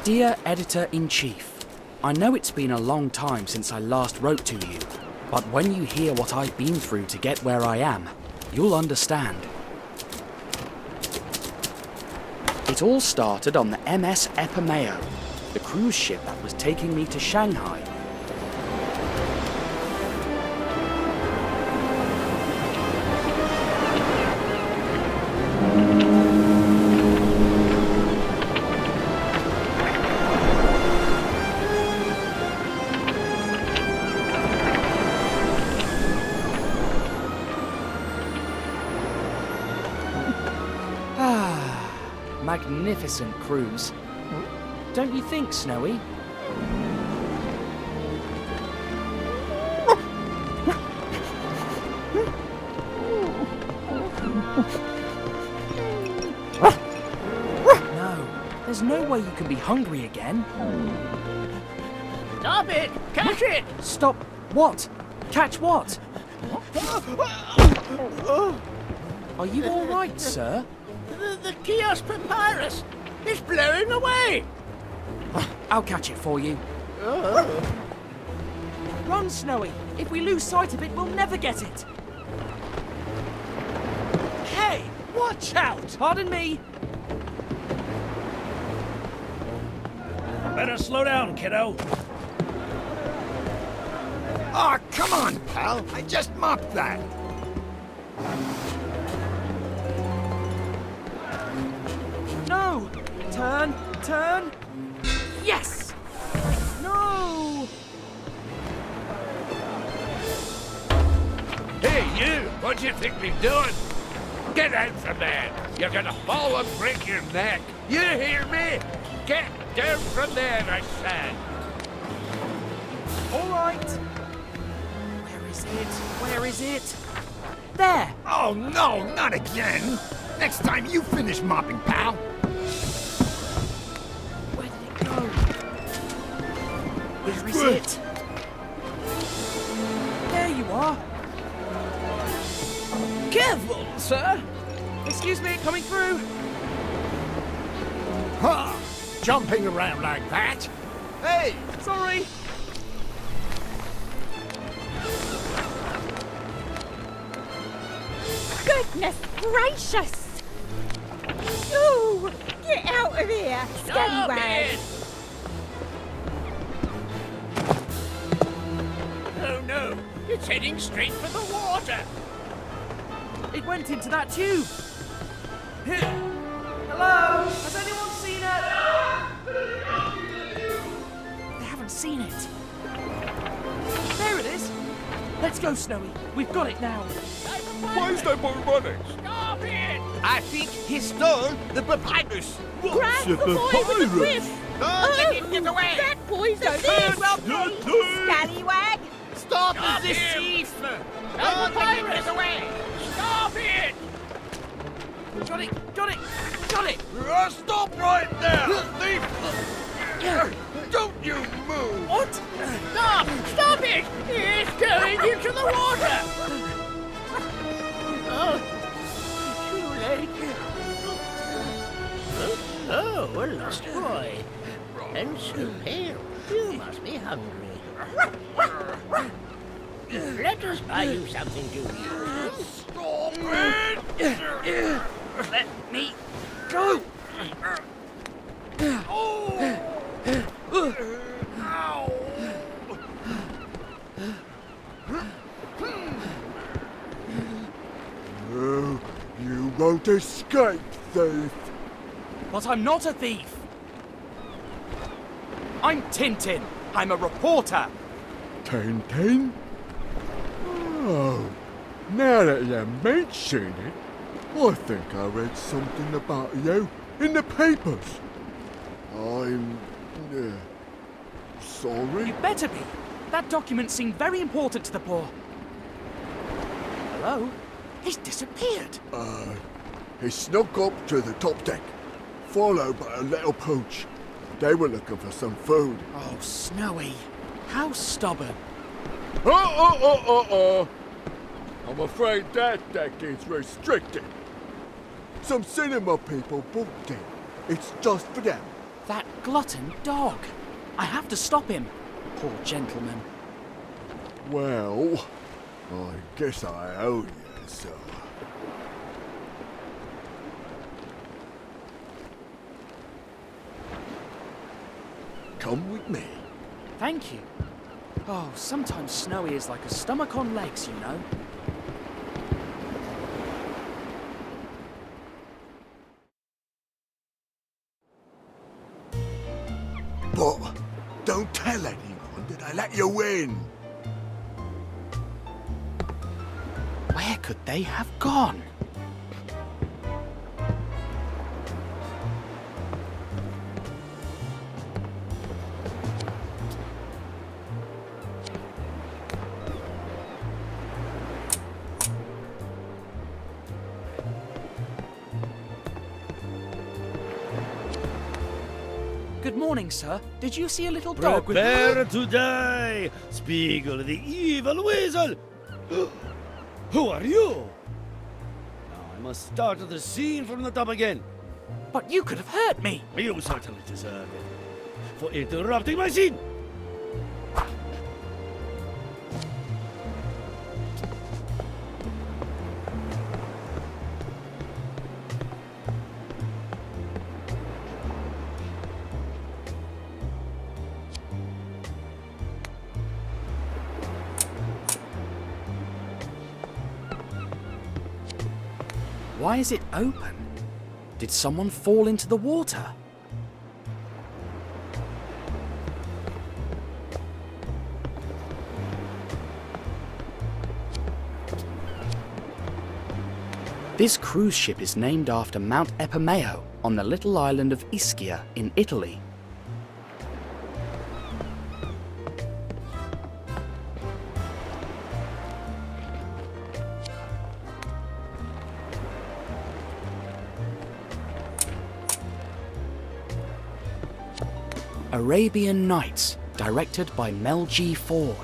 Dear Editor-in-Chief, I know it's been a long time since I last wrote to you, but when you hear what I've been through to get where I am, you'll understand. It all started on the MS Epimeo, the cruise ship that was taking me to Shanghai. Magnificent cruise. Don't you think, Snowy? No, there's no way you can be hungry again. Stop it! Catch it! Stop what? Catch what? Are you all right, sir? The kiosk papyrus! It's blowing away! I'll catch it for you. Run, Snowy! If we lose sight of it, we'll never get it! Hey! Watch out! Pardon me! Better slow down, kiddo. Aw, come on, pal. I just mopped that. No! Turn! Turn! Yes! No! Hey, you! What do you think we're doing? Get out from there! You're gonna fall and break your neck! You hear me? Get down from there, I said! All right. Where is it? Where is it? There! Oh, no, not again. Next time you finish mopping, pal. Where did it go? Where is it? There you are. Careful, sir! Excuse me, coming through. Huh. Jumping around like that? Hey! Sorry. Goodness gracious! Ooh! Get out of here, scallywag! Oh no! It's heading straight for the water! It went into that tube. Hello? Has anyone seen it? They haven't seen it. There it is. Let's go, Snowy. We've got it now. Why is that boat running? Stop it! I think he stole the papyrus. Grab the boy with the whip! Get away! That boy's a scallywag! Stop Stop this him. thief! The papyrus! Get away! Stop it! Got it. Got it. Got it. Stop right there! Thief! Don't you move! What? Stop! Stop it! It's going into the water! Oh, too late. Oh, a lost boy. And so pale. You must be hungry. Let us buy you something to eat. Stop it! Let me go. Oh! Ow! Oh, you won't escape, thief! But I'm not a thief. I'm Tintin. I'm a reporter. Tintin? Oh, now that you mention it, I think I read something about you in the papers. I'm... sorry? You better be. That document seemed very important to the poor. Hello? He's disappeared. He snuck up to the top deck, followed by a little pooch. They were looking for some food. Oh, Snowy. How stubborn. I'm afraid that deck is restricted. Some cinema people booked it. It's just for them. That glutton dog. I have to stop him. Poor gentleman. Well, I guess I owe you, sir. Come with me. Thank you. Oh, sometimes Snowy is like a stomach on legs, you know. But don't tell anyone that I let you in. Where could they have gone? Good morning, sir. Did you see a little dog with... Prepare to die, Spiegel the evil weasel! Who are you? Now I must start the scene from the top again. But you could have hurt me. You certainly deserve it for interrupting my scene. Why is it open? Did someone fall into the water? This cruise ship is named after Mount Epimeo on the little island of Ischia in Italy. Arabian Nights, directed by Mel G. Ford.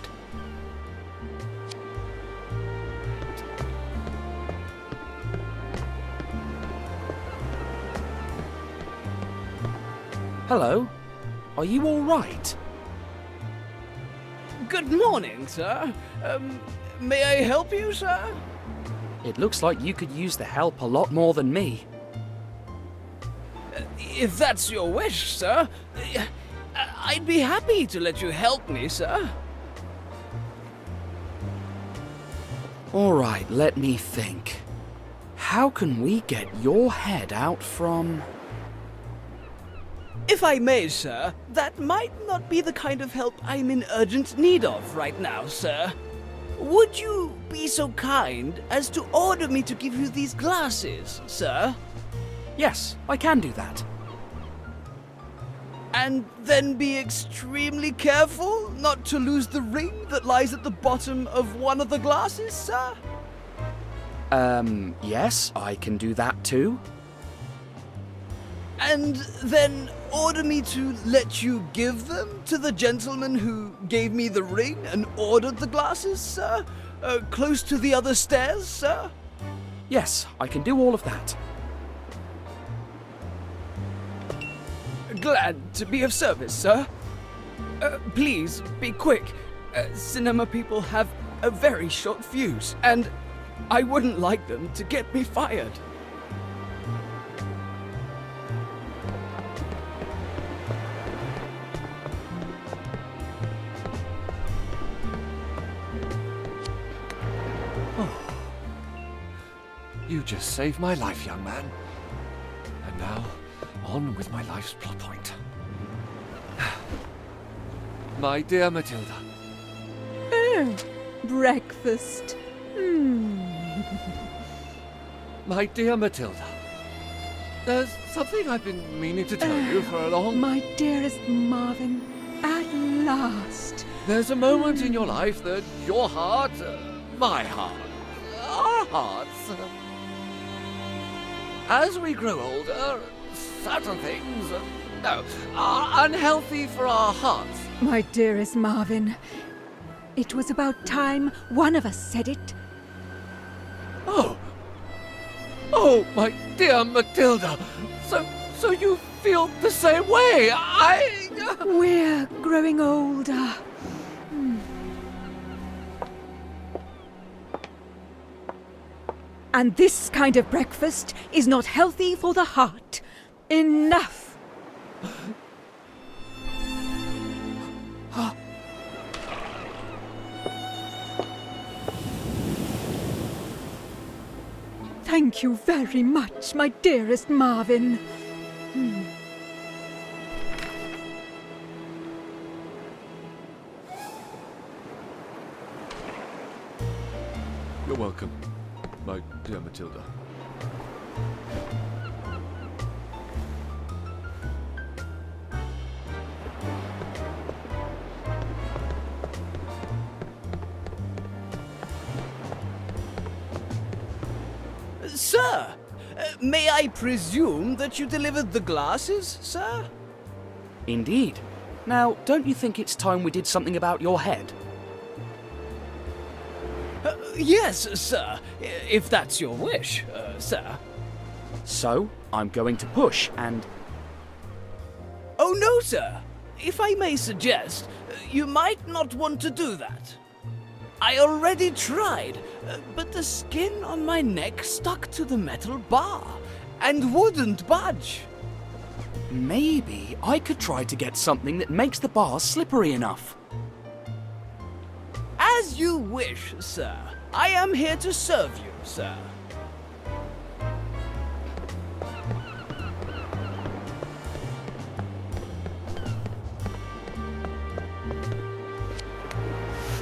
Hello? Are you all right? Good morning, sir. May I help you, sir? It looks like you could use the help a lot more than me. If that's your wish, sir, I'd be happy to let you help me, sir. All right, let me think. How can we get your head out from... If I may, sir, that might not be the kind of help I'm in urgent need of right now, sir. Would you be so kind as to order me to give you these glasses, sir? Yes, I can do that. And then be extremely careful not to lose the ring that lies at the bottom of one of the glasses, sir? Yes, I can do that too. And then order me to let you give them to the gentleman who gave me the ring and ordered the glasses, sir? Close to the other stairs, sir? Yes, I can do all of that. Glad to be of service, sir. Please, be quick. Cinema people have a very short fuse, and I wouldn't like them to get me fired. You just saved my life, young man. And now, on with my life's plot point. My dear Matilda. Oh, breakfast. My dear Matilda. There's something I've been meaning to tell you for a long... My dearest Marvin, at last. There's a moment in your life that your heart, my heart, our hearts... as we grow older, certain things, are unhealthy for our hearts. My dearest Marvin, it was about time one of us said it. Oh, my dear Matilda, so So you feel the same way? We're growing older. And this kind of breakfast is not healthy for the heart. Enough! Thank you very much, my dearest Marvin. You're welcome, my dear Matilda. Sir, may I presume that you delivered the glasses, sir? Indeed. Now, don't you think it's time we did something about your head? Yes, sir, if that's your wish, sir. So, I'm going to push and... Oh, no, sir. If I may suggest, you might not want to do that. I already tried, but the skin on my neck stuck to the metal bar and wouldn't budge. Maybe I could try to get something that makes the bar slippery enough. As you wish, sir. I am here to serve you, sir.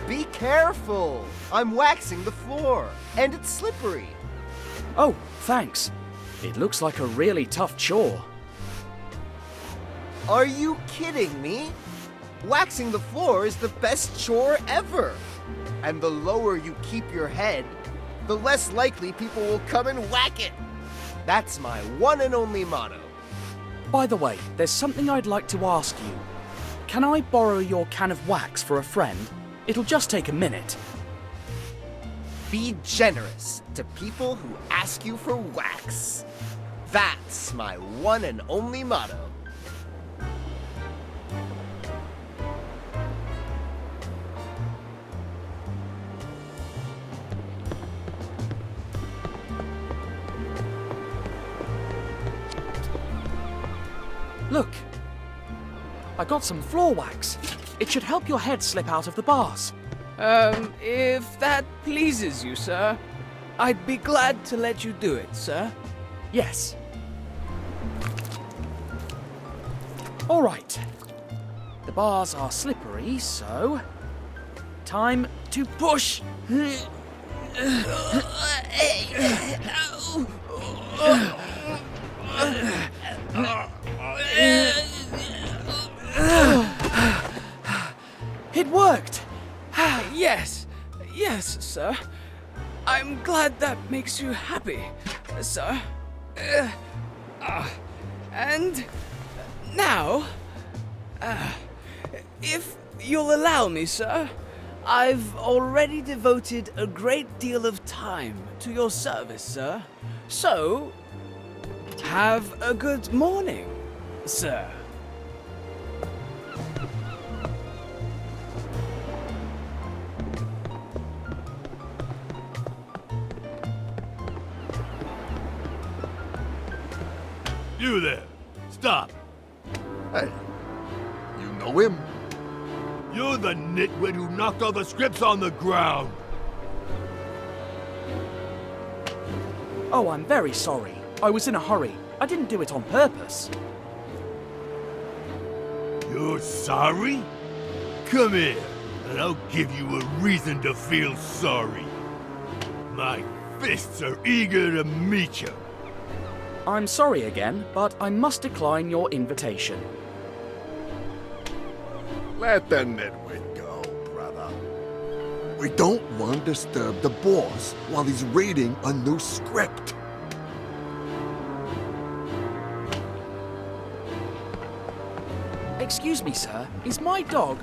Be careful! I'm waxing the floor, and it's slippery. Oh, thanks. It looks like a really tough chore. Are you kidding me? Waxing the floor is the best chore ever. And the lower you keep your head, the less likely people will come and whack it. That's my one and only motto. By the way, there's something I'd like to ask you. Can I borrow your can of wax for a friend? It'll just take a minute. Be generous to people who ask you for wax. That's my one and only motto. Look, I got some floor wax. It should help your head slip out of the bars. If that pleases you, sir, I'd be glad to let you do it, sir. Yes. All right. The bars are slippery, so... time to push. It worked! Yes, sir. I'm glad that makes you happy, sir. And now, if you'll allow me, sir, I've already devoted a great deal of time to your service, sir. So, have a good morning, sir. You there! Stop! Hey, you know him? You're the nitwit who knocked all the scripts on the ground! Oh, I'm very sorry. I was in a hurry. I didn't do it on purpose. You're sorry? Come here, and I'll give you a reason to feel sorry. My fists are eager to meet you. I'm sorry again, but I must decline your invitation. Let the nitwit go, brother. We don't want to disturb the boss while he's reading a new script. Excuse me, sir. Is my dog...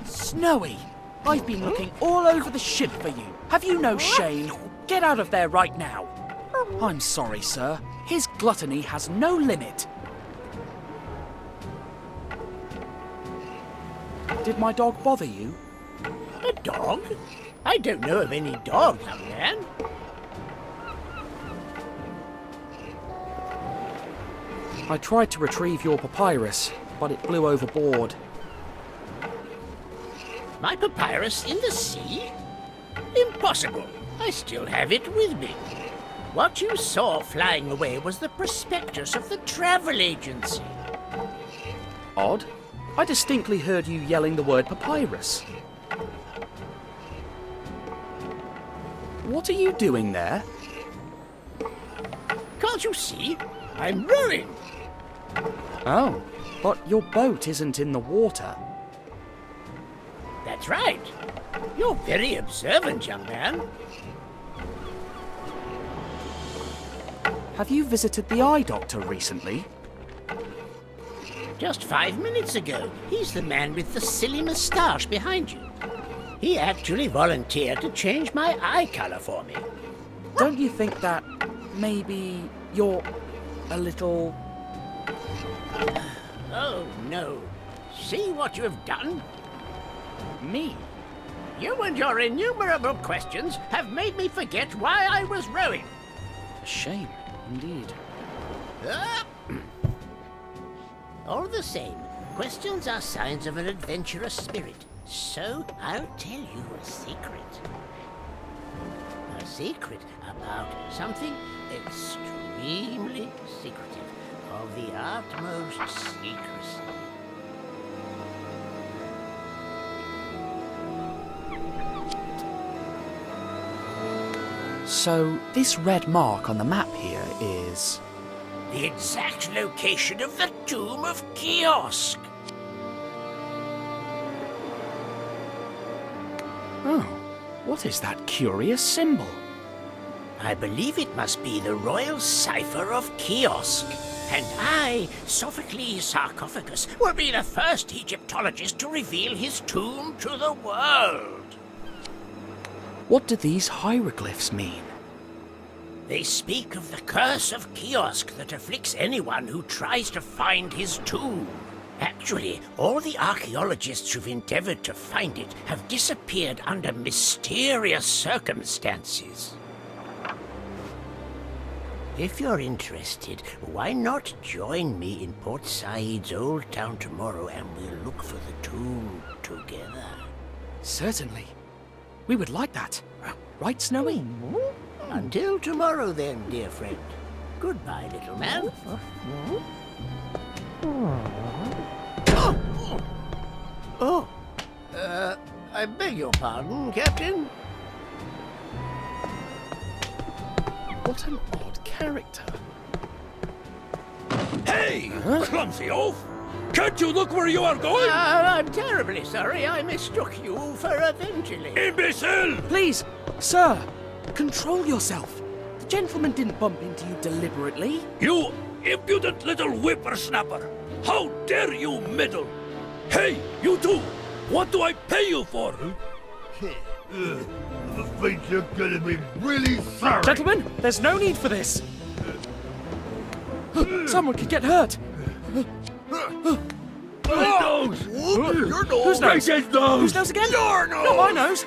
Snowy? I've been looking all over the ship for you. Have you no shame? Get out of there right now. I'm sorry, sir. His gluttony has no limit. Did my dog bother you? A dog? I don't know of any dog, young man. I tried to retrieve your papyrus, but it blew overboard. My papyrus in the sea? Impossible. I still have it with me. What you saw flying away was the prospectus of the travel agency. Odd. I distinctly heard you yelling the word papyrus. What are you doing there? Can't you see? I'm rowing. Oh, but your boat isn't in the water. That's right. You're very observant, young man. Have you visited the eye doctor recently? Just 5 minutes ago. He's the man with the silly moustache behind you. He actually volunteered to change my eye color for me. Don't you think that maybe you're a little... Oh, no. See what you have done? me? You and your innumerable questions have made me forget why I was rowing. A shame, indeed. All the same, questions are signs of an adventurous spirit. So I'll tell you a secret. A secret about something extremely secretive, of the utmost secrecy. So, this red mark on the map here is... The exact location of the tomb of Kiosk. Oh, what is that curious symbol? I believe it must be the royal cipher of Kiosk. And I, Sophocles Sarcophagus, will be the first Egyptologist to reveal his tomb to the world. What do these hieroglyphs mean? They speak of the curse of Kiosk that afflicts anyone who tries to find his tomb. Actually, all the archaeologists who've endeavored to find it have disappeared under mysterious circumstances. If you're interested, why not join me in Port Said's old town tomorrow and we'll look for the tomb together? Certainly. We would like that. Right, Snowy? Until tomorrow then, dear friend. Goodbye, little man. I beg your pardon, Captain. What an odd character. Hey, clumsy oaf! Can't you look where you are going? I'm terribly sorry I mistook you for Evangeline. Imbecile! Please, sir, control yourself. The gentleman didn't bump into you deliberately. You impudent little whippersnapper! How dare you meddle? Hey, you two! What do I pay you for? I'm afraid you're gonna be really sorry. Gentlemen, there's no need for this. Someone could get hurt. My nose! Your nose! Whose nose? Take his nose! Whose nose again? Your nose! Not my nose.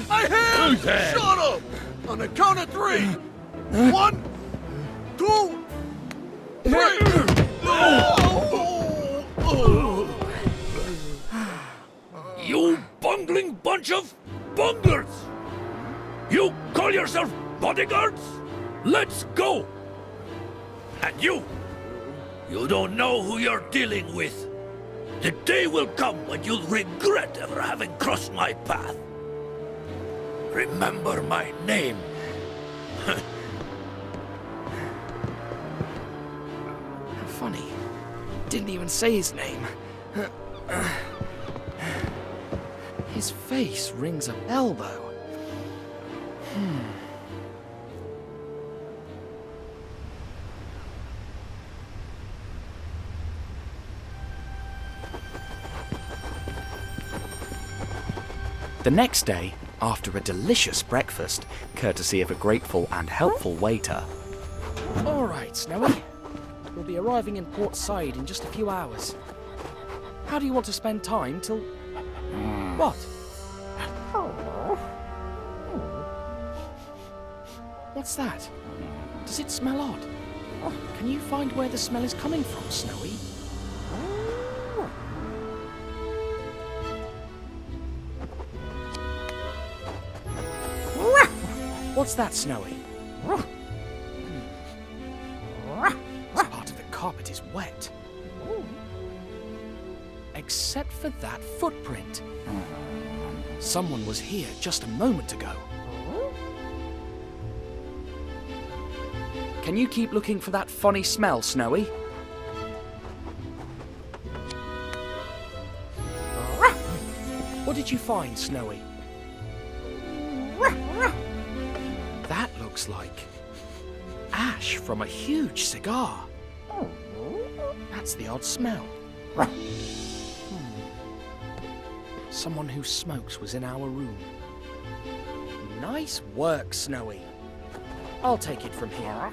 My hand! Whose hand? Shut up! On the count of 3. 1, 2, 3. You bungling bunch of bunglers! You call yourself bodyguards? Let's go! And you don't know who you're dealing with. The day will come when you'll regret ever having crossed my path. Remember my name. How funny. Didn't even say his name. His face rings a bell, though. The next day, after a delicious breakfast, courtesy of a grateful and helpful waiter. All right, Snowy. We'll be arriving in Port Said in just a few hours. How do you want to spend time till... What? What's that? Does it smell odd? Can you find where the smell is coming from, Snowy? What's that, Snowy? This part of the carpet is wet. Except for that footprint. Someone was here just a moment ago. Can you keep looking for that funny smell, Snowy? What did you find, Snowy? That looks like ash from a huge cigar. That's the odd smell. Someone who smokes was in our room. Nice work, Snowy. I'll take it from here.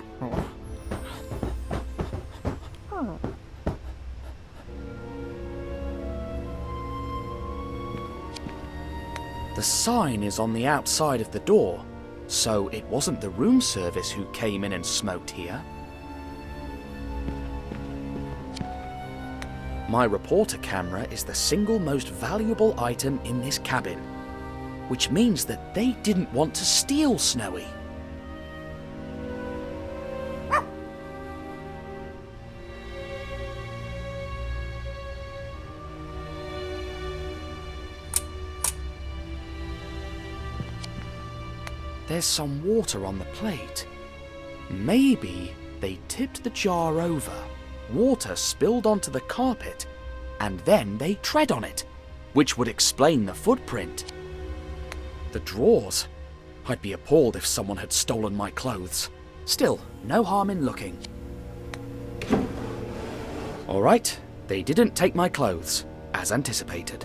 The sign is on the outside of the door, so it wasn't the room service who came in and smoked here. My reporter camera is the single most valuable item in this cabin, which means that they didn't want to steal Snowy. There's some water on the plate. Maybe they tipped the jar over, water spilled onto the carpet, and then they tread on it, which would explain the footprint. The drawers. I'd be appalled if someone had stolen my clothes. Still, no harm in looking. All right, they didn't take my clothes, as anticipated.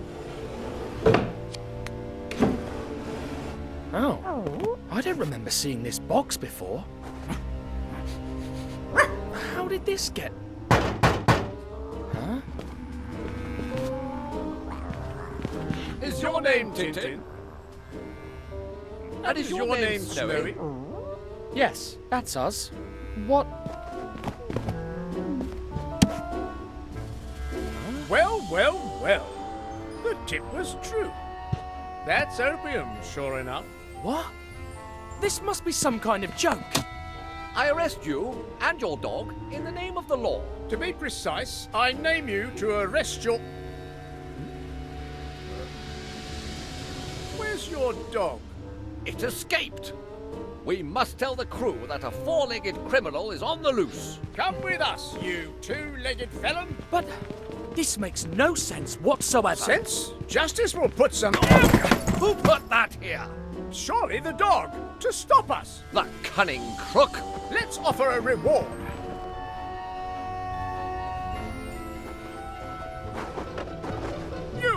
Oh, I don't remember seeing this box before. How did this get... Huh? Is your name Tintin? And is your name Snowy? Yes, that's us. What... Well, well, well. The tip was true. That's opium, sure enough. What? This must be some kind of joke. I arrest you and your dog in the name of the law. To be precise, I name you to arrest your... Where's your dog? It escaped. We must tell the crew that a four-legged criminal is on the loose. Come with us, you two-legged felon. But this makes no sense whatsoever. Sense? Justice will put some... Who put that here? Surely the dog, to stop us. The cunning crook. Let's offer a reward. You!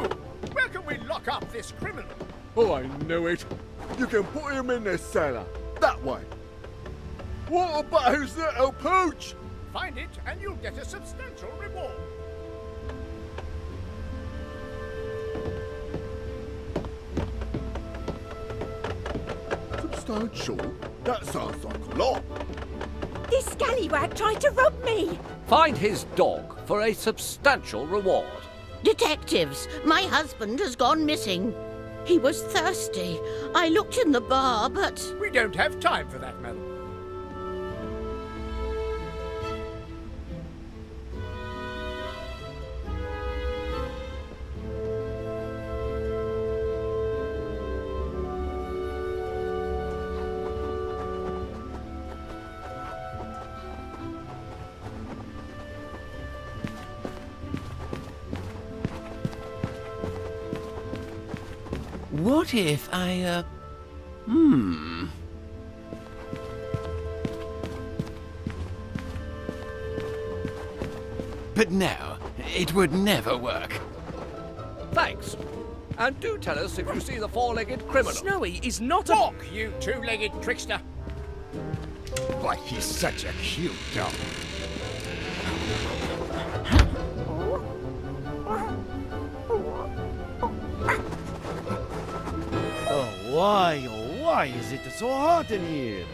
Where can we lock up this criminal? Oh, I knew it. You can put him in the cellar. That way. What about his little pooch? Find it and you'll get a substantial reward. Substantial? That sounds like a lot. This scallywag tried to rob me! Find his dog for a substantial reward. Detectives, my husband has gone missing. He was thirsty. I looked in the bar, but... We don't have time for that, madam. What if I, But no, it would never work. Thanks. And do tell us if you see the four-legged criminal. Snowy is not a... Walk, you two-legged trickster! But he's such a cute dog. Oh, why is it so hot in here?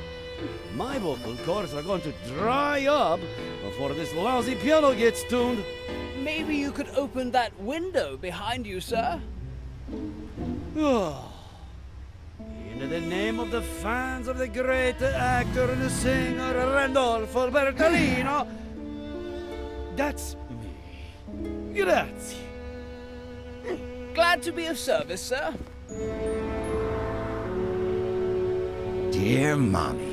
My vocal cords are going to dry up before this lousy piano gets tuned. Maybe you could open that window behind you, sir? In the name of the fans of the great actor and singer Randolfo Bertolino, that's me. Grazie. Glad to be of service, sir. Dear Mommy.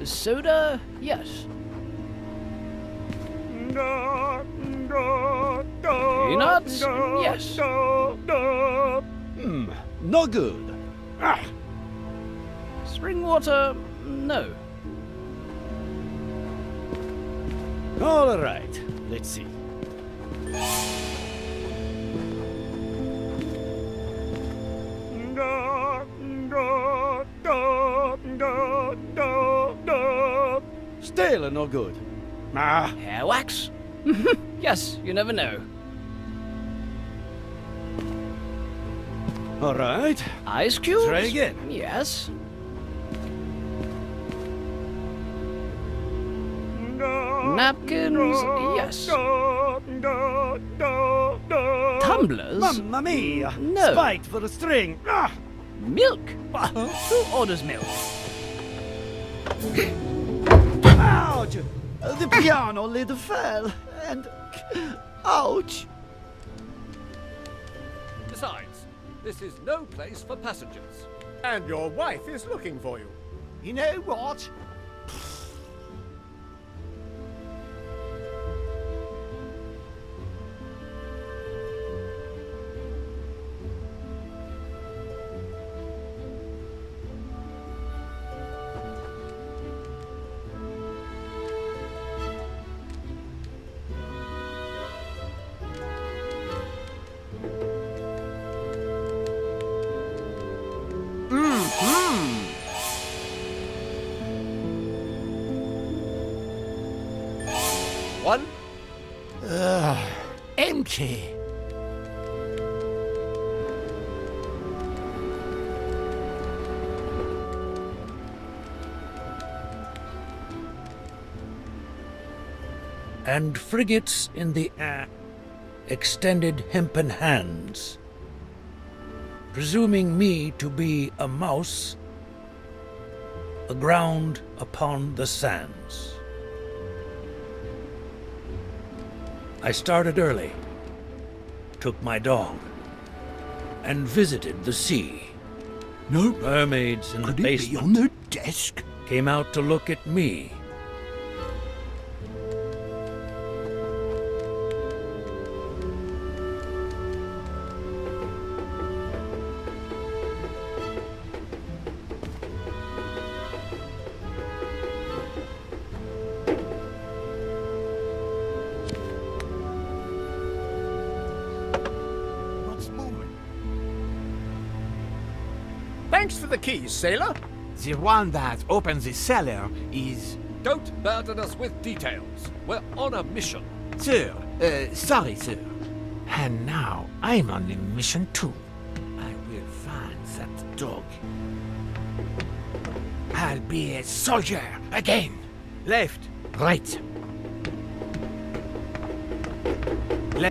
Soda, yes. Peanuts, yes. No good. Spring water, no. All right, let's see. Still no good. Hair wax? Yes, you never know. All right. Ice cubes? Try again. Yes. Napkins? Yes. Tumblers? Mamma mia! No. Spiked for a string. Milk? Who orders milk? Ouch! The piano lid fell, and... ouch! Besides, this is no place for passengers. And your wife is looking for you. You know what? One, Empty. And frigates in the air extended hempen hands, presuming me to be a mouse aground upon the sands. I started early, took my dog, and visited the sea. No. Mermaids in Could the it be basement on the desk? came out to look at me. What's moving? Thanks for the keys, sailor. The one that opens the cellar is... don't burden us with details. We're on a mission. Sir, sorry, sir. And now I'm on the mission too. I will find that dog. I'll be a soldier again. Left, right.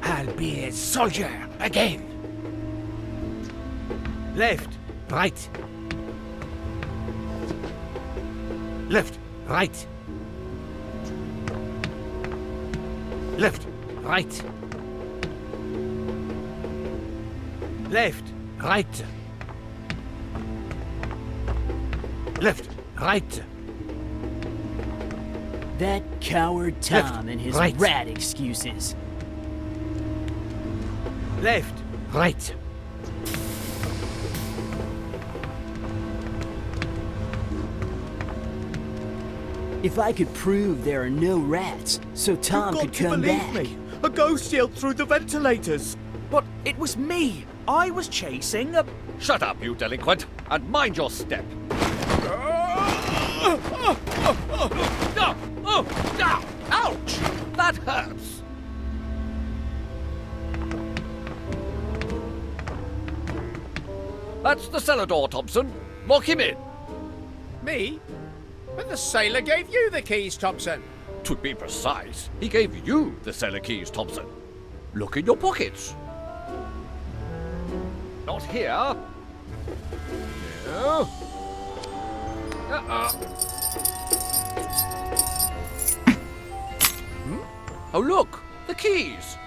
I'll be a soldier again. Left, right. Left, right. Left, right. Left, right. Left, right. That coward Tom and his right. rat excuses. Left, right. If I could prove there are no rats, so Tom could come back. Me. A ghost yelled through the ventilators. But it was me. I was chasing a... Shut up, you delinquent, and mind your step. Ouch! That hurts! That's the cellar door, Thompson. Lock him in. Me? But the sailor gave you the keys, Thompson. To be precise, he gave you the cellar keys, Thompson. Look in your pockets. Not here. No. Oh, look! The keys!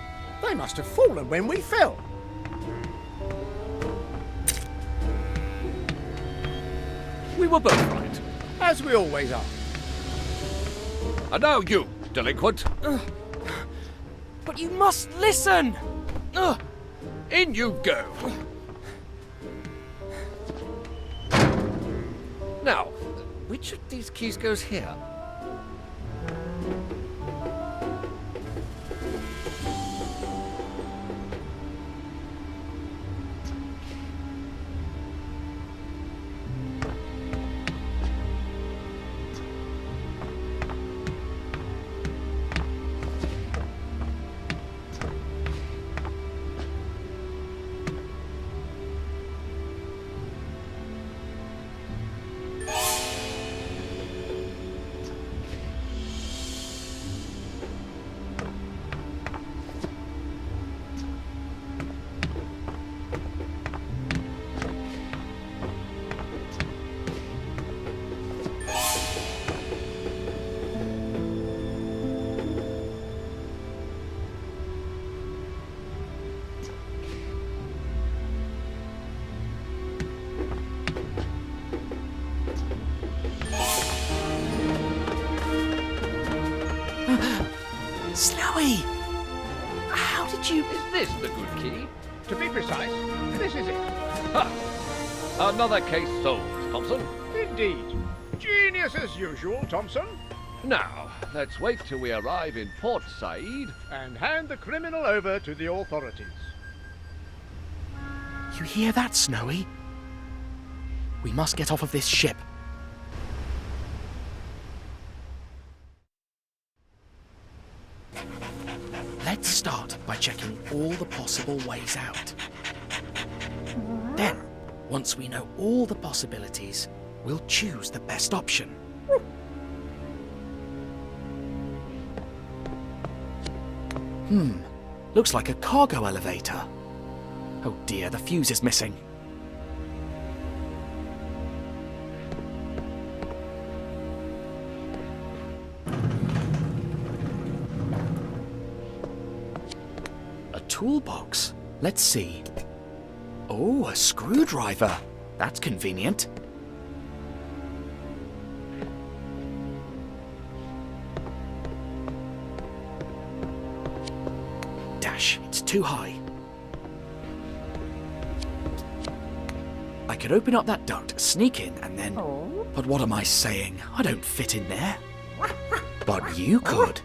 They must have fallen when we fell. We were both right. As we always are. And now you, delinquent. But you must listen! In you go. Now, which of these keys goes here? Snowy! How did you... Is this the good key? To be precise, this is it. Ha! Another case solved, Thompson. Indeed. Genius as usual, Thompson. Now, let's wait till we arrive in Port Said and hand the criminal over to the authorities. You hear that, Snowy? We must get off of this ship. Let's start by checking all the possible ways out. Then, once we know all the possibilities, we'll choose the best option. Looks like a cargo elevator. Oh dear, the fuse is missing. A toolbox. Let's see. Oh, a screwdriver. That's convenient. Dash, it's too high. I could open up that duct, sneak in, and then... But what am I saying? I don't fit in there. But you could.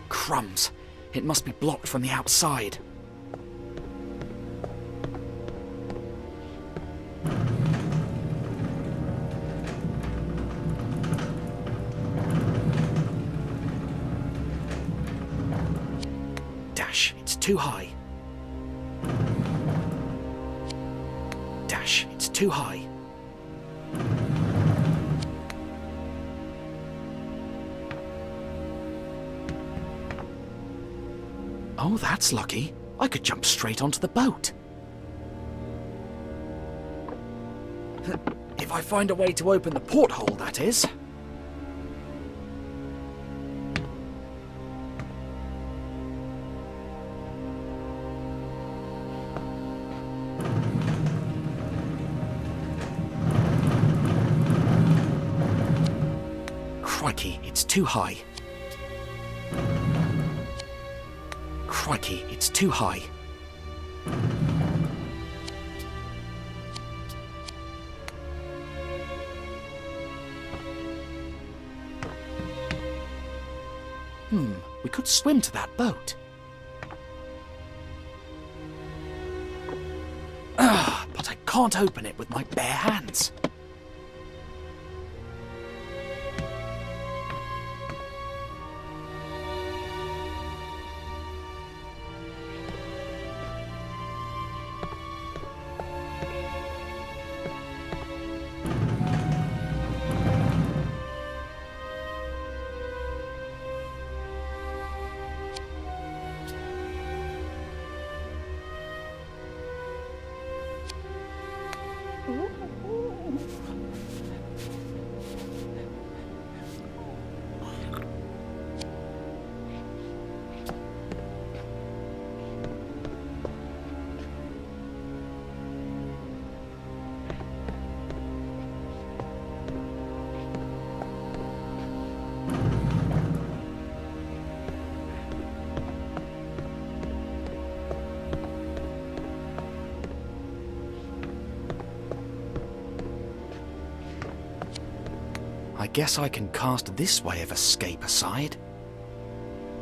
Crumbs. It must be blocked from the outside. Dash, it's too high. Dash, it's too high. Oh, that's lucky. I could jump straight onto the boat. If I find a way to open the porthole, that is. too high. Crikey, it's too high. We could swim to that boat. But I can't open it with my bare hands. I guess I can cast this way of escape aside.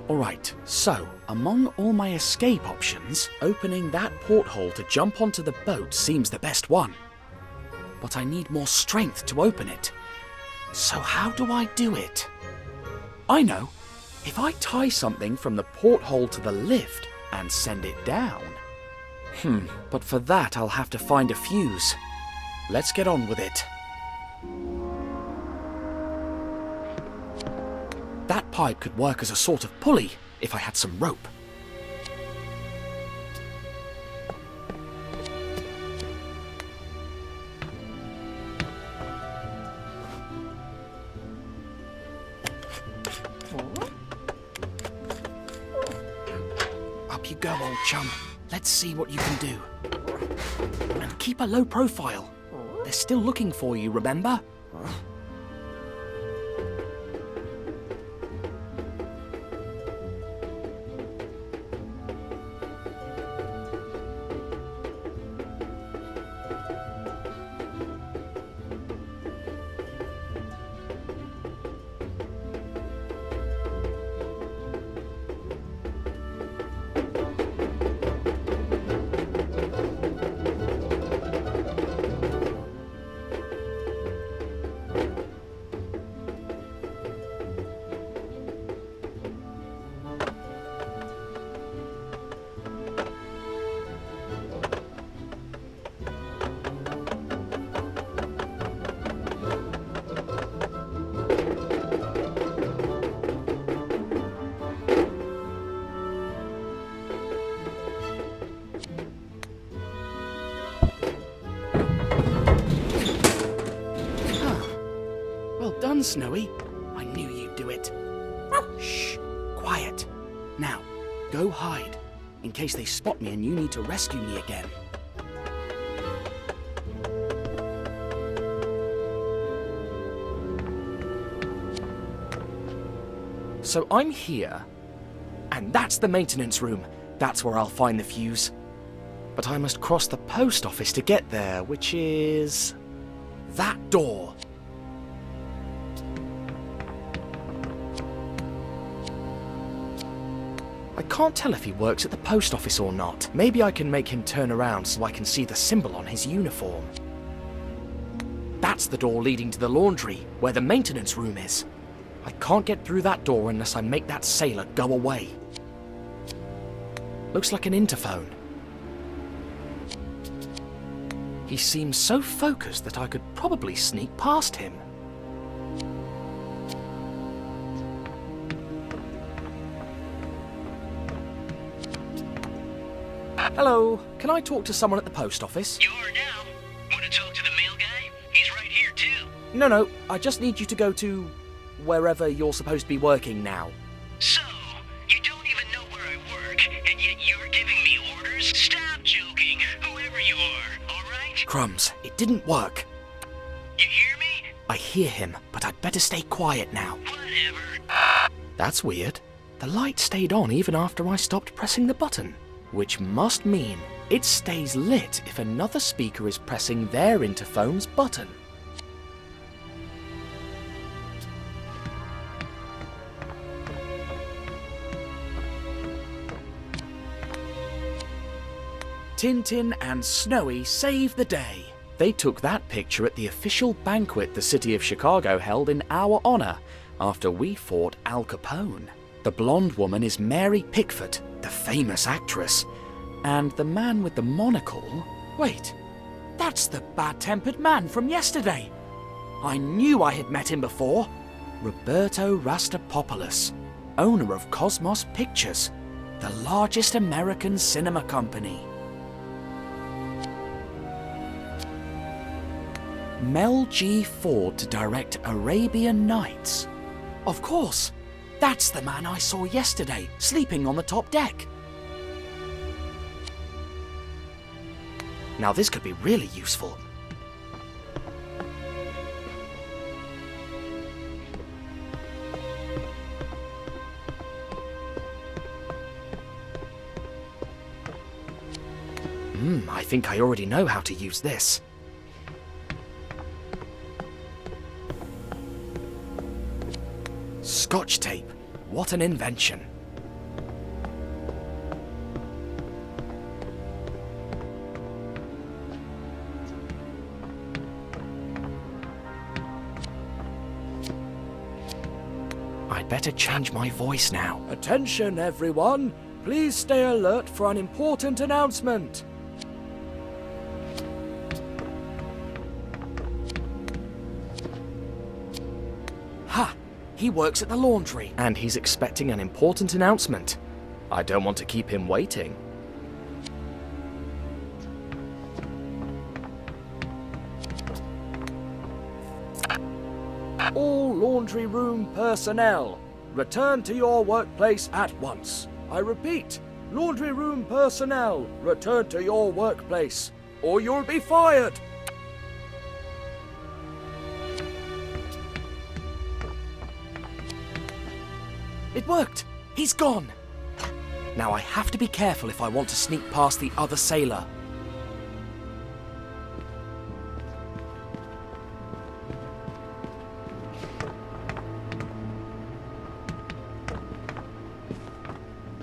Alright, so, among all my escape options, opening that porthole to jump onto the boat seems the best one. But I need more strength to open it. So how do I do it? I know! If I tie something from the porthole to the lift and send it down. But for that I'll have to find a fuse. Let's get on with it. That pipe could work as a sort of pulley if I had some rope. Up you go, old chum. Let's see what you can do. And keep a low profile. They're still looking for you, remember? Done, Snowy. I knew you'd do it. Shh! Quiet. Now, go hide, in case they spot me and you need to rescue me again. So I'm here, and that's the maintenance room. That's where I'll find the fuse. But I must cross the post office to get there, which is that door. I can't tell if he works at the post office or not. Maybe I can make him turn around so I can see the symbol on his uniform. That's the door leading to the laundry, where the maintenance room is. I can't get through that door unless I make that sailor go away. Looks like an interphone. He seems so focused that I could probably sneak past him. Hello, can I talk to someone at the post office? You are now. Want to talk to the mail guy? He's right here too. No, I just need you to go to wherever you're supposed to be working now. So, you don't even know where I work, and yet you're giving me orders? Stop joking, whoever you are, alright? Crumbs, it didn't work. You hear me? I hear him, but I'd better stay quiet now. Whatever. That's weird. The light stayed on even after I stopped pressing the button, which must mean it stays lit if another speaker is pressing their interphone's button. Tintin and Snowy save the day. They took that picture at the official banquet the city of Chicago held in our honor after we fought Al Capone. The blonde woman is Mary Pickford, the famous actress. And the man with the monocle... Wait, that's the bad-tempered man from yesterday. I knew I had met him before. Roberto Rastapopoulos, owner of Cosmos Pictures, the largest American cinema company. Mel G. Ford to direct Arabian Nights. Of course, that's the man I saw yesterday, sleeping on the top deck. Now this could be really useful. I think I already know how to use this. Scotch tape. What an invention. I'd better change my voice now. Attention, everyone. Please stay alert for an important announcement. Ha! He works at the laundry, and he's expecting an important announcement. I don't want to keep him waiting. All laundry room personnel, return to your workplace at once. I repeat, laundry room personnel, return to your workplace, or you'll be fired. It worked! He's gone! Now I have to be careful if I want to sneak past the other sailor.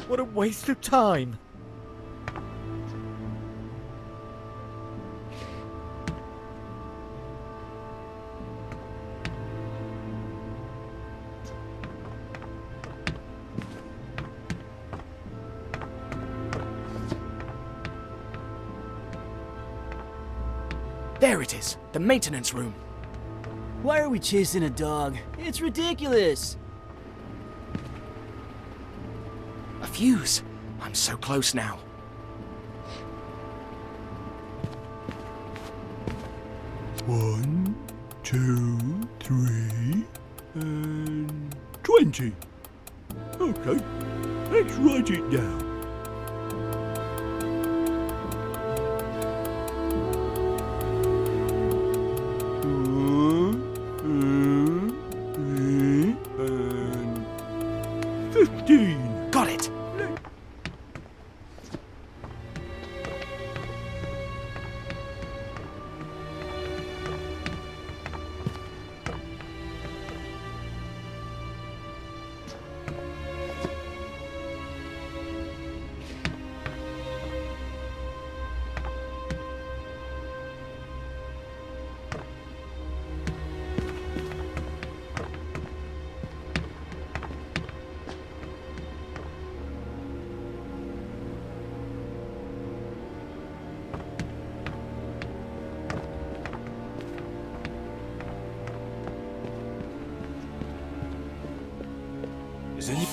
What a waste of time! There it is, the maintenance room. Why are we chasing a dog? It's ridiculous! A fuse. I'm so close now. One, 2, 3, and 20. Okay, let's write it down. And 15. Got it!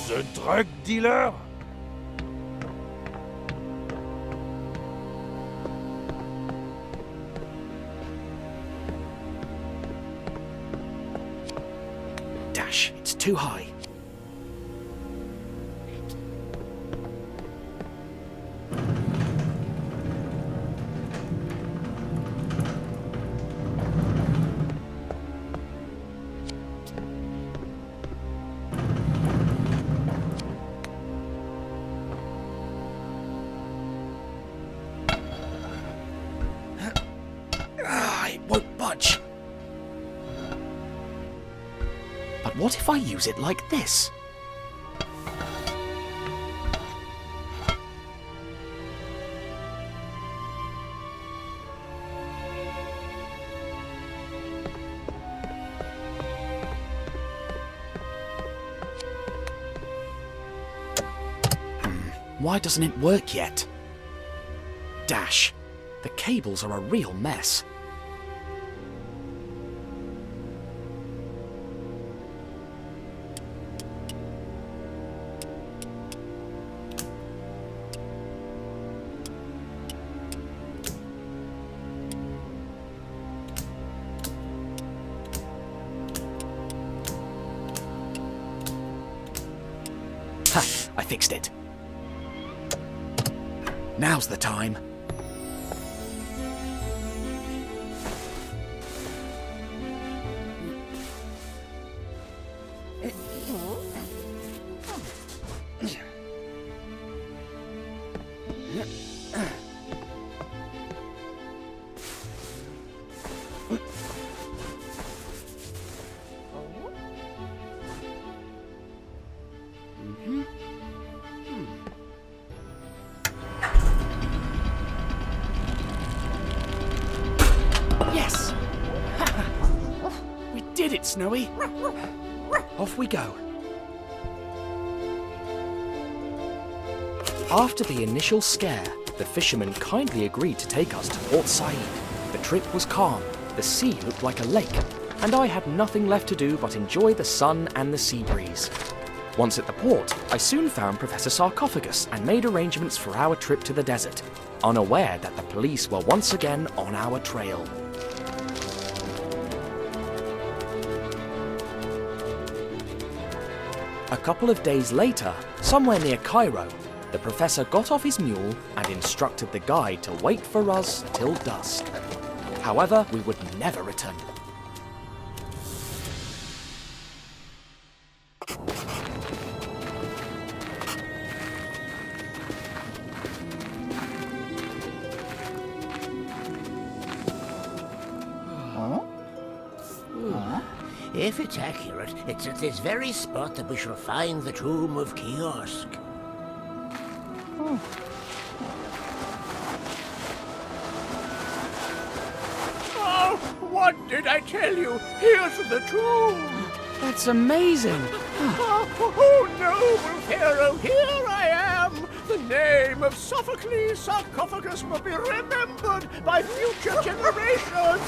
The drug dealer? Dash, it's too high. if I use it like this? Why doesn't it work yet? Dash. The cables are a real mess. Ha! I fixed it. Now's the time. Yes! We did it, Snowy! Off we go. After the initial scare, the fishermen kindly agreed to take us to Port Said. The trip was calm, the sea looked like a lake, and I had nothing left to do but enjoy the sun and the sea breeze. Once at the port, I soon found Professor Sarcophagus and made arrangements for our trip to the desert, unaware that the police were once again on our trail. A couple of days later, somewhere near Cairo, the professor got off his mule and instructed the guide to wait for us till dusk. However, we would never return. If it's accurate, it's at this very spot that we shall find the tomb of Kiosk. Oh, what did I tell you? Here's the tomb! That's amazing! Oh, noble Pharaoh, here I am! The name of Sophocles Sarcophagus will be remembered by future generations!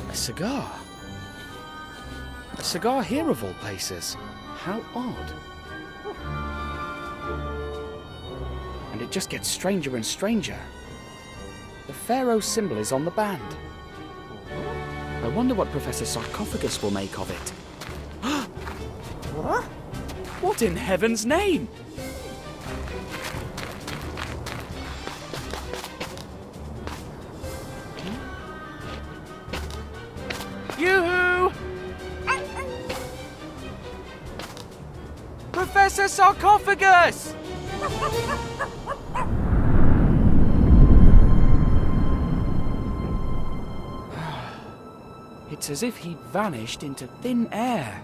A cigar. A cigar here of all places. How odd. And it just gets stranger and stranger. The Pharaoh symbol is on the band. I wonder what Professor Sarcophagus will make of it. What in heaven's name? Yoo-hoo! Professor Sarcophagus! It's as if he'd vanished into thin air.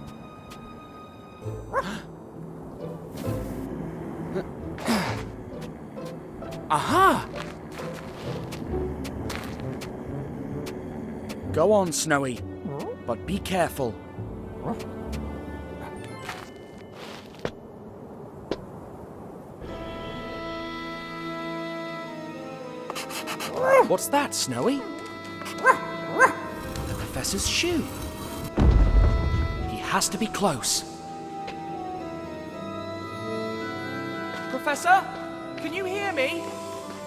Aha! Go on, Snowy, but be careful. What's that, Snowy? The professor's shoe. He has to be close. Professor? Can you hear me?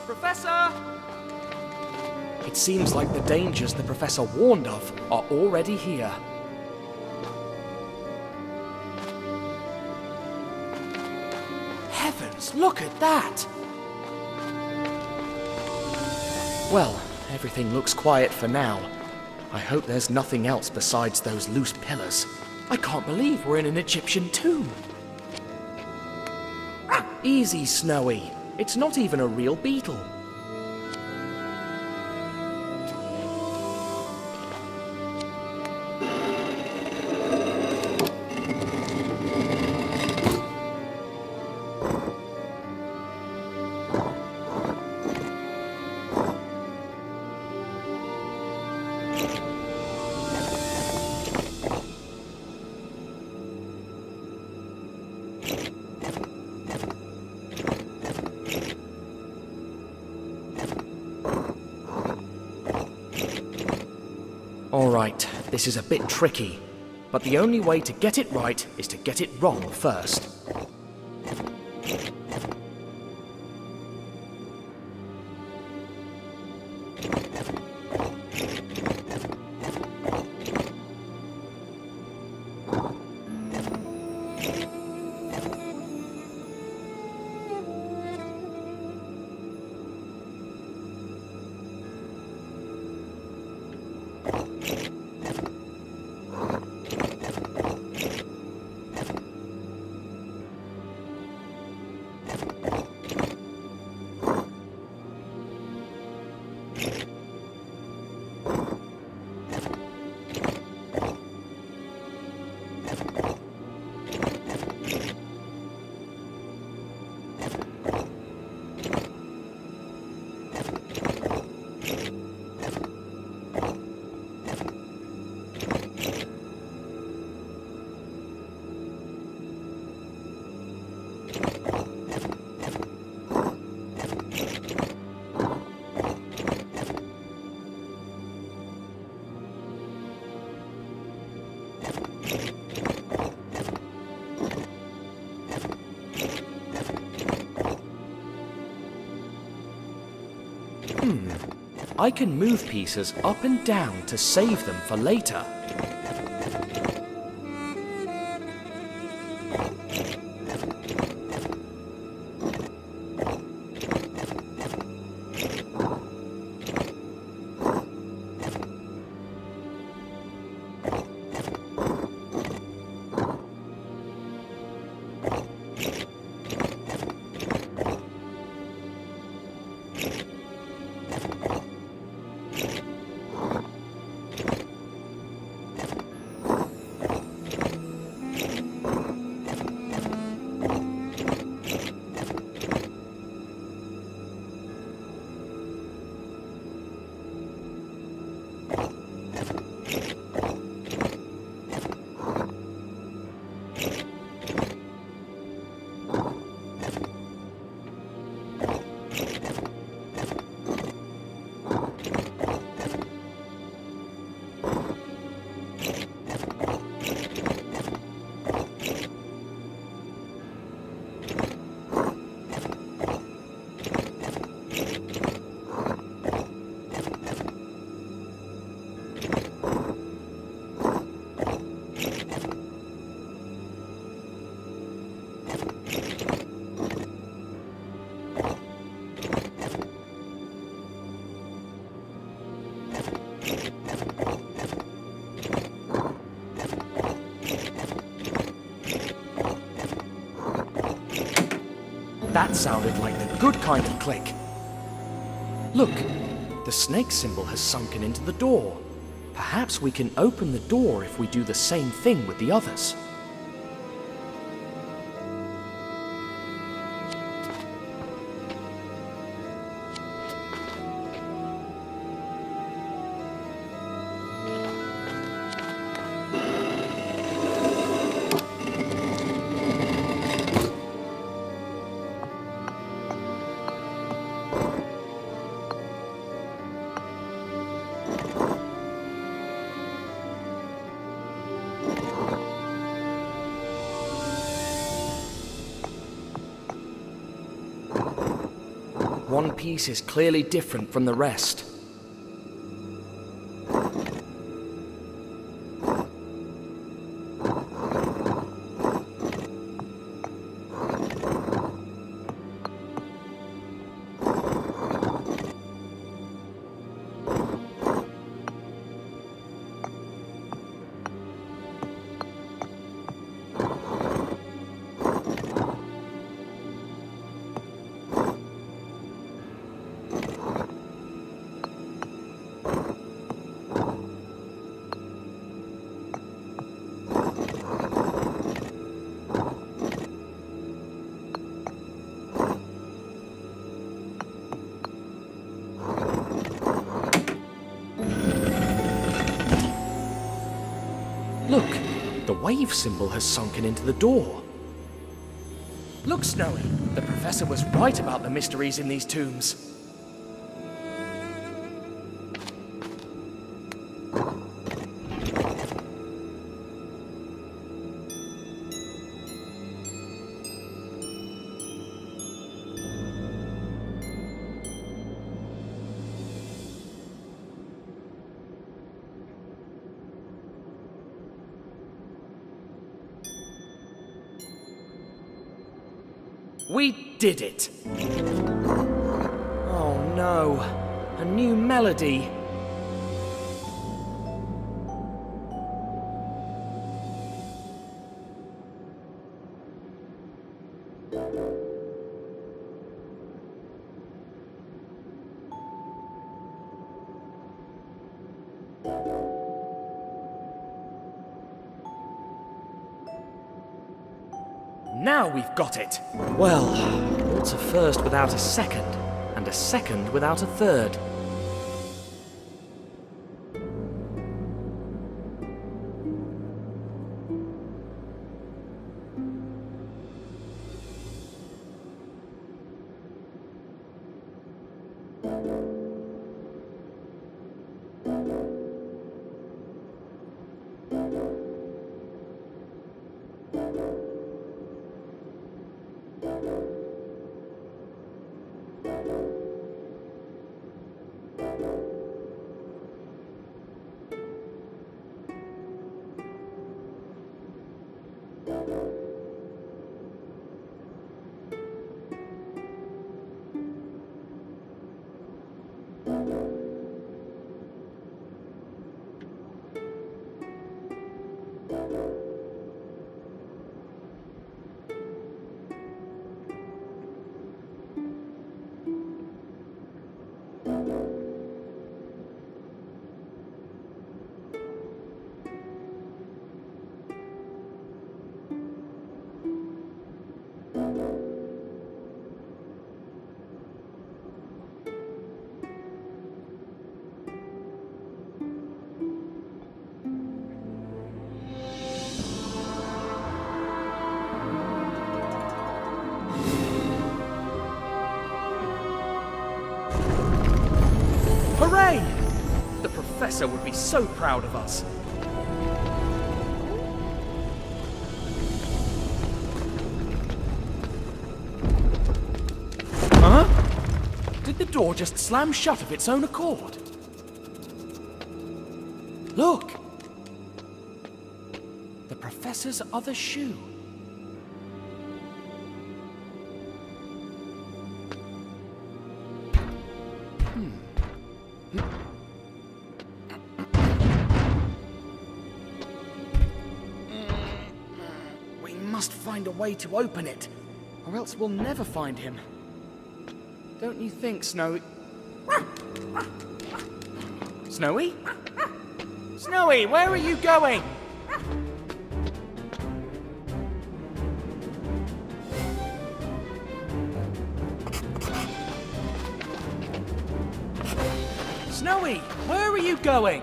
Professor? It seems like the dangers the professor warned of are already here. Heavens, look at that! Well, everything looks quiet for now. I hope there's nothing else besides those loose pillars. I can't believe we're in an Egyptian tomb. Easy, Snowy. It's not even a real beetle. Alright, this is a bit tricky, but the only way to get it right is to get it wrong first. I can move pieces up and down to save them for later. That sounded like the good kind of click. Look, the snake symbol has sunken into the door. Perhaps we can open the door if we do the same thing with the others. One piece is clearly different from the rest. Look, the wave symbol has sunken into the door. Look, Snowy, the professor was right about the mysteries in these tombs. We did it! Oh no, a new melody. Now we've got it! Well, what's a first without a second, and a second without a third? Hooray! The Professor would be so proud of us. Huh? Did the door just slam shut of its own accord? Look! The Professor's other shoe. We must find a way to open it, or else we'll never find him. Don't you think, Snowy? Snowy? Snowy, where are you going? Snowy, where are you going?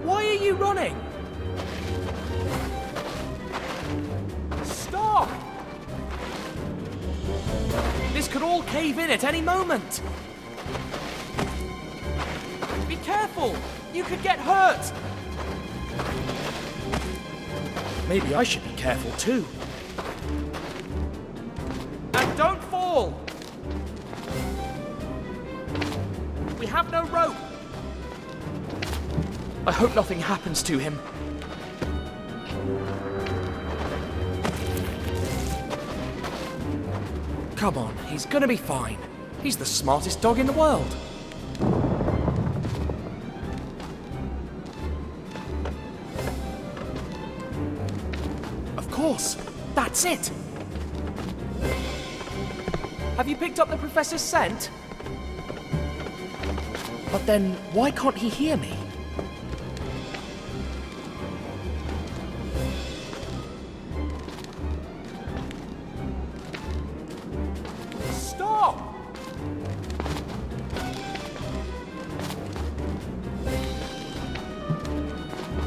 Why are you running? Stop! This could all cave in at any moment. Be careful! You could get hurt! Maybe I should be careful too. And don't fall! We have no rope. I hope nothing happens to him. Come on, he's gonna be fine. He's the smartest dog in the world. Of course, that's it. Have you picked up the Professor's scent? But then, why can't he hear me? Stop!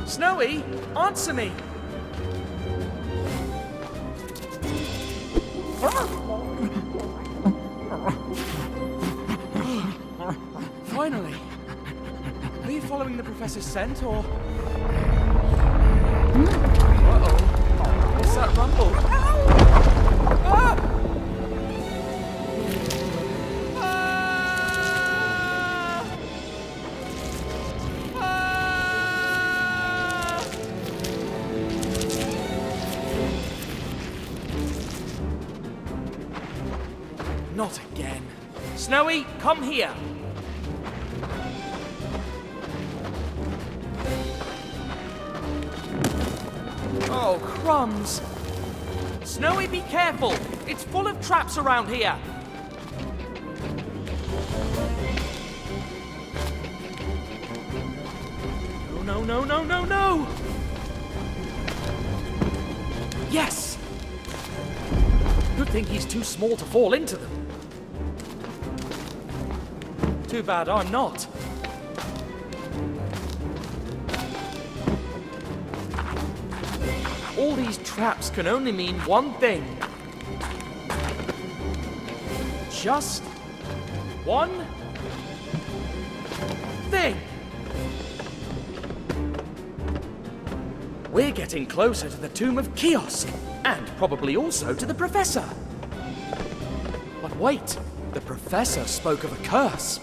Snowy, answer me! Finally! Are you following the Professor's scent, or...? Uh-oh. What's that rumble? Ah! Not again. Snowy, come here. Oh, crumbs. Snowy, be careful. It's full of traps around here. No, no, no, no, no! Yes! Good thing he's too small to fall into them. Too bad I'm not. All these traps can only mean one thing. Just one thing. We're getting closer to the tomb of Kiosk, and probably also to the Professor. But wait, the Professor spoke of a curse.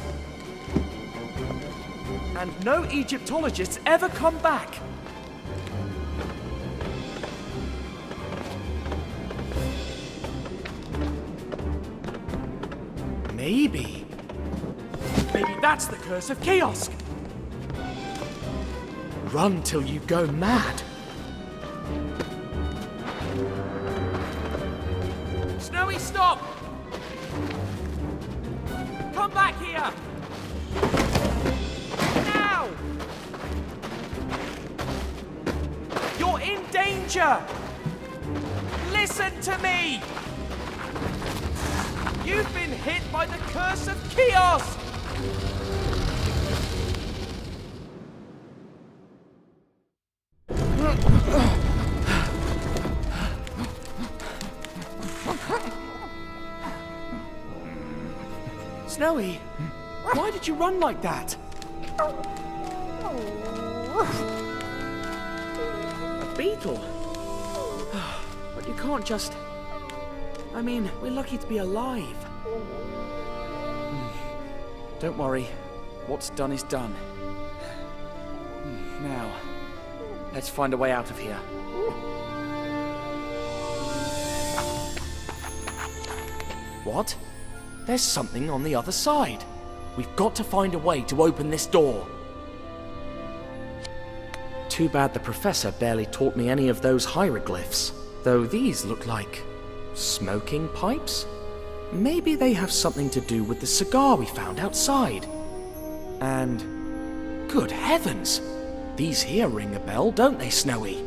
And no Egyptologists ever come back. Maybe That's the curse of Kiosk. Run till you go mad. Snowy, stop! Come back here! Now! You're in danger! Listen to me! You've been hit by the curse of Kiosk! Snowy, why did you run like that? A beetle? But you can't just... I mean, we're lucky to be alive. Don't worry. What's done is done. Now, let's find a way out of here. What? There's something on the other side. We've got to find a way to open this door. Too bad the Professor barely taught me any of those hieroglyphs. Though these look like... smoking pipes? Maybe they have something to do with the cigar we found outside. And... good heavens! These here ring a bell, don't they, Snowy?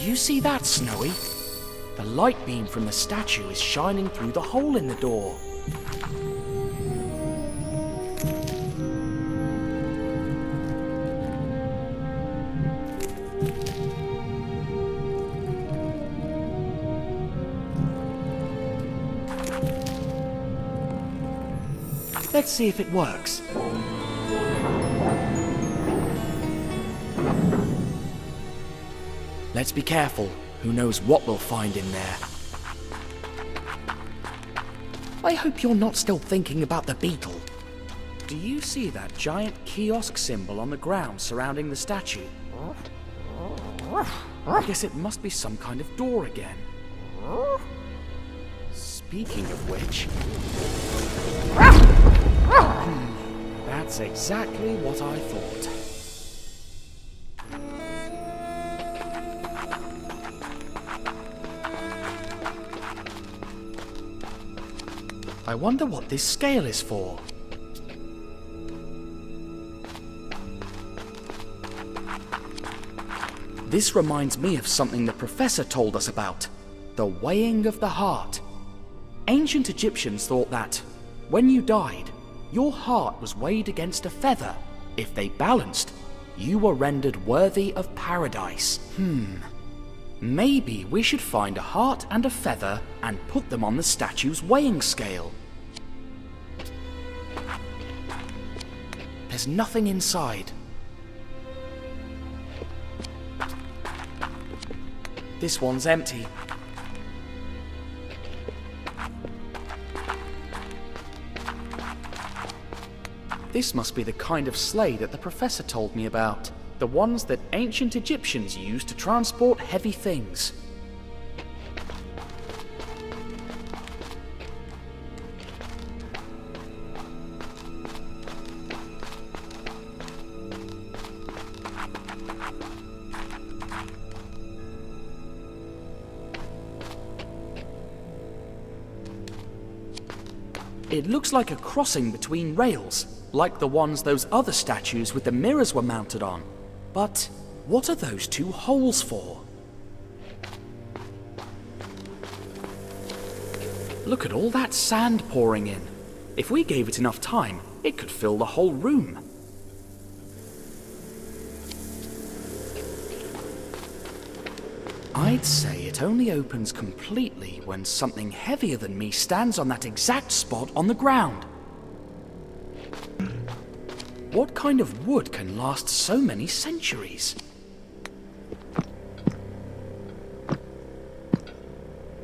Do you see that, Snowy? The light beam from the statue is shining through the hole in the door. Let's see if it works. Let's be careful. Who knows what we'll find in there. I hope you're not still thinking about the beetle. Do you see that giant kiosk symbol on the ground surrounding the statue? I guess it must be some kind of door again. Speaking of which... that's exactly what I thought. I wonder what this scale is for. This reminds me of something the professor told us about. The weighing of the heart. Ancient Egyptians thought that, when you died, your heart was weighed against a feather. If they balanced, you were rendered worthy of paradise. Maybe we should find a heart and a feather and put them on the statue's weighing scale. There's nothing inside. This one's empty. This must be the kind of sleigh that the professor told me about. The ones that ancient Egyptians used to transport heavy things. It looks like a crossing between rails, like the ones those other statues with the mirrors were mounted on. But what are those two holes for? Look at all that sand pouring in. If we gave it enough time, it could fill the whole room. I'd say it only opens completely when something heavier than me stands on that exact spot on the ground. What kind of wood can last so many centuries?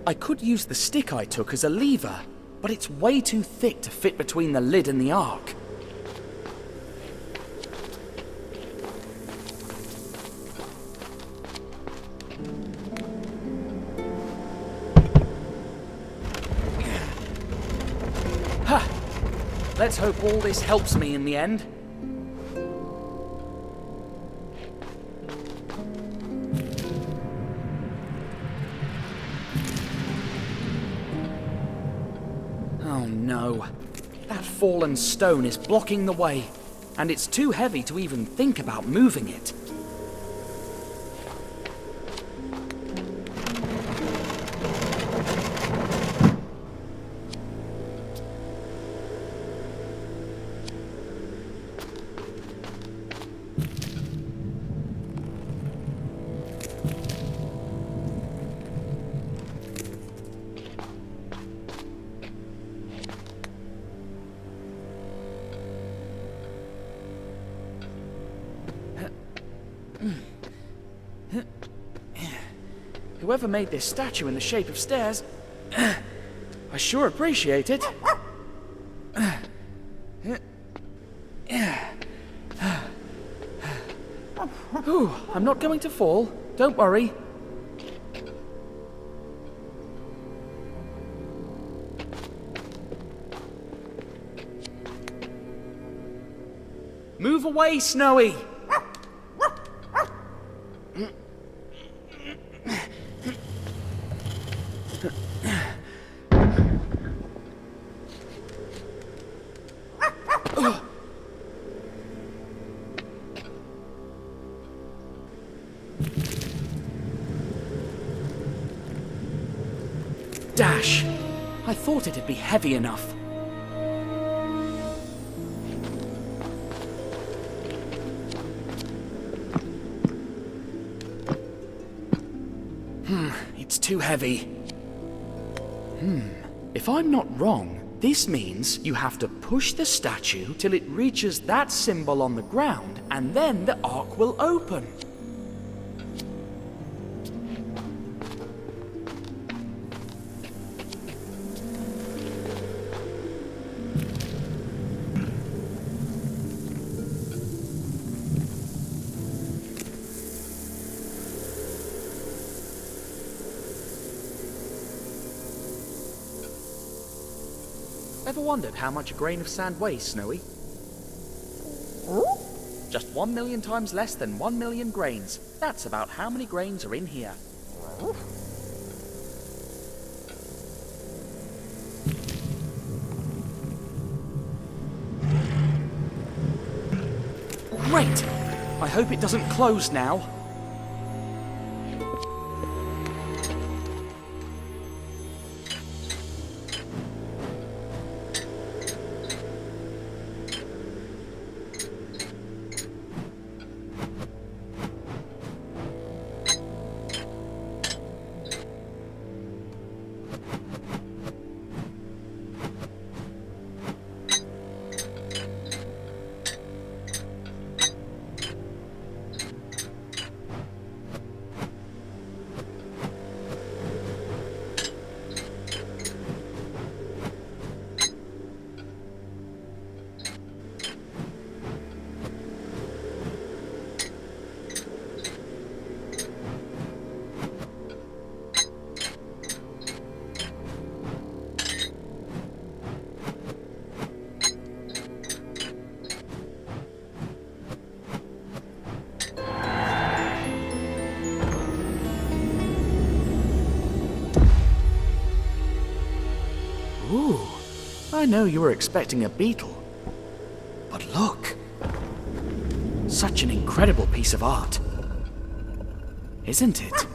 I could use the stick I took as a lever, but it's way too thick to fit between the lid and the ark. Ha! Let's hope all this helps me in the end. Oh no. That fallen stone is blocking the way, and it's too heavy to even think about moving it. Whoever made this statue in the shape of stairs, I sure appreciate it. Ooh, I'm not going to fall. Don't worry. Move away, Snowy! Dash! I thought it'd be heavy enough. It's too heavy. If I'm not wrong, this means you have to push the statue till it reaches that symbol on the ground, and then the ark will open. Ever wondered how much a grain of sand weighs, Snowy? Just 1 million times less than 1 million grains. That's about how many grains are in here. Great! I hope it doesn't close now. Ooh, I know you were expecting a beetle, but look. Such an incredible piece of art, isn't it?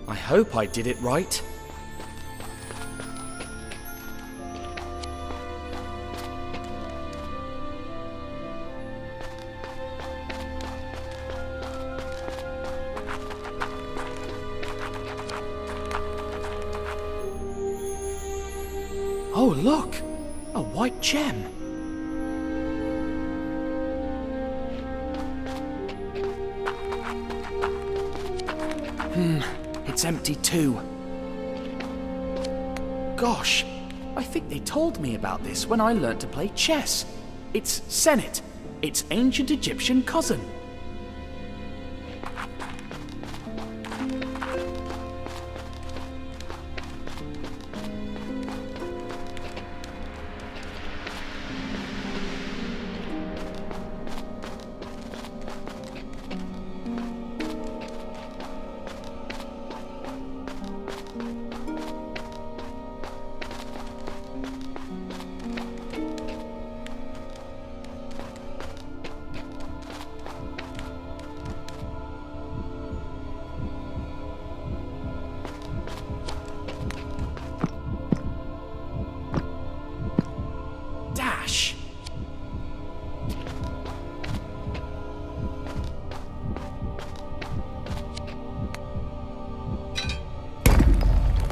I hope I did it right. Oh, look! A white gem! It's empty too. Gosh, I think they told me about this when I learnt to play chess. It's Senet, its ancient Egyptian cousin.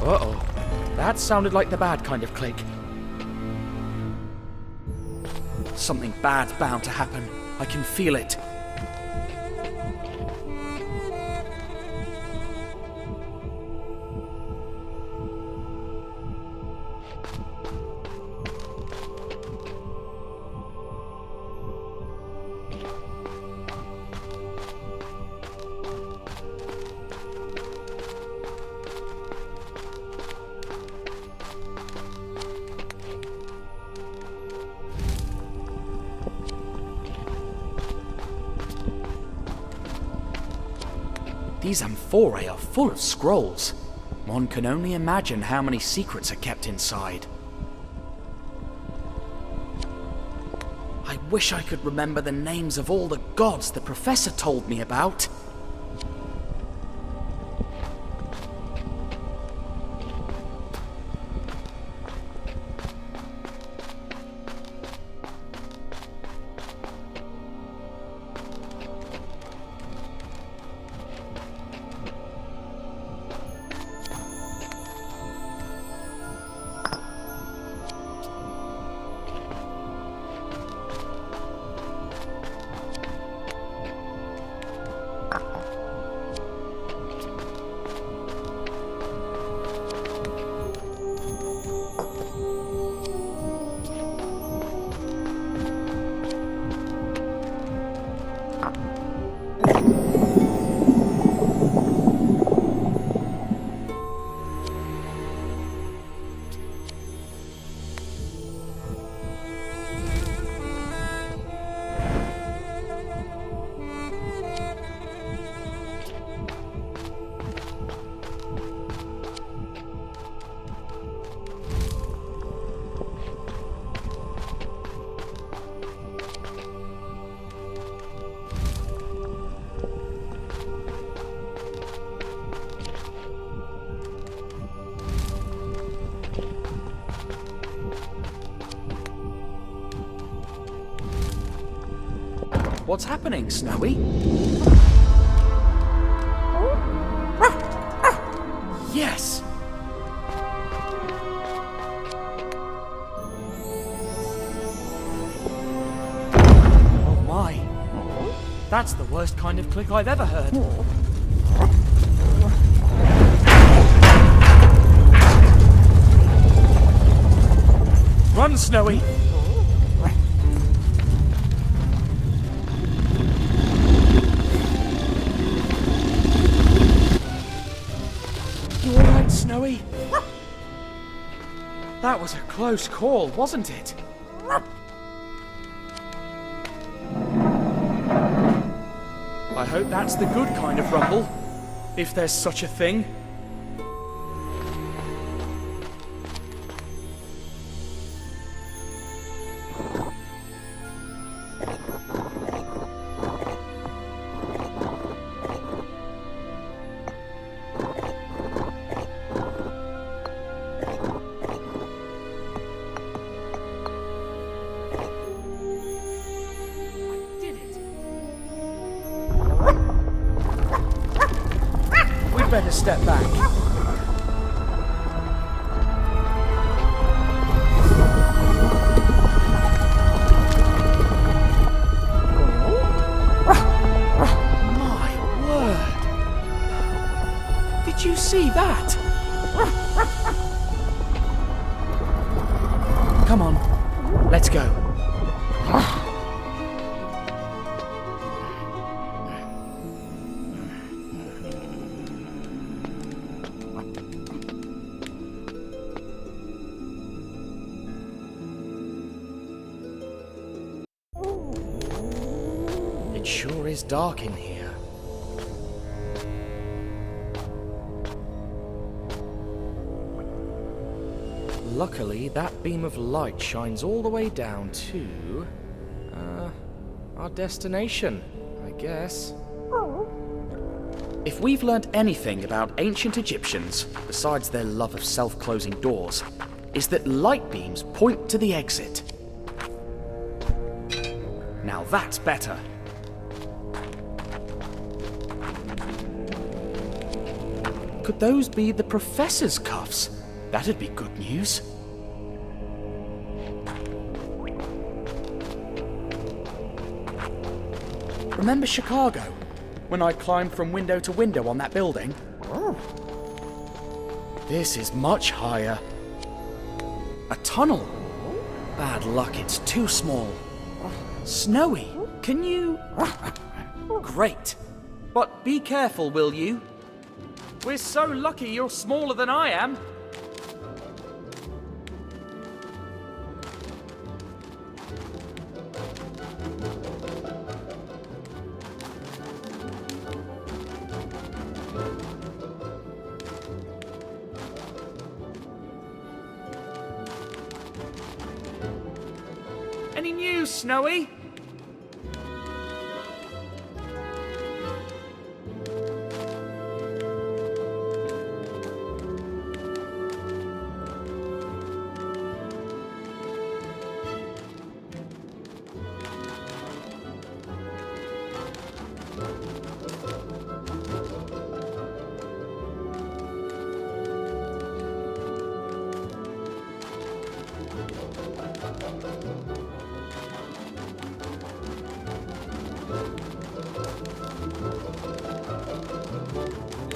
Uh-oh. That sounded like the bad kind of click. Something bad's bound to happen. I can feel it. These amphorae are full of scrolls. One can only imagine how many secrets are kept inside. I wish I could remember the names of all the gods the professor told me about. What's happening, Snowy? Yes! Oh my. That's the worst kind of click I've ever heard. Run, Snowy! Snowy? That was a close call, wasn't it? I hope that's the good kind of rumble, if there's such a thing. Better step back. My word! Did you see that? Come on, let's go. It sure is dark in here. Luckily, that beam of light shines all the way down to... our destination, I guess. If we've learnt anything about ancient Egyptians, besides their love of self-closing doors, is that light beams point to the exit. Now that's better. Could those be the Professor's cuffs? That'd be good news. Remember Chicago? When I climbed from window to window on that building? This is much higher. A tunnel? Bad luck, it's too small. Snowy, can you... Great. But be careful, will you? We're so lucky you're smaller than I am. Any news, Snowy?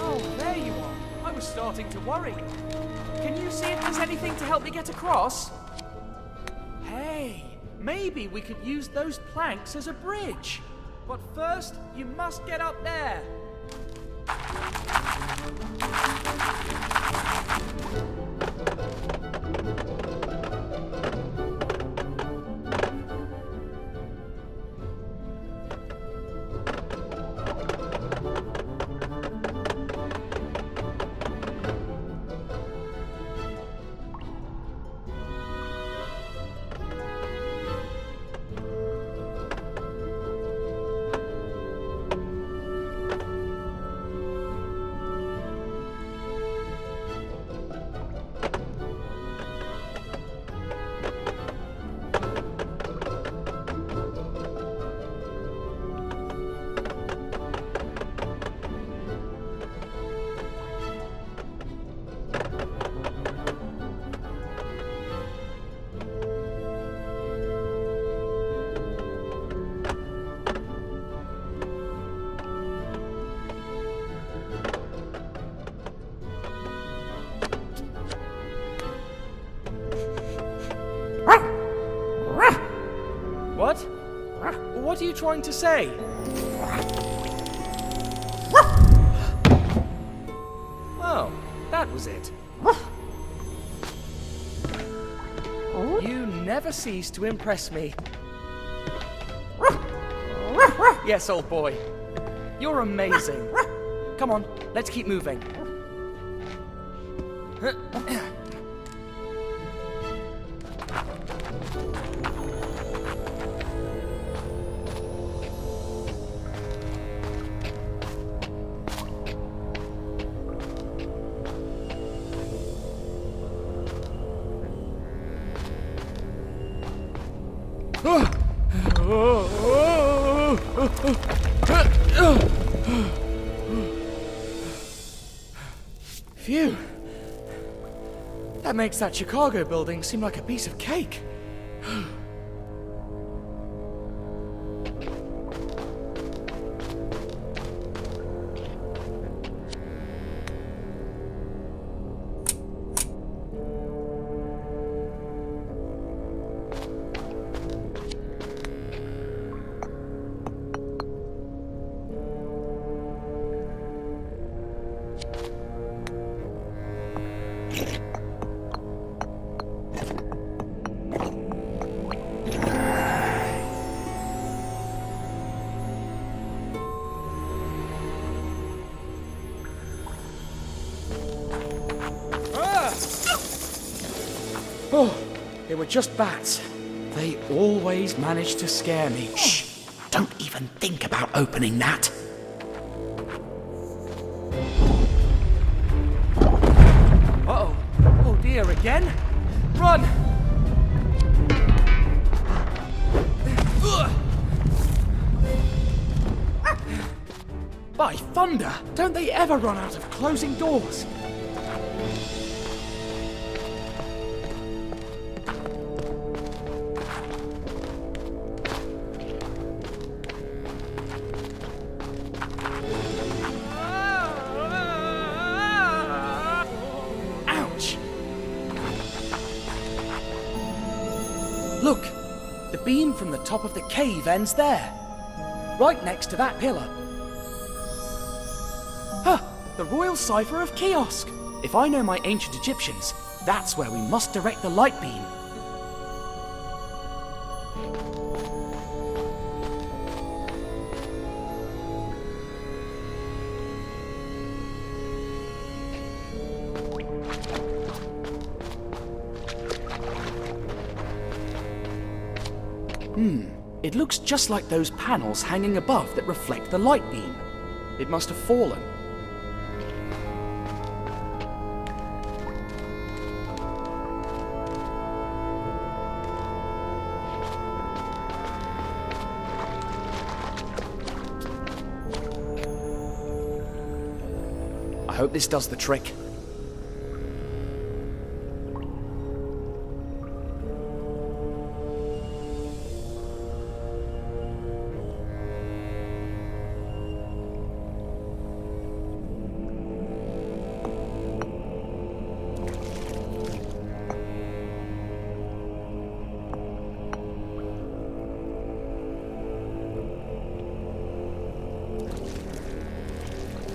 Oh, there you are. I was starting to worry. Can you see if there's anything to help me get across? Hey, maybe we could use those planks as a bridge. But first, you must get up there. What? What are you trying to say? Oh, that was it. You never cease to impress me. Yes, old boy. You're amazing. Come on, let's keep moving. Phew. That makes that Chicago building seem like a piece of cake. Oh, they were just bats. They always managed to scare me. Shh! Don't even think about opening that. Uh-oh. Oh dear, again? Run! By thunder! Don't they ever run out of closing doors? Ouch! Look! The beam from the top of the cave ends there. Right next to that pillar. Huh! The Royal Cipher of Kiosk! If I know my ancient Egyptians, that's where we must direct the light beam. It looks just like those panels hanging above that reflect the light beam. It must have fallen. I hope this does the trick.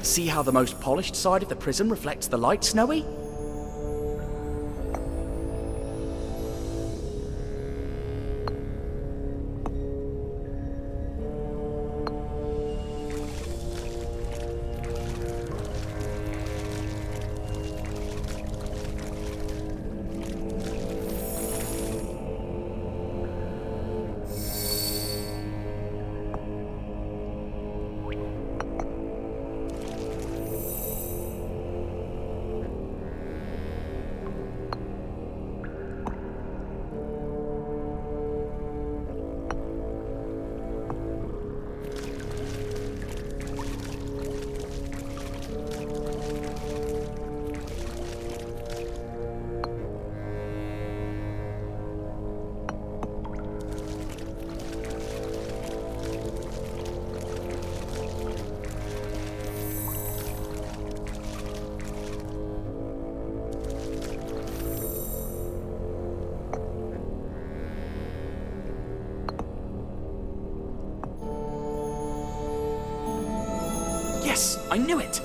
See how the most polished side of the prism reflects the light, Snowy? Yes, I knew it!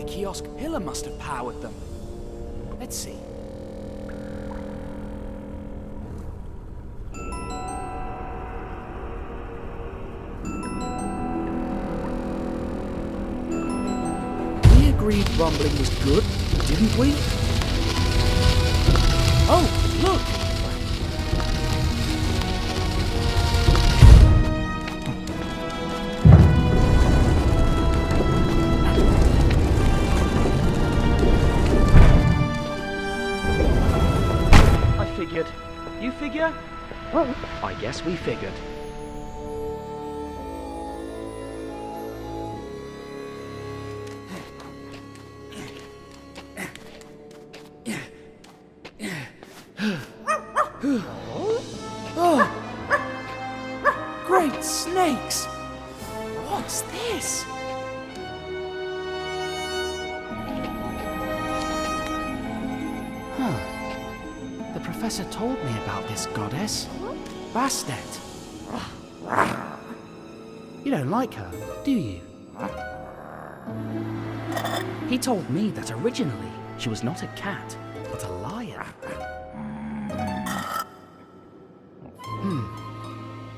Kiosk pillar must have powered them. Let's see. We agreed rumbling was good, didn't we? Oh, look! You figure? I guess we figured. Oh! Great snakes! What's this? Huh. The professor told me about this goddess, Bastet. You don't like her, do you? He told me that originally she was not a cat, but a lion.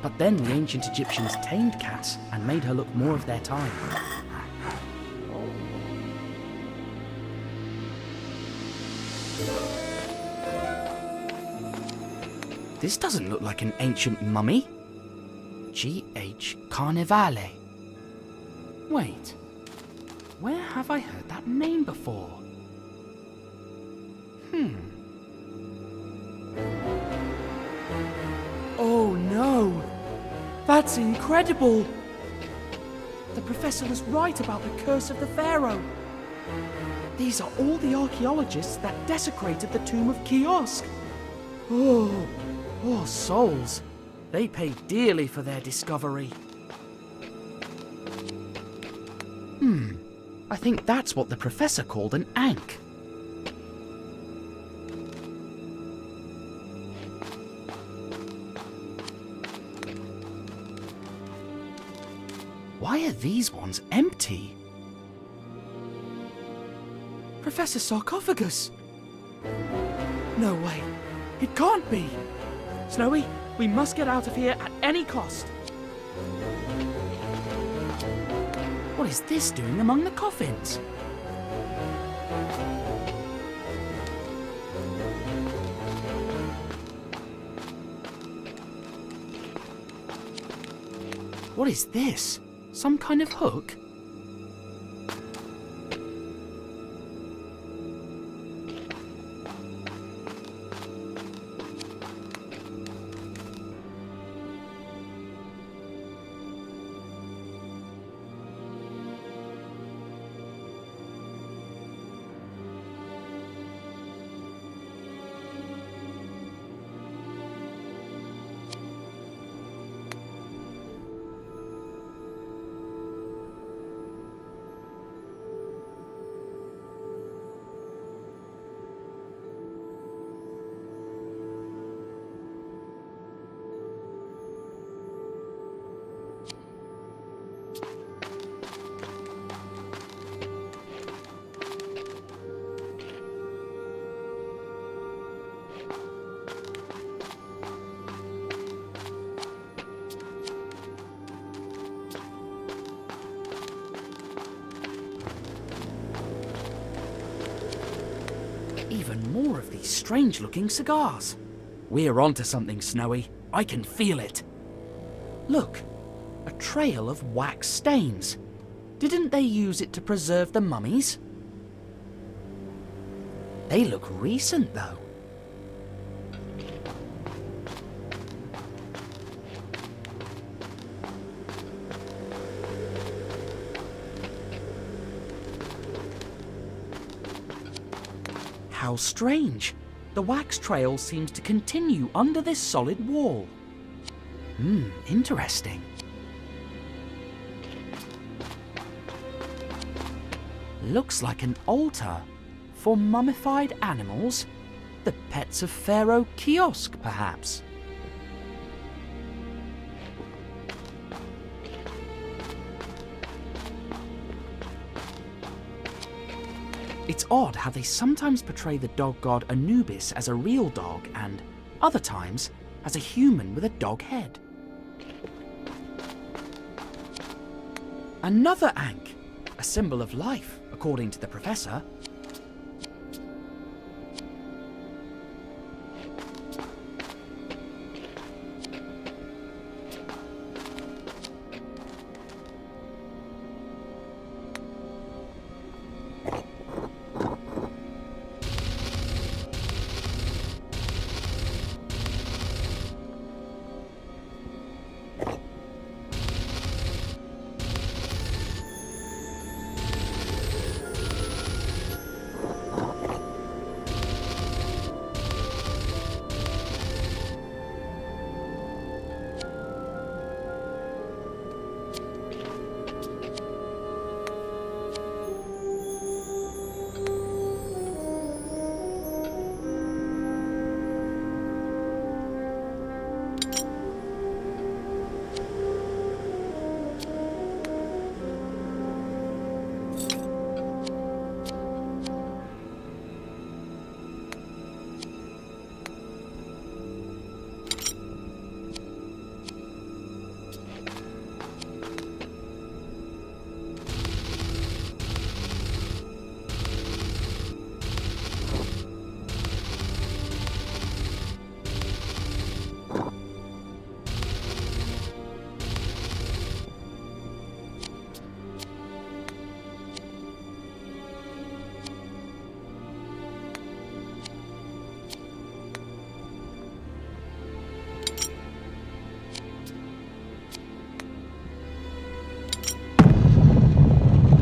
But then the ancient Egyptians tamed cats and made her look more of their time. This doesn't look like an ancient mummy. G.H. Carnevale. Wait, where have I heard that name before? Oh no! That's incredible! The professor was right about the curse of the Pharaoh. These are all the archaeologists that desecrated the tomb of Kiosk. Oh, poor souls. They paid dearly for their discovery. I think that's what the professor called an ankh. Why are these ones empty? Professor Sarcophagus! No way. It can't be. Snowy, we must get out of here at any cost. What is this doing among the coffins? What is this? Some kind of hook? Even more of these strange-looking cigars. We're onto something, Snowy. I can feel it. Look, a trail of wax stains. Didn't they use it to preserve the mummies? They look recent, though. How strange. The wax trail seems to continue under this solid wall. Interesting. Looks like an altar for mummified animals, the pets of Pharaoh kiosk, perhaps. It's odd how they sometimes portray the dog god Anubis as a real dog and, other times, as a human with a dog head. Another ankh, a symbol of life, according to the professor.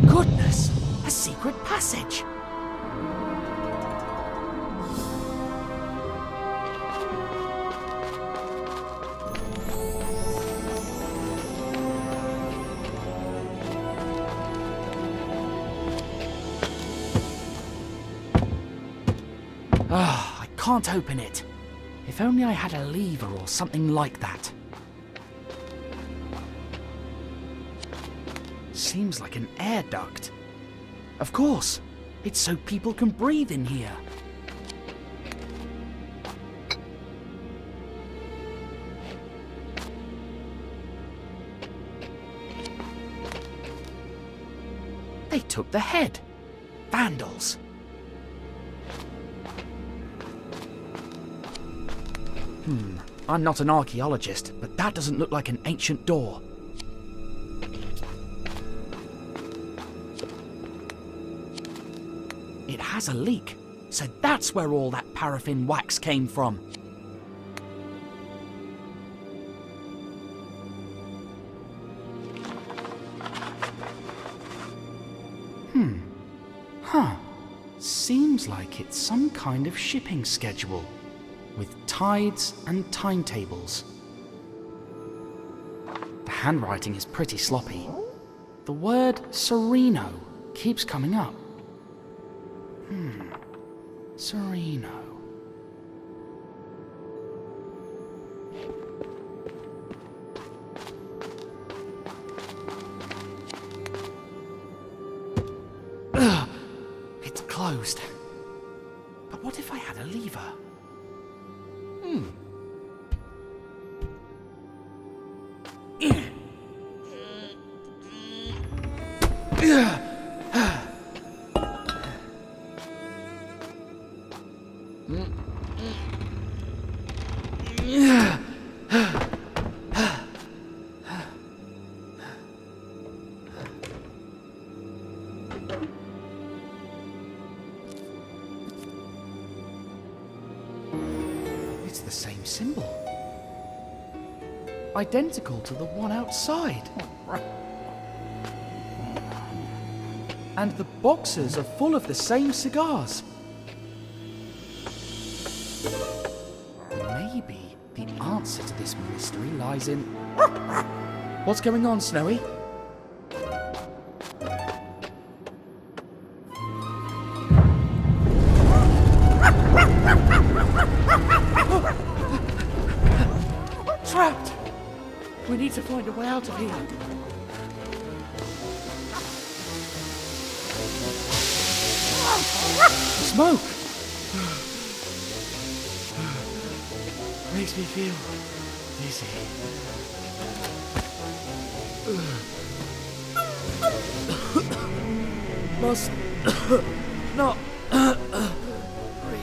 Goodness, a secret passage. I can't open it. If only I had a lever or something like that. Seems like an air duct. Of course, it's so people can breathe in here. They took the head. Vandals. I'm not an archaeologist, but that doesn't look like an ancient door. It has a leak, so that's where all that paraffin wax came from. Seems like it's some kind of shipping schedule, with tides and timetables. The handwriting is pretty sloppy. The word Sereno keeps coming up. Sereno. Ugh, it's closed. But what if I had a lever? It's the same symbol. Identical to the one outside. And the boxes are full of the same cigars. Maybe the answer to this mystery lies in... What's going on, Snowy? Trapped! We need to find a way out of here. Smoke! Makes me feel dizzy. Must not breathe.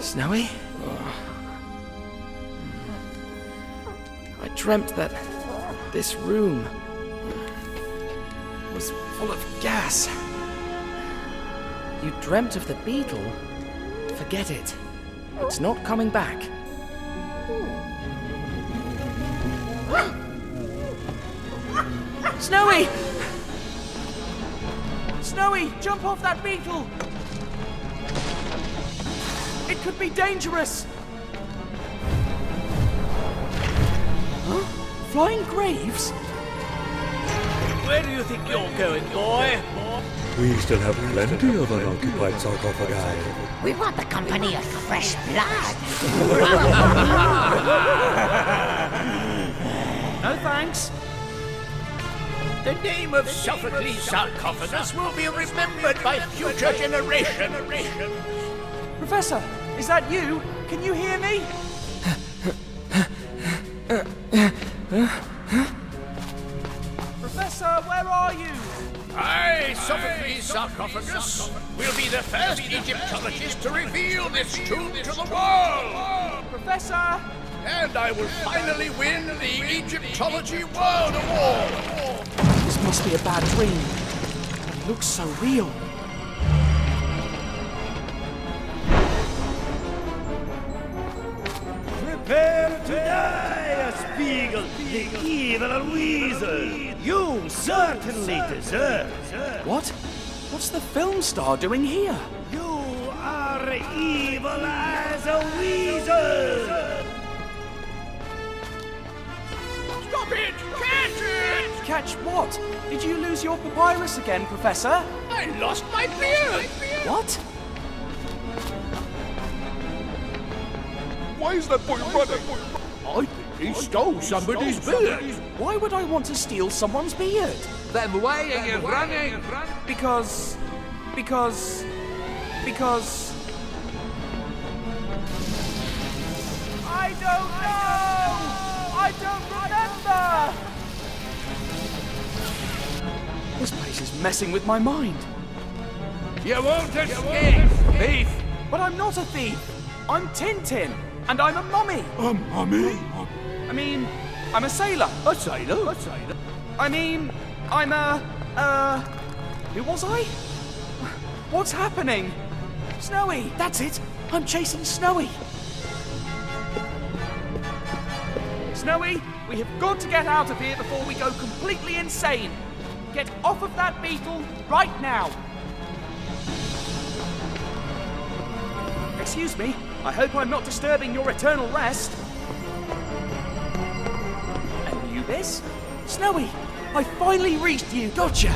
Snowy? I dreamt that this room was full of gas. You dreamt of the beetle? Forget it. It's not coming back. Snowy! Snowy, jump off that beetle! It could be dangerous! Huh? Flying graves? Where do you think you're going, boy? We still have plenty of unoccupied sarcophagi. We want the company of fresh blood. No thanks. The name of Sophocles' sarcophagus will be remembered by future generations. Professor, is that you? Can you hear me? Professor, where are you? I, Sophocles' sarcophagus, will be the first Egyptologist to reveal this tomb to the world! Professor! And I will finally win the Egyptology World Award! This must be a bad dream. It looks so real. Prepare to die, Spiegel, the evil weasel! You certainly deserve. What? What's the film star doing here? You are evil as a weasel! Stop it! Catch it! Catch what? Did you lose your papyrus again, Professor? I lost my beard! What? Why is that boy running? I think he stole somebody's beard. Why would I want to steal someone's beard? Then why are you running? Because... I don't know! I don't remember! This place is messing with my mind. You won't escape, thief! But I'm not a thief! I'm Tintin, and I'm a mummy! A mummy? I mean, I'm a sailor. A sailor? I mean, I'm who was I? What's happening? Snowy! That's it! I'm chasing Snowy! Snowy, we have got to get out of here before we go completely insane. Get off of that beetle right now. Excuse me, I hope I'm not disturbing your eternal rest. And you this? Snowy! I finally reached you! Gotcha!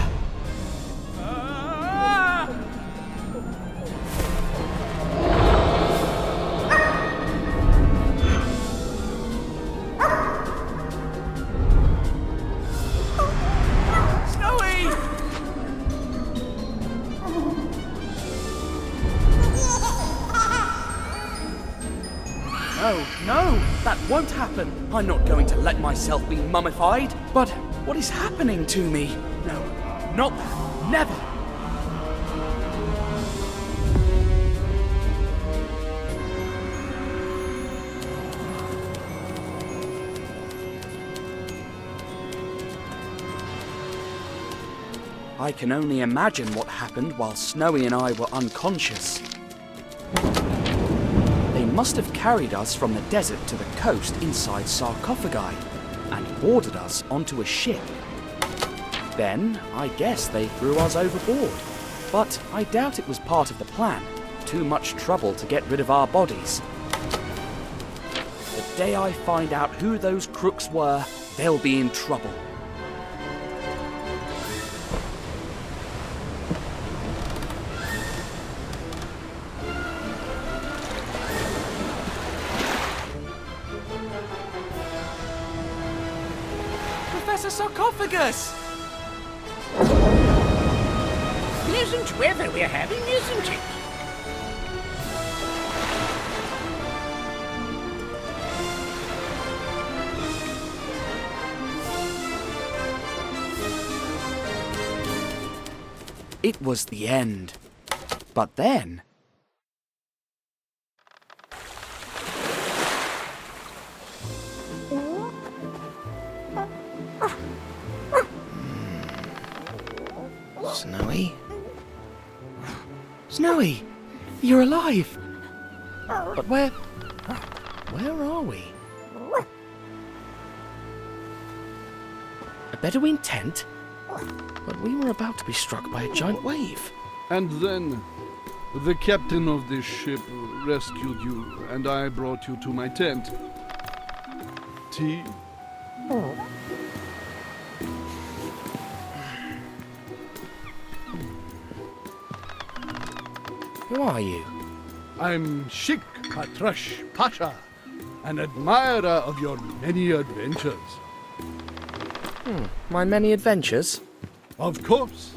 No, that won't happen. I'm not going to let myself be mummified. But what is happening to me? No, not that. Never. I can only imagine what happened while Snowy and I were unconscious. They must have carried us from the desert to the coast inside sarcophagi and boarded us onto a ship. Then, I guess they threw us overboard. But I doubt it was part of the plan. Too much trouble to get rid of our bodies. The day I find out who those crooks were, they'll be in trouble. Professor Sarcophagus! Pleasant weather we're having, isn't it? It was the end. But then... Snowy? Snowy! You're alive! But where are we? A Bedouin tent? But we were about to be struck by a giant wave. And then the captain of this ship rescued you, and I brought you to my tent. Tea? Who are you? I'm Sheikh Patrash Pasha, an admirer of your many adventures. My many adventures? Of course.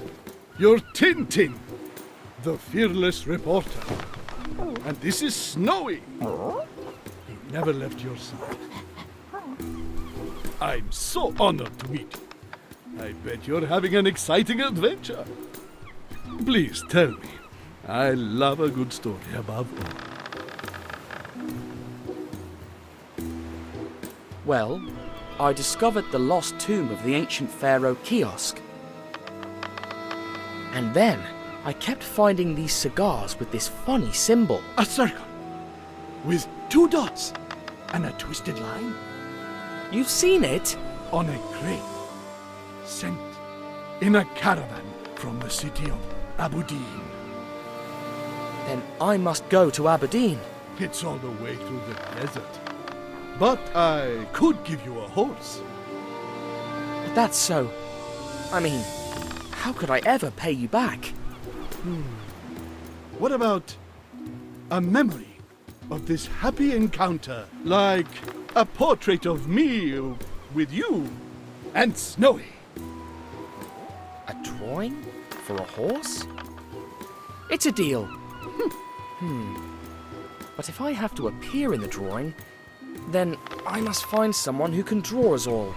You're Tintin, the fearless reporter. And this is Snowy. He never left your side. I'm so honored to meet you. I bet you're having an exciting adventure. Please tell me. I love a good story above all. Well, I discovered the lost tomb of the ancient Pharaoh kiosk. And then I kept finding these cigars with this funny symbol. A circle with 2 dots and a twisted line. You've seen it? On a crate. Sent in a caravan from the city of Aberdeen. Then I must go to Aberdeen. It's all the way through the desert. But I could give you a horse. But that's so... I mean, how could I ever pay you back? What about a memory of this happy encounter? Like a portrait of me with you and Snowy. A drawing? For a horse? It's a deal. But if I have to appear in the drawing, then I must find someone who can draw us all.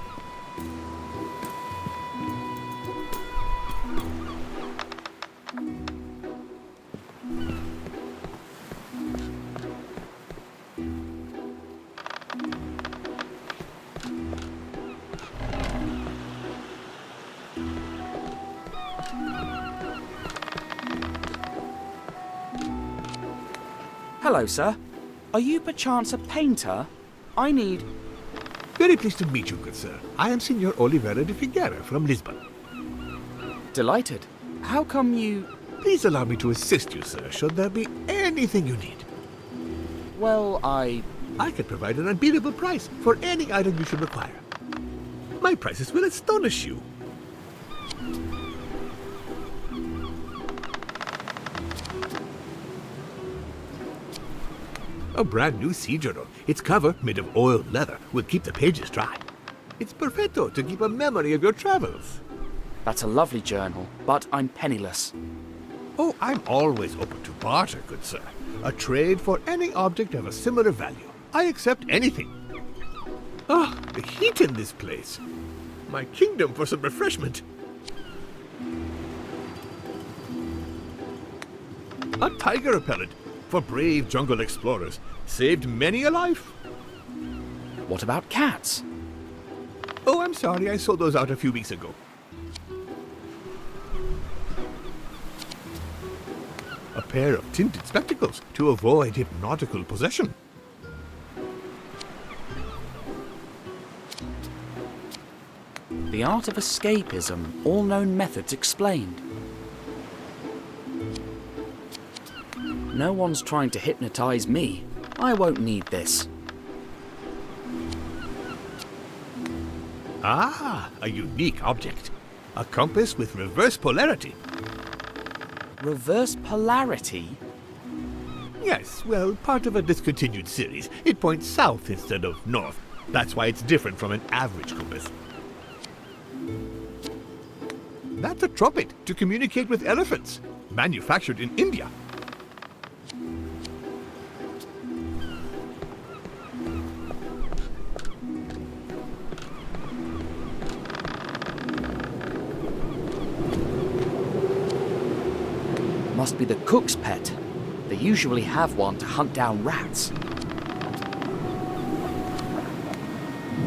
Hello, sir. Are you perchance a painter? I need... Very pleased to meet you, good sir. I am Signor Oliveira de Figueira from Lisbon. Delighted. How come you... Please allow me to assist you, sir, should there be anything you need. Well, I can provide an unbeatable price for any item you should require. My prices will astonish you. A brand new sea journal. Its cover, made of oiled leather, will keep the pages dry. It's perfecto to keep a memory of your travels. That's a lovely journal, but I'm penniless. Oh, I'm always open to barter, good sir. A trade for any object of a similar value. I accept anything. Ah, the heat in this place. My kingdom for some refreshment. A tiger repellent for brave jungle explorers. Saved many a life. What about cats? Oh, I'm sorry, I sold those out a few weeks ago. A pair of tinted spectacles to avoid hypnotical possession. The art of escapism, all known methods explained. No one's trying to hypnotize me. I won't need this. Ah, a unique object. A compass with reverse polarity. Reverse polarity? Yes, well, part of a discontinued series. It points south instead of north. That's why it's different from an average compass. That's a trumpet to communicate with elephants. Manufactured in India. Must be the cook's pet. They usually have one to hunt down rats.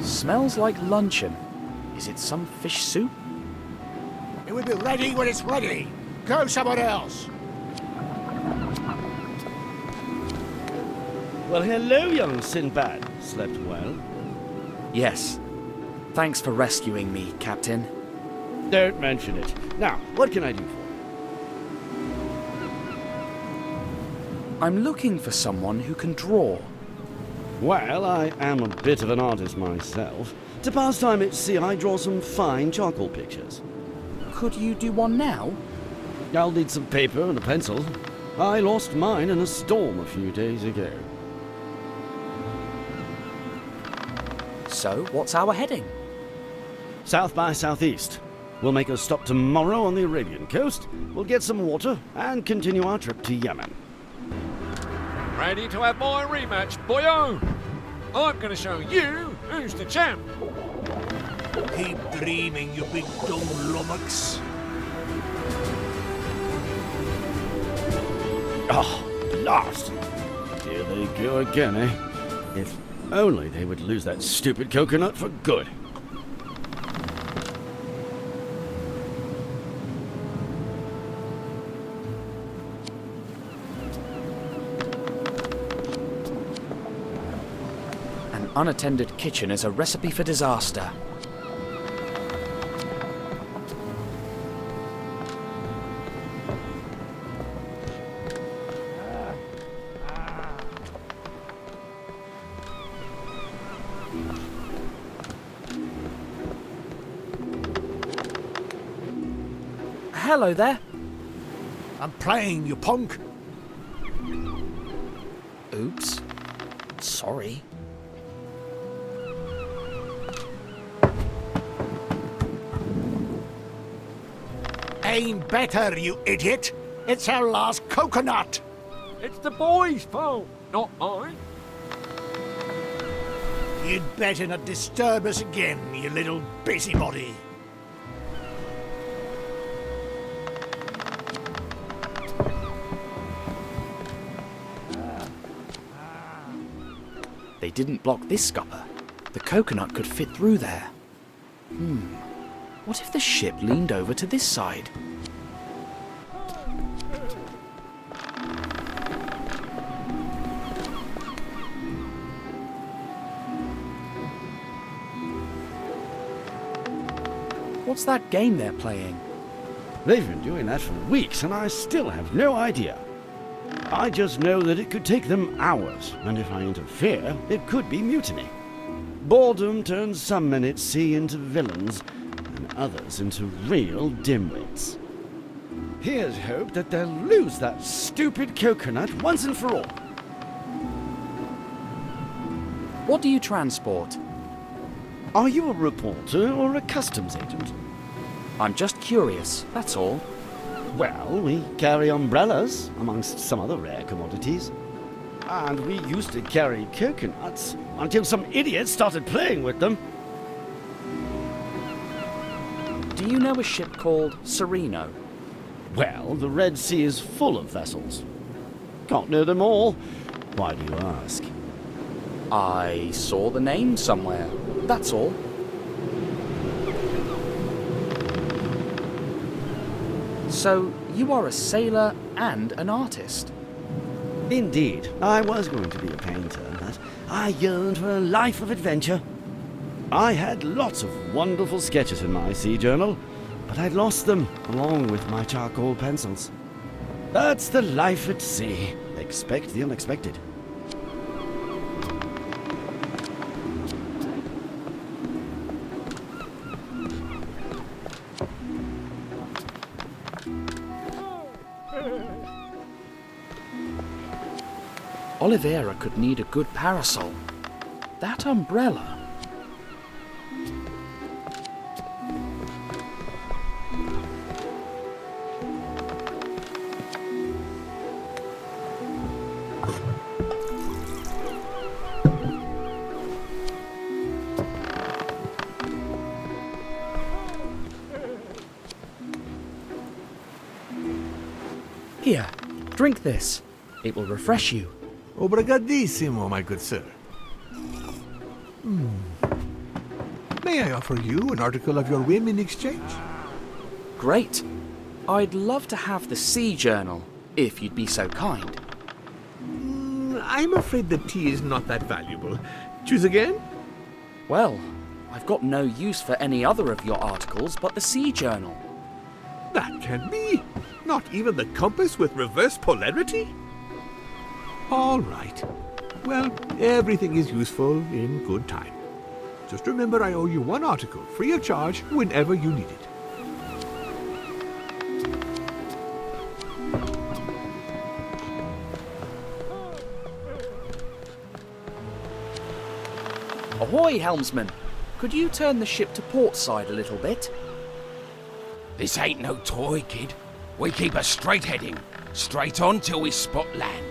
Smells like luncheon. Is it some fish soup? It will be ready when it's ready. Go someone else. Well, hello, young Sinbad. Slept well? Yes. Thanks for rescuing me, Captain. Don't mention it. Now, what can I do for you? I'm looking for someone who can draw. Well, I am a bit of an artist myself. To pass time at sea, I draw some fine charcoal pictures. Could you do one now? I'll need some paper and a pencil. I lost mine in a storm a few days ago. So, what's our heading? South by southeast. We'll make a stop tomorrow on the Arabian coast. We'll get some water and continue our trip to Yemen. Ready to have my rematch, boyo? I'm gonna show you who's the champ. Keep dreaming, you big dumb lummox. Oh, blast! Here they go again, eh? If only they would lose that stupid coconut for good. unattended kitchen is a recipe for disaster. Hello there. I'm playing, you punk. Oops. Sorry. Aim better, you idiot! It's our last coconut! It's the boys' fault, not mine. You'd better not disturb us again, you little busybody. They didn't block this scupper. The coconut could fit through there. What if the ship leaned over to this side? What's that game they're playing? They've been doing that for weeks, and I still have no idea. I just know that it could take them hours, and if I interfere, it could be mutiny. Boredom turns some men at sea into villains, and others into real dimwits. Here's hope that they'll lose that stupid coconut once and for all. What do you transport? Are you a reporter or a customs agent? I'm just curious, that's all. Well, we carry umbrellas, amongst some other rare commodities. And we used to carry coconuts, until some idiot started playing with them. Do you know a ship called Sereno? Well, the Red Sea is full of vessels. Can't know them all. Why do you ask? I saw the name somewhere, that's all. So, you are a sailor and an artist? Indeed. I was going to be a painter, but I yearned for a life of adventure. I had lots of wonderful sketches in my sea journal, but I'd lost them, along with my charcoal pencils. That's the life at sea. Expect the unexpected. Oliveira could need a good parasol. That umbrella. Here, drink this. It will refresh you. Obrigadissimo, my good sir. May I offer you an article of your whim in exchange? Great. I'd love to have the Sea Journal, if you'd be so kind. I'm afraid the tea is not that valuable. Choose again? Well, I've got no use for any other of your articles but the Sea Journal. That can't be. Not even the compass with reverse polarity? All right. Well, everything is useful in good time. Just remember I owe you one article, free of charge, whenever you need it. Ahoy, helmsman! Could you turn the ship to port side a little bit? This ain't no toy, kid. We keep a straight heading. Straight on till we spot land.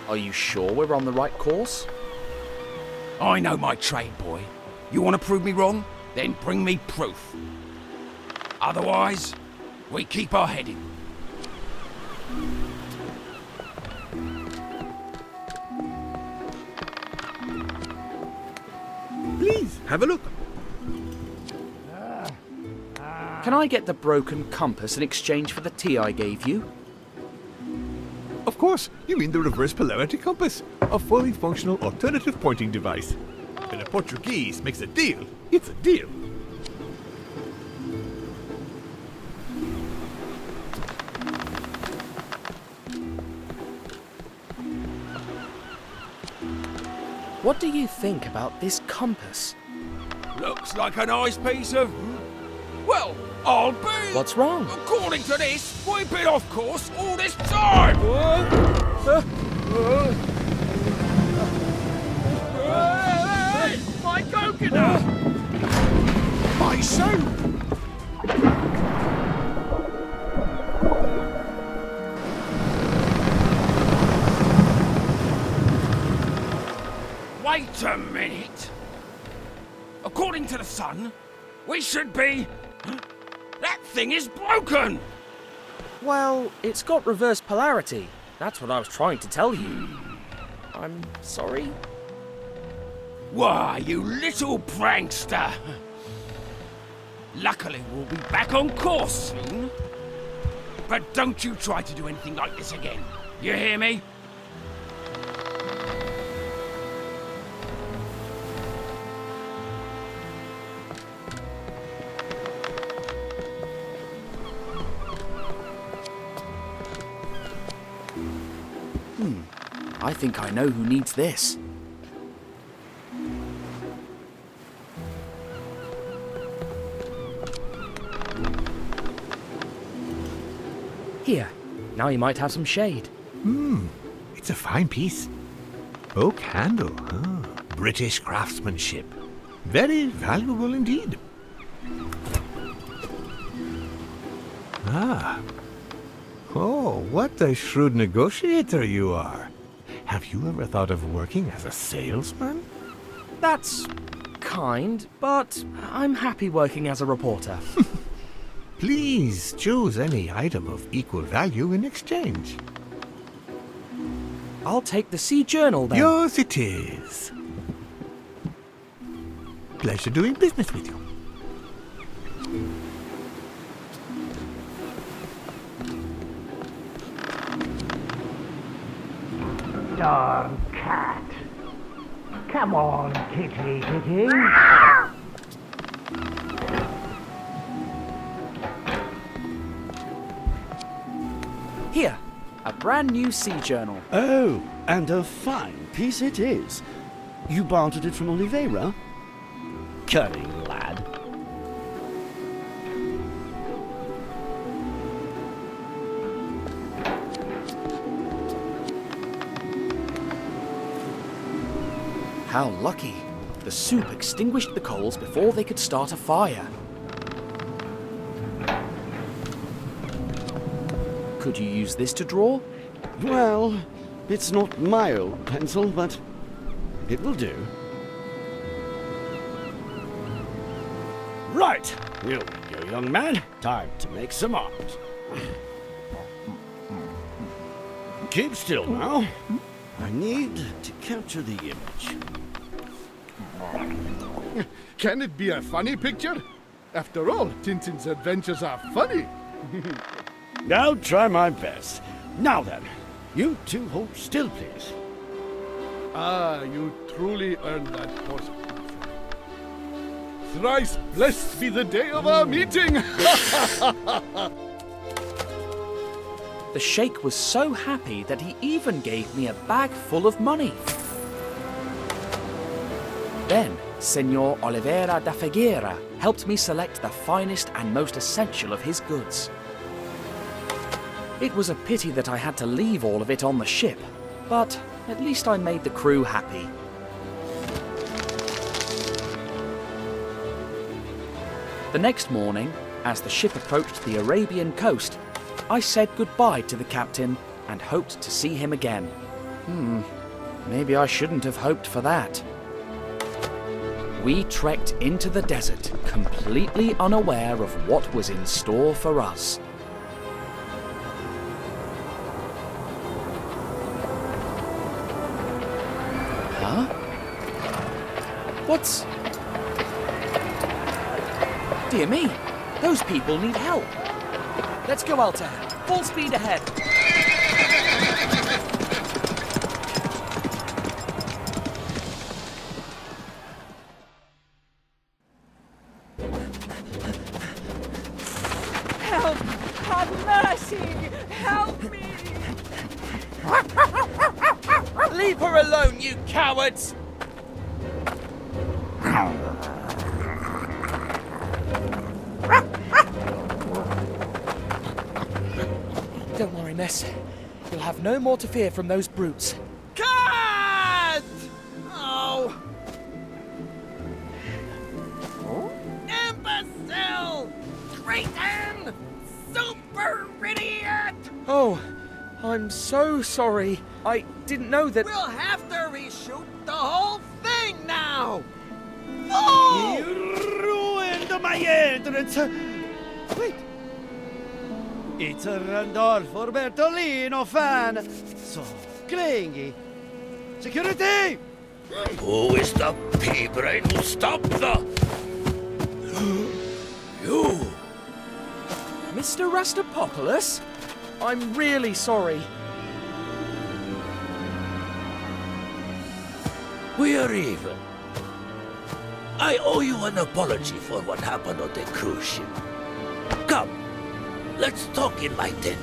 Are you sure we're on the right course? I know my trade, boy. You want to prove me wrong? Then bring me proof. Otherwise, we keep our heading. Please, have a look. Can I get the broken compass in exchange for the tea I gave you? Of course, you mean the reverse polarity compass, a fully functional alternative pointing device. When a Portuguese makes a deal, it's a deal. What do you think about this compass? Looks like a nice piece of... Well, I'll be... What's wrong? According to this, we've been off course all this time! Hey, my coconut! My soup! Wait a minute! According to the sun, we should be... That thing is broken! Well, it's got reverse polarity. That's what I was trying to tell you. I'm sorry? Why, you little prankster! Luckily, we'll be back on course soon. But don't you try to do anything like this again. You hear me? I think I know who needs this. Here, now you might have some shade. It's a fine piece. Oak handle, British craftsmanship. Very valuable indeed. Ah. Oh, what a shrewd negotiator you are. Have you ever thought of working as a salesman? That's kind, but I'm happy working as a reporter. Please choose any item of equal value in exchange. I'll take the Sea Journal then. Yours it is. Pleasure doing business with you. Darn cat. Come on, kitty, kitty. Here, a brand new Sea Journal. Oh, and a fine piece it is. You bartered it from Oliveira? Cunning lad. How lucky. The soup extinguished the coals before they could start a fire. Could you use this to draw? Well, it's not my old pencil, but it will do. Right, here we go, young man. Time to make some art. Keep still now. I need to capture the image. Can it be a funny picture? After all, Tintin's adventures are funny. I'll try my best. Now then, you two hold still, please. Ah, you truly earned that horse. Thrice blessed be the day of our meeting! The sheikh was so happy that he even gave me a bag full of money. Then, Senor Oliveira da Figueira helped me select the finest and most essential of his goods. It was a pity that I had to leave all of it on the ship, but at least I made the crew happy. The next morning, as the ship approached the Arabian coast, I said goodbye to the captain and hoped to see him again. Maybe I shouldn't have hoped for that. We trekked into the desert, completely unaware of what was in store for us. Huh? What's... Dear me, those people need help. Let's go, Altair. Full speed ahead. Help! Have mercy! Help me! Leave her alone, you cowards! Don't worry, miss. You'll have no more to fear from those brutes. Cut! Oh! Imbecile! Traitor! Super idiot! Oh, I'm so sorry. I didn't know that... We'll have to reshoot the whole thing now! Oh! You ruined my entrance! Wait! It's a Randolfo Bertolino fan! So clingy! Security! Who is the pea-brain who stopped the... You! Mr. Rastapopoulos? I'm really sorry. We are even. I owe you an apology for what happened on the cruise ship. Come, let's talk in my tent.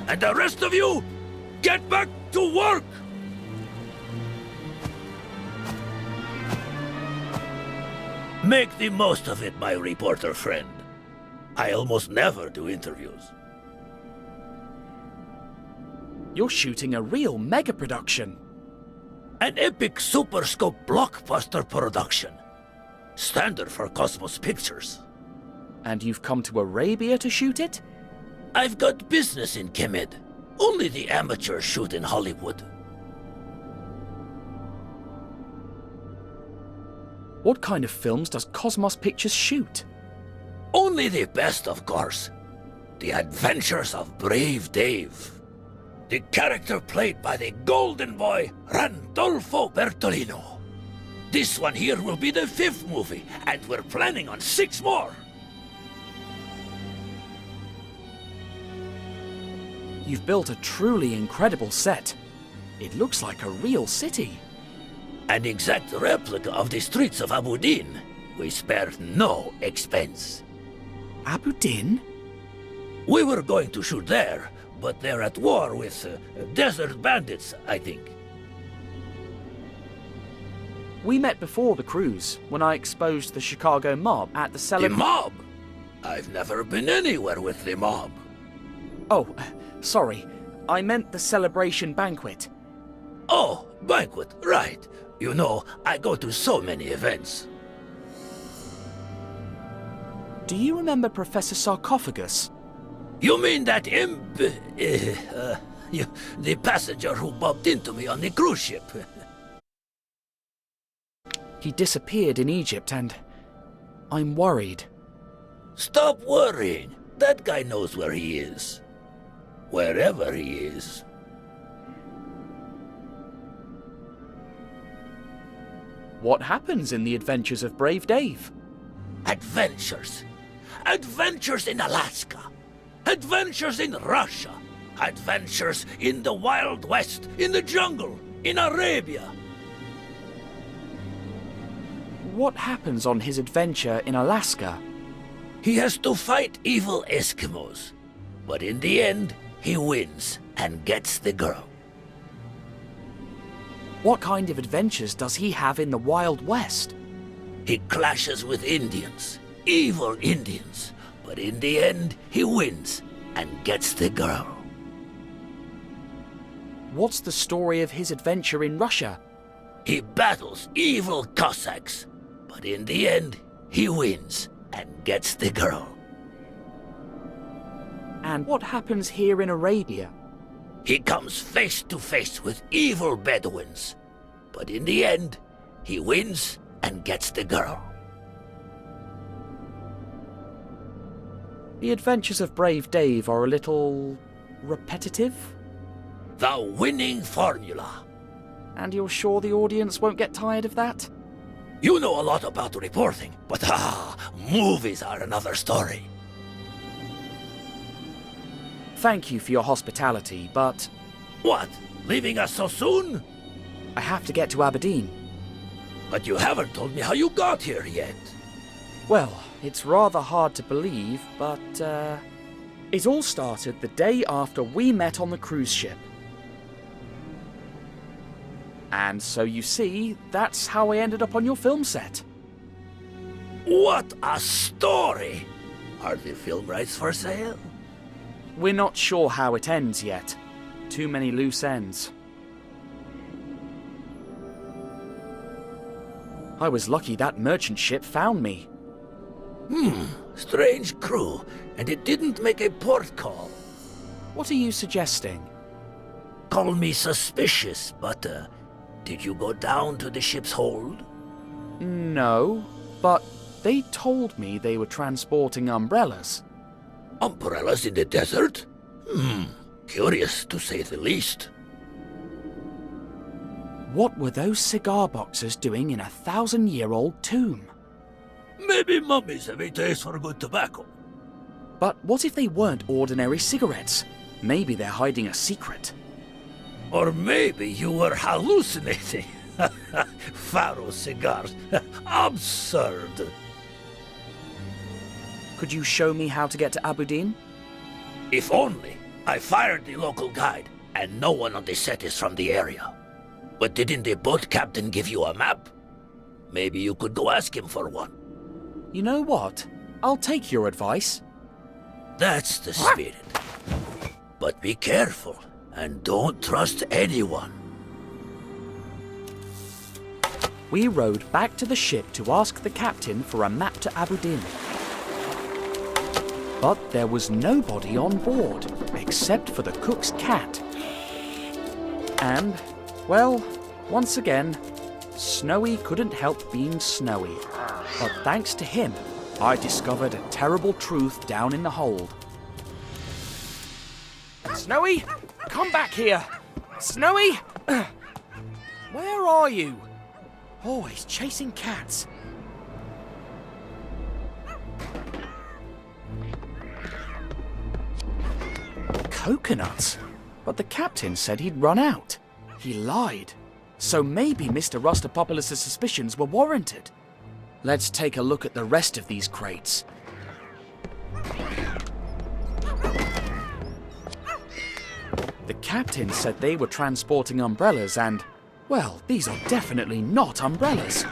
And the rest of you, get back to work! Make the most of it, my reporter friend. I almost never do interviews. You're shooting a real mega production. An epic super scope blockbuster production. Standard for Cosmos Pictures. And you've come to Arabia to shoot it? I've got business in Kemed. Only the amateurs shoot in Hollywood. What kind of films does Cosmos Pictures shoot? Only the best, of course. The Adventures of Brave Dave. The character played by the golden boy, Randolfo Bertolino. This one here will be the 5th movie, and we're planning on 6 more. You've built a truly incredible set. It looks like a real city. An exact replica of the streets of Abu Din. We spared no expense. Abu Din? We were going to shoot there, but they're at war with desert bandits, I think. We met before the cruise, when I exposed the Chicago mob at the The mob? I've never been anywhere with the mob. Oh, sorry. I meant the celebration banquet. Oh, banquet, right. You know, I go to so many events. Do you remember Professor Sarcophagus? You mean that the passenger who bumped into me on the cruise ship? He disappeared in Egypt and I'm worried. Stop worrying. That guy knows where he is. Wherever he is. What happens in the Adventures of Brave Dave? Adventures. Adventures in Alaska. Adventures in Russia. Adventures in the Wild West, in the jungle, in Arabia. What happens on his adventure in Alaska? He has to fight evil Eskimos. But in the end, he wins and gets the girl. What kind of adventures does he have in the Wild West? He clashes with Indians, evil Indians. But in the end, he wins and gets the girl. What's the story of his adventure in Russia? He battles evil Cossacks. But in the end, he wins and gets the girl. And what happens here in Arabia? He comes face to face with evil Bedouins. But in the end, he wins and gets the girl. The Adventures of Brave Dave are a little repetitive? The winning formula. And you're sure the audience won't get tired of that? You know a lot about reporting, but movies are another story. Thank you for your hospitality, but... What? Leaving us so soon? I have to get to Aberdeen. But you haven't told me how you got here yet. Well, it's rather hard to believe, but it all started the day after we met on the cruise ship. And so you see, that's how I ended up on your film set. What a story! Are the film rights for sale? We're not sure how it ends yet. Too many loose ends. I was lucky that merchant ship found me. Strange crew, and it didn't make a port call. What are you suggesting? Call me suspicious, but did you go down to the ship's hold? No, but they told me they were transporting umbrellas. Umbrellas in the desert? Curious to say the least. What were those cigar boxes doing in a 1,000-year-old tomb? Maybe mummies have a taste for good tobacco. But what if they weren't ordinary cigarettes? Maybe they're hiding a secret. Or maybe you were hallucinating. Pharaoh cigars. Absurd. Could you show me how to get to Aberdeen? If only. I fired the local guide, and no one on the set is from the area. But didn't the boat captain give you a map? Maybe you could go ask him for one. You know what? I'll take your advice. That's the spirit. But be careful, and don't trust anyone. We rowed back to the ship to ask the captain for a map to Aberdeen. But there was nobody on board, except for the cook's cat. And, well, once again, Snowy couldn't help being snowy. But thanks to him, I discovered a terrible truth down in the hold. Snowy, come back here. Snowy! Where are you? Oh, he's chasing cats. Coconuts? But the captain said he'd run out. He lied. So maybe Mr. Rustopopoulos' suspicions were warranted. Let's take a look at the rest of these crates. The captain said they were transporting umbrellas and, well, these are definitely not umbrellas.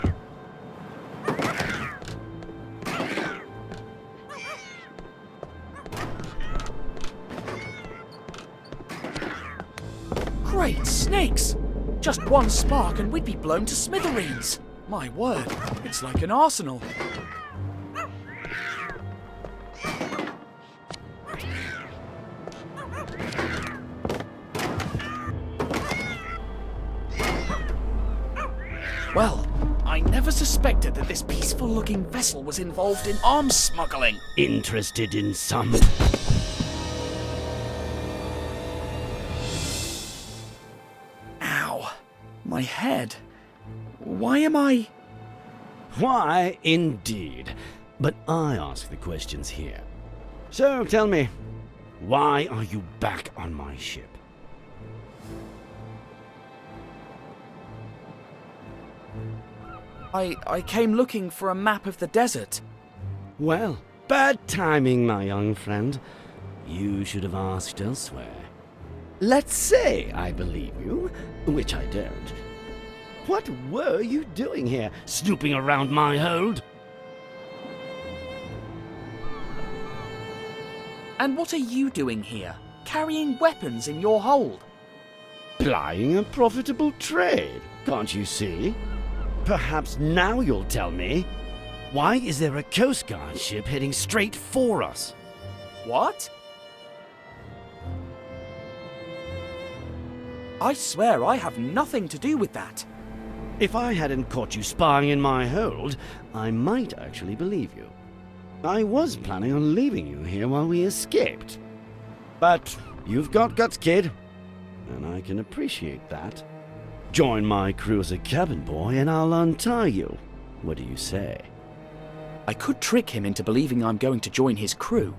Great snakes! Just one spark and we'd be blown to smithereens. My word, it's like an arsenal. Well, I never suspected that this peaceful-looking vessel was involved in arms smuggling. Interested in some? Ow. My head. Why am I... Why, indeed. But I ask the questions here. So, tell me, why are you back on my ship? I came looking for a map of the desert. Well, bad timing, my young friend. You should have asked elsewhere. Let's say I believe you, which I don't. What were you doing here, snooping around my hold? And what are you doing here, carrying weapons in your hold? Plying a profitable trade, can't you see? Perhaps now you'll tell me. Why is there a Coast Guard ship heading straight for us? What? I swear I have nothing to do with that. If I hadn't caught you spying in my hold, I might actually believe you. I was planning on leaving you here while we escaped. But you've got guts, kid, and I can appreciate that. Join my crew as a cabin boy and I'll untie you. What do you say? I could trick him into believing I'm going to join his crew.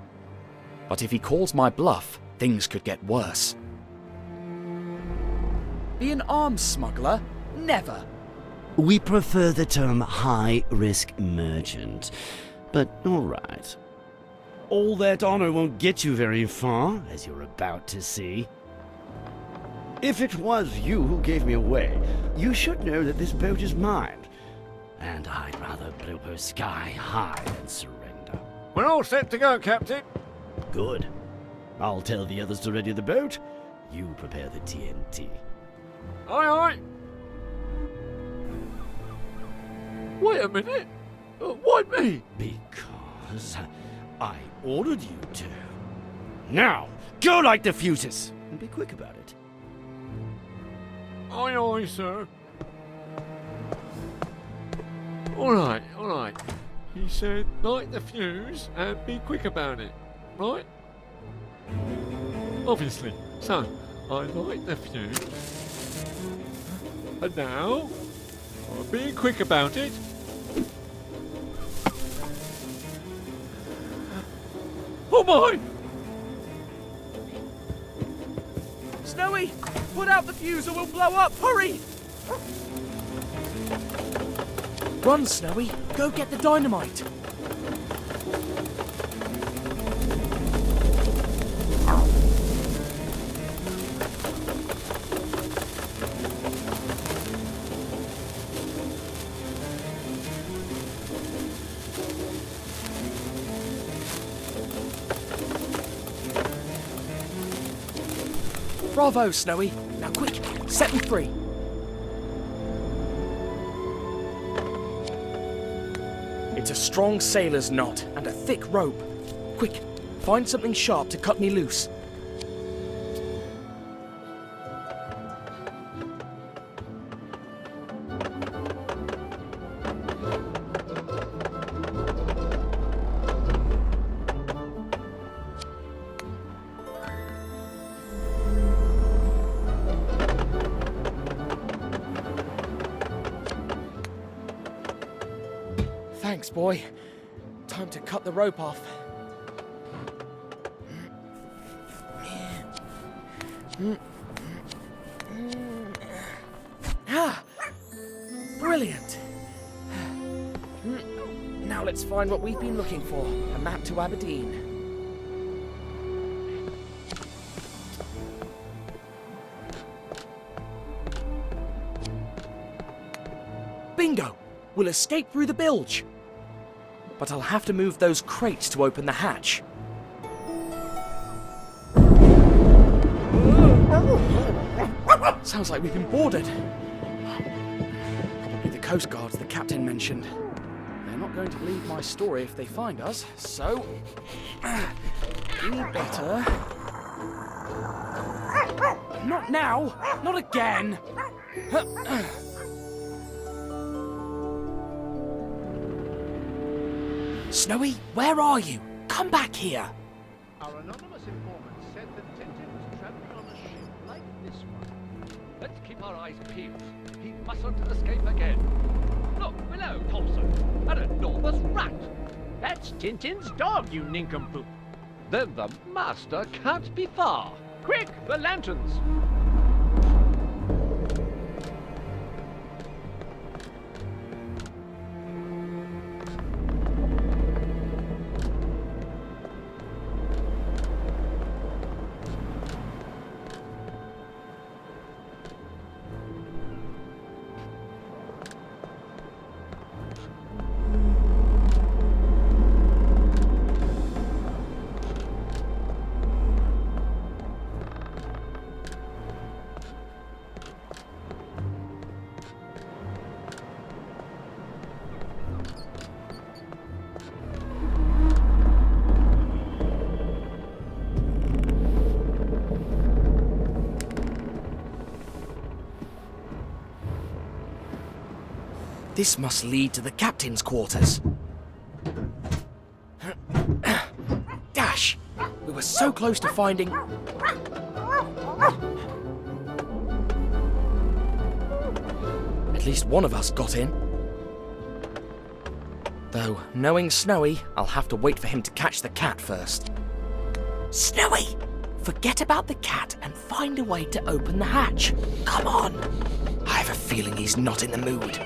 But if he calls my bluff, things could get worse. Be an arms smuggler? Never. We prefer the term high-risk merchant, but all right. All that honor won't get you very far, as you're about to see. If it was you who gave me away, you should know that this boat is mine, and I'd rather blow her sky high than surrender. We're all set to go, Captain. Good. I'll tell the others to ready the boat. You prepare the TNT. Aye, aye. Wait a minute. Why me? Because I ordered you to. Now, go light the fuses, and be quick about it. Aye, aye, sir. All right. He said, light the fuse and be quick about it, right? Obviously. So, I light the fuse. And now, I'm being quick about it. Oh my! Snowy, put out the fuse or we'll blow up. Hurry! Run, Snowy. Go get the dynamite. Bravo, Snowy. Now quick, set them free. It's a strong sailor's knot and a thick rope. Quick, find something sharp to cut me loose. Thanks, boy. Time to cut the rope off. Ah! Brilliant! Now let's find what we've been looking for. A map to Aberdeen. Bingo! We'll escape through the bilge. But I'll have to move those crates to open the hatch. Sounds like we've been boarded. Probably the Coast Guards the captain mentioned. They're not going to believe my story if they find us, so we better... Not now! Not again! Snowy, where are you? Come back here! Our anonymous informant said that Tintin was traveling on a ship like this one. Let's keep our eyes peeled. He mustn't escape again. Look, below, Thompson. An enormous rat. That's Tintin's dog, you nincompoop. Then the master can't be far. Quick, the lanterns. This must lead to the captain's quarters. Dash! We were so close to finding... At least one of us got in. Though, knowing Snowy, I'll have to wait for him to catch the cat first. Snowy! Forget about the cat and find a way to open the hatch. Come on. I have a feeling he's not in the mood.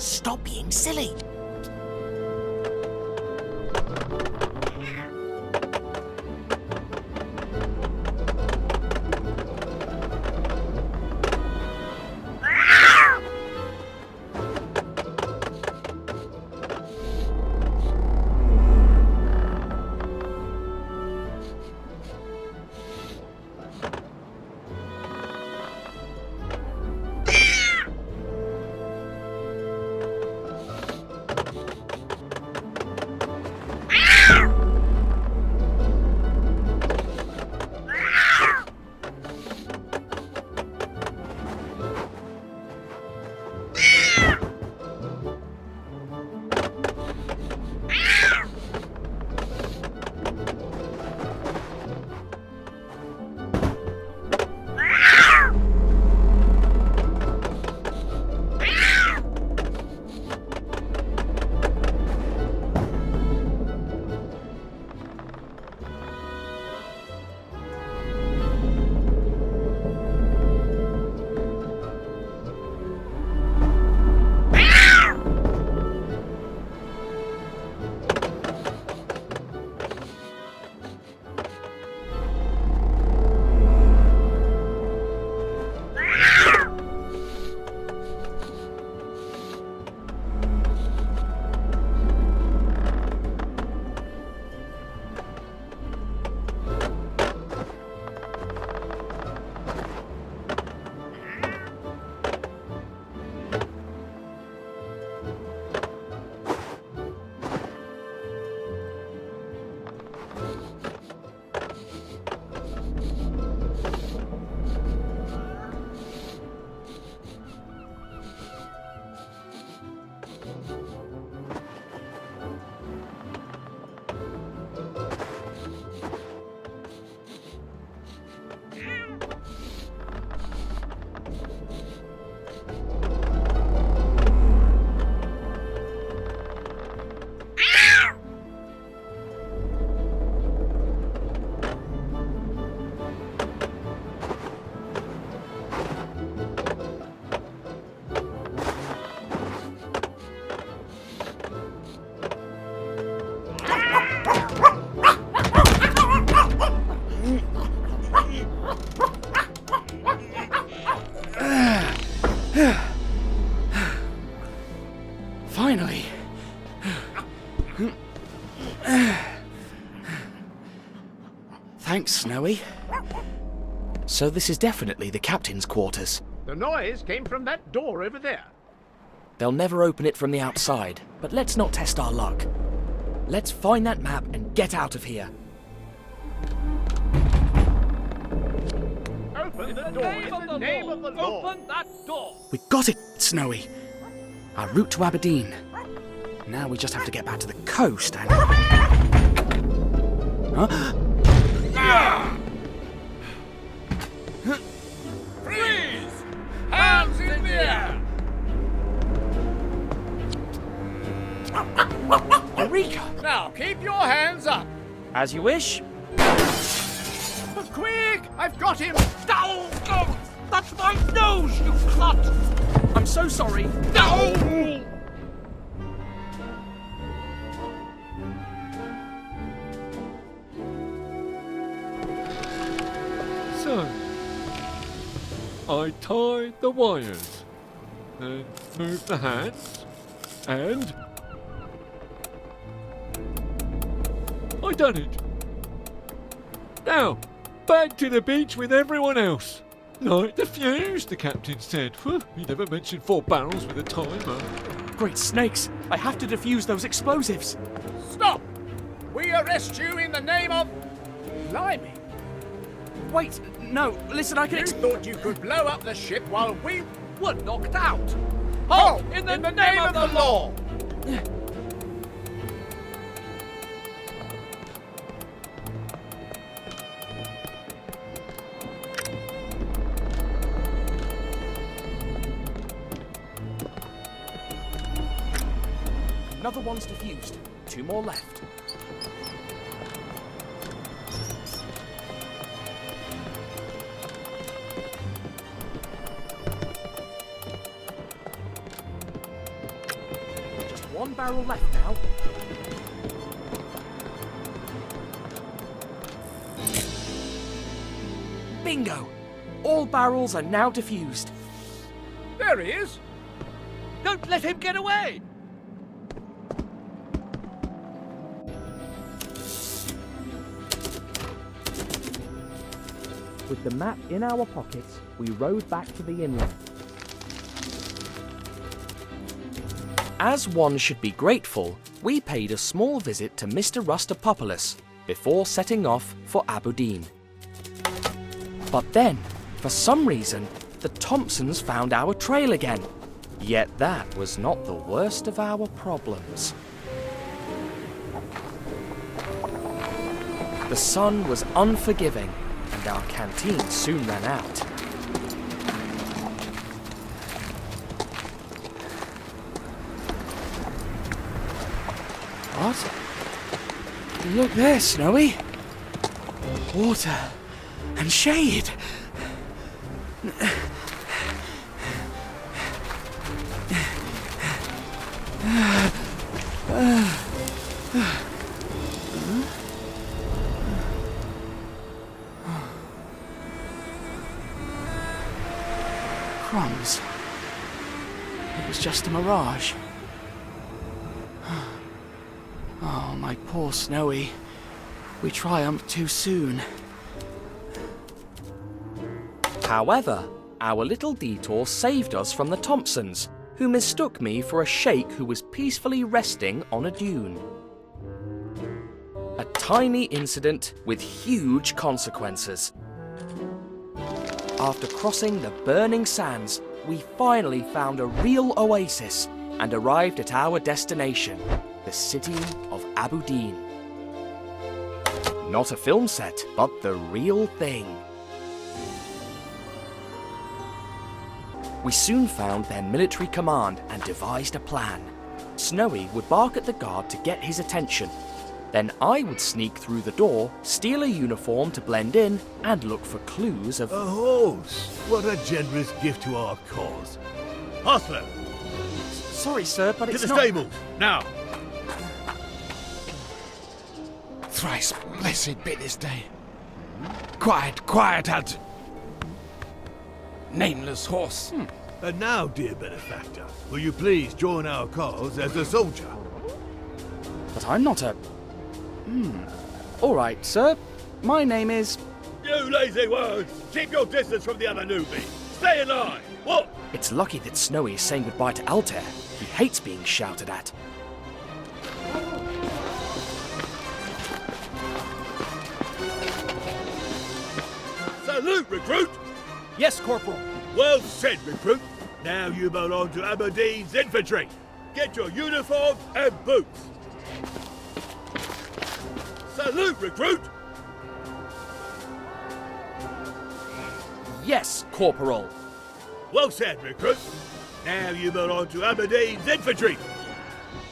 Stop being silly. Finally. Thanks, Snowy. So this is definitely the captain's quarters. The noise came from that door over there. They'll never open it from the outside, but let's not test our luck. Let's find that map and get out of here. Open the door in the name of the Lord. Open that door! We got it, Snowy. Our route to Aberdeen. Now we just have to get back to the coast and... Huh? Freeze! Hands in the air! Eureka! Now keep your hands up. As you wish. Quick! I've got him! Oh, that's my nose, you clot! I'm so sorry. No! So, I tie the wires, then move the hands, and I done it. Now, back to the beach with everyone else. Light the fuse, the captain said. He never mentioned 4 barrels with a timer. Great snakes! I have to defuse those explosives. Stop! We arrest you in the name of... Blimey. Wait, no, listen, I can... You thought you could blow up the ship while we Were knocked out! Halt! In the name of the law! Another one's defused. 2 more left. Just 1 barrel left now. Bingo! All barrels are now defused. There he is! Don't let him get away! With the map in our pockets, we rowed back to the inland. As one should be grateful, we paid a small visit to Mr. Rustopopoulos before setting off for Aberdeen. But then, for some reason, the Thompsons found our trail again. Yet that was not the worst of our problems. The sun was unforgiving, and our canteen soon ran out. What? Look there, Snowy. Water and shade. Crumbs. It was just a mirage. Oh, my poor Snowy. We triumphed too soon. However, our little detour saved us from the Thompsons, who mistook me for a sheikh who was peacefully resting on a dune. A tiny incident with huge consequences. After crossing the burning sands, we finally found a real oasis and arrived at our destination, the city of Abu Din. Not a film set, but the real thing. We soon found their military command and devised a plan. Snowy would bark at the guard to get his attention. Then I would sneak through the door, steal a uniform to blend in, and look for clues of... A horse! What a generous gift to our cause. Hostler! Sorry, sir, but it's to the not... stables, now! Thrice blessed be this day. Quiet, quiet, had nameless horse. And now, dear benefactor, will you please join our cause as a soldier? But I'm not a... All right, sir. My name is... You lazy words! Keep your distance from the other newbie! Stay in line! What? It's lucky that Snowy is saying goodbye to Altair. He hates being shouted at. Salute, recruit! Yes, Corporal. Well said, recruit. Now you belong to Aberdeen's infantry. Get your uniform and boots. Salute, recruit! Yes, Corporal. Well said, recruit. Now you belong to Aberdeen's infantry.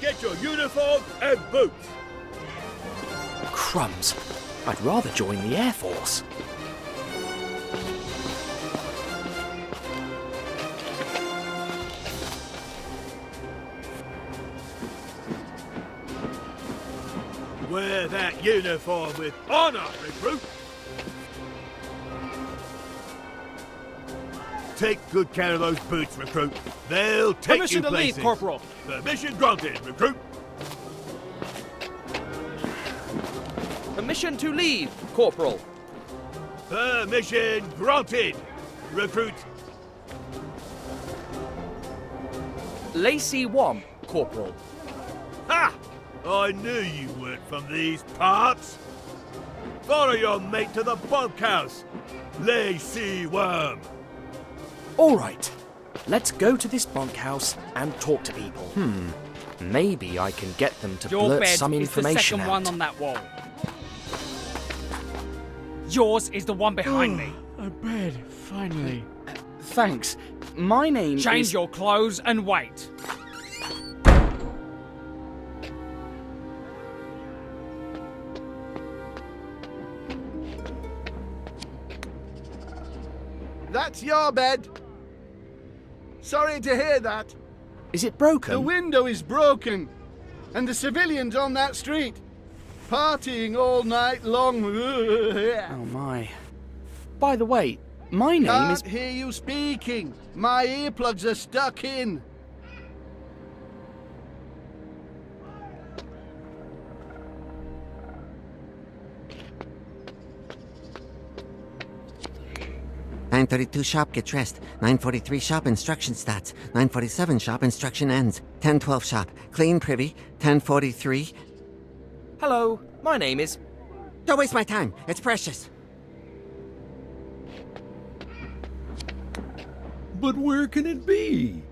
Get your uniform and boots. Crumbs. I'd rather join the Air Force. Wear that uniform with honor, recruit. Take good care of those boots, recruit. They'll take Permission you to places. leave, Corporal. Permission granted, recruit. Permission to leave, Corporal. Permission granted, recruit. Lacey Wom, Corporal. Ha! I knew you weren't from these parts. Follow your mate to the bunkhouse, Lacey Worm. All right. Let's go to this bunkhouse and talk to people. Maybe I can get them to Your blurt bed some is the information second out. one on that wall. Yours is the one behind me. A bed, finally. Thanks. My name is... Change your clothes and wait. That's your bed. Sorry to hear that. Is it broken? The window is broken. And the civilians on that street, partying all night long. Oh my. By the way, my name is... Can't hear you speaking. My earplugs are stuck in. .932 shop, get dressed. 9:43 shop, instruction starts. 9:47 shop, instruction ends. 10:12 shop, clean privy. 10:43. Hello, my name is... Don't waste my time, it's precious. But where can it be?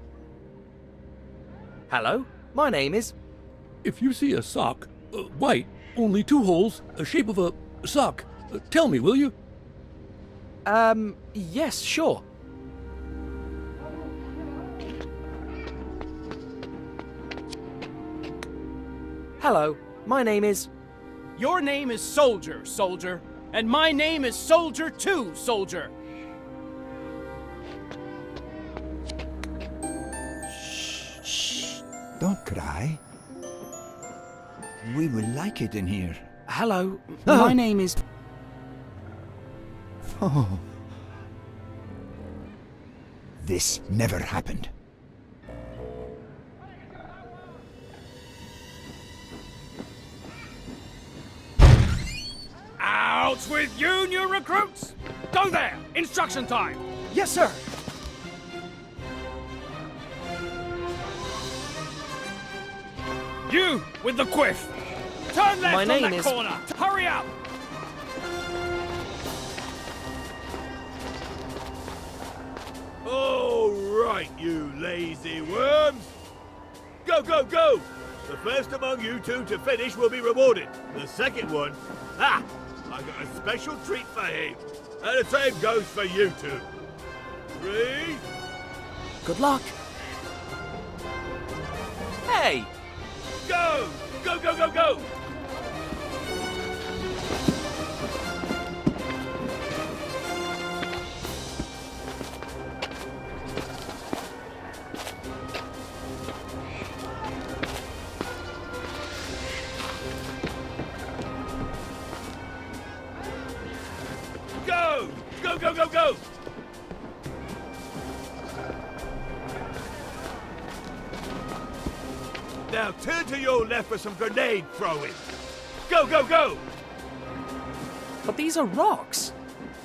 Hello, my name is... If you see a sock, white, only 2 holes, a shape of a sock, tell me, will you? Yes, sure. Hello, my name is... Your name is Soldier, Soldier. And my name is Soldier 2, Soldier. Shh. Don't cry. We will like it in here. Hello, my name is... Oh. This never happened. Out with you, new recruits! Go there! Instruction time! Yes, sir. You with the quiff! Turn left My on name that is... corner. Hurry up! All right, you lazy worms. Go, go, go! The first among you two to finish will be rewarded. The second one, I got a special treat for him. And the same goes for you two. 3. Good luck. Hey! Go! Go, go, go, go! Go! Go, go, go, go! Now turn to your left for some grenade throwing. Go, go, go! But these are rocks.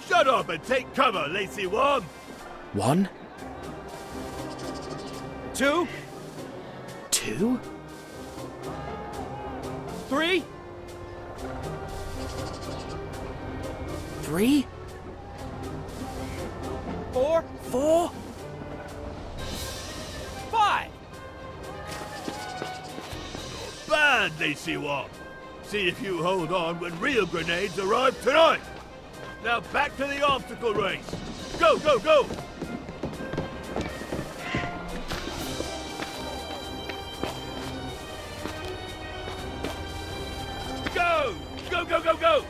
Shut up and take cover, lazy worm! 1, 2, 2, 3, 3, 4, 4. 5. Bad, lazy worm. See if you hold on when real grenades arrive tonight. Now back to the obstacle race. Go, go, go! Go! Go, go, go, go!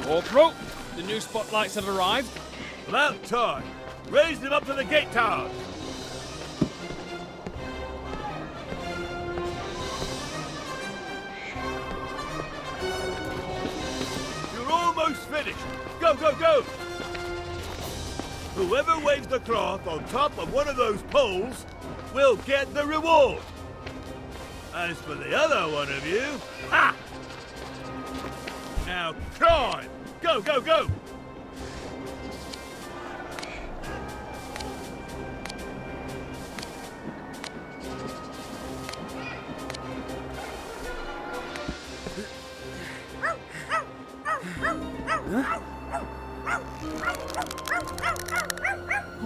Corporal, the new spotlights have arrived. About time. Raise them up to the gate towers. You're almost finished. Go, go, go! Whoever waves the cloth on top of one of those poles will get the reward. As for the other one of you, ha! Now climb! Go, go, go!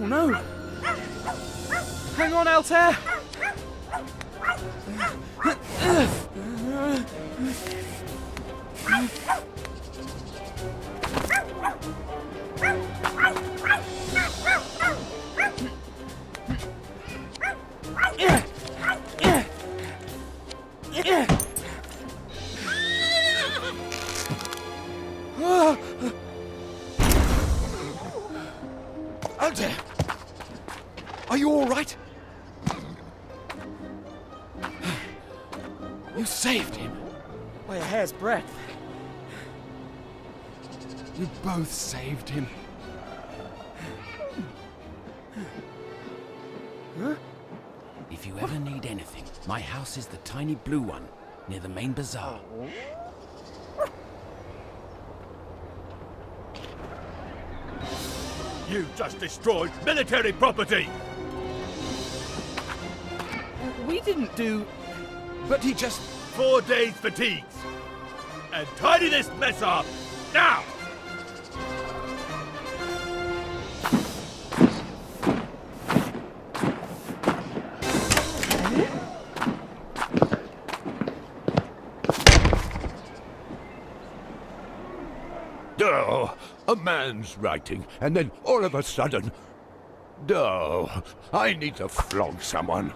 Oh no! Hang on, Altair! Altair! Are you all right? You saved him. By a hair's breadth. You both saved him. Huh? If you ever need anything, my house is the tiny blue one near the main bazaar. You just destroyed military property! We didn't do... But he just... 4 days fatigues! And tidy this mess up! Now! Oh, a man's writing, and then all of a sudden... Oh, I need to flog someone.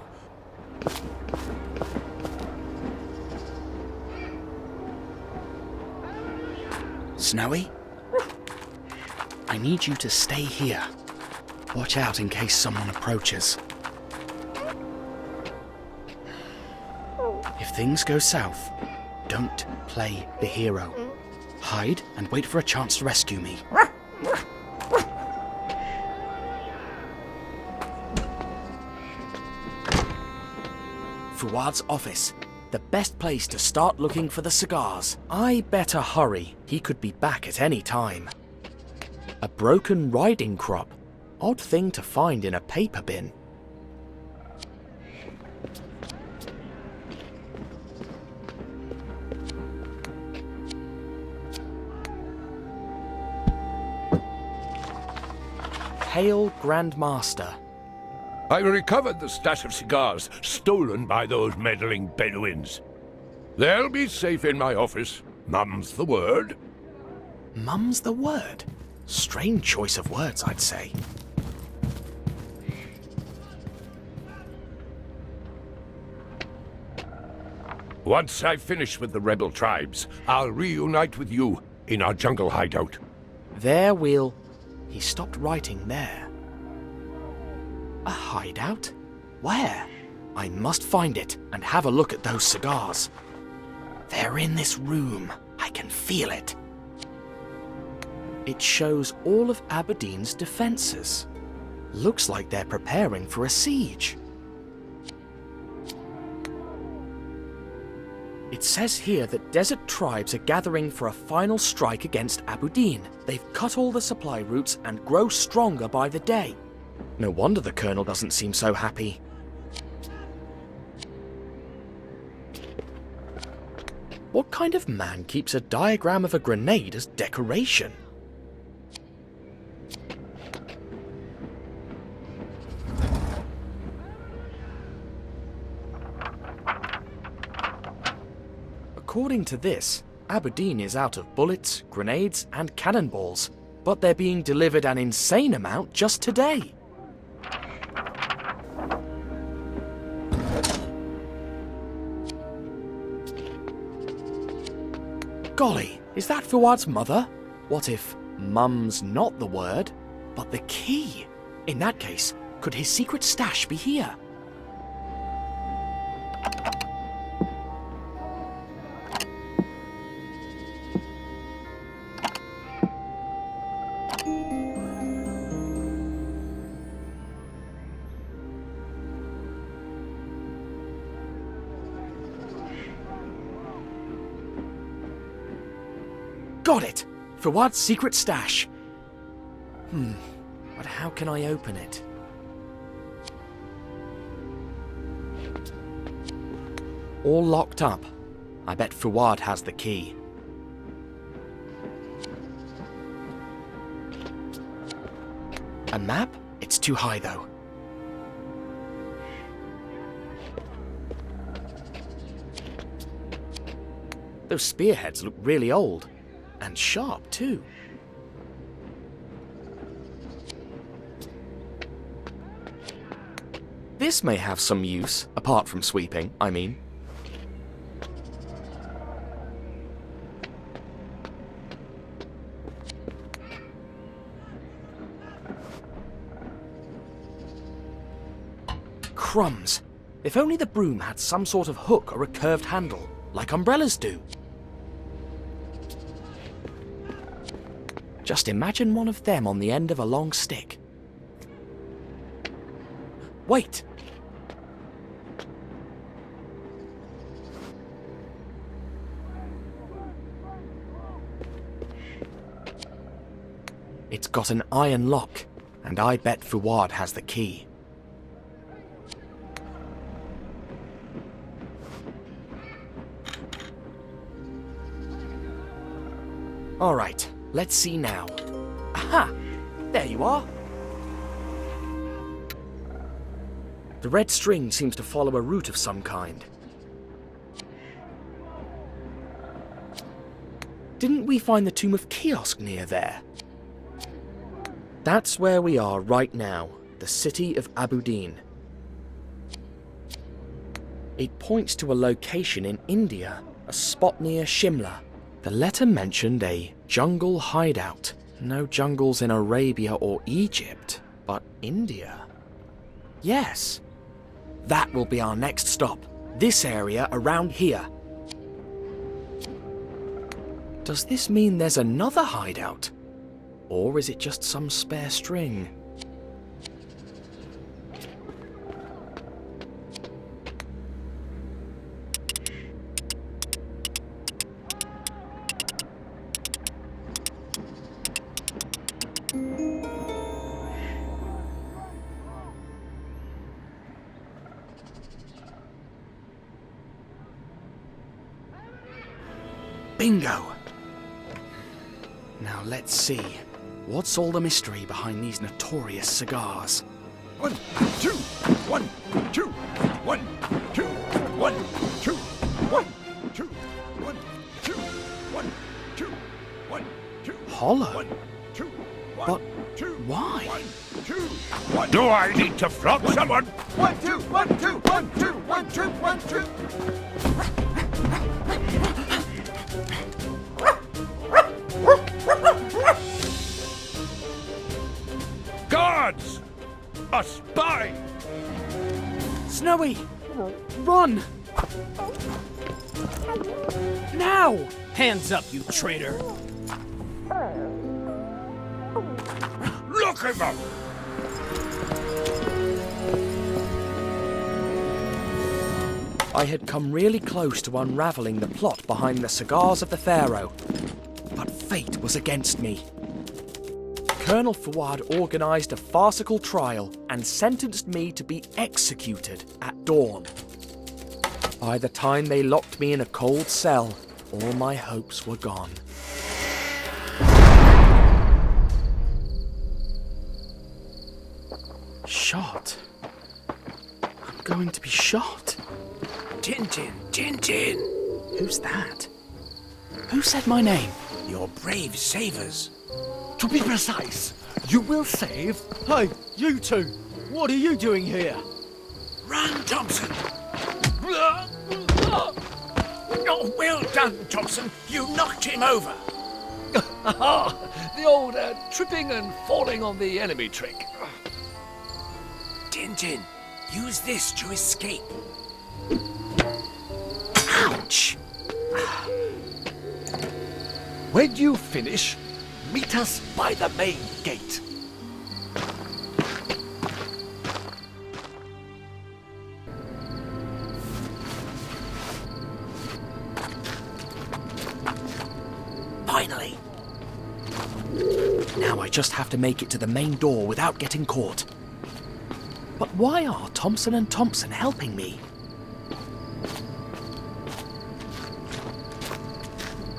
Snowy? I need you to stay here. Watch out in case someone approaches. If things go south, don't play the hero. Hide and wait for a chance to rescue me. Fuad's office. The best place to start looking for the cigars. I better hurry. He could be back at any time. A broken riding crop. Odd thing to find in a paper bin. Hail, Grand Master. I recovered the stash of cigars stolen by those meddling Bedouins. They'll be safe in my office. Mum's the word. Mum's the word? Strange choice of words, I'd say. Once I finish with the rebel tribes, I'll reunite with you in our jungle hideout. There we'll... He stopped writing there. A hideout? Where? I must find it and have a look at those cigars. They're in this room. I can feel it. It shows all of Aberdeen's defenses. Looks like they're preparing for a siege. It says here that desert tribes are gathering for a final strike against Aberdeen. They've cut all the supply routes and grow stronger by the day. No wonder the Colonel doesn't seem so happy. What kind of man keeps a diagram of a grenade as decoration? According to this, Aberdeen is out of bullets, grenades, and cannonballs, but they're being delivered an insane amount just today. Golly, is that Fuad's mother? What if Mum's not the word, but the key? In that case, could his secret stash be here? Got it! Fuad's secret stash. But how can I open it? All locked up. I bet Fuad has the key. A map? It's too high though. Those spearheads look really old. And sharp, too. This may have some use, apart from sweeping, I mean. Crumbs! If only the broom had some sort of hook or a curved handle, like umbrellas do. Just imagine one of them on the end of a long stick. Wait! It's got an iron lock, and I bet Fuad has the key. All right. Let's see now. Aha! There you are. The red string seems to follow a route of some kind. Didn't we find the Tomb of Kiosk near there? That's where we are right now, the city of Aberdeen. It points to a location in India, a spot near Shimla. The letter mentioned a jungle hideout. No jungles in Arabia or Egypt, but India. Yes. That will be our next stop. This area around here. Does this mean there's another hideout? Or is it just some spare string? Bingo! Now let's see. What's all the mystery behind these notorious cigars? 1, 2, 1, 2, 1, 2, 1, 2, 1, 2, 1, 2, 1, 2, 1, 2. Hollow? 1, 2, 1, But 2, why? 1, 2, 1. Do I need to flog someone? 1, 2, 1, 2, 1, 2, 1, 2, 1, 2. Guards! A spy! Snowy! Run! Now! Hands up, you traitor! Look him up! I had come really close to unraveling the plot behind the cigars of the Pharaoh, but fate was against me. Colonel Fouad organised a farcical trial and sentenced me to be executed at dawn. By the time they locked me in a cold cell, all my hopes were gone. Shot? I'm going to be shot. Tintin, Tintin! Who's that? Who said my name? Your brave savers. To be precise, you will save. Hey, you two! What are you doing here? Run, Thompson! Oh, well done, Thompson. You knocked him over. The old tripping and falling on the enemy trick. Tintin, use this to escape. Ouch! When you finish, meet us by the main gate. Finally! Now I just have to make it to the main door without getting caught. But why are Thompson and Thompson helping me?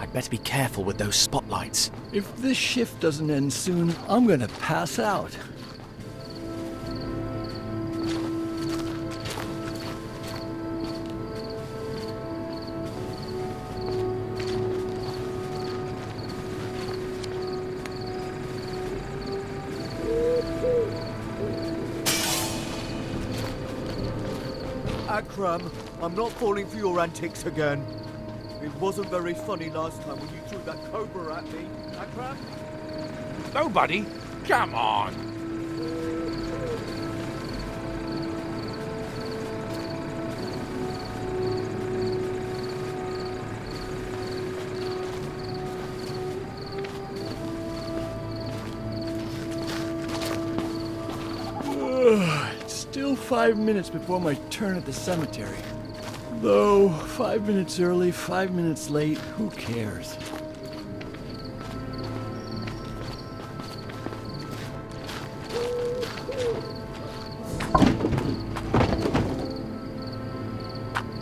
I'd better be careful with those spotlights. If this shift doesn't end soon, I'm gonna pass out. Akram, I'm not falling for your antics again. It wasn't very funny last time when you threw that cobra at me. Akram? Nobody? Come on. It's still 5 minutes before my turn at the cemetery. Though, 5 minutes early, 5 minutes late, who cares?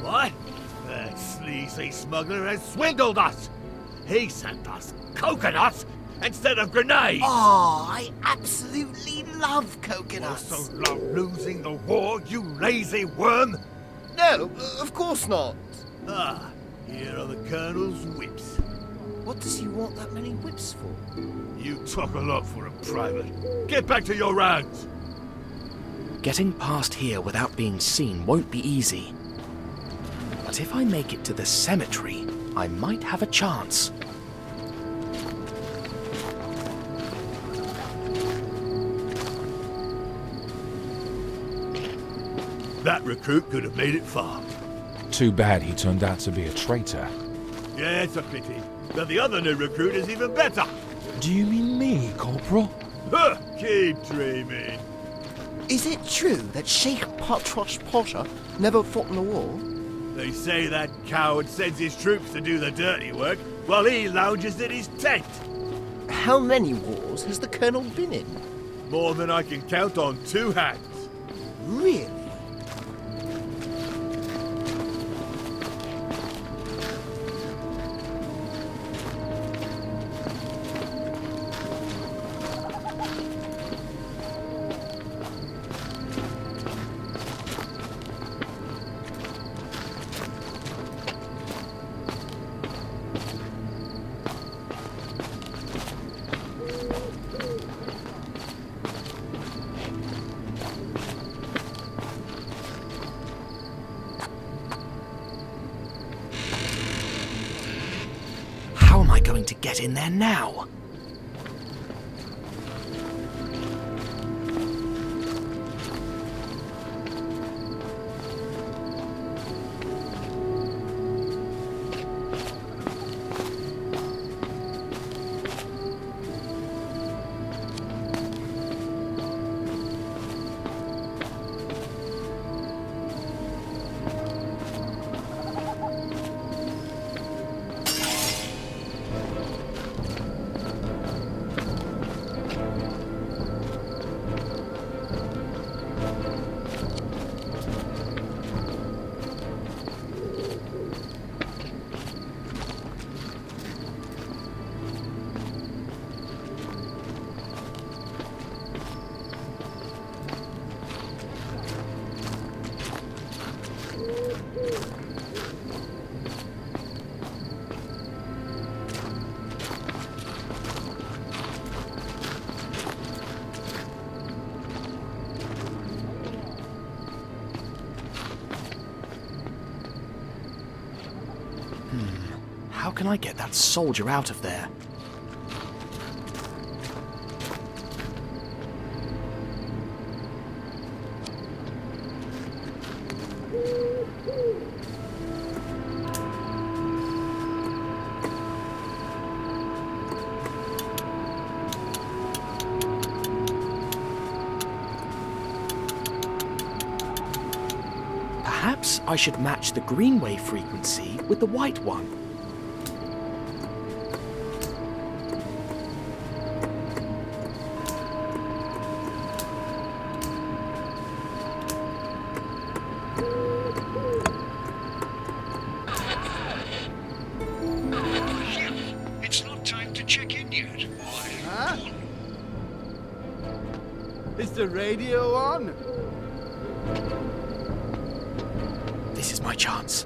What? That sleazy smuggler has swindled us! He sent us coconuts instead of grenades! Oh, I absolutely love coconuts. Also love losing the war, you lazy worm! No, of course not. Ah, here are the Colonel's whips. What does he want that many whips for? You talk a lot for a private. Get back to your rounds! Getting past here without being seen won't be easy. But if I make it to the cemetery, I might have a chance. That recruit could have made it far. Too bad he turned out to be a traitor. Yeah, it's a pity. But the other new recruit is even better. Do you mean me, Corporal? Huh, keep dreaming. Is it true that Sheikh Patrosh Pasha never fought in the war? They say that coward sends his troops to do the dirty work while he lounges in his tent. How many wars has the Colonel been in? More than I can count on two hands. Really? going to get in there now? How can I get that soldier out of there? Perhaps I should match the green wave frequency with the white one. It's not time to check in yet. Huh? Is the radio on? This is my chance.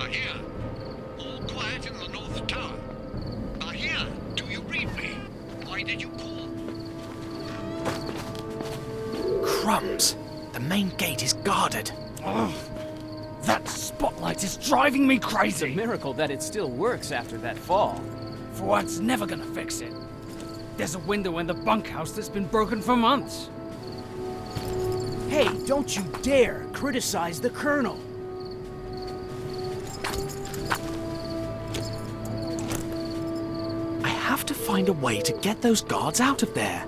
Here. All quiet in the North Tower. Here. Do you read me? Why did you call? Crumbs! The main gate is guarded. Ugh. That spotlight is driving me crazy! It's a miracle that it still works after that fall. For what's never gonna fix it. There's a window in the bunkhouse that's been broken for months. Hey, don't you dare criticize the Colonel. I have to find a way to get those guards out of there.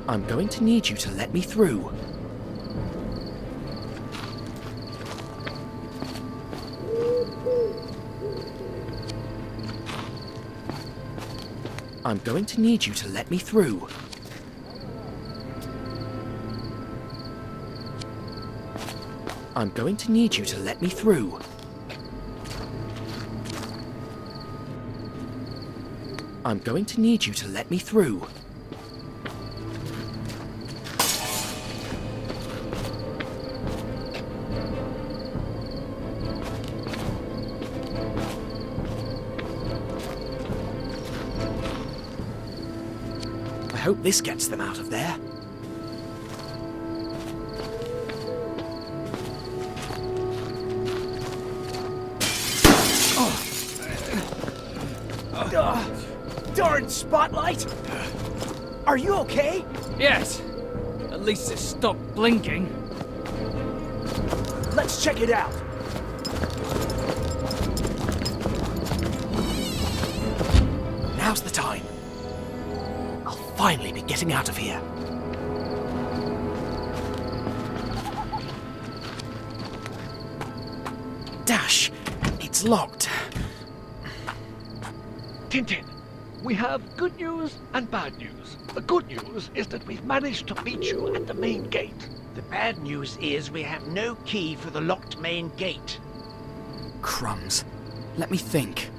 I'm going to need you to let me through. I'm going to need you to let me through. I'm going to need you to let me through. I'm going to need you to let me through. I hope this gets them out of there. Darn spotlight! Are you okay? Yes. At least it stopped blinking. Let's check it out. Now's the time. I'll finally be getting out of here. Dash, it's locked. Tintin, we have good news and bad news. The good news is that we've managed to beat you at the main gate. The bad news is we have no key for the locked main gate. Crumbs. Let me think.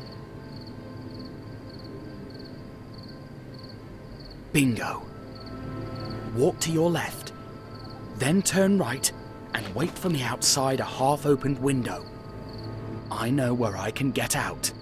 Bingo. Walk to your left, then turn right and wait for me outside a half-opened window. I know where I can get out.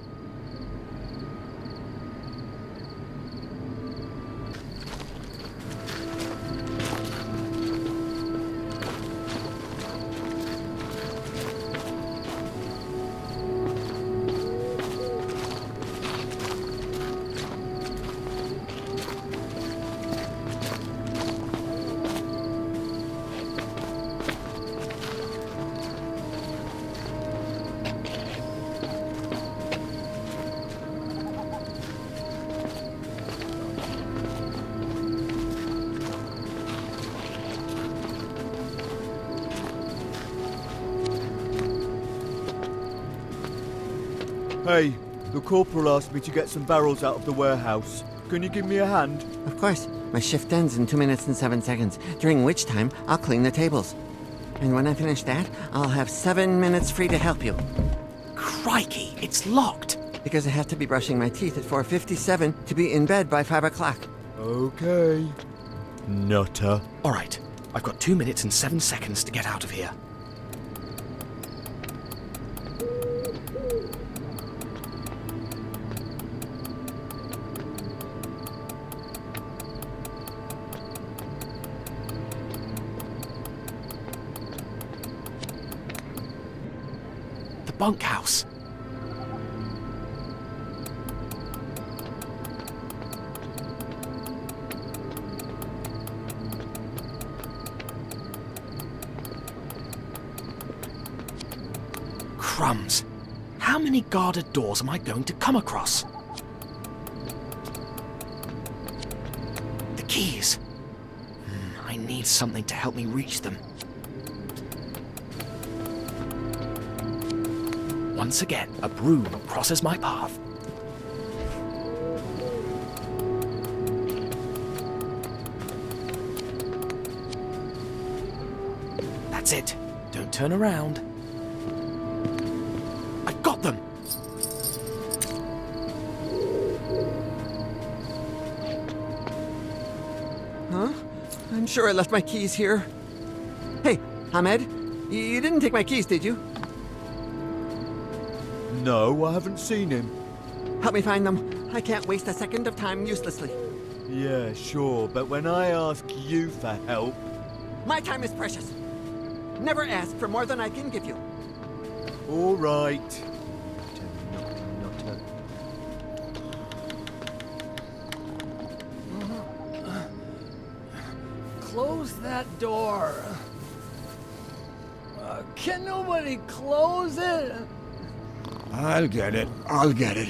Hey, the corporal asked me to get some barrels out of the warehouse. Can you give me a hand? Of course. My shift ends in 2 minutes and 7 seconds, during which time I'll clean the tables. And when I finish that, I'll have 7 minutes free to help you. Crikey, it's locked. Because I have to be brushing my teeth at 4:57 to be in bed by 5 o'clock. Okay. Nutter. All right, I've got 2 minutes and 7 seconds to get out of here. Bunkhouse. Crumbs. How many guarded doors am I going to come across? The keys. I need something to help me reach them. Once again, a broom crosses my path. That's it. Don't turn around. I got them! Huh? I'm sure I left my keys here. Hey, Ahmed, you didn't take my keys, did you? No, I haven't seen him. Help me find them. I can't waste a second of time uselessly. Yeah, sure, but when I ask you for help... My time is precious. Never ask for more than I can give you. All right. Close that door. Can nobody close it? I'll get it. I'll get it.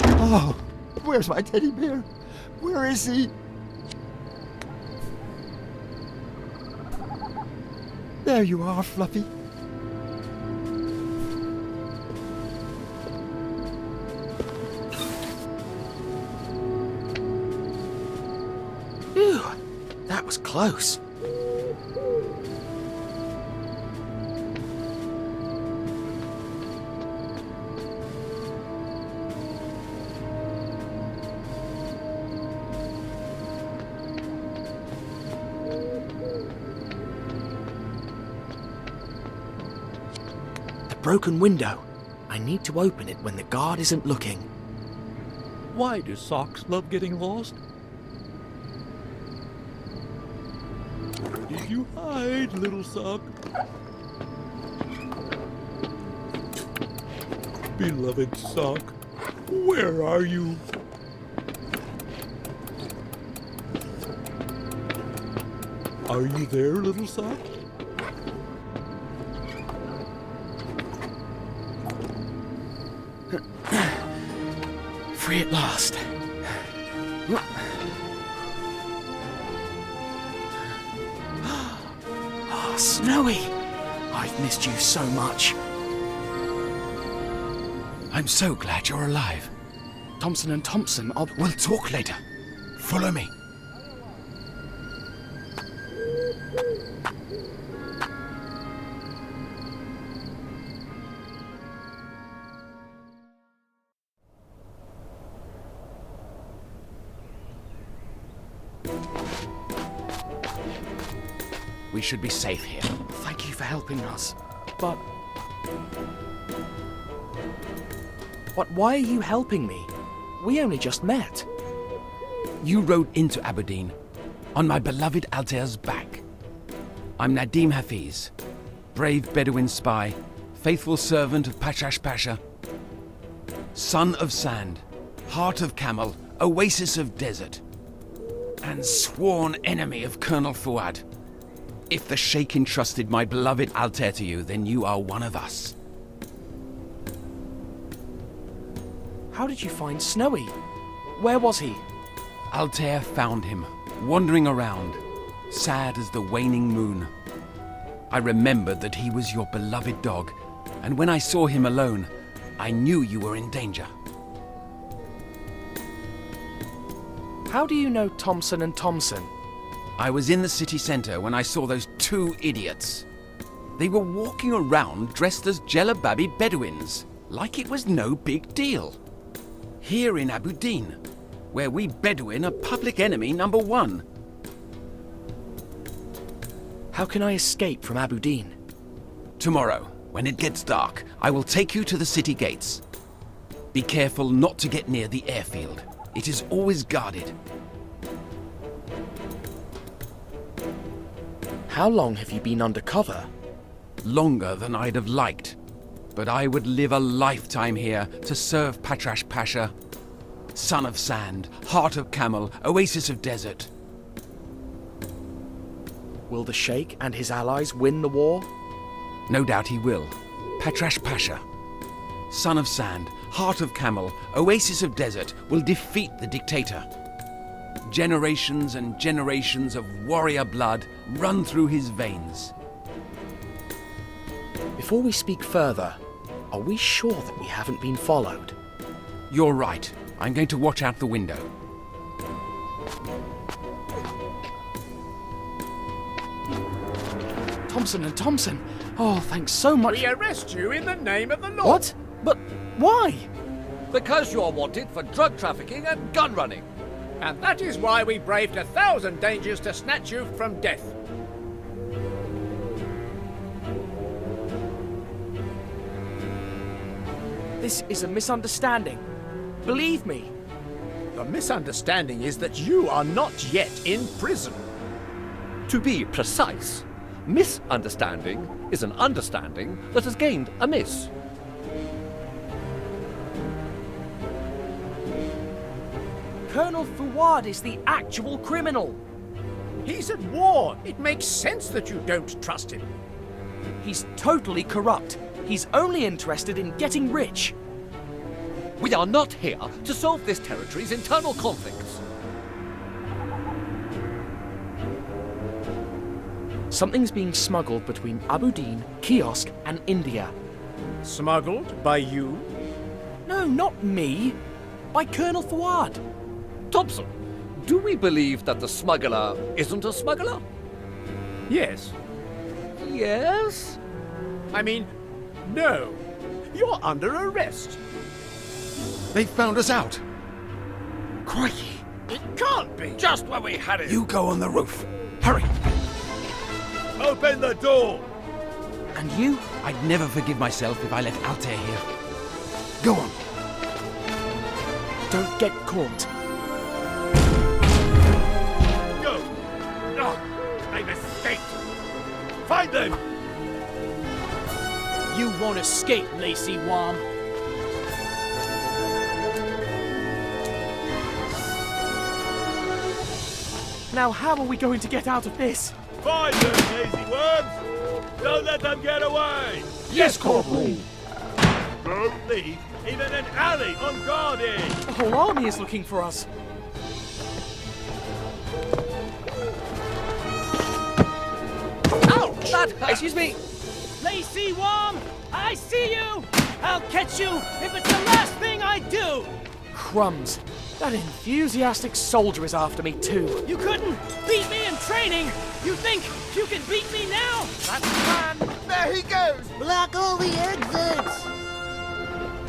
Oh, where's my teddy bear? Where is he? There you are, Fluffy. Phew, that was close. Broken window. I need to open it when the guard isn't looking. Why do socks love getting lost? Where did you hide, little sock? Beloved sock, where are you? Are you there, little sock? Free at last. Oh, Snowy! I've missed you so much. I'm so glad you're alive. Thompson and Thompson are... We'll talk later. Follow me. We should be safe here. Thank you for helping us. But why are you helping me? We only just met. You rode into Aberdeen on my beloved Altair's back. I'm Nadim Hafiz, brave Bedouin spy, faithful servant of Pachash Pasha, son of sand, heart of camel, oasis of desert, and sworn enemy of Colonel Fuad. If the Sheikh entrusted my beloved Altair to you, then you are one of us. How did you find Snowy? Where was he? Altair found him, wandering around, sad as the waning moon. I remembered that he was your beloved dog, and when I saw him alone, I knew you were in danger. How do you know Thompson and Thompson? I was in the city centre when I saw those two idiots. They were walking around dressed as Jelababi Bedouins, like it was no big deal. Here in Aberdeen, where we Bedouin are public enemy number one. How can I escape from Aberdeen? Tomorrow, when it gets dark, I will take you to the city gates. Be careful not to get near the airfield. It is always guarded. How long have you been undercover? Longer than I'd have liked. But I would live a lifetime here to serve Patrash Pasha, son of sand, heart of camel, oasis of desert. Will the Sheikh and his allies win the war? No doubt he will. Patrash Pasha, son of sand, heart of camel, oasis of desert, will defeat the dictator. Generations and generations of warrior blood run through his veins. Before we speak further, are we sure that we haven't been followed? You're right. I'm going to watch out the window. Thompson and Thompson! Oh, thanks so much. We arrest you in the name of the law. What? But why? Because you're wanted for drug trafficking and gun running. And that is why we braved 1,000 dangers to snatch you from death. This is a misunderstanding. Believe me. The misunderstanding is that you are not yet in prison. To be precise, misunderstanding is an understanding that is gained amiss. Colonel Fuad is the actual criminal. He's at war. It makes sense that you don't trust him. He's totally corrupt. He's only interested in getting rich. We are not here to solve this territory's internal conflicts. Something's being smuggled between Aberdeen, Kiosk, and India. Smuggled by you? No, not me. By Colonel Fuad. Thompson, do we believe that the smuggler isn't a smuggler? Yes. Yes? I mean, no. You're under arrest. They found us out. Crikey. It can't be. Just where we had it. You go on the roof. Hurry. Open the door. And you? I'd never forgive myself if I left Altair here. Go on. Don't get caught. Go. Oh, I'm a won't escape, Lacy Wom. Now how are we going to get out of this? Find them, lazy worms! Don't let them get away! Yes, Corporal! Don't leave even an alley unguarded! The whole army is looking for us. Ouch! Excuse me. Lacy Wom, I see you! I'll catch you if it's the last thing I do! Crumbs. That enthusiastic soldier is after me too. You couldn't beat me in training! You think you can beat me now? That's the plan! There he goes! Block all the exits!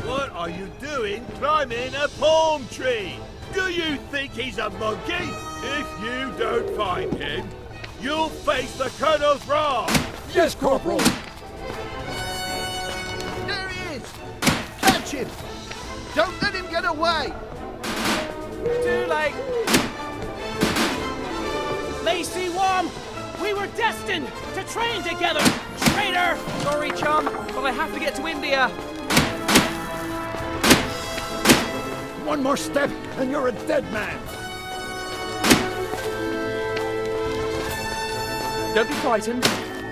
What are you doing climbing a palm tree? Do you think he's a monkey? If you don't find him, you'll face the Colonel's wrath! Yes, Corporal! There he is! Catch him! Don't let him get away! Too late. Lacy Wom, we were destined to train together, traitor! Sorry, chum, but I have to get to India. One more step and you're a dead man! Don't be frightened.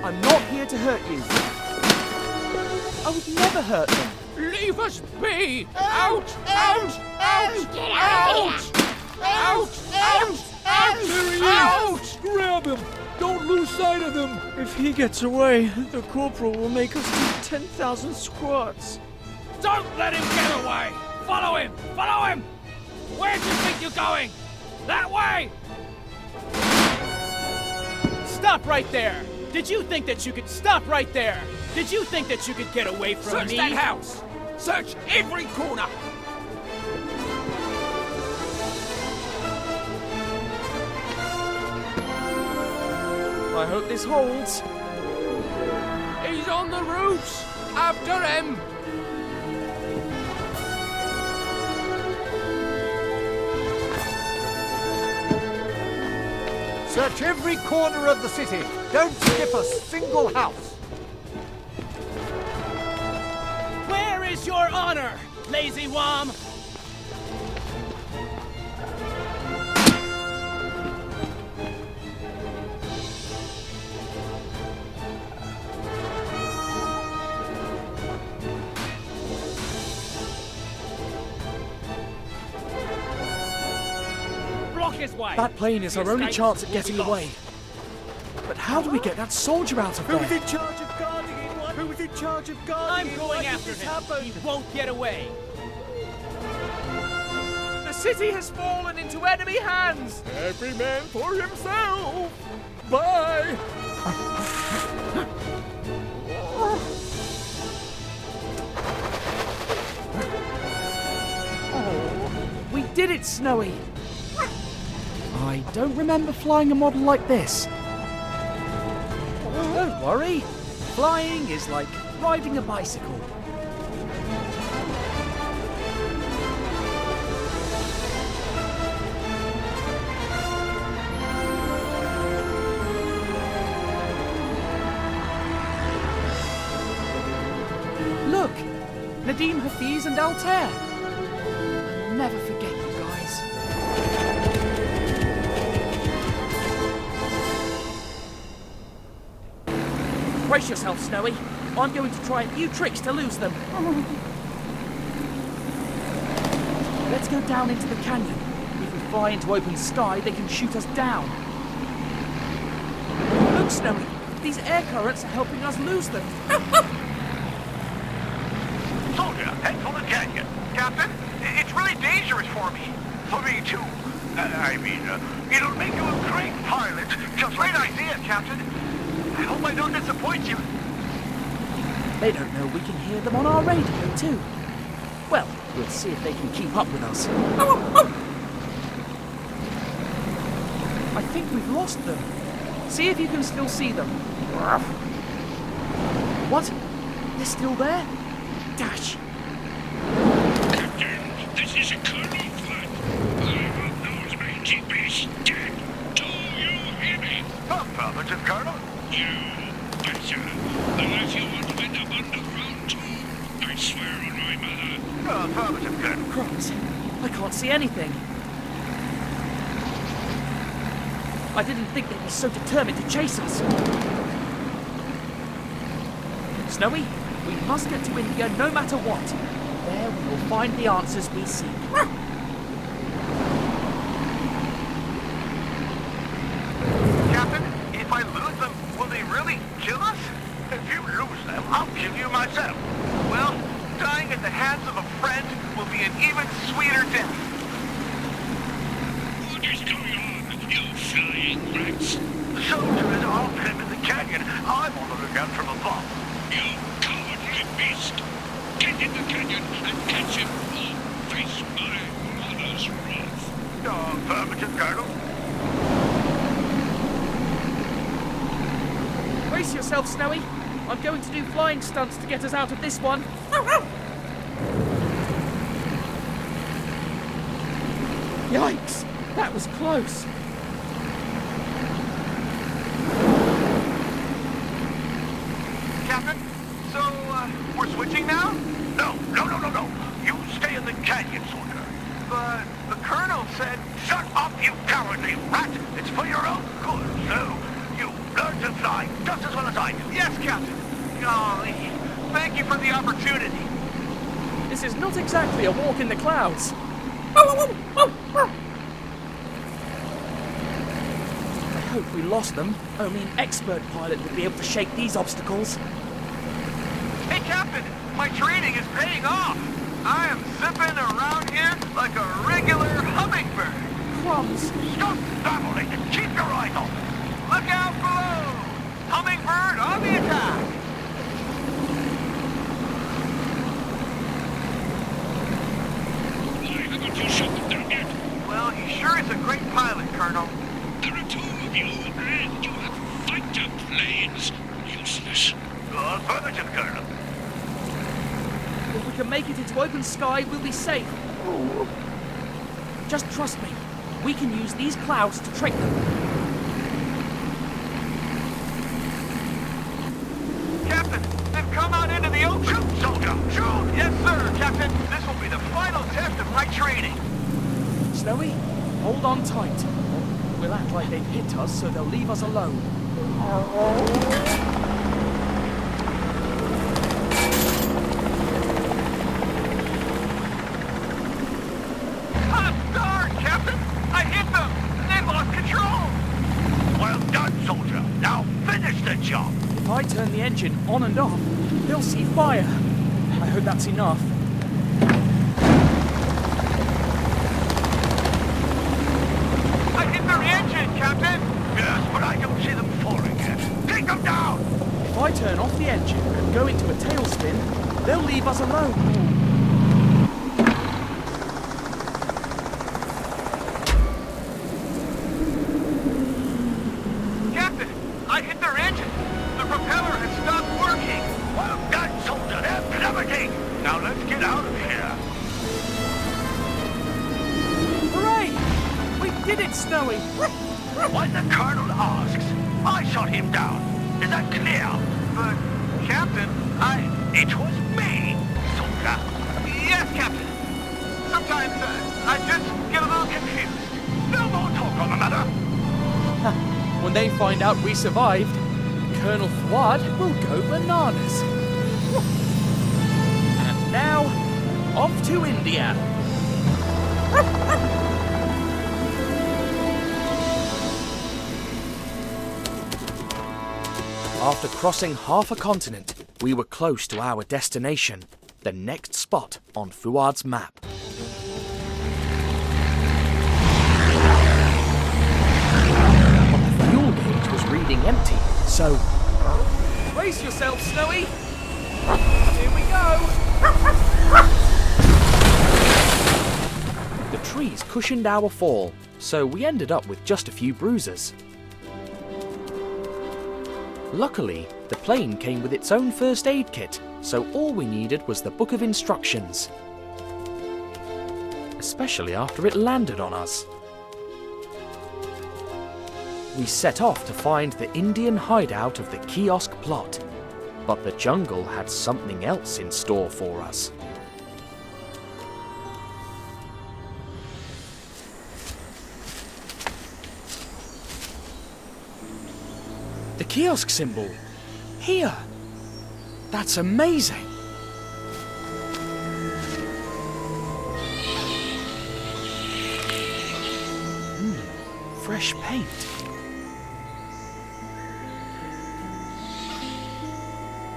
I'm not here to hurt you. I would never hurt them. Leave us be! Out! Out! Out! Get out of here! Out! Out! Out! There he is! Out! Grab him! Don't lose sight of him! If he gets away, the corporal will make us do 10,000 squats. Don't let him get away! Follow him! Follow him! Where do you think you're going? That way! Stop right there! Did you think that you could stop right there? Did you think that you could get away from Search me? that house! Search every corner! I hope this holds. He's on the roofs! After him! Search every corner of the city. Don't skip a single house. Where is your honor, Lazy Wom? Block his way! That plane is our only chance at getting away. But how do we get that soldier out of there? Who's in charge of guarding him? Who's in charge of guarding him? I'm going Why did after this him. happen? He won't get away. The city has fallen into enemy hands. Every man for himself! Bye! We did it, Snowy! I don't remember flying a model like this. Don't worry. Flying is like riding a bicycle. Look! Nadim Hafiz and Altair. I'll never forget you guys. Brace yourself, Snowy. I'm going to try a few tricks to lose them. Let's go down into the canyon. If we fly into open sky, they can shoot us down. Look, Snowy. These air currents are helping us lose them. Soldier, head for the canyon. Captain, it's really dangerous for me. For me, too. It'll make you a great pilot. Just great idea, Captain. I hope I don't disappoint you. They don't know we can hear them on our radio, too. Well, we'll see if they can keep up with us. I think we've lost them. See if you can still see them. What? They're still there? Dash! Captain, this is a Colonel Flood. All knows my GPS dead. Do you hear me? Affirmative, Colonel. You betcha. Unless you want to end up underground too. swear on my mother. Affirmative, Colonel. Crumbs, I can't see anything. I didn't think they'd be so determined to chase us. Snowy, we must get to India no matter what. There we will find the answers we seek. Captain, if I lose them, will they really kill us? If you lose them, I'll kill you myself. Well, dying at the hands of a friend will be an even sweeter death. What is going on, you flying rats? The soldiers are all pinned in the canyon. I'm on the lookout from above. You cowardly beast! Get in the canyon and catch him or face my mother's wrath. Affirmative, Colonel. Brace yourself, Snowy. I'm going to do flying stunts to get us out of this one. Yikes! That was close. Captain, so, we're switching now? No. You stay in the canyon, soldier. But the Colonel said, shut up, you cowardly rat! It's for your own good, so you learn to fly just as well as I do. Yes, Captain. Golly, thank you for the opportunity. This is not exactly a walk in the clouds. I hope we lost them. Only an expert pilot would be able to shake these obstacles. Hey, Captain, my training is paying off. I am zipping around here like a regular hummingbird. Crumbs. Stop babbling and keep your eyes open. Look out below. Hummingbird on the attack. Why haven't you shut them down yet? Well, he sure is a great pilot, Colonel. There are two of you, and you have fighter planes. Useless. Affirmative, Colonel. If we can make it into open sky, we'll be safe. Just trust me. We can use these clouds to trick them. Captain, they've come out into the open. Shoot, soldier, shoot! Yes, sir, Captain. This will be the final test of my training. Snowy, hold on tight. We'll act like they've hit us, so they'll leave us alone. Hot darn, Captain! I hit them! They lost control! Well done, soldier. Now finish the job. If I turn the engine on and off, they'll see fire. I hope that's enough. I hit their engine, Captain! Yes, but I don't see them falling yet. Take them down! If I turn off the engine and go into a tailspin, they'll leave us alone. Captain, I hit their engine. The propeller has stopped working. Well done, soldier. They're plummeting. Now let's get out of here. Hooray! We did it, Snowy! When the Colonel asks, I shot him down. Is that clear? But, Captain, it was me, soldier. Yes, Captain. Sometimes, I just get a little confused. No more talk on the matter. When they find out we survived, Colonel Fuad will go bananas. And now, off to India. After crossing half a continent, we were close to our destination, the next spot on Fuad's map. But the fuel gauge was reading empty, so... Brace yourself, Snowy! Here we go! The trees cushioned our fall, so we ended up with just a few bruises. Luckily, the plane came with its own first aid kit, so all we needed was the book of instructions. Especially after it landed on us. We set off to find the Indian hideout of the kiosk plot. But the jungle had something else in store for us. The kiosk symbol. Here. That's amazing. Fresh paint.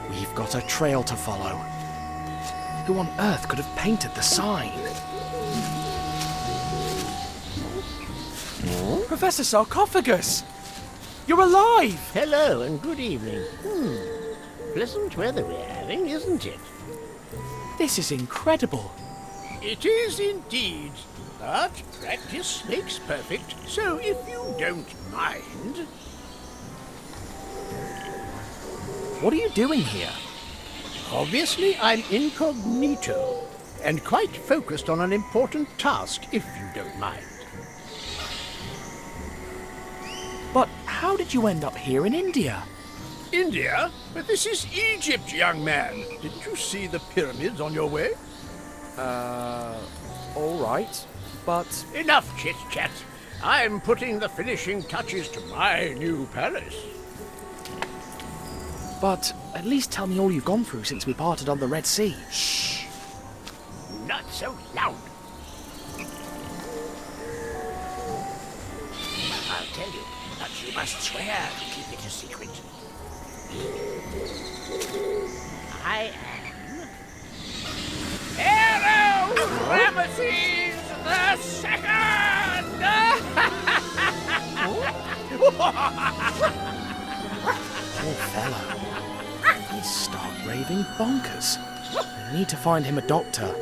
We've got a trail to follow. Who on earth could have painted the sign? Professor Sarcophagus! You're alive! Hello and good evening. Pleasant weather we're having, isn't it? This is incredible. It is indeed. But practice makes perfect, so if you don't mind... What are you doing here? Obviously, I'm incognito, and quite focused on an important task, if you don't mind. But how did you end up here in India? India? But this is Egypt, young man. Didn't you see the pyramids on your way? All right, but... Enough chit-chat. I'm putting the finishing touches to my new palace. But at least tell me all you've gone through since we parted on the Red Sea. Shh! Not so loud. I'll tell you, but you must swear to keep it a secret. I am... Pharaoh Ramesses the Second! Poor fellow. He's stark raving bonkers. I need to find him a doctor.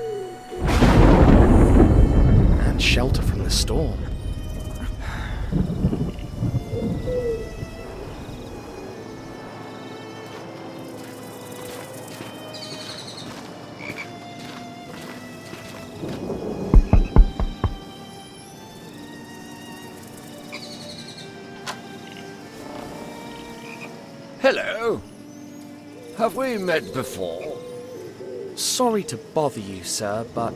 And shelter from the storm. Hello. Have we met before? Sorry to bother you, sir, but...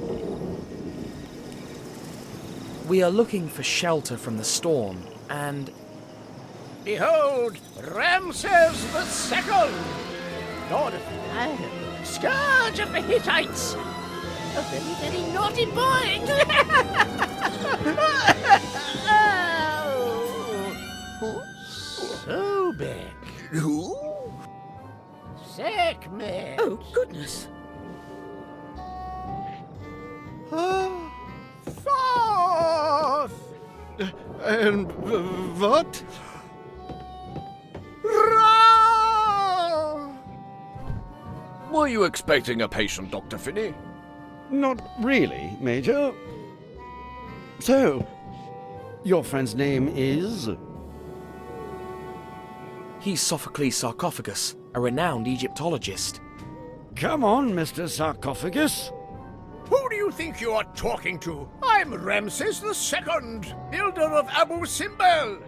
we are looking for shelter from the storm, and... Behold, Ramses the Second, Lord of Fire, Scourge of the Hittites. A very, very naughty boy. Sobek. Who? Sekhmet. Oh, goodness. Thoth. And what? Ra! Were you expecting a patient, Dr. Finney? Not really, Major. So, your friend's name is? He's Sophocles Sarcophagus, a renowned Egyptologist. Come on, Mr. Sarcophagus. Who do you think you are talking to? I'm Ramses the Second, builder of Abu Simbel.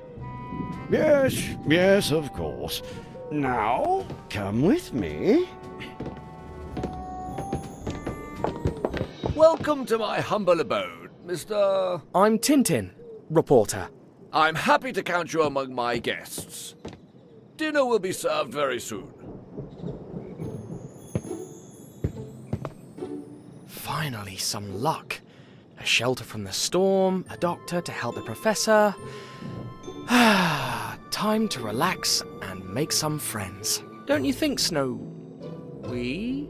Yes, of course. Now, come with me. Welcome to my humble abode, Mr... I'm Tintin, reporter. I'm happy to count you among my guests. Dinner will be served very soon. Finally, some luck. A shelter from the storm, a doctor to help the professor. Time to relax and make some friends. Don't you think, Snowy?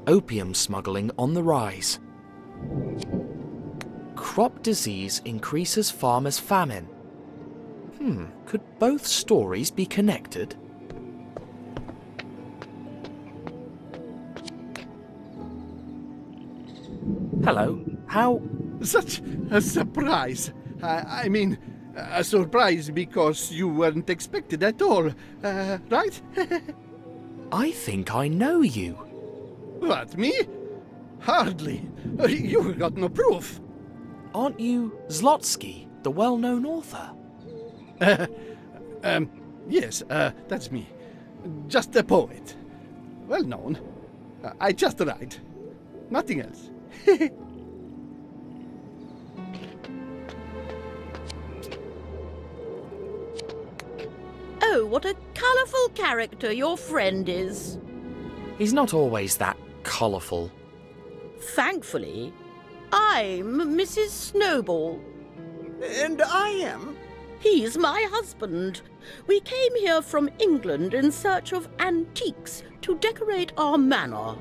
Opium smuggling on the rise. Crop disease increases farmers' famine. Could both stories be connected? Hello, how... Such a surprise. I mean, a surprise because you weren't expected at all, right? I think I know you. What, me? Hardly. You got no proof. Aren't you Zlotsky, the well-known author? Yes, that's me. Just a poet. Well known. I just write. Nothing else. Oh, what a colourful character your friend is. He's not always that colourful. Thankfully, I'm Mrs. Snowball. And I am? He's my husband. We came here from England in search of antiques to decorate our manor.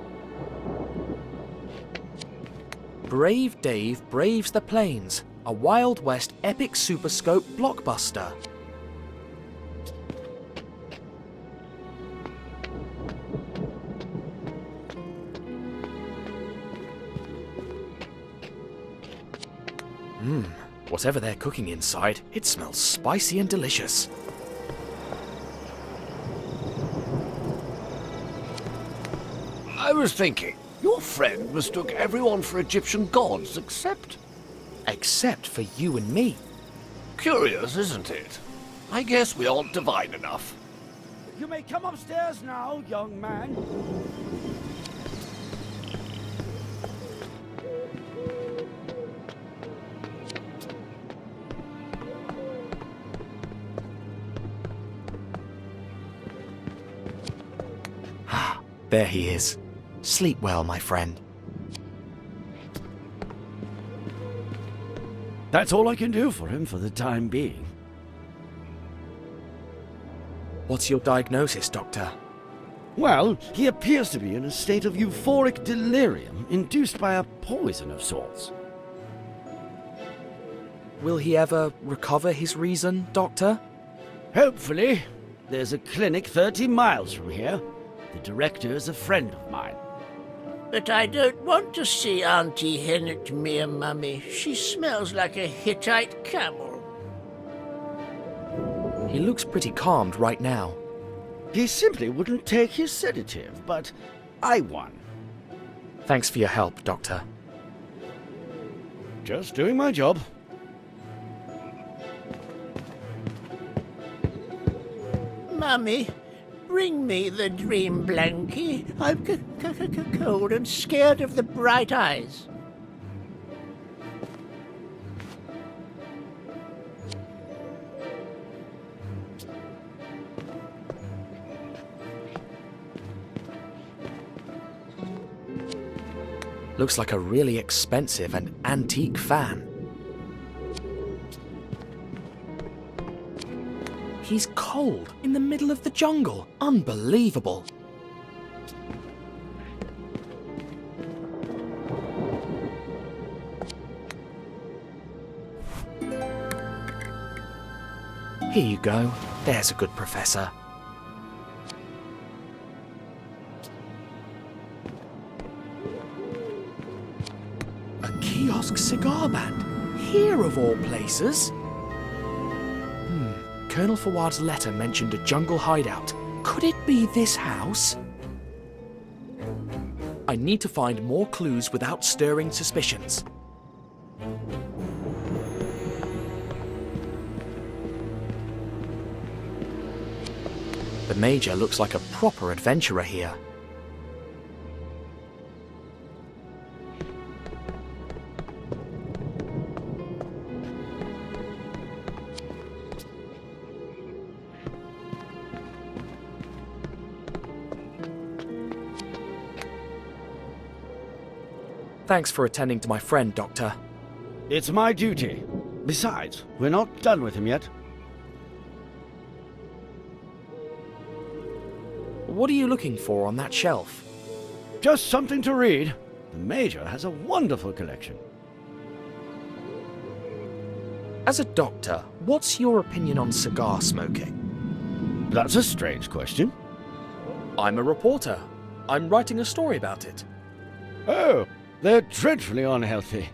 Brave Dave Braves the Plains, a Wild West epic superscope blockbuster. Whatever they're cooking inside, it smells spicy and delicious. I was thinking, your friend mistook everyone for Egyptian gods except... Except for you and me. Curious, isn't it? I guess we aren't divine enough. You may come upstairs now, young man. There he is. Sleep well, my friend. That's all I can do for him for the time being. What's your diagnosis, Doctor? Well, he appears to be in a state of euphoric delirium induced by a poison of sorts. Will he ever recover his reason, Doctor? Hopefully. There's a clinic 30 miles from here. The director's a friend of mine. But I don't want to see Auntie Hennet Mere, Mummy. She smells like a Hittite camel. He looks pretty calmed right now. He simply wouldn't take his sedative, but I won. Thanks for your help, Doctor. Just doing my job. Mummy, bring me the dream blankie. I'm cold and scared of the bright eyes. Looks like a really expensive and antique fan. He's cold in the middle of the jungle. Unbelievable. Here you go. There's a good professor. A kiosk cigar band. Here of all places. Colonel Fawad's letter mentioned a jungle hideout. Could it be this house? I need to find more clues without stirring suspicions. The Major looks like a proper adventurer here. Thanks for attending to my friend, Doctor. It's my duty. Besides, we're not done with him yet. What are you looking for on that shelf? just something to read. The Major has a wonderful collection. As a doctor, what's your opinion on cigar smoking? That's a strange question. I'm a reporter. I'm writing a story about it. Oh, they're dreadfully unhealthy.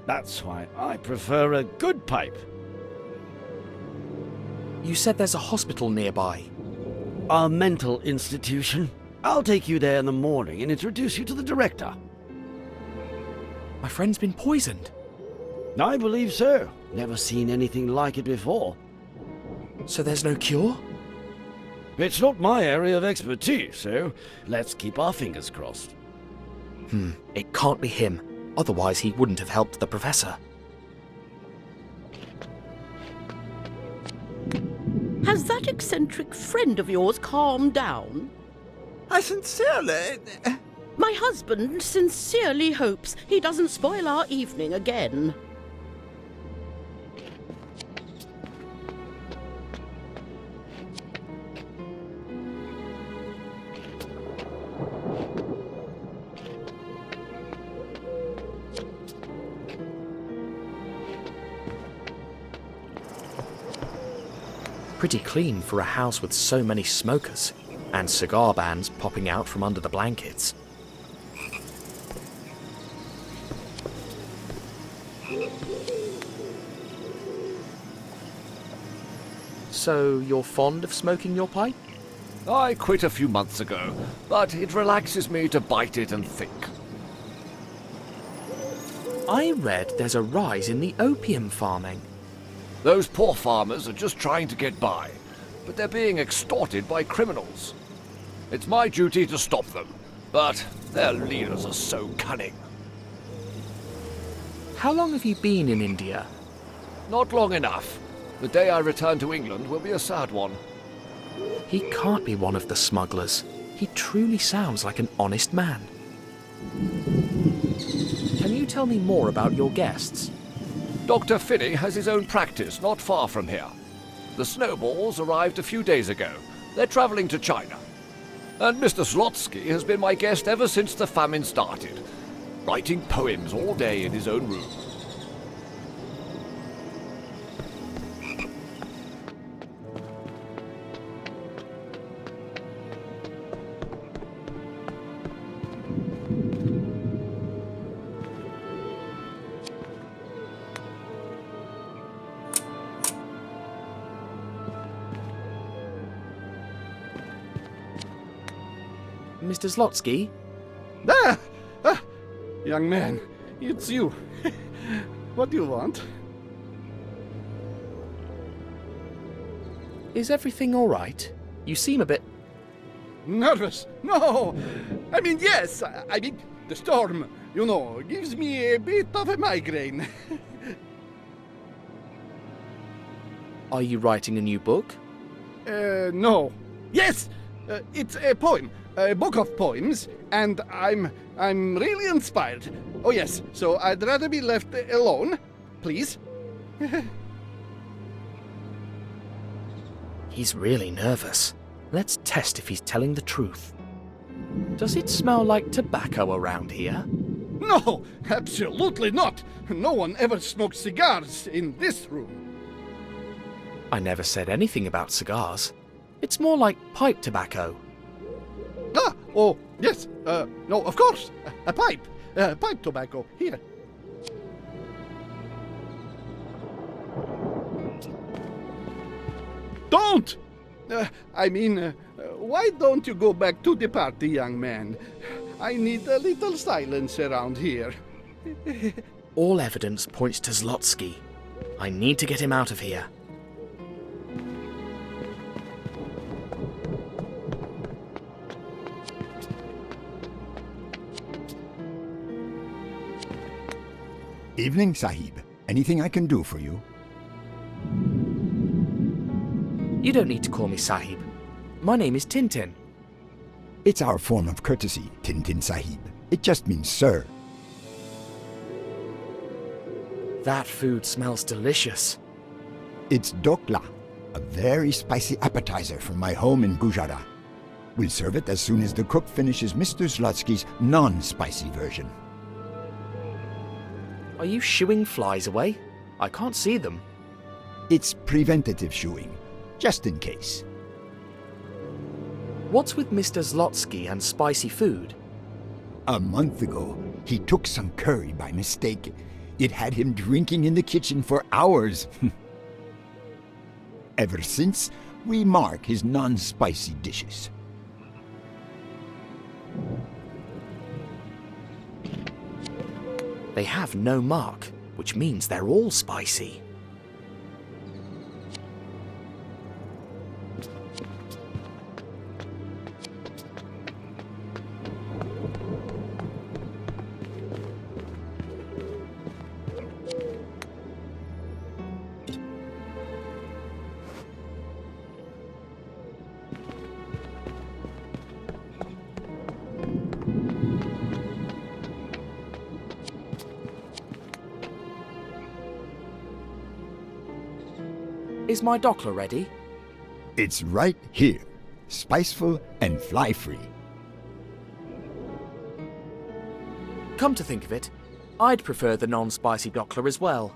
That's why I prefer a good pipe. You said there's a hospital nearby. A mental institution. I'll take you there in the morning and introduce you to the director. My friend's been poisoned. I believe so. Never seen anything like it before. So there's no cure? It's not my area of expertise, so let's keep our fingers crossed. It can't be him. Otherwise he wouldn't have helped the professor. Has that eccentric friend of yours calmed down? I sincerely... My husband sincerely hopes he doesn't spoil our evening again. Pretty clean for a house with so many smokers, and cigar bands popping out from under the blankets. So, you're fond of smoking your pipe? I quit a few months ago, but it relaxes me to bite it and think. I read there's a rise in the opium farming. Those poor farmers are just trying to get by, but they're being extorted by criminals. It's my duty to stop them, but their leaders are so cunning. How long have you been in India? Not long enough. The day I return to England will be a sad one. He can't be one of the smugglers. He truly sounds like an honest man. Can you tell me more about your guests? Dr. Finney has his own practice not far from here. The Snowballs arrived a few days ago. They're traveling to China. And Mr. Slotsky has been my guest ever since the famine started, writing poems all day in his own room. Mr. Slotsky? Young man, it's you. What do you want? Is everything all right? You seem a bit... Nervous? No! I mean, yes! I mean, the storm, you know, gives me a bit of a migraine. Are you writing a new book? No. Yes! It's a poem. A book of poems, and I'm really inspired. Oh yes, so I'd rather be left alone, please. He's really nervous. Let's test if he's telling the truth. Does it smell like tobacco around here? No, absolutely not. No one ever smokes cigars in this room. I never said anything about cigars. It's more like pipe tobacco. Ah, oh, yes, no, of course, a pipe tobacco, here. Don't! Why don't you go back to the party, young man? I need a little silence around here. All evidence points to Zlotsky. I need to get him out of here. Evening, Sahib. Anything I can do for you? You don't need to call me Sahib. My name is Tintin. It's our form of courtesy, Tintin Sahib. It just means sir. That food smells delicious. It's dokla, a very spicy appetizer from my home in Gujarat. We'll serve it as soon as the cook finishes Mr. Zlotsky's non-spicy version. Are you shooing flies away? I can't see them. It's preventative shooing, just in case. What's with Mr. Zlotsky and spicy food? A month ago, he took some curry by mistake. It had him drinking in the kitchen for hours. Ever since, we mark his non-spicy dishes. They have no mark, which means they're all spicy. Is my Dockler ready? It's right here, spiceful and fly-free. Come to think of it, I'd prefer the non-spicy Dockler as well.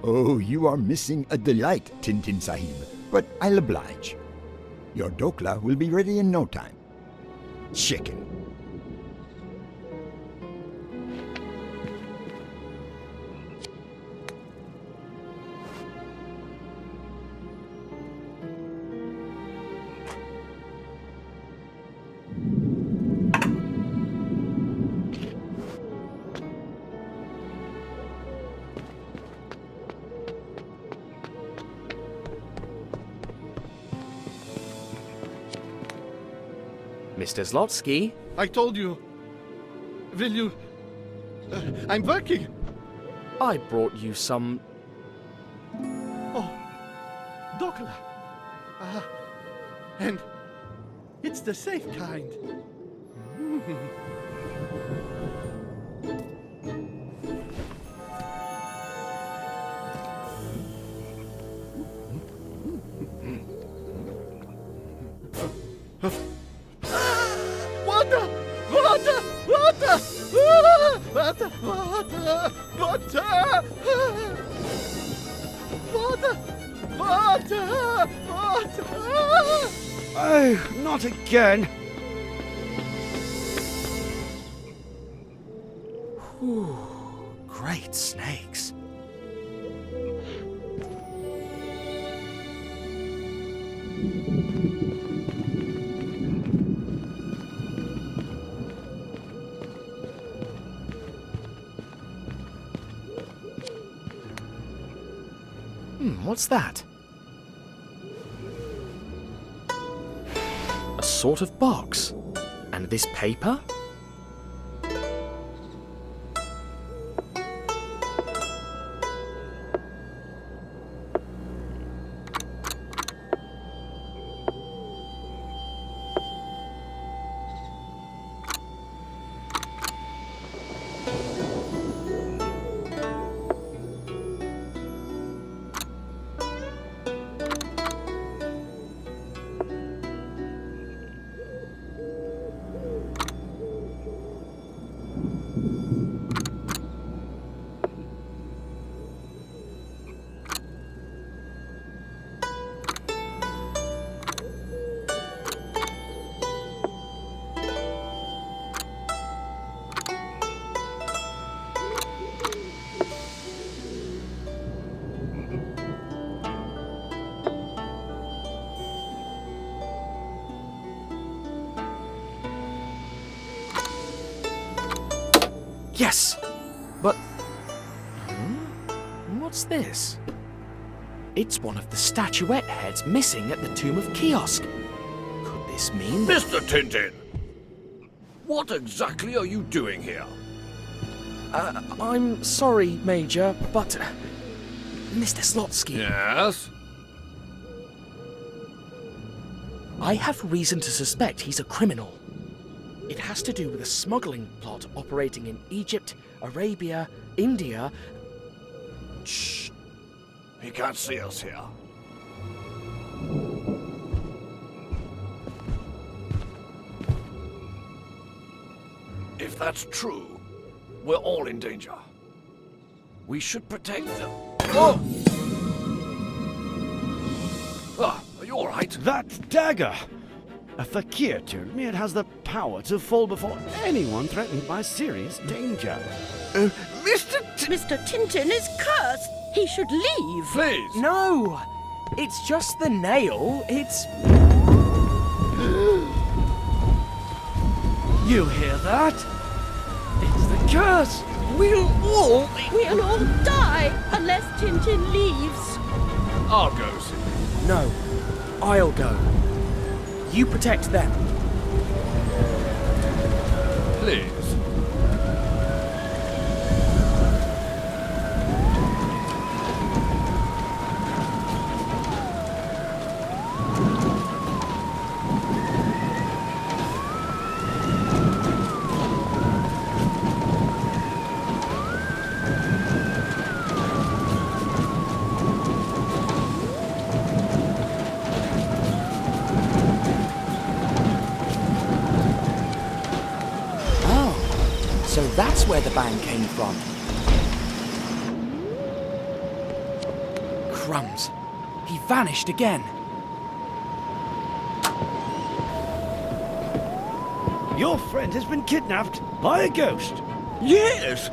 Oh, you are missing a delight, Tintin Sahib, but I'll oblige. Your dokla will be ready in no time. Chicken. Mr. Zlotsky? I told you. Will you... I'm working. I brought you some... Oh, Dokla. And it's the safe kind. Water! Water! Water! Water! Water! Water! Water! Water! Water! Oh, not again! Whew, great snakes. What's that? A sort of box. And this paper? Yes! But... what's this? It's one of the statuette heads missing at the Tomb of Kiosk. Could this mean that... Mr. Tintin! What exactly are you doing here? I'm sorry, Major, but... Mr. Zlotsky... Yes? I have reason to suspect he's a criminal. It has to do with a smuggling plot operating in Egypt, Arabia, India... Shh! He can't see us here. If that's true, we're all in danger. We should protect them. Oh! Ah, are you all right? That dagger! A fakir told me it has the power to fall before anyone threatened by serious danger. Mr. Tintin is cursed. He should leave. Please! No! It's just the nail. It's... You hear that? It's the curse! We'll all die unless Tintin leaves. I'll go, see. No, I'll go. You protect them. Please. So that's where the bang came from. Crumbs. He vanished again. Your friend has been kidnapped by a ghost. Yes!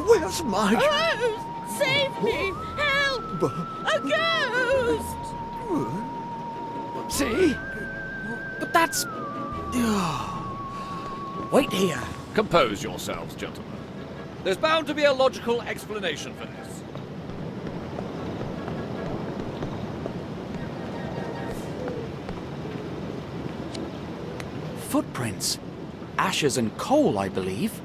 Where's my... Ghost! Save me! Help! A ghost! See? But that's... Wait here. Compose yourselves, gentlemen. There's bound to be a logical explanation for this. Footprints. Ashes and coal, I believe.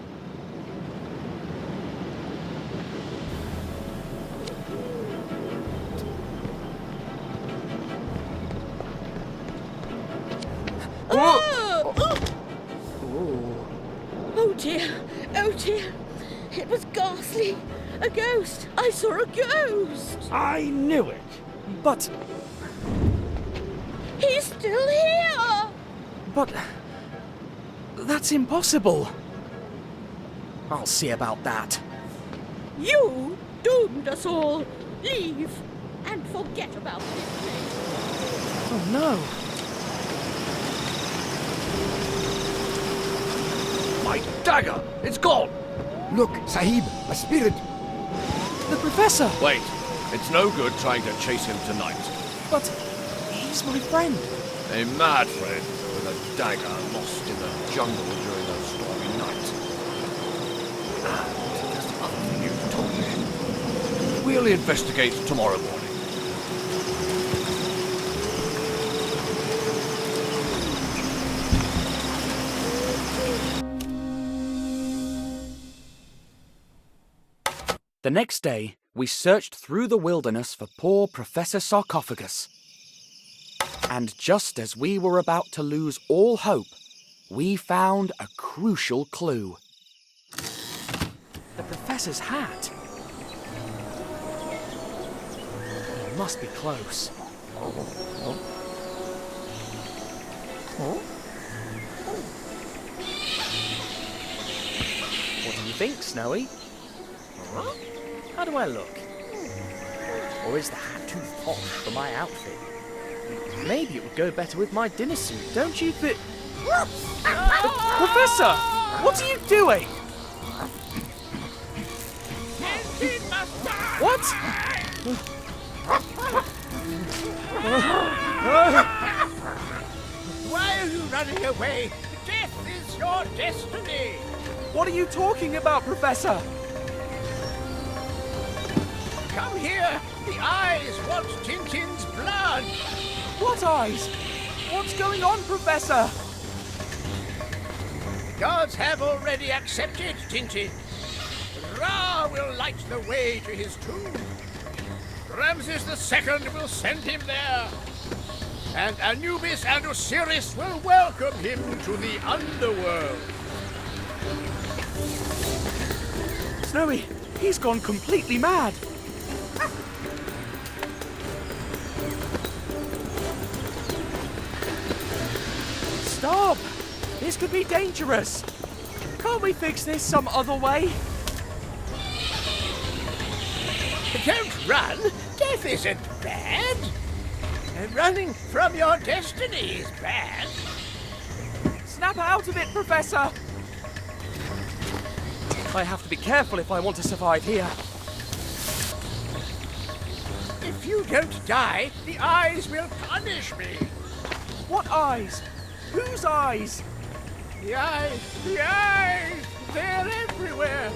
Oh dear, oh dear. It was ghastly. A ghost. I saw a ghost. I knew it. But... He's still here. But... That's impossible. I'll see about that. You doomed us all. Leave and forget about this place. Oh no. My dagger! It's gone! Look, Sahib, a spirit. The Professor! Wait, it's no good trying to chase him tonight. But he's my friend. A mad friend with a dagger lost in the jungle during a stormy night. And there's the other thing you told me. We'll investigate tomorrow morning. The next day, we searched through the wilderness for poor Professor Sarcophagus. And just as we were about to lose all hope, we found a crucial clue. The Professor's hat. He must be close. What do you think, Snowy? Huh? How do I look? Or is the hat too posh for my outfit? Maybe it would go better with my dinner suit, don't you think? Professor! What are you doing? What? Why are you running away? Death is your destiny! What are you talking about, Professor? Come here! The eyes want Tintin's blood! What eyes? What's going on, Professor? The gods have already accepted Tintin. Ra will light the way to his tomb. Ramses II will send him there. And Anubis and Osiris will welcome him to the underworld. Snowy, he's gone completely mad. Stop! This could be dangerous. Can't we fix this some other way? Don't run. Death isn't bad. Running from your destiny is bad. Snap out of it, Professor! I have to be careful if I want to survive here. If you don't die, the eyes will punish me. What eyes? Whose eyes? The eyes! The eyes! They're everywhere!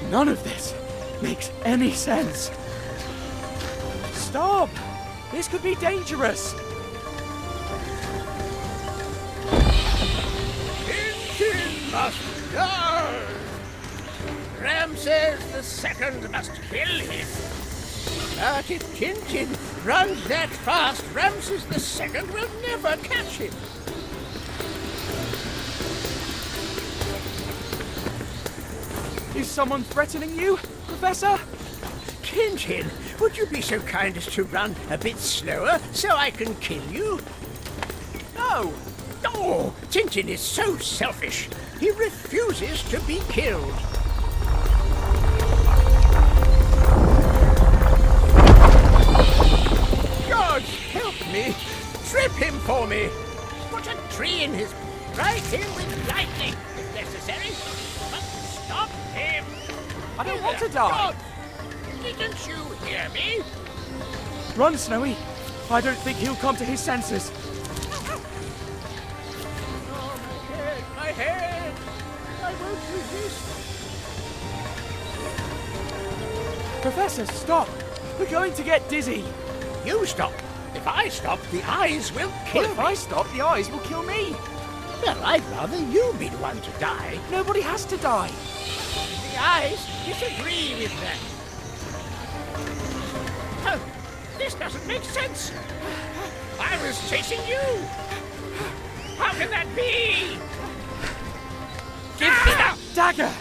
None of this makes any sense. Stop! This could be dangerous. Tintin must die! Ramses II must kill him. But if Tintin runs that fast, Ramses II will never catch him. Is someone threatening you, Professor? Tintin, would you be so kind as to run a bit slower so I can kill you? No! Oh, Tintin is so selfish. He refuses to be killed. God, help me! Trip him for me! Put a tree in his... Strike him with lightning, if necessary. But stop him! I don't want to die! God, didn't you hear me? Run, Snowy! I don't think he'll come to his senses. Oh, my head! My head! I won't resist! Professor, stop! We're going to get dizzy. You stop. If I stop, the eyes will kill me. If I stop, the eyes will kill me. Well, I'd rather you be the one to die. Nobody has to die. The eyes disagree with that. Oh, this doesn't make sense. I was chasing you. How can that be? Give me that dagger!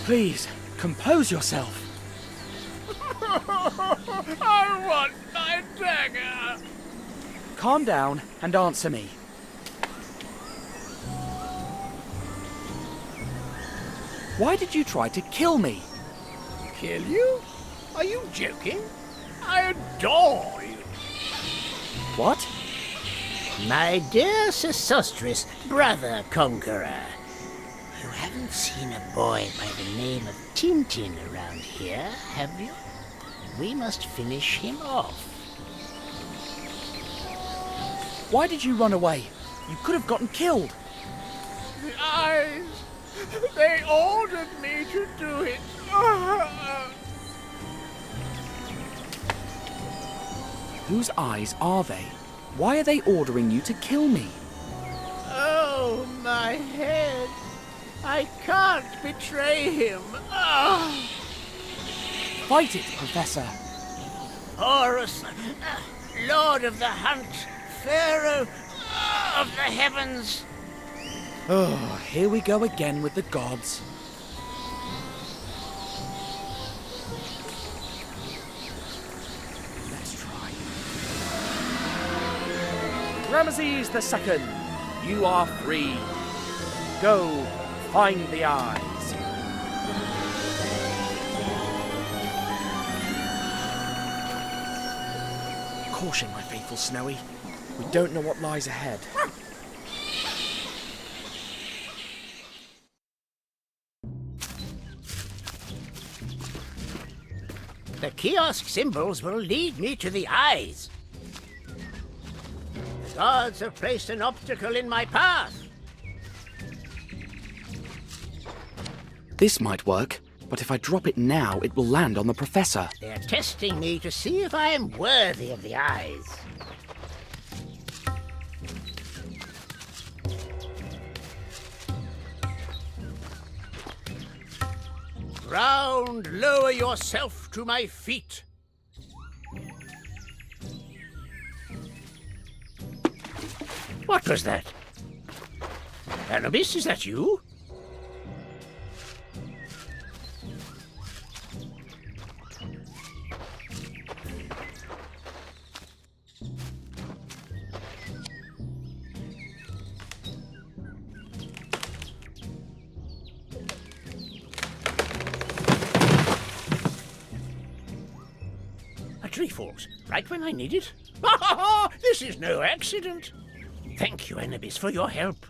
Please, compose yourself. I want my dagger! Calm down and answer me. Why did you try to kill me? Kill you? Are you joking? I adore you. What? My dear Sesostris, brother conqueror. You haven't seen a boy by the name of Tintin around here, have you? We must finish him off. Why did you run away? You could have gotten killed. The eyes! They ordered me to do it! Whose eyes are they? Why are they ordering you to kill me? Oh, my head! I can't betray him! Fight it, Professor! Horus, Lord of the Hunt, Pharaoh of the heavens! Oh, here we go again with the gods. Let's try. Ramesses II, you are free. Go, find the eyes. Caution, my faithful Snowy. We don't know what lies ahead. The kiosk symbols will lead me to the eyes. The gods have placed an obstacle in my path. This might work, but if I drop it now, it will land on the Professor. They're testing me to see if I am worthy of the eyes. Ground, lower yourself to my feet. What was that? Anubis, is that you? battery falls right when I need it. Ha ha ha! This is no accident. Thank you, Anubis, for your help.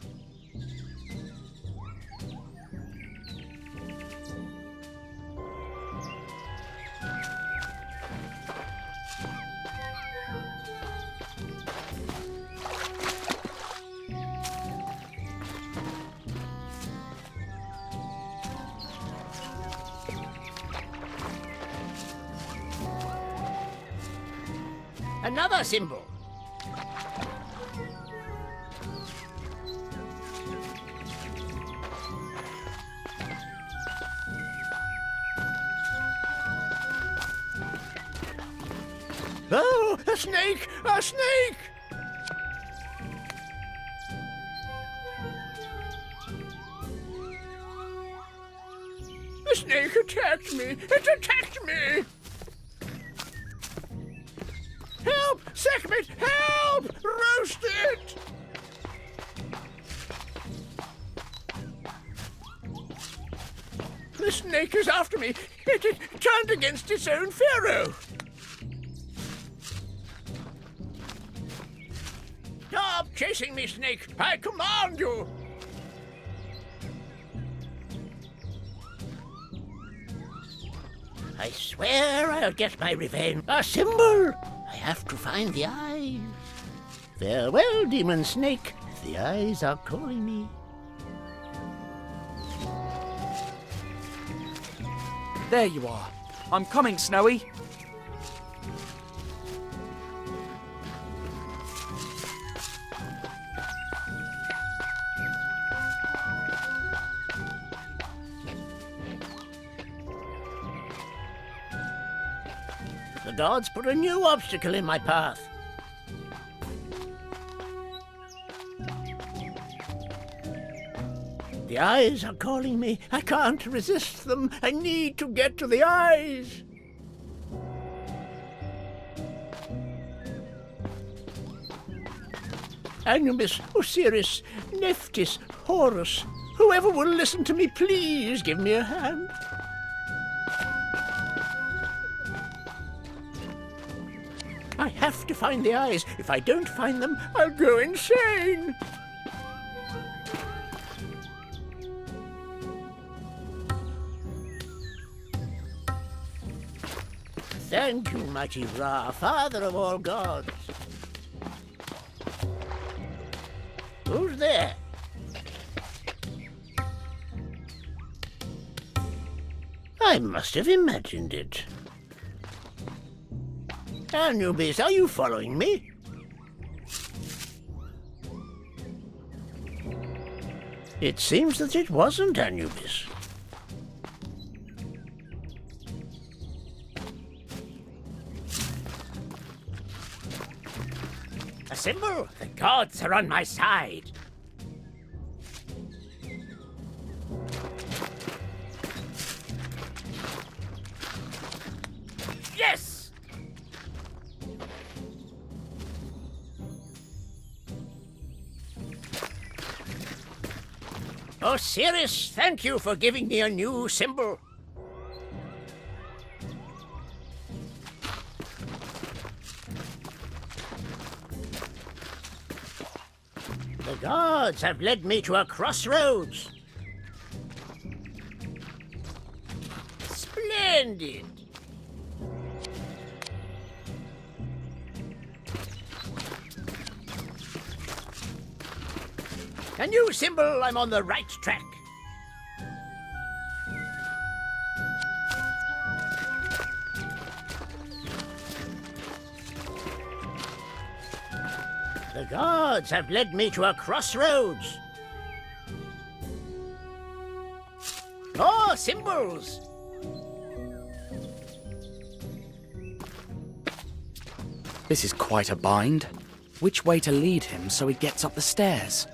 Another symbol. Oh, a snake! A snake! The snake attacked me! It attacked me! Help! Sekhmet! Help! Roast it! The snake is after me. It turned against its own Pharaoh. Stop chasing me, snake! I command you! I swear I'll get my revenge. A symbol! I have to find the eyes. Farewell, demon snake. The eyes are calling me. There you are. I'm coming, Snowy. The gods put a new obstacle in my path. The eyes are calling me. I can't resist them. I need to get to the eyes. Anubis, Osiris, Nephthys, Horus, whoever will listen to me, please give me a hand. I have to find the eyes. If I don't find them, I'll go insane. Thank you, mighty Ra, father of all gods. Who's there? I must have imagined it. Anubis, are you following me? It seems that it wasn't Anubis. A symbol! The gods are on my side. Yes! Osiris, thank you for giving me a new symbol. The gods have led me to a crossroads. Splendid! A new symbol, I'm on the right track. The gods have led me to a crossroads. More symbols! This is quite a bind. Which way to lead him so he gets up the stairs?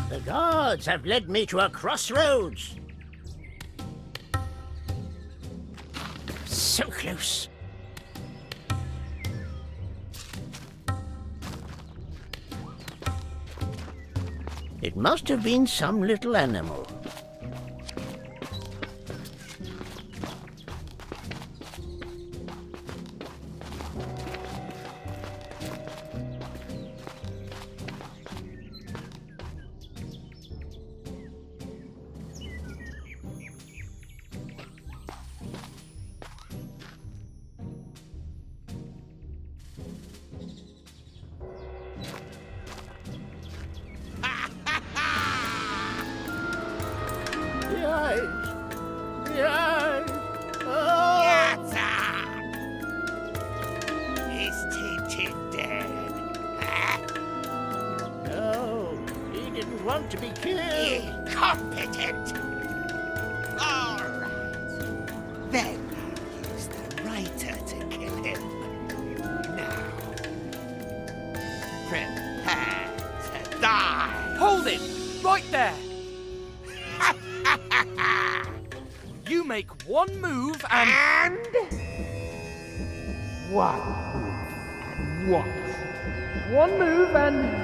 The gods have led me to a crossroads. So close. It must have been some little animal. Is Tintin dead? No, he didn't want to be killed. Incompetent! All right. Then I'll use the writer to kill him. Now, prepare to die. Hold it! Right there! You make one move and... What? One move and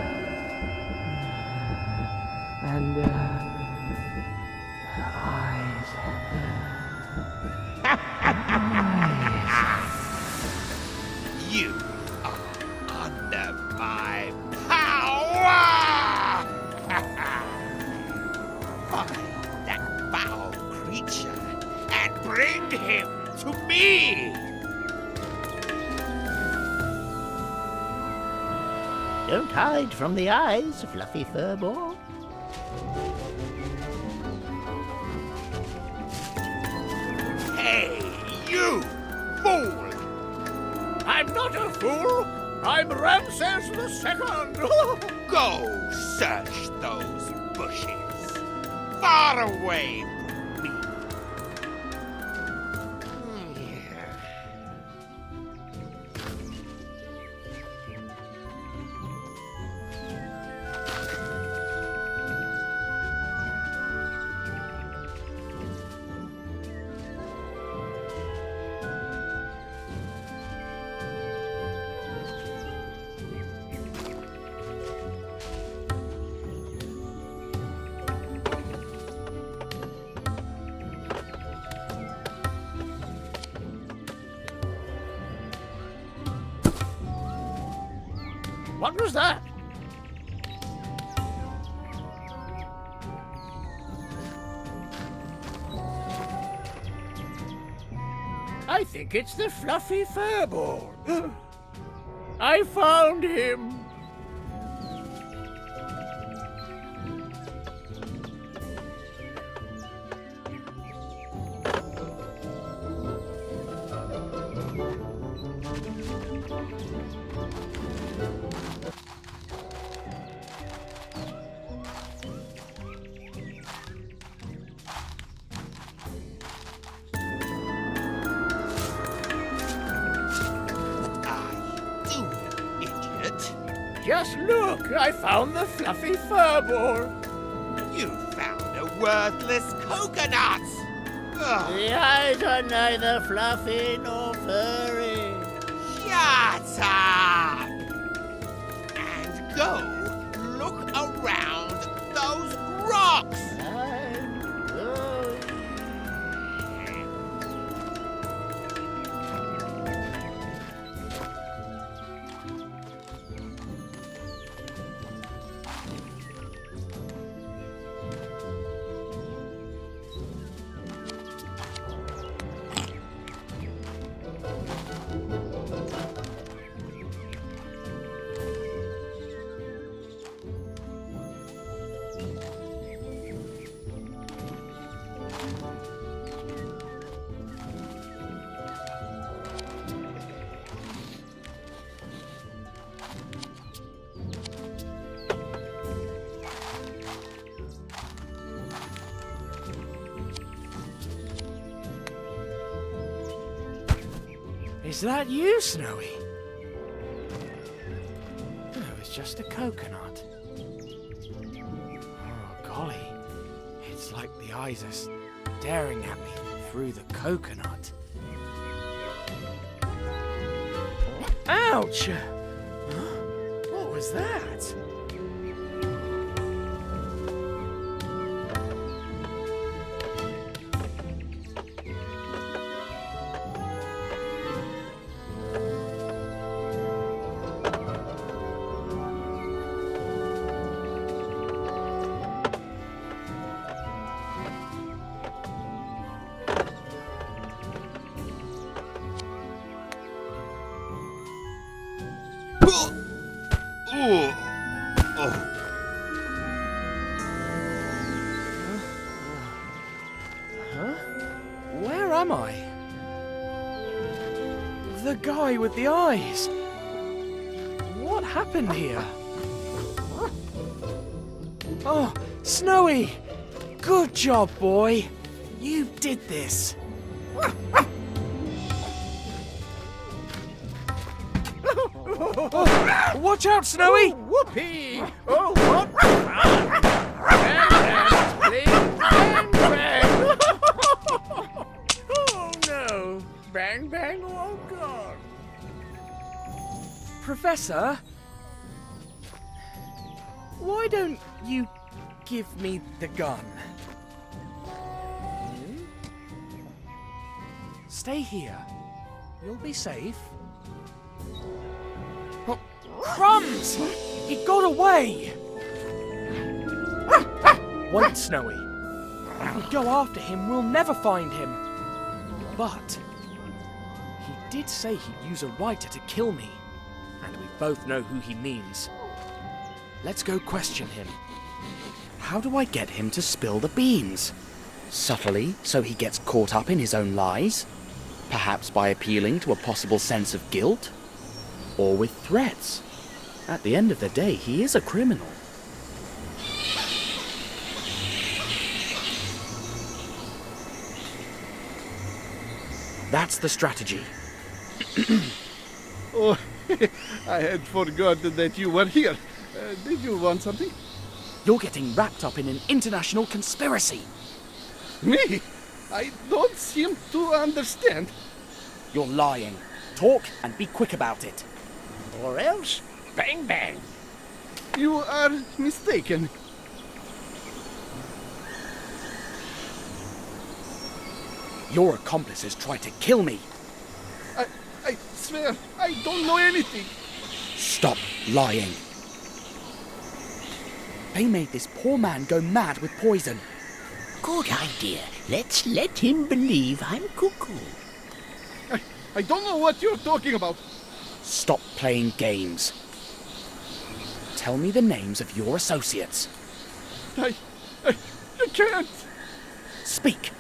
You are under my power! Find that foul creature and bring him to me! Don't hide from the eyes, Fluffy Furball. Hey, you fool! I'm not a fool. I'm Ramses II. Go search those bushes. Far away from me. What was that? I think it's the Fluffy Furball. I found him. Just look, I found the Fluffy Furball. You found a worthless coconut! Ugh. The eyes are neither fluffy nor furry. Shut up! And go look around those rocks! Is that you, Snowy? No, it's just a coconut. Oh, golly. It's like the eyes are staring at me through the coconut. Ouch! Huh? What was that? am I? The guy with the eyes. What happened here? Oh, Snowy! Good job, boy. You did this. Oh, watch out, Snowy! Whoopee! Oh, what fun! Bang, bang! Oh, no. Bang, bang, oh, God. Professor? Why don't you give me the gun? Stay here. You'll be safe. Oh, crumbs! He got away! Wait, Snowy. If we go after him, we'll never find him. But he did say he'd use a writer to kill me. And we both know who he means. Let's go question him. How do I get him to spill the beans? Subtly, so he gets caught up in his own lies? Perhaps by appealing to a possible sense of guilt? Or with threats? At the end of the day, he is a criminal. That's the strategy. Oh, I had forgotten that you were here. Did you want something? You're getting wrapped up in an international conspiracy. Me? I don't seem to understand. You're lying. Talk and be quick about it. Or else, bang, bang. You are mistaken. Your accomplices tried to kill me. I swear, I don't know anything. Stop lying. They made this poor man go mad with poison. Good idea. Let's let him believe I'm cuckoo. I don't know what you're talking about. Stop playing games. Tell me the names of your associates. I can't. Speak.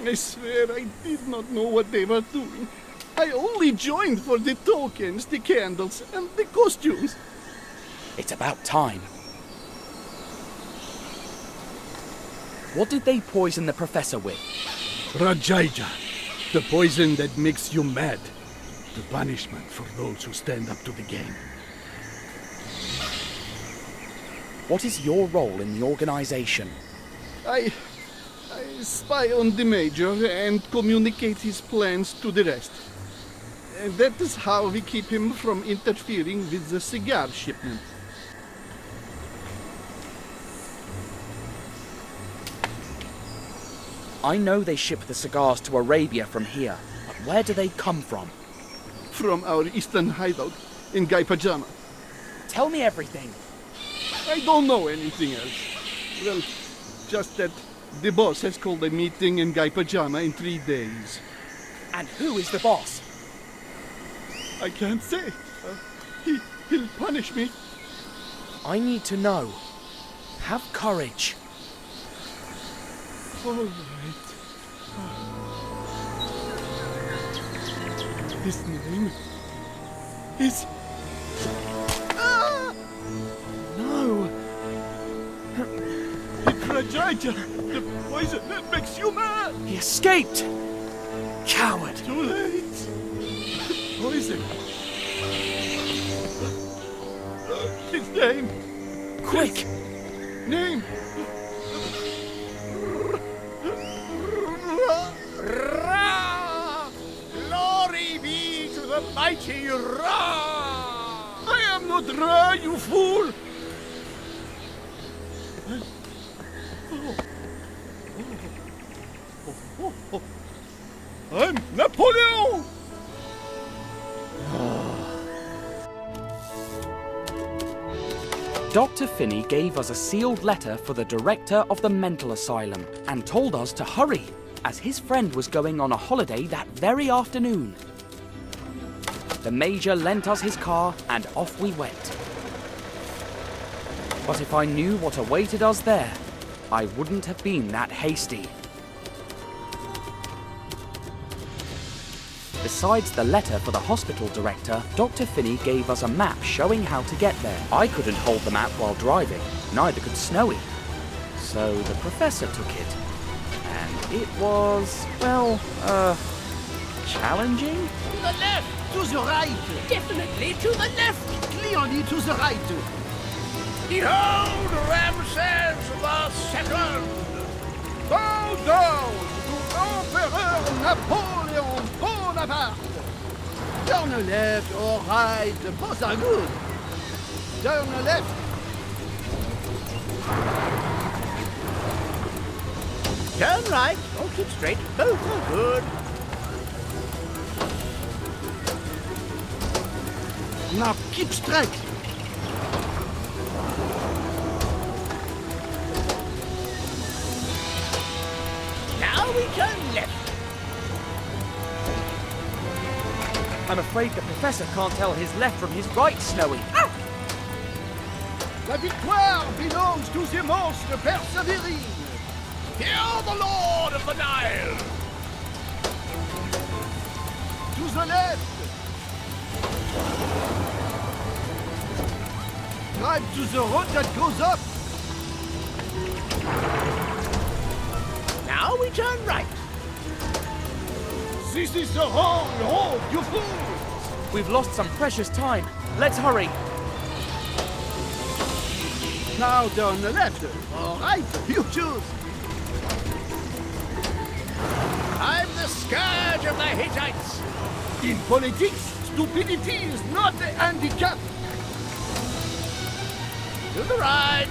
I swear I did not know what they were doing. I only joined for the tokens, the candles, and the costumes. It's about time. What did they poison the professor with? Rajaija, the poison that makes you mad. The punishment for those who stand up to the game. What is your role in the organization? I spy on the Major and communicate his plans to the rest. And that is how we keep him from interfering with the cigar shipment. I know they ship the cigars to Arabia from here, but where do they come from? From our eastern hideout in Guy Pajama. Tell me everything. I don't know anything else. Well, just that the boss has called a meeting in Guy Pajama in 3 days. And who is the boss? I can't say. He'll punish me. I need to know. Have courage. All right. His name is... No. It's Rajaija, the poison that makes you mad. He escaped. Coward. Too late. Poison. His name. Quick. His name. Ra! Glory be to the mighty Ra! I am not Ra, you fool! I'm Napoleon! Dr. Finney gave us a sealed letter for the director of the mental asylum and told us to hurry, as his friend was going on a holiday that very afternoon. The Major lent us his car and off we went. But if I knew what awaited us there, I wouldn't have been that hasty. Besides the letter for the hospital director, Dr. Finney gave us a map showing how to get there. I couldn't hold the map while driving, neither could Snowy. So the professor took it. And it was, well, challenging? To the left! To the right! Definitely to the left! Clearly to the right! Behold Ramses II! Bow down to Emperor Napoleon Bonaparte! Turn left or right, both are good. Turn left. Turn right or keep straight. Both are good. Now keep straight. Now we turn left. I'm afraid the professor can't tell his left from his right, Snowy. La victoire belongs to the most persevering. Hear the Lord of the Nile! To the left. Drive to the road that goes up. Now we turn right. This is the wrong road, you fool! We've lost some precious time. Let's hurry. Now turn left or right, you choose. I'm the scourge of the Hittites! In politics, stupidity is not a handicap. To the right!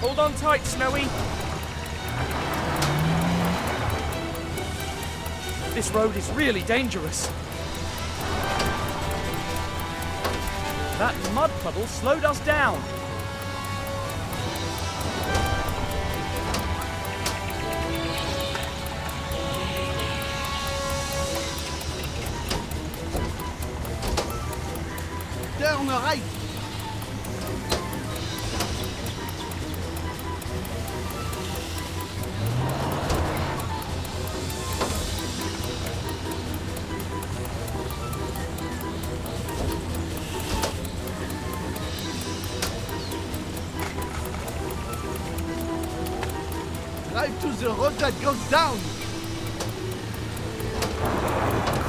Hold on tight, Snowy. This road is really dangerous. That mud puddle slowed us down. Turn right. Drive to the road that goes down.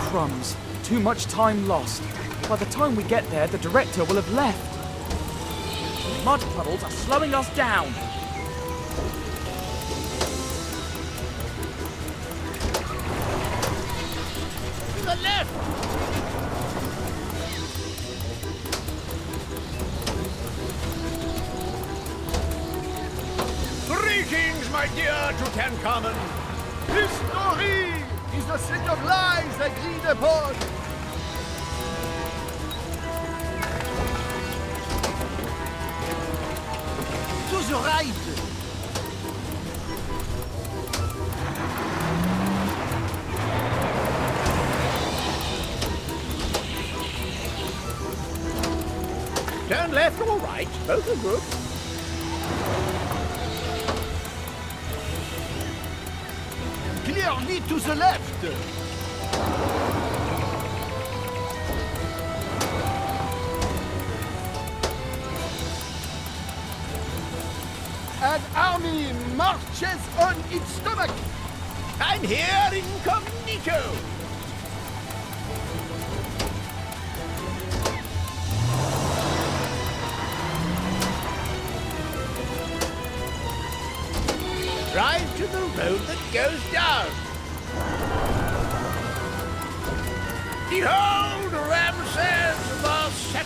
Crumbs. Too much time lost. By the time we get there, the director will have left. Mud puddles are slowing us down. To the left! Greetings, my dear Tutankhamun! History is a set of lies agreed upon. To the right. Turn left or right, both are good. Clearly to the left. An army marches on its stomach. I'm here incognito. Drive to the road that goes down. Behold Ramses II!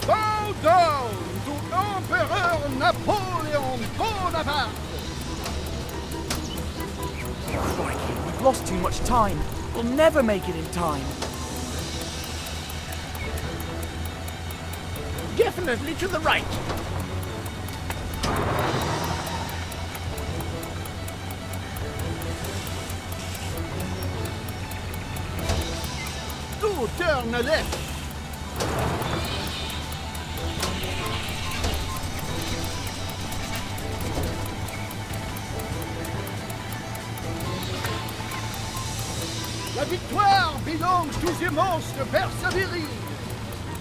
Bow down to Emperor Napoleon Bonaparte! Crikey, we've lost too much time. We'll never make it in time. Definitely to the right. Do turn left. La victoire belongs to the most persevering.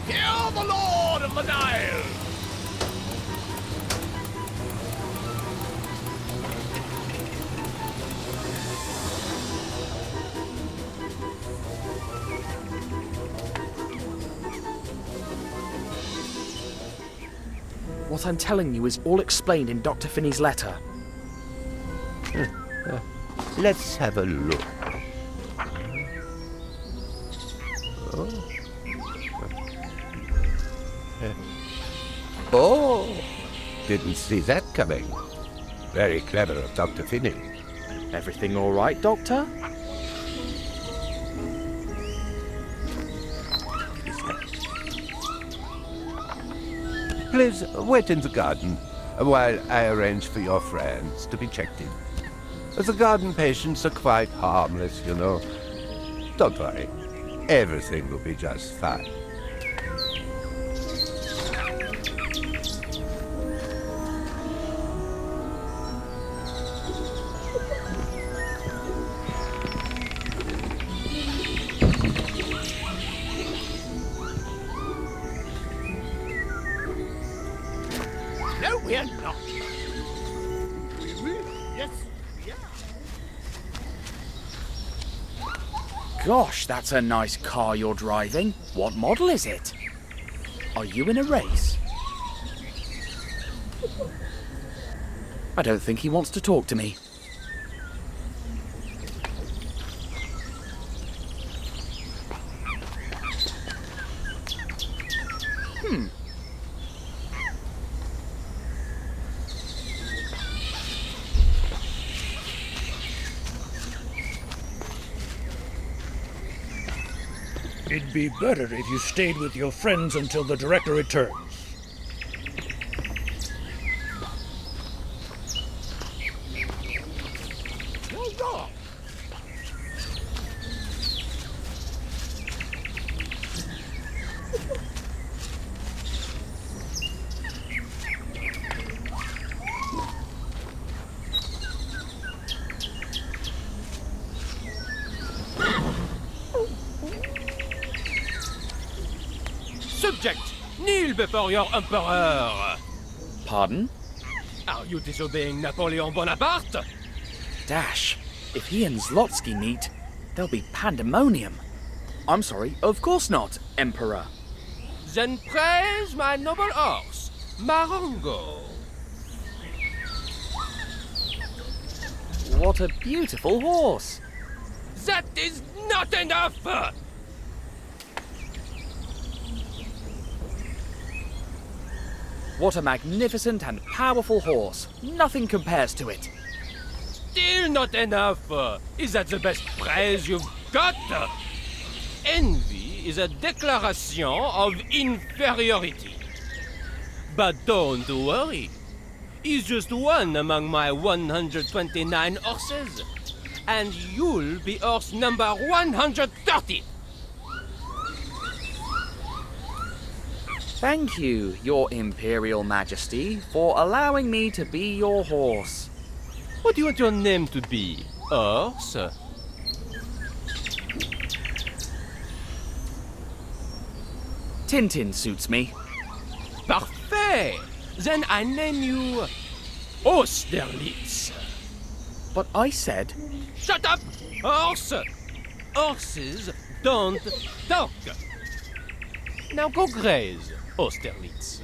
Hear the Lord of the Nile! What I'm telling you is all explained in Dr. Finney's letter. Let's have a look. Oh, didn't see that coming. Very clever of Dr. Finney. Everything all right, Doctor? Please wait in the garden while I arrange for your friends to be checked in. The garden patients are quite harmless, you know. Don't worry. Everything will be just fine. No, we're not. Yes, we are. Gosh, that's a nice car you're driving. What model is it? Are you in a race? I don't think he wants to talk to me. It'd be better if you stayed with your friends until the director returns. You're wrong. Subject, kneel before your emperor. Pardon? Are you disobeying Napoleon Bonaparte? Dash, if he and Zlotsky meet, there'll be pandemonium. I'm sorry, of course not, Emperor. Then praise my noble horse, Marengo. What a beautiful horse. That is not enough! What a magnificent and powerful horse. Nothing compares to it. Still not enough! Is that the best praise you've got? Envy is a declaration of inferiority. But don't worry. He's just one among my 129 horses. And you'll be horse number 130. Thank you, Your Imperial Majesty, for allowing me to be your horse. What do you want your name to be? Horse? Tintin suits me. Parfait! Then I name you Austerlitz. But I said... Shut up! Horse! Horses don't talk. Now go graze, Austerlitz.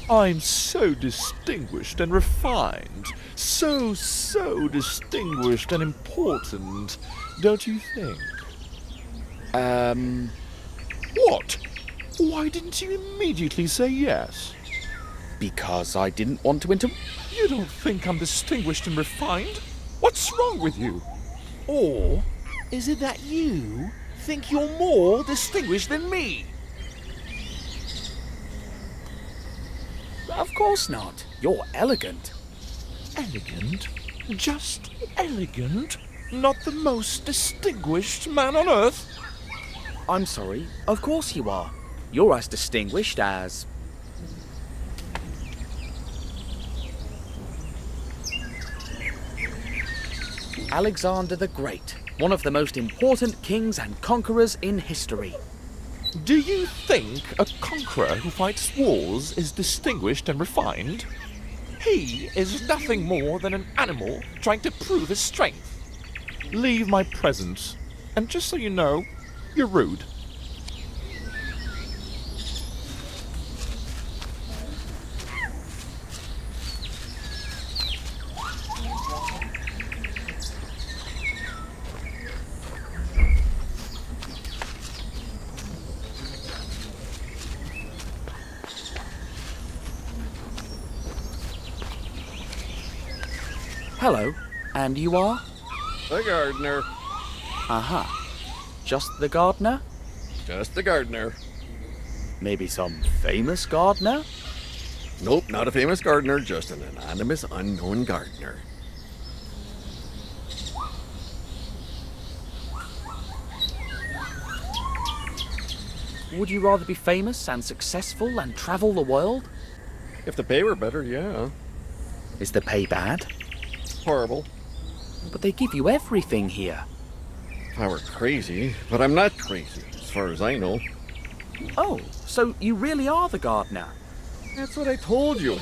I'm so distinguished and refined. So distinguished and important. Don't you think? What? Why didn't you immediately say yes? Because I didn't want to You don't think I'm distinguished and refined? What's wrong with you? Or is it that you think you're more distinguished than me? Of course not. You're elegant. Elegant? Just elegant? Not the most distinguished man on earth? I'm sorry. Of course you are. You're as distinguished as... Alexander the Great, one of the most important kings and conquerors in history. Do you think a conqueror who fights wars is distinguished and refined? He is nothing more than an animal trying to prove his strength. Leave my presence, and just so you know, you're rude. Hello, and you are? The gardener. Aha. Just the gardener? Just the gardener. Maybe some famous gardener? Nope, not a famous gardener, just an anonymous, unknown gardener. Would you rather be famous and successful and travel the world? If the pay were better, yeah. Is the pay bad? Horrible. But they give you everything here. If I were crazy, but I'm not crazy, as far as I know. Oh, so you really are the gardener? That's what I told you.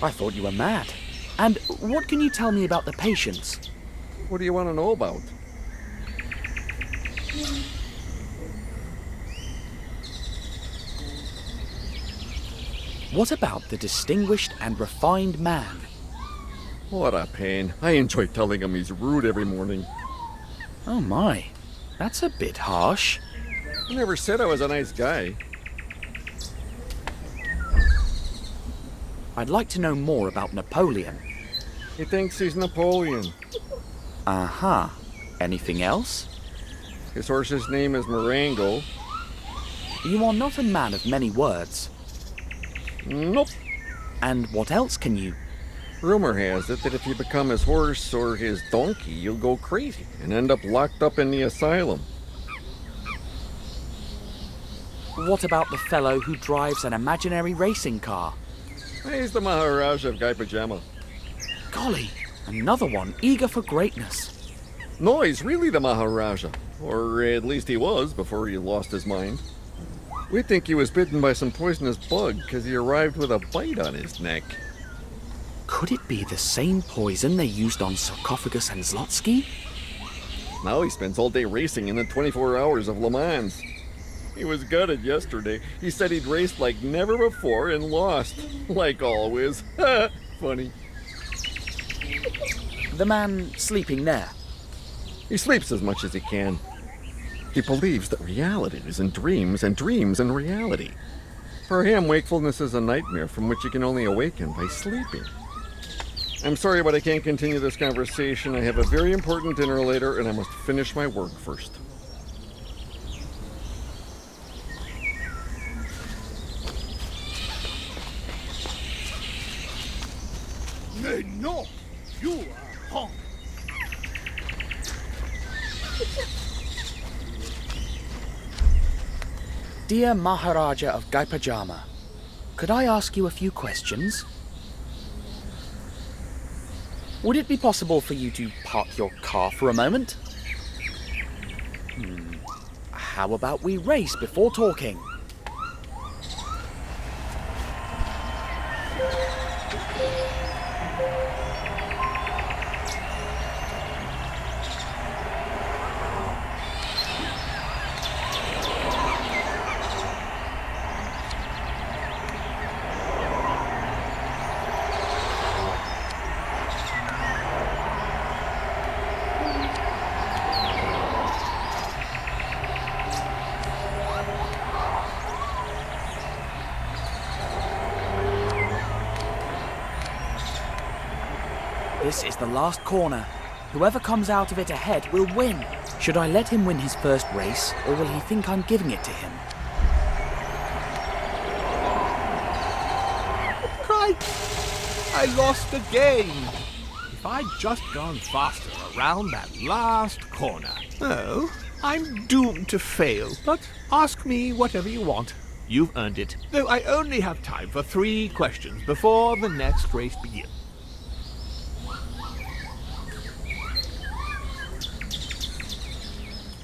I thought you were mad. And what can you tell me about the patients? What do you want to know about? What about the distinguished and refined man? What a pain. I enjoy telling him he's rude every morning. Oh my, that's a bit harsh. I never said I was a nice guy. I'd like to know more about Napoleon. He thinks he's Napoleon. Aha. Anything else? His horse's name is Marengo. You are not a man of many words. Nope. And what else can you? Rumor has it that if you become his horse or his donkey, you'll go crazy and end up locked up in the asylum. What about the fellow who drives an imaginary racing car? He's the Maharaja of Guy Pajama. Golly, another one eager for greatness. No, he's really the Maharaja. Or at least he was before he lost his mind. We think he was bitten by some poisonous bug because he arrived with a bite on his neck. Could it be the same poison they used on Sarcophagus and Zlotsky? Now he spends all day racing in the 24 hours of Le Mans. He was gutted yesterday. He said he'd raced like never before and lost. Like always. Funny. The man sleeping there. He sleeps as much as he can. He believes that reality is in dreams and dreams in reality. For him, wakefulness is a nightmare from which you can only awaken by sleeping. I'm sorry, but I can't continue this conversation. I have a very important dinner later, and I must finish my work first. Mais non! You are hung! Dear Maharaja of Guy Pajama, could I ask you a few questions? Would it be possible for you to park your car for a moment? How about we race before talking? This is the last corner. Whoever comes out of it ahead will win. Should I let him win his first race, or will he think I'm giving it to him? Crikey! I lost again! If I'd just gone faster around that last corner. Oh, I'm doomed to fail, but ask me whatever you want. You've earned it. Though I only have time for 3 questions before the next race begins.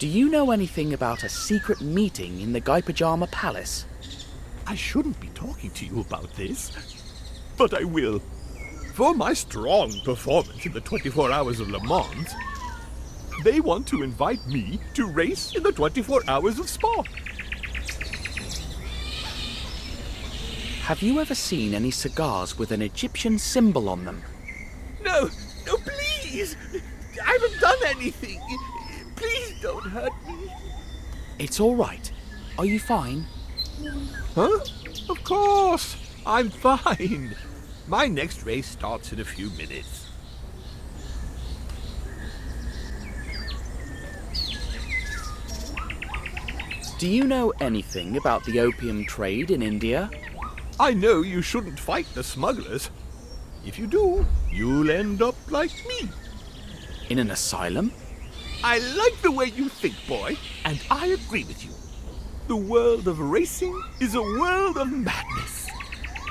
Do you know anything about a secret meeting in the Guy Pajama Palace? I shouldn't be talking to you about this, but I will. For my strong performance in the 24 Hours of Le Mans, they want to invite me to race in the 24 Hours of Spa. Have you ever seen any cigars with an Egyptian symbol on them? No, please! I haven't done anything. Please don't hurt me. It's all right. Are you fine? Huh? Of course. I'm fine. My next race starts in a few minutes. Do you know anything about the opium trade in India? I know you shouldn't fight the smugglers. If you do, you'll end up like me. In an asylum? I like the way you think, boy, and I agree with you. The world of racing is a world of madness.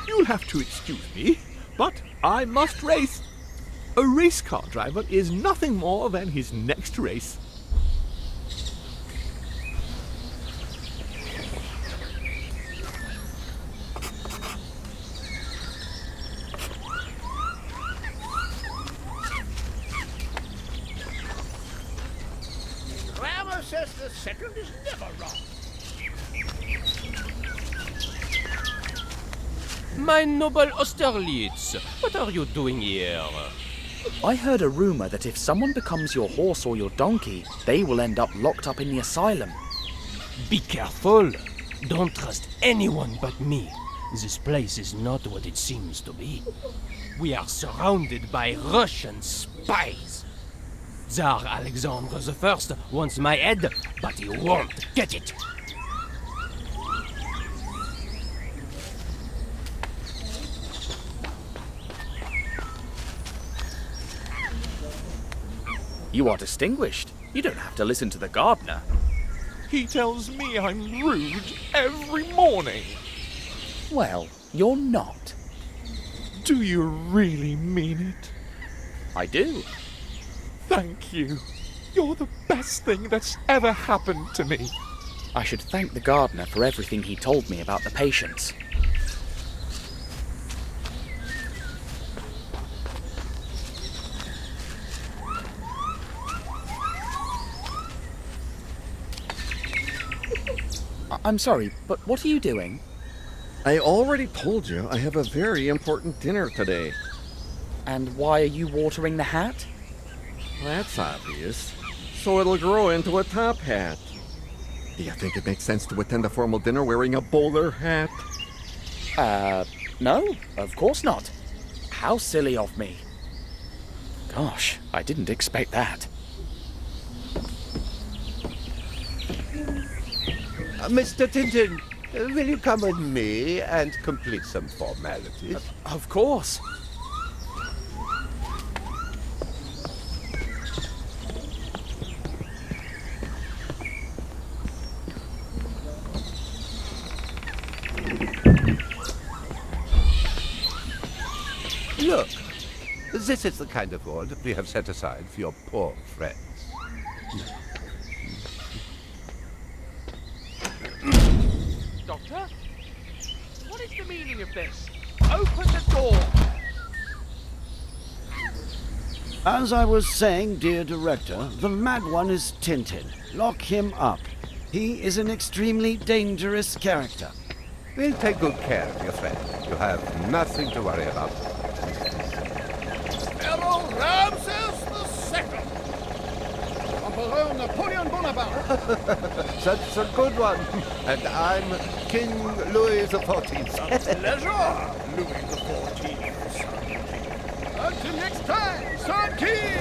You'll have to excuse me, but I must race. A race car driver is nothing more than his next race. Grammar says the second is never wrong. My noble Austerlitz, what are you doing here? I heard a rumor that if someone becomes your horse or your donkey, they will end up locked up in the asylum. Be careful. Don't trust anyone but me. This place is not what it seems to be. We are surrounded by Russian spies. Tsar Alexander I wants my head, but he won't get it. You are distinguished. You don't have to listen to the gardener. He tells me I'm rude every morning. Well, you're not. Do you really mean it? I do. Thank you. You're the best thing that's ever happened to me. I should thank the gardener for everything he told me about the patients. I'm sorry, but what are you doing? I already told you I have a very important dinner today. And why are you watering the hat? That's obvious. So it'll grow into a top hat. Do you think it makes sense to attend a formal dinner wearing a bowler hat? No, of course not. How silly of me. Gosh, I didn't expect that. Mr. Tintin, will you come with me and complete some formalities? Of course. Look, this is the kind of reward we have set aside for your poor friends. Doctor? What is the meaning of this? Open the door! As I was saying, dear director, the mad one is Tintin. Lock him up. He is an extremely dangerous character. We'll take good care of your friend. You have nothing to worry about. Pharaoh Ramses II! Emperor Napoleon Bonaparte! That's a good one. And I'm King Louis XIV. A pleasure, Louis XIV. Until next time, Son King!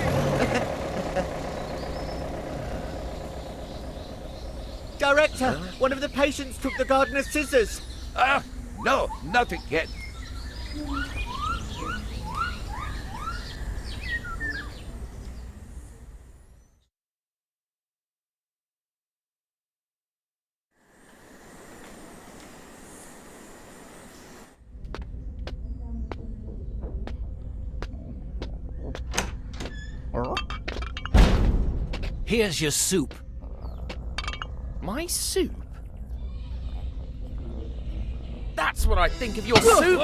Director, one of the patients took the gardener's scissors. No, nothing yet. Here's your soup. My soup? That's what I think of your soup!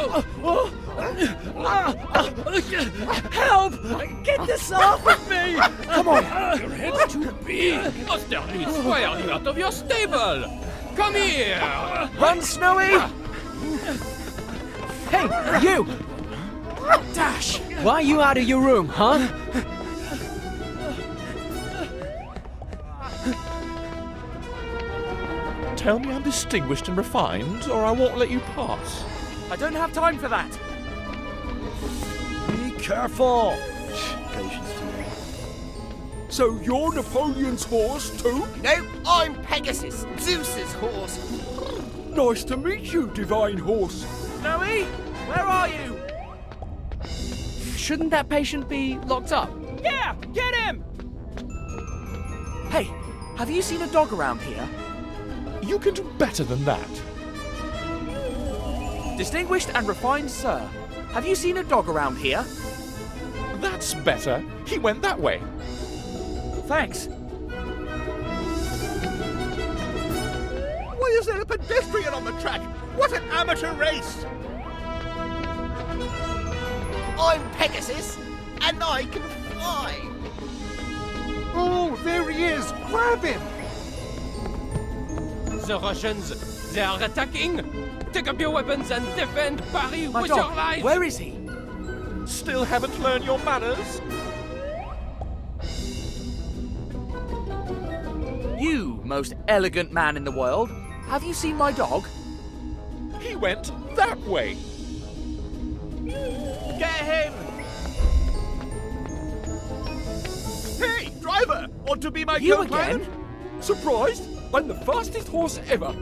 Help! Get this off of me! Come on! Your head's too big! Austerlitz, why are you out of your stable? Come here! Run, Snowy! Hey, you! Dash! Why are you out of your room, huh? Tell me I'm distinguished and refined, or I won't let you pass. I don't have time for that. Be careful! Patience today. So you're Napoleon's horse too? No, I'm Pegasus, Zeus's horse. Nice to meet you, divine horse. Snowy, where are you? Shouldn't that patient be locked up? Yeah! Get him! Hey, have you seen a dog around here? You can do better than that. Distinguished and refined sir, have you seen a dog around here? That's better. He went that way. Thanks. Why is there a pedestrian on the track? What an amateur race! I'm Pegasus, and I can fly. Oh, there he is! Grab him! The Russians, they are attacking! Take up your weapons and defend Paris My with dog, your lives! where is he? Still haven't learned your manners? You, most elegant man in the world, have you seen my dog? He went that way. Get him! Hey, driver! Want to be my You co-pilot? again? Surprised? I'm the fastest horse ever.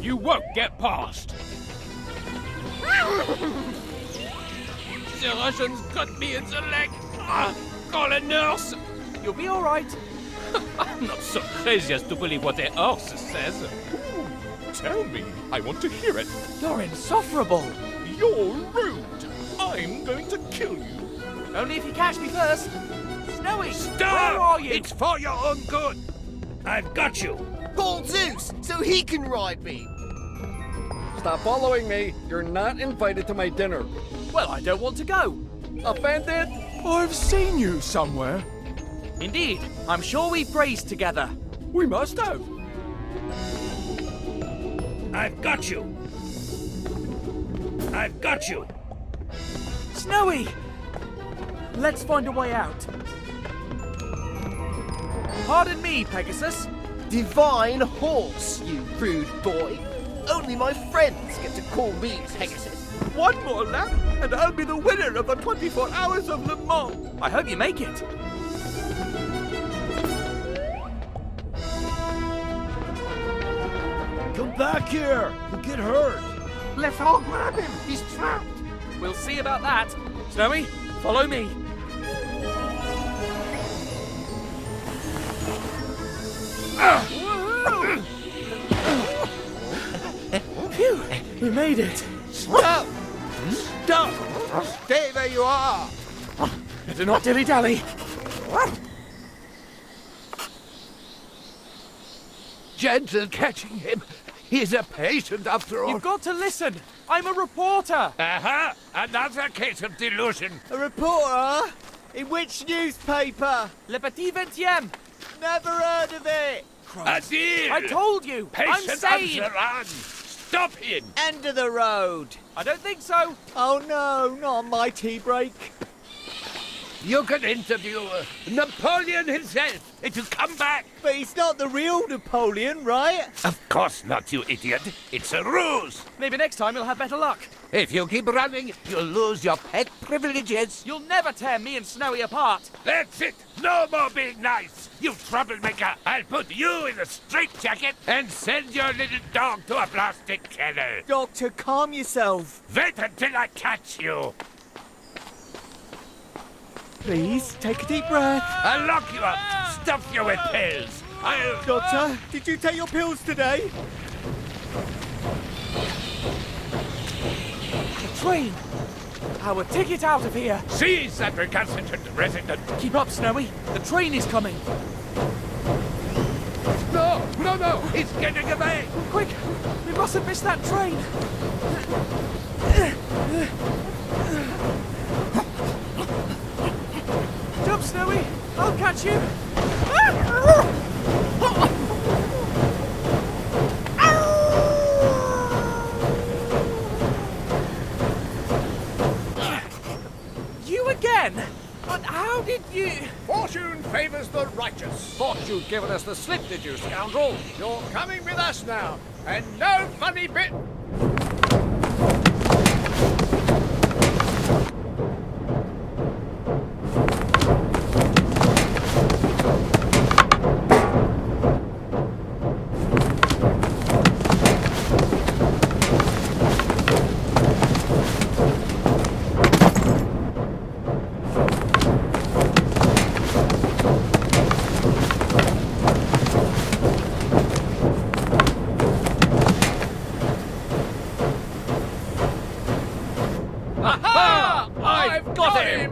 You won't get past! The Russians got me in the leg! Call a nurse! You'll be all right. I'm not so crazy as to believe what a horse says. Ooh, tell me. I want to hear it. You're insufferable. You're rude. I'm going to kill you. Only if you catch me first. Snowy, Stop! where are you? It's for your own good. I've got you. Call Zeus, so he can ride me. Stop following me. You're not invited to my dinner. Well, I don't want to go. Offended? I've seen you somewhere. Indeed, I'm sure we've grazed together. We must have. I've got you. I've got you. Snowy! Let's find a way out. Pardon me, Pegasus. Divine horse, you rude boy. Only my friends get to call me Pegasus. One more lap, and I'll be the winner of the 24 Hours of Le Mans. I hope you make it. Come back here! You'll get hurt! Let's all grab him. He's trapped. We'll see about that. Snowy, follow me. Phew, we made it. Stop! Stop! Stay where you are. Better not dilly-dally. Gentle catching him. He's a patient after all. You've got to listen. I'm a reporter. Aha! Another case of delusion. A reporter? In which newspaper? Le Petit 20e. Never heard of it. A deal. I told you. I'm Patient sane. on the run. Stop him. End of the road. I don't think so. Oh no, not on my tea break. You can interview Napoleon himself if you come back. But he's not the real Napoleon, right? Of course not, you idiot. It's a ruse. Maybe next time you'll have better luck. If you keep running, you'll lose your pet privileges. You'll never tear me and Snowy apart. That's it. No more being nice. You troublemaker. I'll put you in a straitjacket and send your little dog to a plastic kennel. Doctor, calm yourself. Wait until I catch you. Please, take a deep breath. I'll lock you up, stuff you with pills. Doctor, did you take your pills today? The train. Our ticket out of here. Seize that recalcitrant resident. Keep up, Snowy. The train is coming. no! He's getting away! Quick! We mustn't miss that train! Jump, Snowy! I'll catch you! You again? But how did you... Fortune favors the righteous. Thought you'd given us the slip, did you, scoundrel? You're coming with us now, and no funny bit. Aha! I've got him!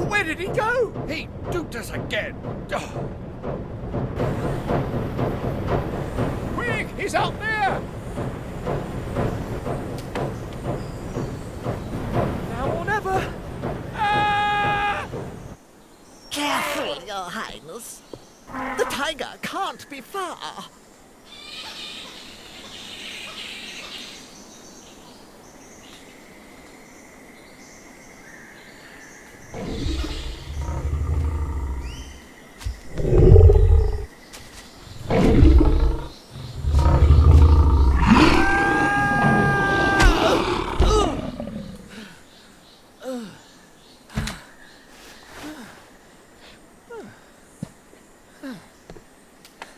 Where did he go? He duped us again. Quick, he's out there. Now or never! Careful, Your Highness. The tiger can't be far.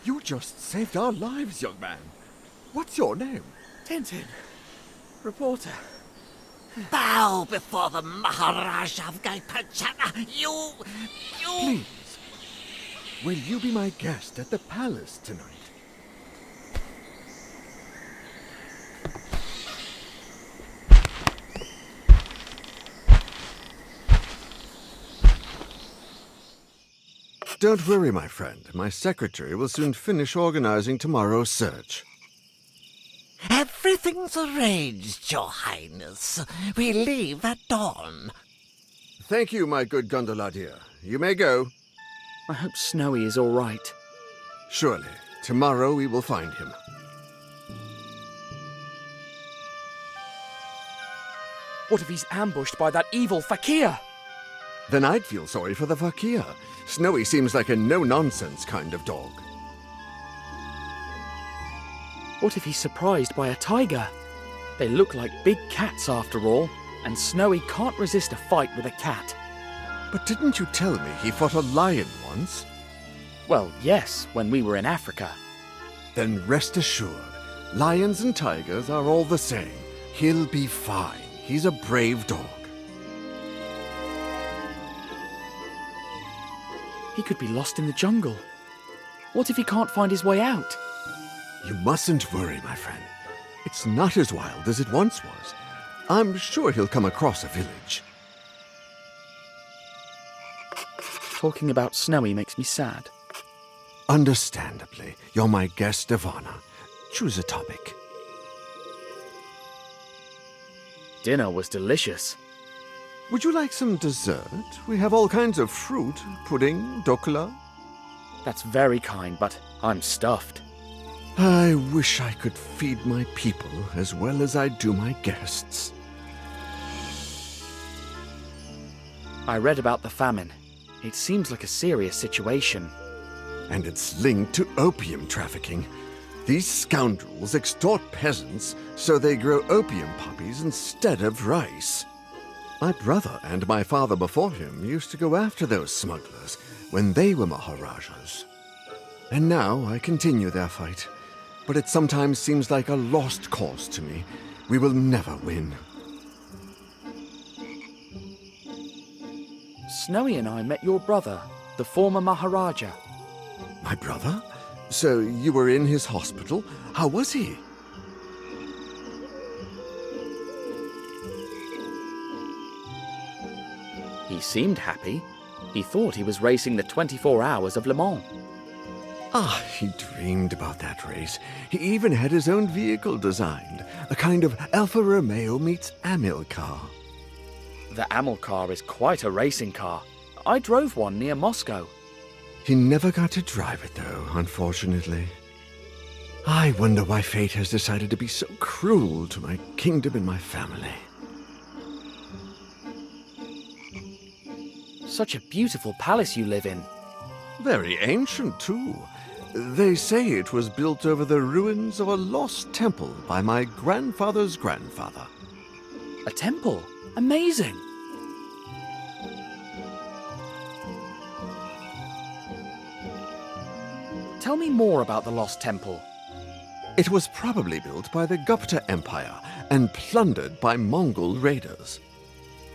You just saved our lives, young man. What's your name? Tintin. Reporter. Bow before the Maharaja of Gaipanchana. You... Please, will you be my guest at the palace tonight? Don't worry, my friend. My secretary will soon finish organizing tomorrow's search. Everything's arranged, Your Highness. We leave at dawn. Thank you, my good gondoladier. You may go. I hope Snowy is all right. Surely. Tomorrow we will find him. What if he's ambushed by that evil fakir? Then I'd feel sorry for the fakir. Snowy seems like a no-nonsense kind of dog. What if he's surprised by a tiger? They look like big cats after all, and Snowy can't resist a fight with a cat. But didn't you tell me he fought a lion once? Well, yes, when we were in Africa. Then rest assured, lions and tigers are all the same. He'll be fine. He's a brave dog. He could be lost in the jungle. What if he can't find his way out? You mustn't worry, my friend. It's not as wild as it once was. I'm sure he'll come across a village. Talking about Snowy makes me sad. Understandably, you're my guest of honor. Choose a topic. Dinner was delicious. Would you like some dessert? We have all kinds of fruit, pudding, dokla. That's very kind, but I'm stuffed. I wish I could feed my people as well as I do my guests. I read about the famine. It seems like a serious situation. And it's linked to opium trafficking. These scoundrels extort peasants so they grow opium poppies instead of rice. My brother and my father before him used to go after those smugglers when they were Maharajas. And now I continue their fight. But it sometimes seems like a lost cause to me. We will never win. Snowy and I met your brother, the former Maharaja. My brother? So you were in his hospital? How was he? He seemed happy. He thought he was racing the 24 hours of Le Mans. Ah, he dreamed about that race. He even had his own vehicle designed, a kind of Alfa Romeo meets Amilcar. The Amilcar is quite a racing car. I drove one near Moscow. He never got to drive it, though, unfortunately. I wonder why fate has decided to be so cruel to my kingdom and my family. Such a beautiful palace you live in. Very ancient, too. They say it was built over the ruins of a lost temple by my grandfather's grandfather. A temple? Amazing! Tell me more about the lost temple. It was probably built by the Gupta Empire and plundered by Mongol raiders.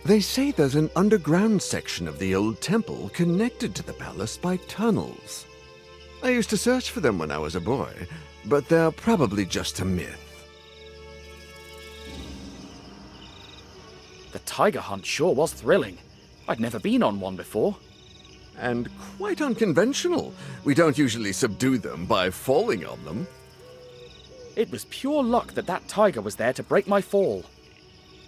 They say there's an underground section of the old temple connected to the palace by tunnels. I used to search for them when I was a boy, but they're probably just a myth. The tiger hunt sure was thrilling. I'd never been on one before. And quite unconventional. We don't usually subdue them by falling on them. It was pure luck that that tiger was there to break my fall.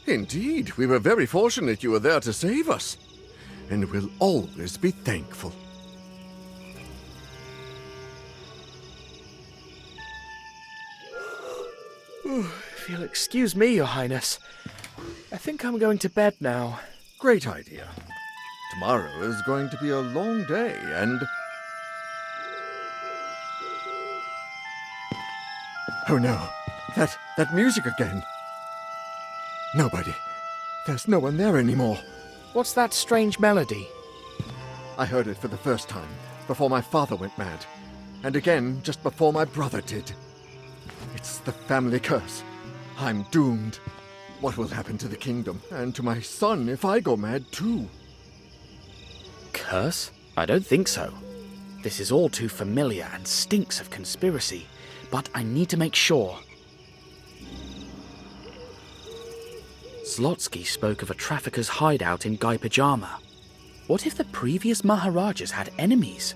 Indeed, we were very fortunate you were there to save us. And we'll always be thankful. If you'll excuse me, Your Highness, I think I'm going to bed now. Great idea. Tomorrow is going to be a long day, and... Oh no, that music again. Nobody. There's no one there anymore. What's that strange melody? I heard it for the first time, before my father went mad. And again, just before my brother did. It's the family curse. I'm doomed. What will happen to the kingdom, and to my son if I go mad too? Curse? I don't think so. This is all too familiar and stinks of conspiracy, but I need to make sure. Zlotsky spoke of a trafficker's hideout in Guy Pajama. What if the previous Maharajas had enemies?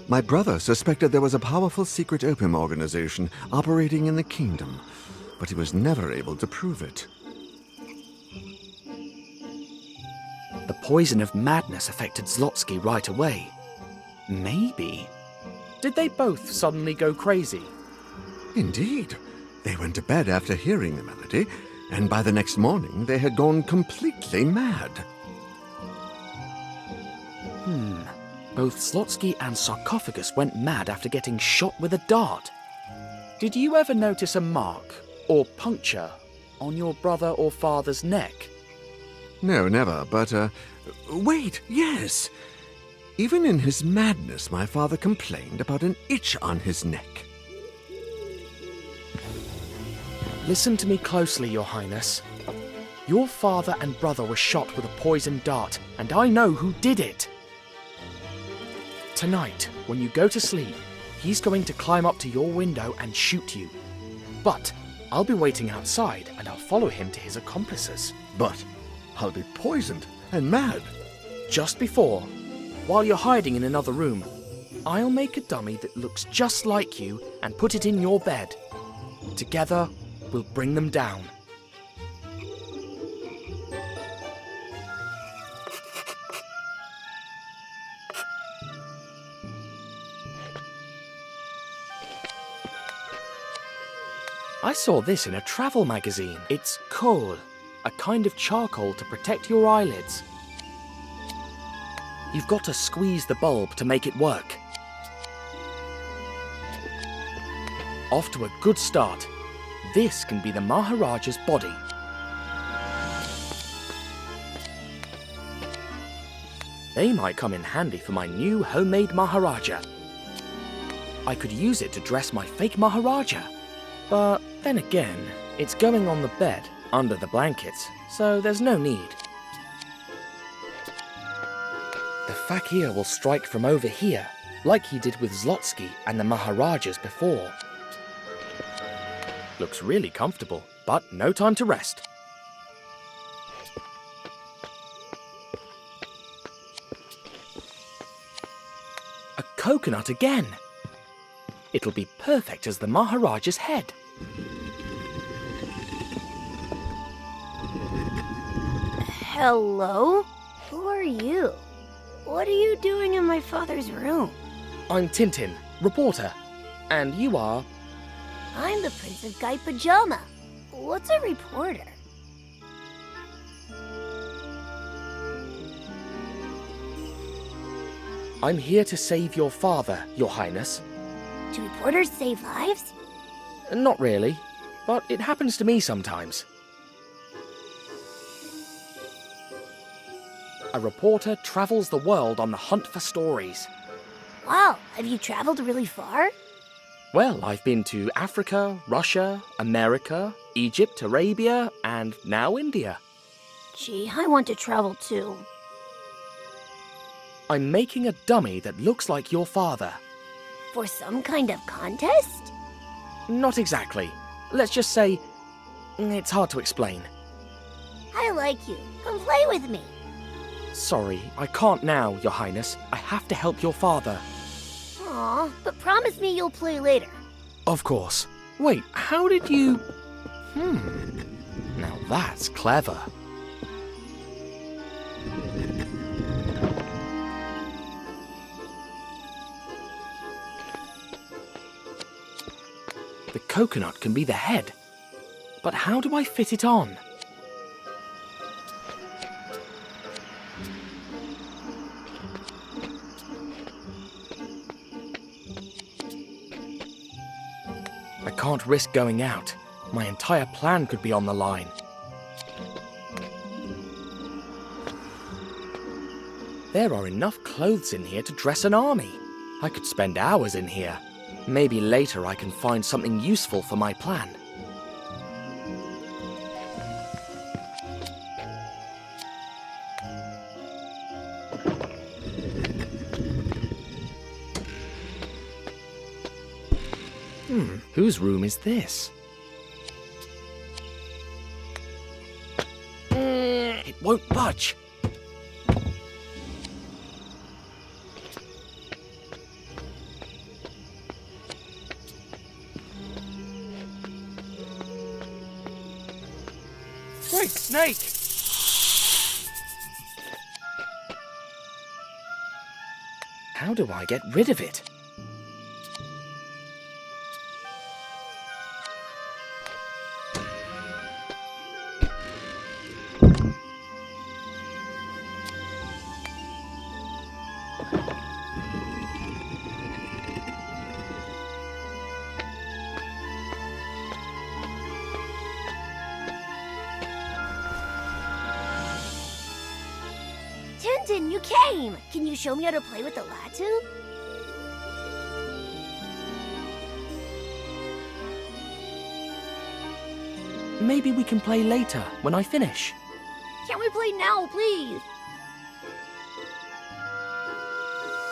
My brother suspected there was a powerful secret opium organization operating in the kingdom, but he was never able to prove it. The poison of madness affected Zlotsky right away. Maybe. Did they both suddenly go crazy? Indeed. They went to bed after hearing the melody, and by the next morning they had gone completely mad. Both Zlotsky and Sarcophagus went mad after getting shot with a dart. Did you ever notice a mark, or puncture, on your brother or father's neck? No, never, but, wait, yes! Even in his madness, my father complained about an itch on his neck. Listen to me closely, Your Highness. Your father and brother were shot with a poisoned dart, and I know who did it. Tonight, when you go to sleep, he's going to climb up to your window and shoot you. But I'll be waiting outside, and I'll follow him to his accomplices. But I'll be poisoned and mad. Just before, while you're hiding in another room, I'll make a dummy that looks just like you and put it in your bed. Together, we'll bring them down. I saw this in a travel magazine. It's kohl, a kind of charcoal to protect your eyelids. You've got to squeeze the bulb to make it work. Off to a good start. This can be the Maharaja's body. They might come in handy for my new homemade Maharaja. I could use it to dress my fake Maharaja. But then again, it's going on the bed, under the blankets, so there's no need. The fakir will strike from over here, like he did with Zlotsky and the Maharajas before. Looks really comfortable, but no time to rest. coconut again. It'll be perfect as the Maharaja's head. Hello? Who are you? What are you doing in my father's room? I'm Tintin, reporter. And you are? I'm the Prince of Guy Pajama. What's a reporter? I'm here to save your father, Your Highness. Do reporters save lives? Not really, but it happens to me sometimes. A reporter travels the world on the hunt for stories. Wow, have you traveled really far? Well, I've been to Africa, Russia, America, Egypt, Arabia, and now India. Gee, I want to travel too. I'm making a dummy that looks like your father. For some kind of contest? Not exactly. Let's just say, it's hard to explain. I like you. Come play with me. Sorry, I can't now, Your Highness. I have to help your father. Aw, but promise me you'll play later. Of course. Wait, how did you... Now that's clever. The coconut can be the head. But how do I fit it on? I can't risk going out. My entire plan could be on the line. There are enough clothes in here to dress an army. I could spend hours in here. Maybe later I can find something useful for my plan. Whose room is this? It won't budge. Wait, snake! How do I get rid of it? Tintin, you came! Can you show me how to play with the latu? Maybe we can play later, when I finish. Can we play now, please?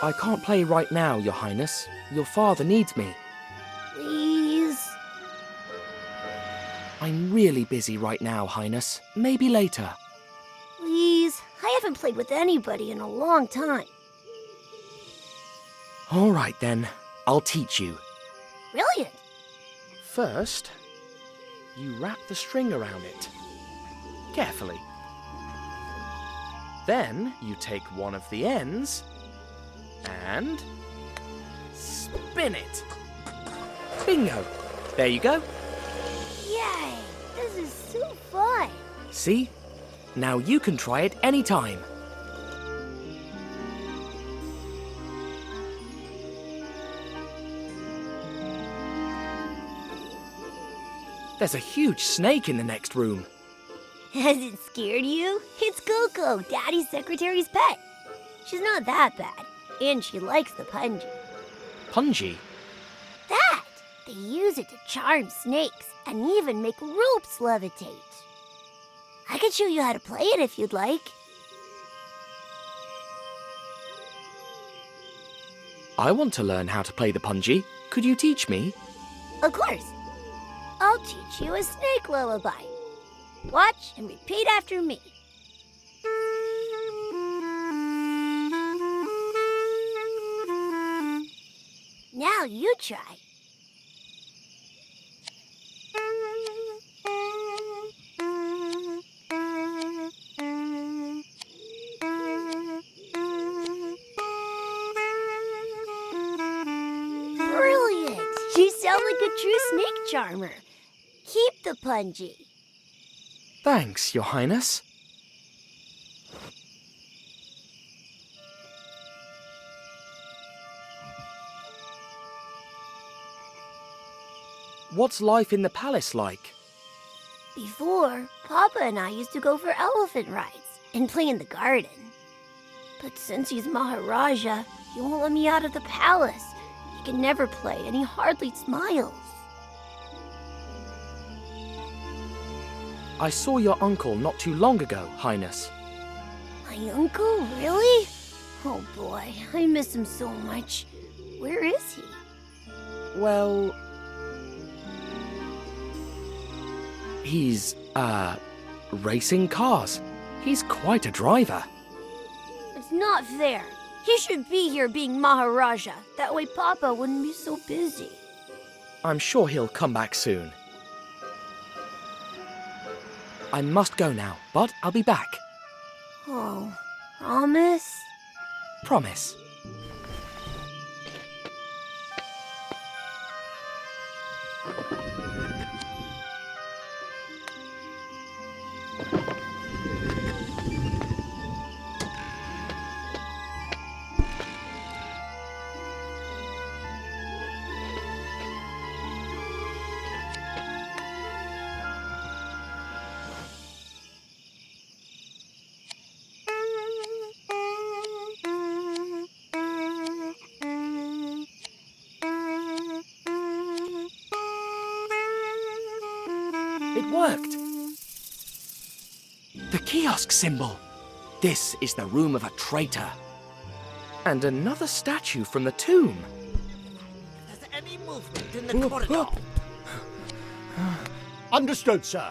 I can't play right now, Your Highness. Your father needs me. Please? I'm really busy right now, Highness. Maybe later. Please? I haven't played with anybody in a long time. All right then, I'll teach you. Brilliant! First, you wrap the string around it. Carefully. Then you take one of the ends and spin it. Bingo! There you go. Yay! This is so fun! See? Now you can try it anytime. There's a huge snake in the next room. Has it scared you? It's Coco, Daddy's secretary's pet. She's not that bad, and she likes the punji. Punji? That! They use it to charm snakes and even make ropes levitate. I could show you how to play it if you'd like. I want to learn how to play the punji. Could you teach me? Of course. I'll teach you a snake lullaby. Watch and repeat after me. Now you try. Brilliant! You sound like a true snake charmer. Keep the punji. Thanks, Your Highness. What's life in the palace like? Before, Papa and I used to go for elephant rides and play in the garden. But since he's Maharaja, he won't let me out of the palace. He can never play and he hardly smiles. I saw your uncle not too long ago, Highness. My uncle? Really? Oh boy, I miss him so much. Where is he? Well... he's, racing cars. He's quite a driver. It's not fair. He should be here being Maharaja. That way Papa wouldn't be so busy. I'm sure he'll come back soon. I must go now, but I'll be back. Oh, promise? Promise. It worked! The kiosk symbol! This is the room of a traitor. And another statue from the tomb. If there's any movement in the corridor... Understood, sir.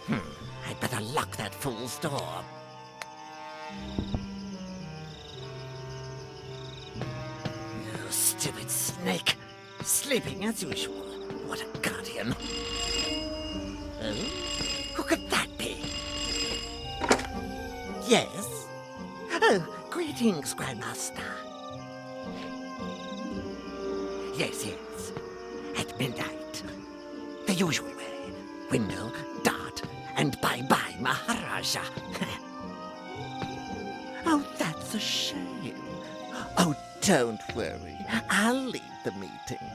I'd better lock that fool's door. You stupid snake. Sleeping as usual. What a guardian. Oh? Who could that be? Yes? Oh, greetings, Grandmaster. Yes, yes. At midnight. The usual way. Window, dart, and bye-bye, Maharaja. Oh, that's a shame. Oh, don't worry. I'll lead the meeting.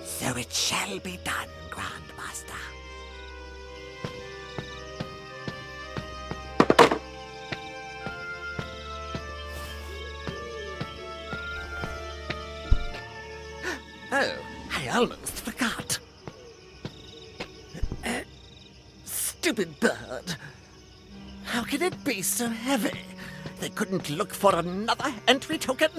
So it shall be done, Grandmaster. Oh, I almost forgot. Stupid bird. How can it be so heavy? They couldn't look for another entry token?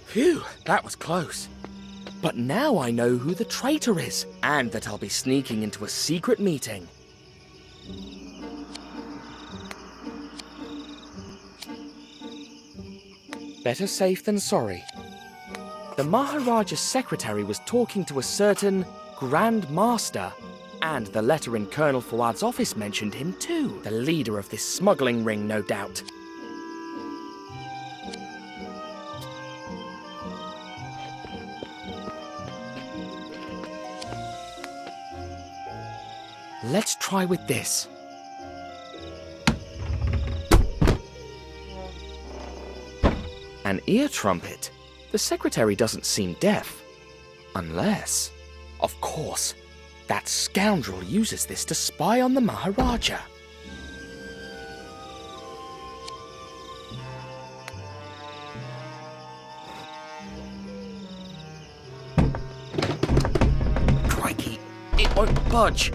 Phew, that was close. But now I know who the traitor is, and that I'll be sneaking into a secret meeting. Better safe than sorry. The Maharaja's secretary was talking to a certain Grand Master, and the letter in Colonel Fuad's office mentioned him too. The leader of this smuggling ring, no doubt. Let's try with this. An ear trumpet. The secretary doesn't seem deaf. Unless, of course, that scoundrel uses this to spy on the Maharaja. Crikey, it won't budge.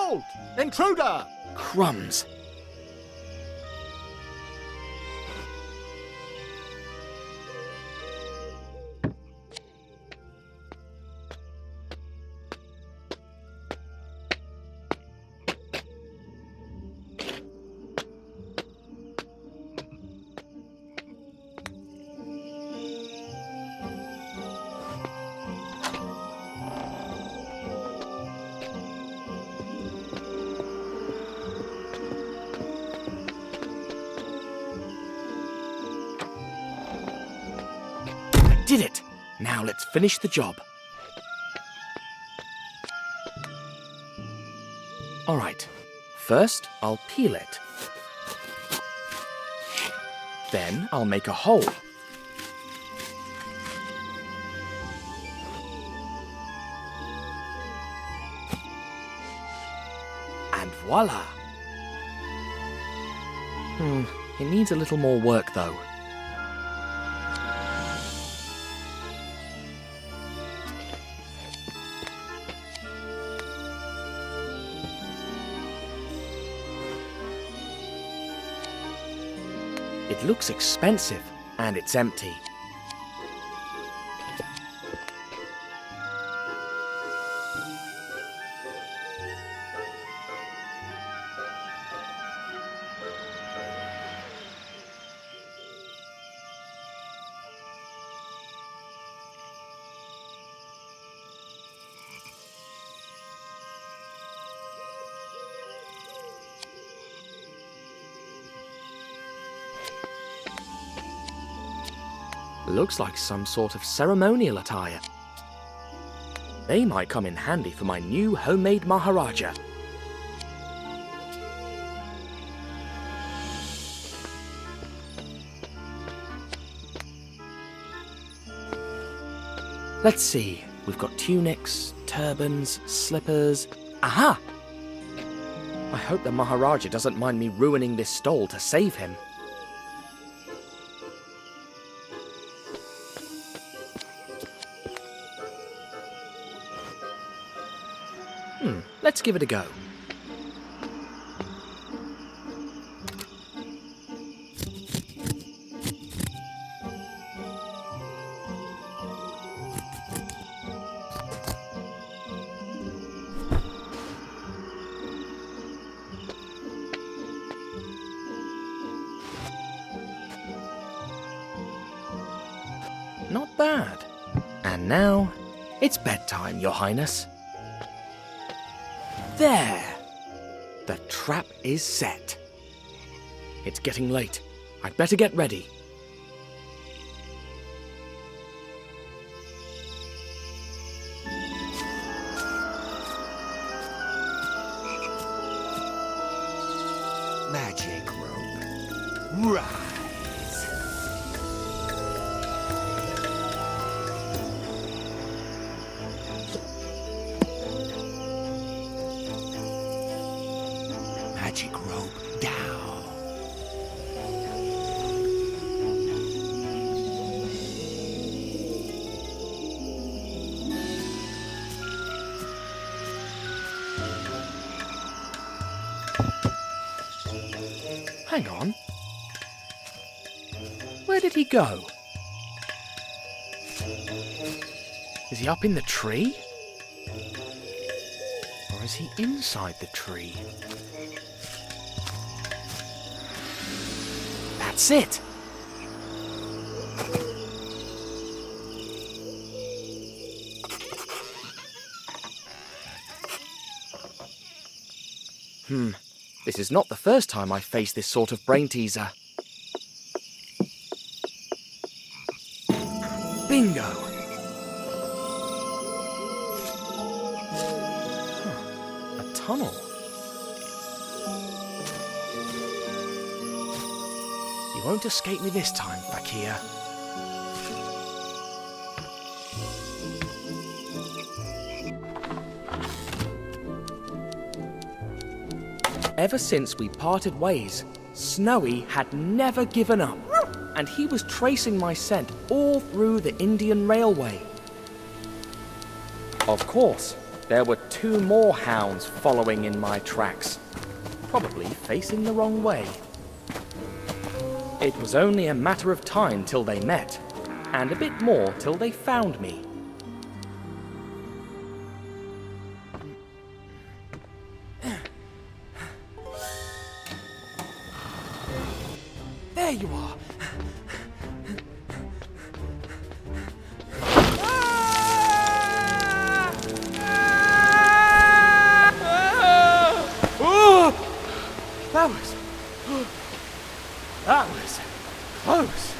Halt! Intruder! Crumbs. Did it! Now let's finish the job. Alright, first I'll peel it. Then I'll make a hole. And voila! It needs a little more work though. It looks expensive, and it's empty. Looks like some sort of ceremonial attire. They might come in handy for my new homemade Maharaja. Let's see, we've got tunics, turbans, slippers. Aha! I hope the Maharaja doesn't mind me ruining this stole to save him. Let's give it a go. Not bad. And now, it's bedtime, Your Highness. There! The trap is set. It's getting late. I'd better get ready. Magic rope. Rise. Magic rope down. Hang on. Where did he go? Is he up in the tree? Or is he inside the tree? That's it! This is not the first time I've faced this sort of brain teaser. Bingo! A tunnel. You won't escape me this time, Fakir. Ever since we parted ways, Snowy had never given up, and he was tracing my scent all through the Indian Railway. Of course, There were 2 more hounds following in my tracks, probably facing the wrong way. It was only a matter of time till they met, and a bit more till they found me. There you are! That was close.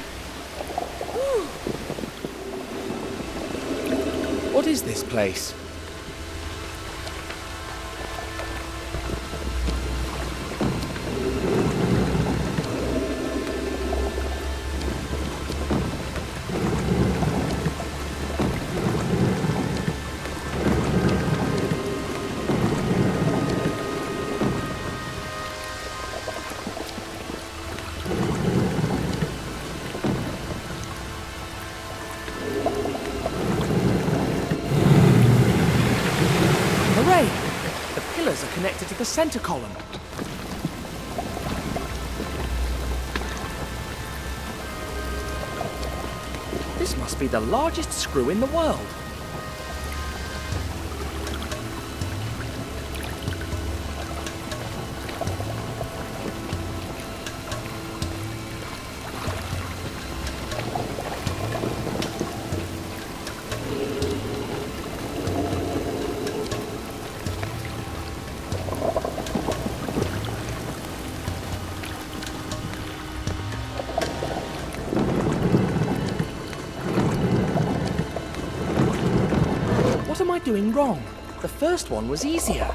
What is this place? Are connected to the center column. This must be the largest screw in the world. What am I doing wrong? The first one was easier.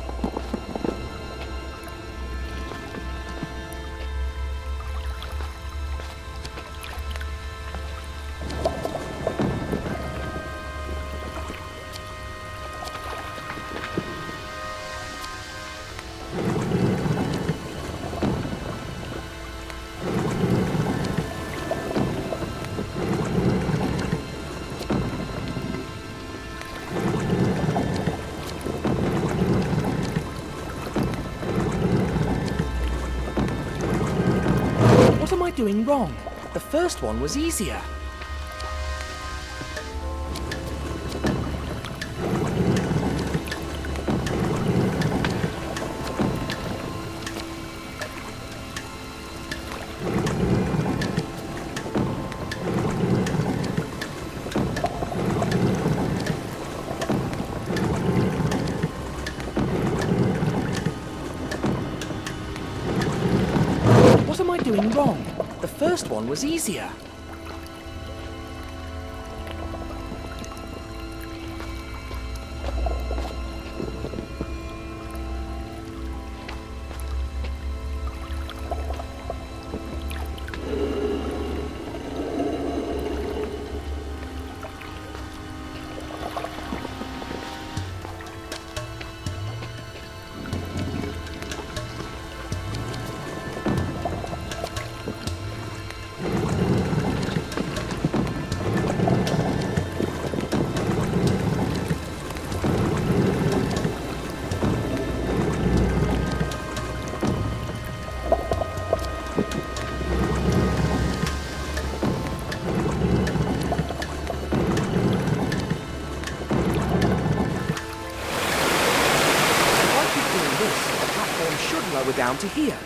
What am I doing wrong? The first one was easier. What am I doing wrong? The first one was easier. Lower down to here.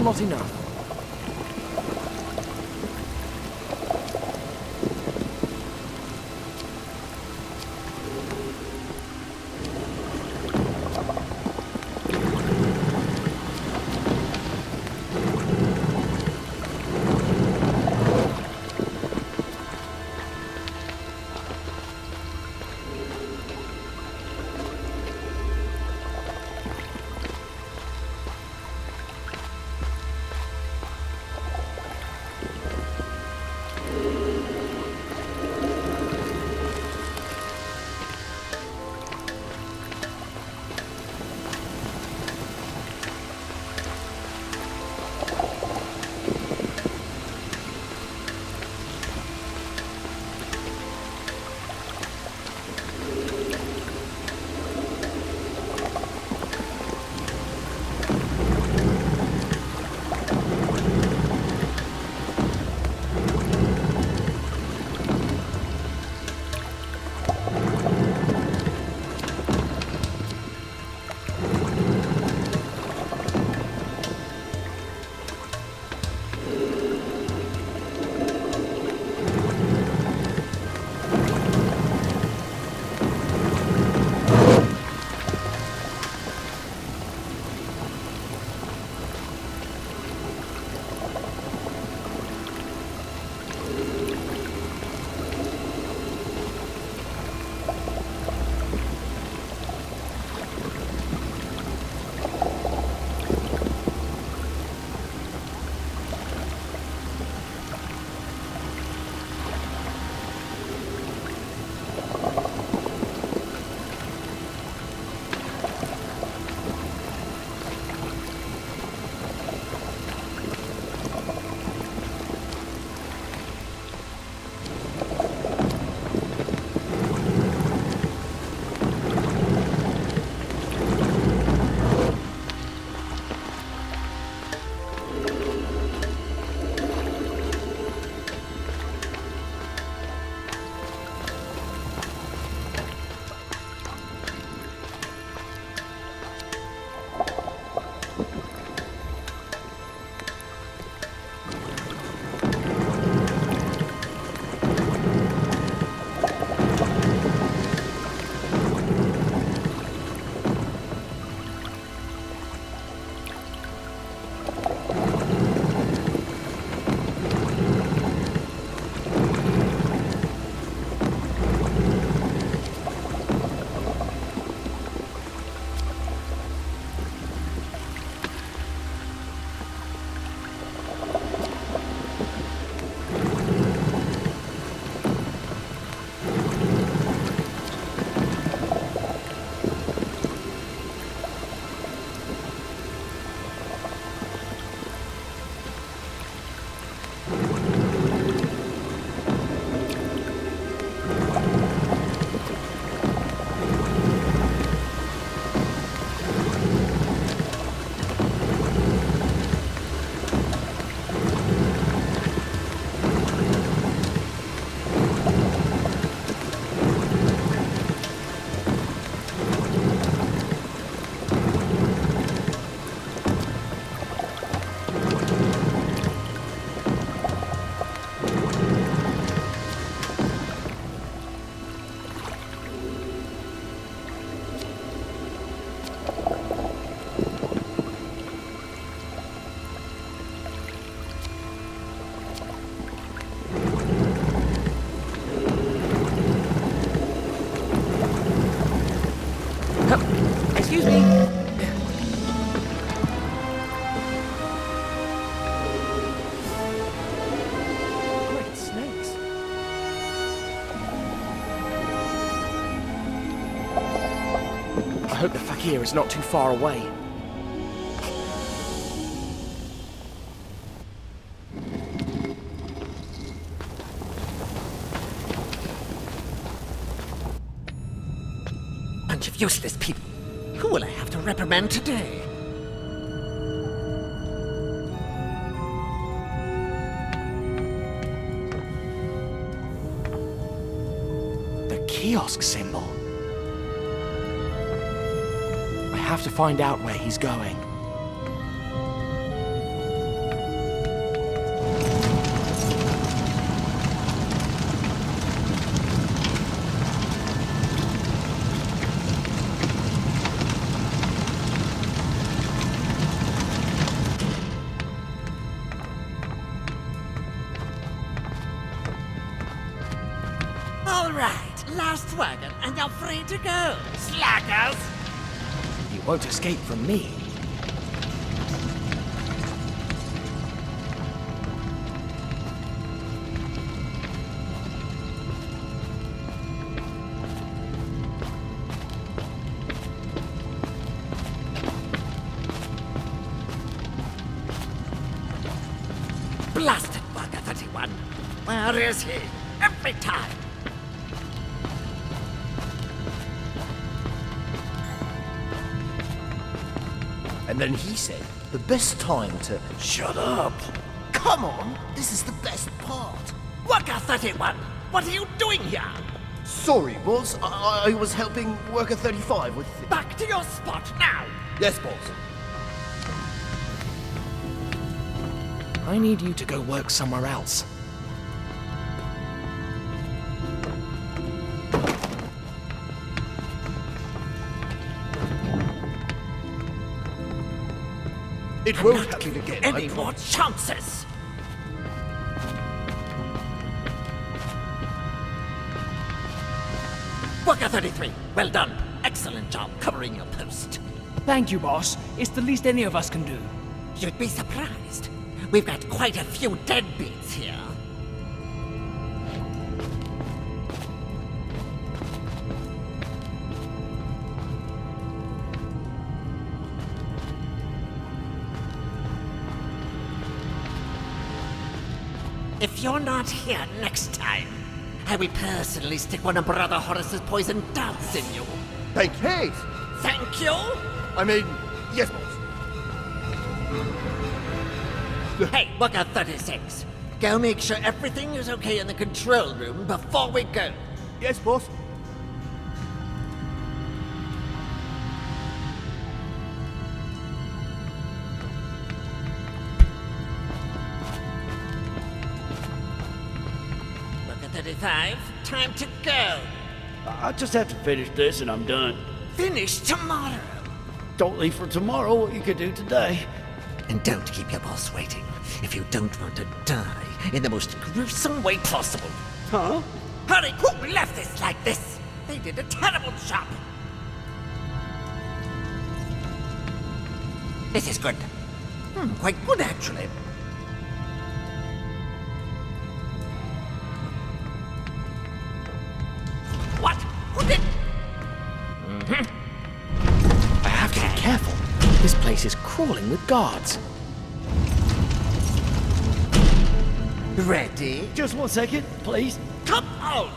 still not enough. Excuse me. Great snakes. I hope the fakir is not too far away. Bunch of useless people. Who will I have to reprimand today? The kiosk symbol. I have to find out where he's going. right, last wagon, and you're free to go. Slackers! You won't escape from me. Blasted bugger 31. Where is he? Every time. And then he said, the best time to... Shut up! Come on, this is the best part. Worker 31, what are you doing here? Sorry, boss. I was helping Worker 35 with... Back to your spot now! Yes, boss. I need you to go work somewhere else. It won't happen again. Any more chances? Worker 33, well done. Excellent job covering your post. Thank you, boss. It's the least any of us can do. You'd be surprised. We've got quite a few deadbeats here. If you're not here next time, I will personally stick one of Brother Horace's poison darts in you. Thank you. Thank you? I mean, yes, boss. Hey, Worker 36. Go make sure everything is okay in the control room before we go. Yes, boss. Worker 35, time to go. I just have to finish this and I'm done. Finish tomorrow. Don't leave for tomorrow what you could do today. And don't keep your boss waiting if you don't want to die in the most gruesome way possible. Huh? Hurry, who left this like this? They did a terrible job. This is good. Quite good, actually. What? Who did? I have to be careful. This place is crawling with guards. Ready? Just 1 second, please. Come on!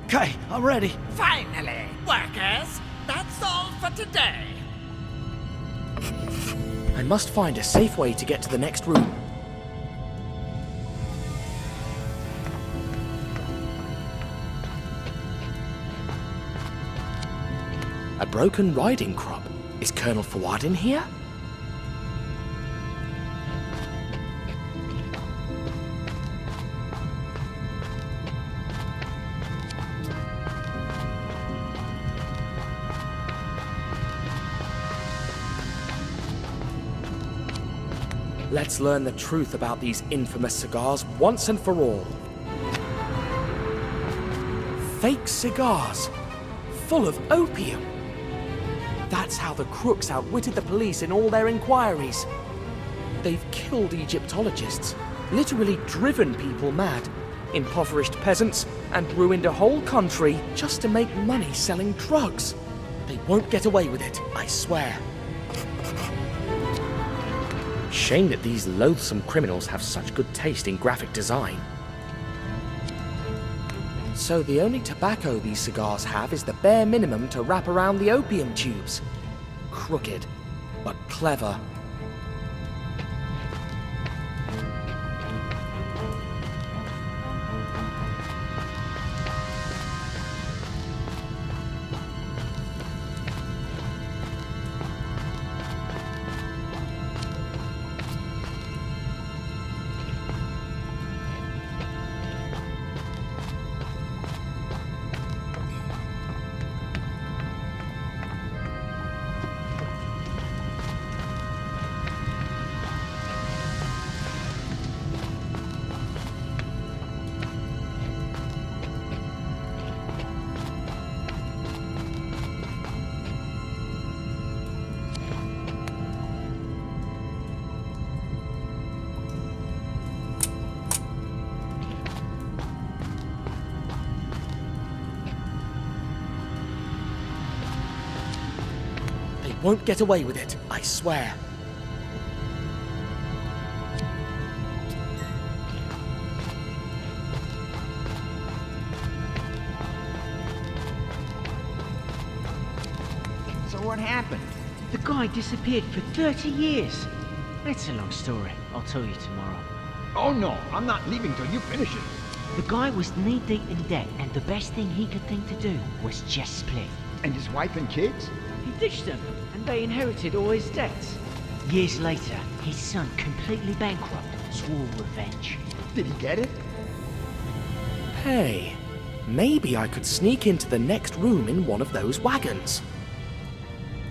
Okay, I'm ready. Finally! Workers, that's all for today. I must find a safe way to get to the next room. A broken riding crop. Is Colonel Fawad in here? Let's learn the truth about these infamous cigars once and for all. Fake cigars, full of opium. That's how the crooks outwitted the police in all their inquiries. They've killed Egyptologists, literally driven people mad, impoverished peasants, and ruined a whole country just to make money selling drugs. They won't get away with it, I swear. Shame that these loathsome criminals have such good taste in graphic design. So the only tobacco these cigars have is the bare minimum to wrap around the opium tubes. Crooked, but clever. won't get away with it, I swear. So what happened? The guy disappeared for 30 years. It's a long story. I'll tell you tomorrow. Oh no, I'm not leaving till you finish it. The guy was knee-deep in debt, and the best thing he could think to do was just split. And his wife and kids? He ditched them, and they inherited all his debts. Years later, his son, completely bankrupt, swore revenge. Did he get it? Hey, maybe I could sneak into the next room in one of those wagons.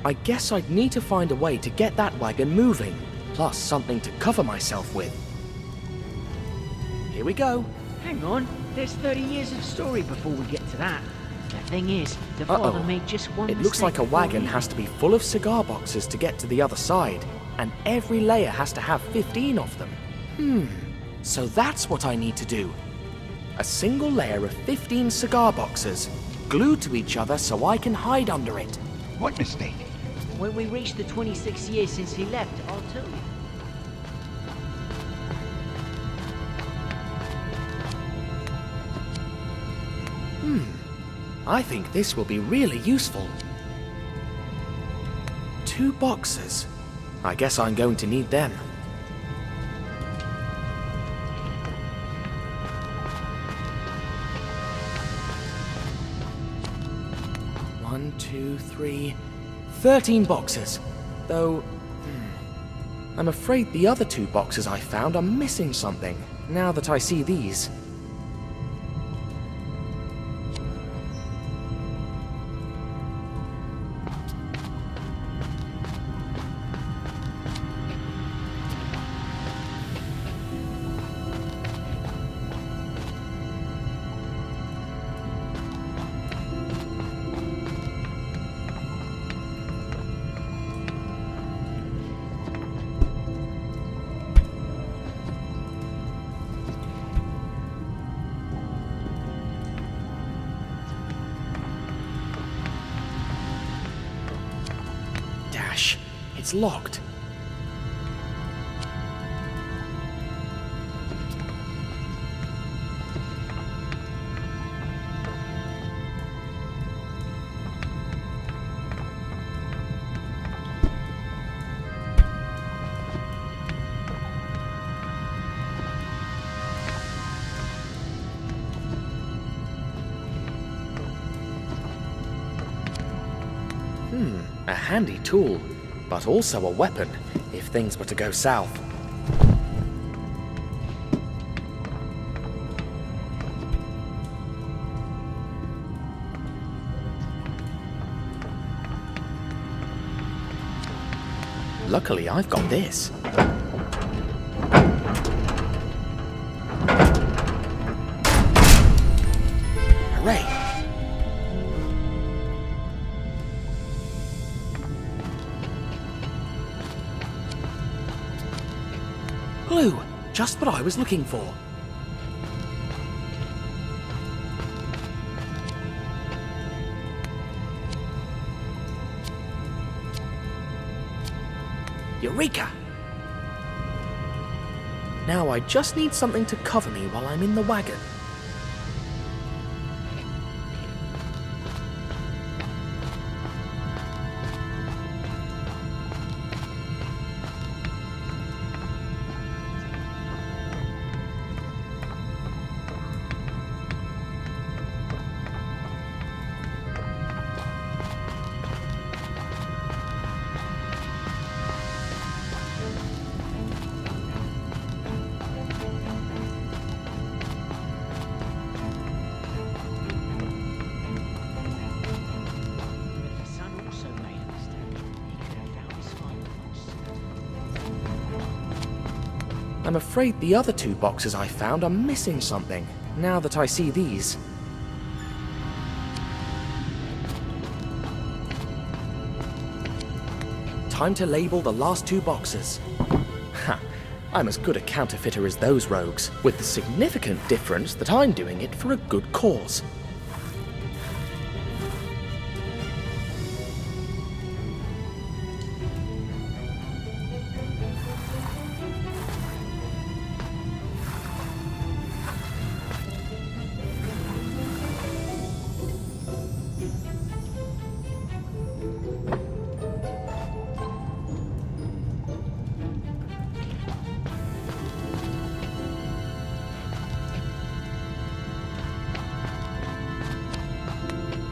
I guess I'd need to find a way to get that wagon moving, plus something to cover myself with. Here we go. Hang on, there's 30 years of story before we get to that. The thing is, the father made just one It looks like a wagon has to be full of cigar boxes to get to the other side, and every layer has to have 15 of them. So that's what I need to do. A single layer of 15 cigar boxes, glued to each other so I can hide under it. What mistake? When we reach the 26 years since he left, I'll tell you. I think this will be really useful. 2 boxes. I guess I'm going to need them. One, 2, 3, 13 boxes. Though, I'm afraid the other 2 boxes I found are missing something, now that I see these. It's locked. A handy tool, but also a weapon if things were to go south. Luckily, I've got this. Hooray! Glue! Just what I was looking for. Eureka! Now I just need something to cover me while I'm in the wagon. I'm afraid the other 2 boxes I found are missing something, now that I see these. Time to label the last 2 boxes. Ha! I'm as good a counterfeiter as those rogues, with the significant difference that I'm doing it for a good cause.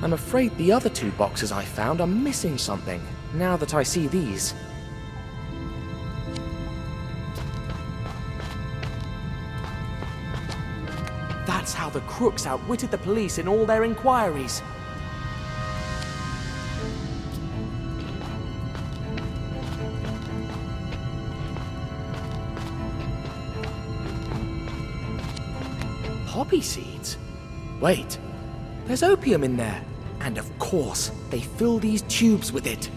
I'm afraid the other 2 boxes I found are missing something, now that I see these. That's how the crooks outwitted the police in all their inquiries. Poppy seeds? Wait, there's opium in there. And of course, they fill these tubes with it.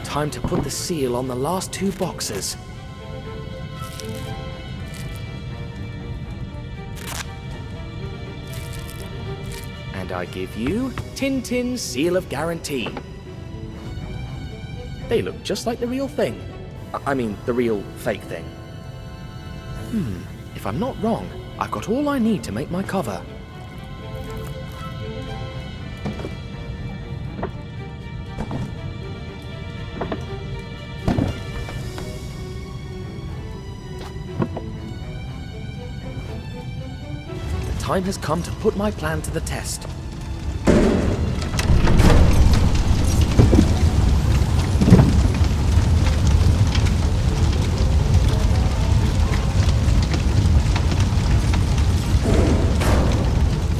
Time to put the seal on the last 2 boxes. And I give you Tintin's Seal of Guarantee. They look just like the real thing. I mean, the real fake thing. If I'm not wrong, I've got all I need to make my cover. The time has come to put my plan to the test.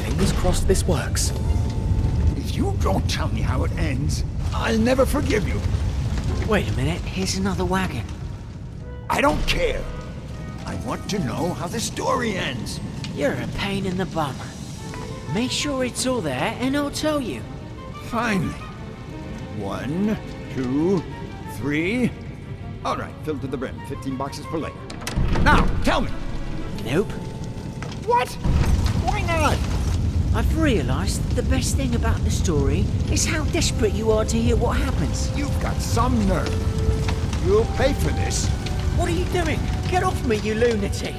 Fingers crossed this works. If you don't tell me how it ends, I'll never forgive you. Wait a minute, here's another wagon. I don't care. I want to know how the story ends. You're a pain in the bum. Make sure it's all there and I'll tell you. Finally. 1, 2, 3. All right, filled to the brim. 15 boxes for later. Now, tell me. Nope. What? Why not? I've realized that the best thing about the story is how desperate you are to hear what happens. You've got some nerve. You'll pay for this. What are you doing? Get off me, you lunatic!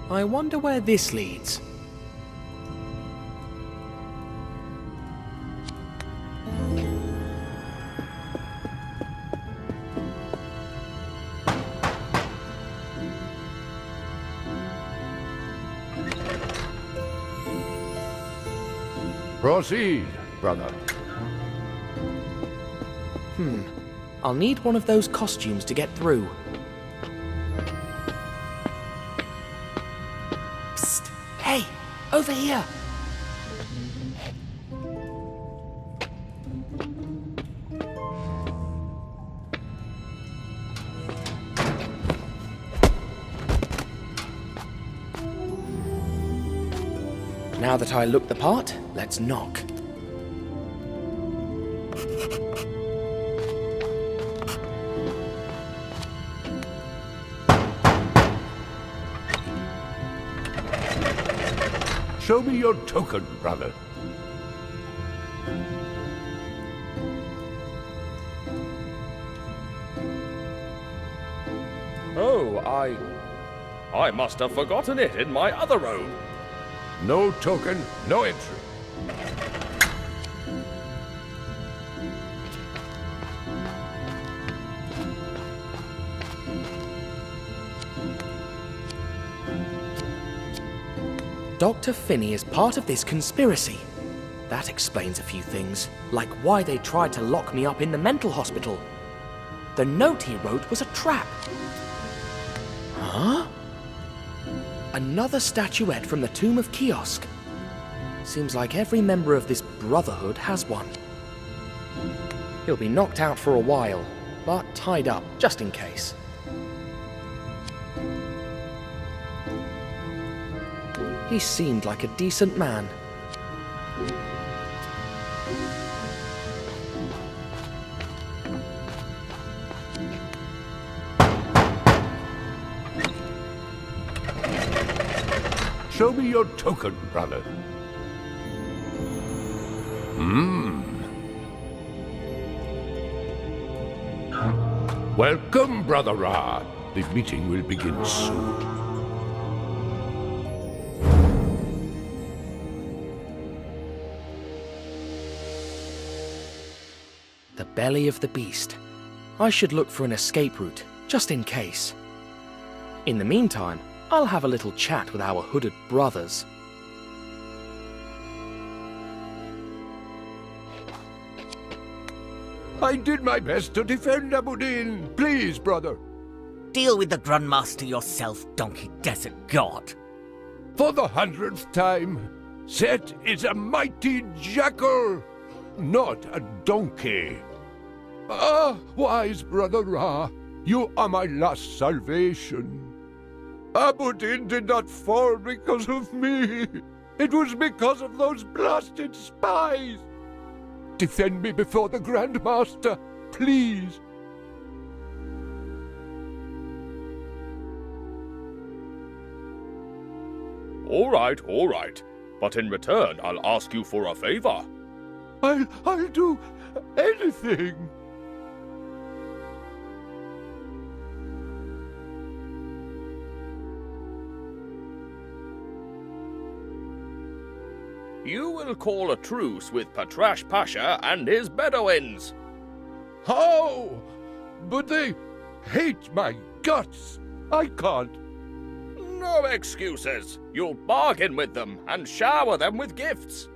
I wonder where this leads. Proceed, brother. I'll need one of those costumes to get through. Psst! Hey! Over here! Now that I look the part, let's knock. Show me your token, brother. Oh, I must have forgotten it in my other robe. No token, no entry. Dr. Finney is part of this conspiracy. That explains a few things, like why they tried to lock me up in the mental hospital. The note he wrote was a trap. Huh? Another statuette from the Tomb of Kiosk. Seems like every member of this brotherhood has one. He'll be knocked out for a while, but tied up, just in case. He seemed like a decent man. show me your token, brother. Welcome, Brother Ra. The meeting will begin soon. The belly of the beast. I should look for an escape route, just in case. In the meantime, I'll have a little chat with our hooded brothers. I did my best to defend Abudin. Please, brother. Deal with the Grandmaster yourself, donkey desert god. For the 100th time, Set is a mighty jackal, not a donkey. Ah, wise Brother Ra, you are my last salvation. Abudin did not fall because of me. It was because of those blasted spies. Defend me before the Grandmaster, please. All right. But in return, I'll ask you for a favor. I'll do anything. You will call a truce with Patrash Pasha and his Bedouins. How? But they hate my guts. I can't. No excuses. You'll bargain with them and shower them with gifts.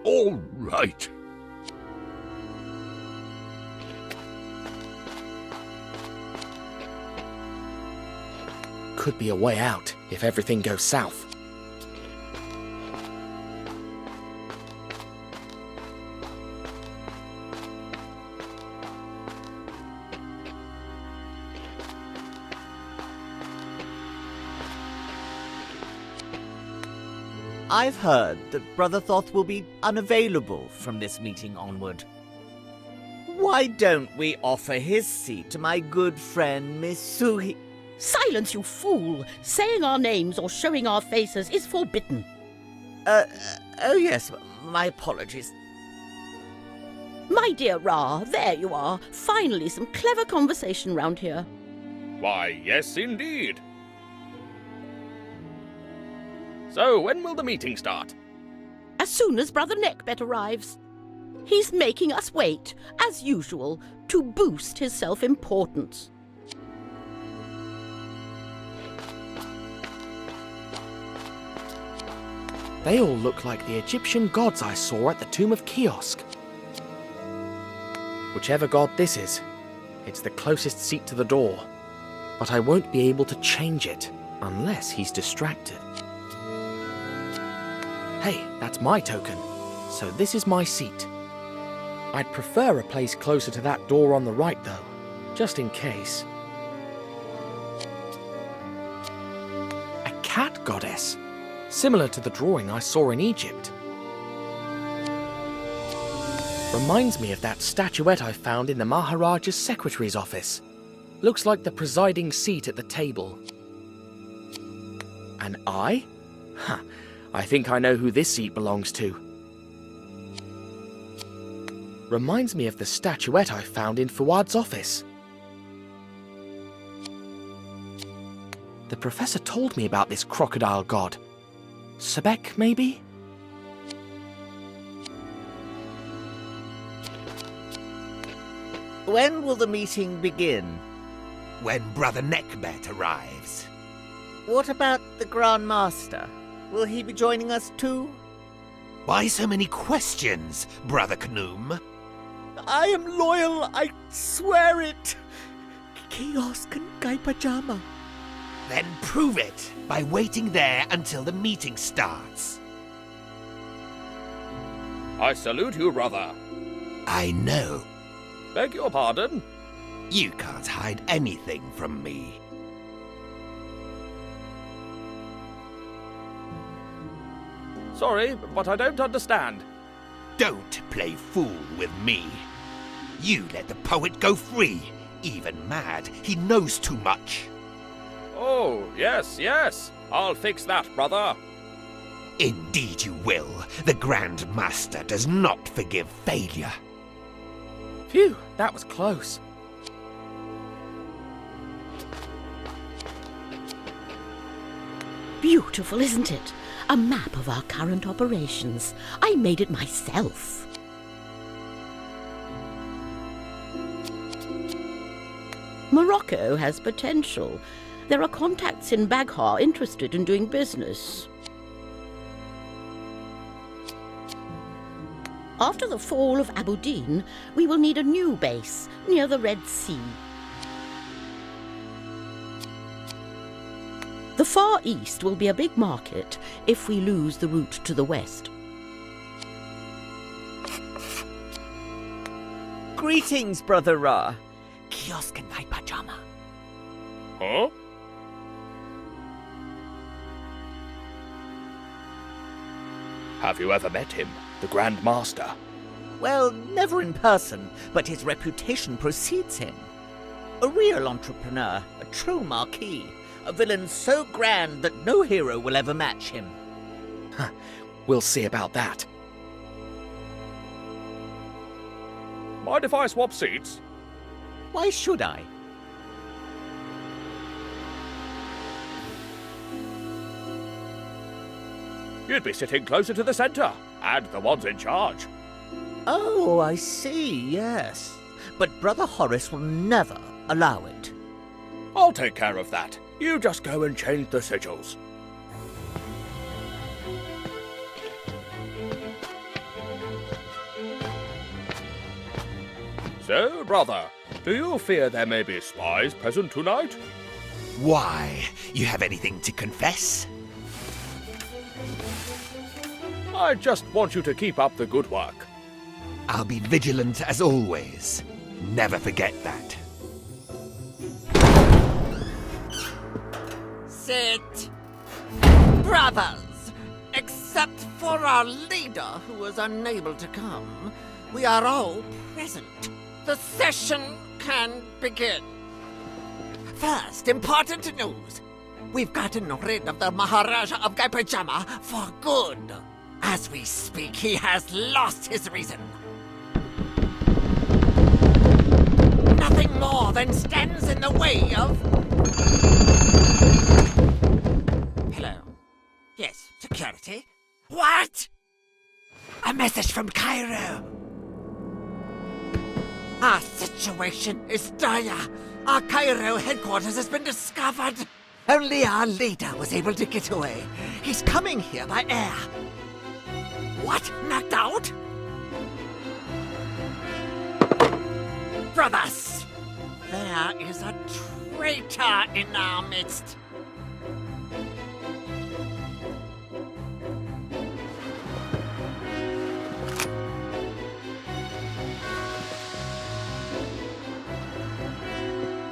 All right. Could be a way out if everything goes south. I've heard that Brother Thoth will be unavailable from this meeting onward. Why don't we offer his seat to my good friend Miss Suhi? Silence, you fool! Saying our names or showing our faces is forbidden. Oh yes, my apologies. My dear Ra, there you are. Finally some clever conversation round here. Why, yes indeed. So, when will the meeting start? As soon as Brother Neckbet arrives. He's making us wait, as usual, to boost his self-importance. They all look like the Egyptian gods I saw at the tomb of Kiosk. Whichever god this is, it's the closest seat to the door. But I won't be able to change it, unless he's distracted. Hey, that's my token, so this is my seat. I'd prefer a place closer to that door on the right, though, just in case. A cat goddess, similar to the drawing I saw in Egypt. Reminds me of that statuette I found in the Maharaja's secretary's office. Looks like the presiding seat at the table. An eye? Huh. I think I know who this seat belongs to. Reminds me of the statuette I found in Fuad's office. The professor told me about this crocodile god. Sebek, maybe? When will the meeting begin? When Brother Neckbet arrives. What about the Grand Master? Will he be joining us too? Why so many questions, Brother Knoom? I am loyal, I swear it. Kiosk and Guy Pajama. Then prove it by waiting there until the meeting starts. I salute you, brother. I know. Beg your pardon? You can't hide anything from me. Sorry, but I don't understand. Don't play fool with me. You let the poet go free. Even mad, he knows too much. Oh, yes. I'll fix that, brother. Indeed you will. The Grand Master does not forgive failure. Phew, that was close. Beautiful, isn't it? A map of our current operations. I made it myself. Morocco has potential. There are contacts in Baghdad interested in doing business. After the fall of Abu Din, we will need a new base near the Red Sea. The Far East will be a big market if we lose the route to the west. Greetings, Brother Ra. Kiosk in my pajama. Huh? Have you ever met him, the Grand Master? Well, never in person, but his reputation precedes him. A real entrepreneur, a true marquis, a villain so grand that no hero will ever match him. We'll see about that. Mind if I swap seats? Why should I? You'd be sitting closer to the center, and the ones in charge. Oh, I see, yes. But Brother Horace will never allow it. I'll take care of that. You just go and change the sigils. So, brother, do you fear there may be spies present tonight? Why? You have anything to confess? I just want you to keep up the good work. I'll be vigilant as always. Never forget that. Sit. Brothers, except for our leader who was unable to come, we are all present. The session can begin. First, important news. We've gotten rid of the Maharaja of Gaipajama for good. As we speak, he has lost his reason. Nothing more than stands in the way of... Hello. Yes, security. What? A message from Cairo. Our situation is dire. Our Cairo headquarters has been discovered. Only our leader was able to get away. He's coming here by air. What? Knocked out? Brothers, there is a traitor in our midst.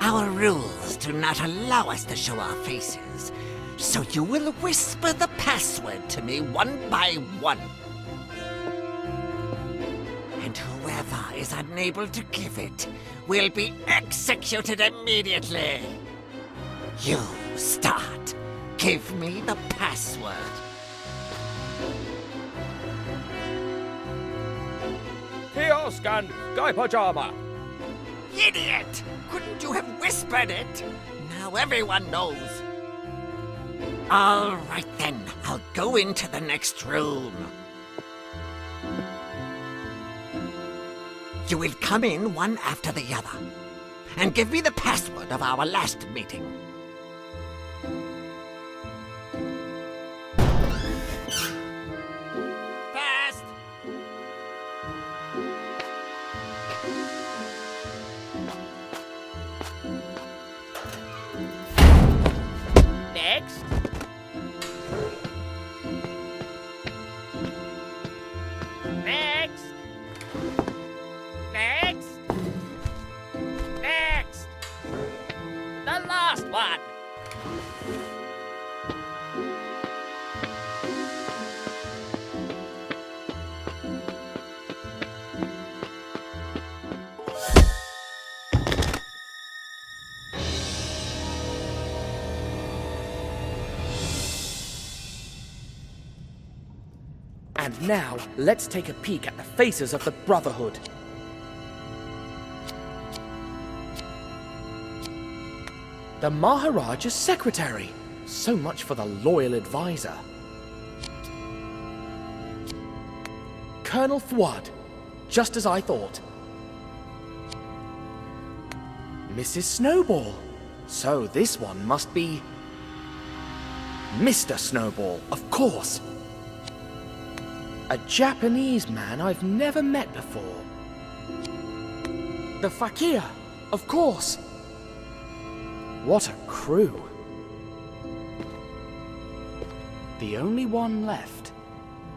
Our rules do not allow us to show our faces, so you will whisper the password to me one by one. And whoever is unable to give it will be executed immediately. You start. Give me the password. Kiosk and Guy Pajama. Idiot! Couldn't you have whispered it? Now everyone knows. All right then, I'll go into the next room. You will come in one after the other, and give me the password of our last meeting. Fast! Next. Next. Next. Next. The last one. And now, let's take a peek at the faces of the Brotherhood. The Maharaja's secretary. So much for the loyal advisor. Colonel Fuad. Just as I thought. Mrs. Snowball. So this one must be... Mr. Snowball, of course. A Japanese man I've never met before. The Fakir, of course. What a crew. The only one left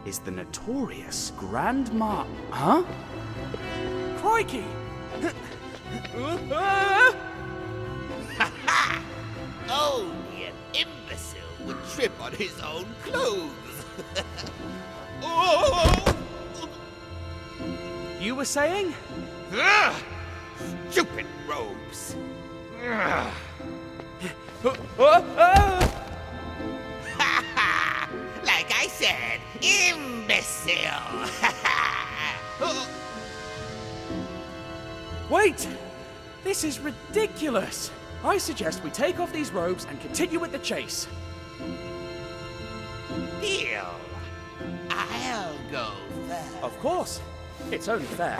is the notorious Grandma... Huh? Crikey! Only an imbecile would trip on his own clothes. Oh! You were saying? Ugh! Stupid robes. Ugh. Like I said, imbecile. Wait! This is ridiculous! I suggest we take off these robes and continue with the chase. Deal. I'll go first. Of course. It's only fair.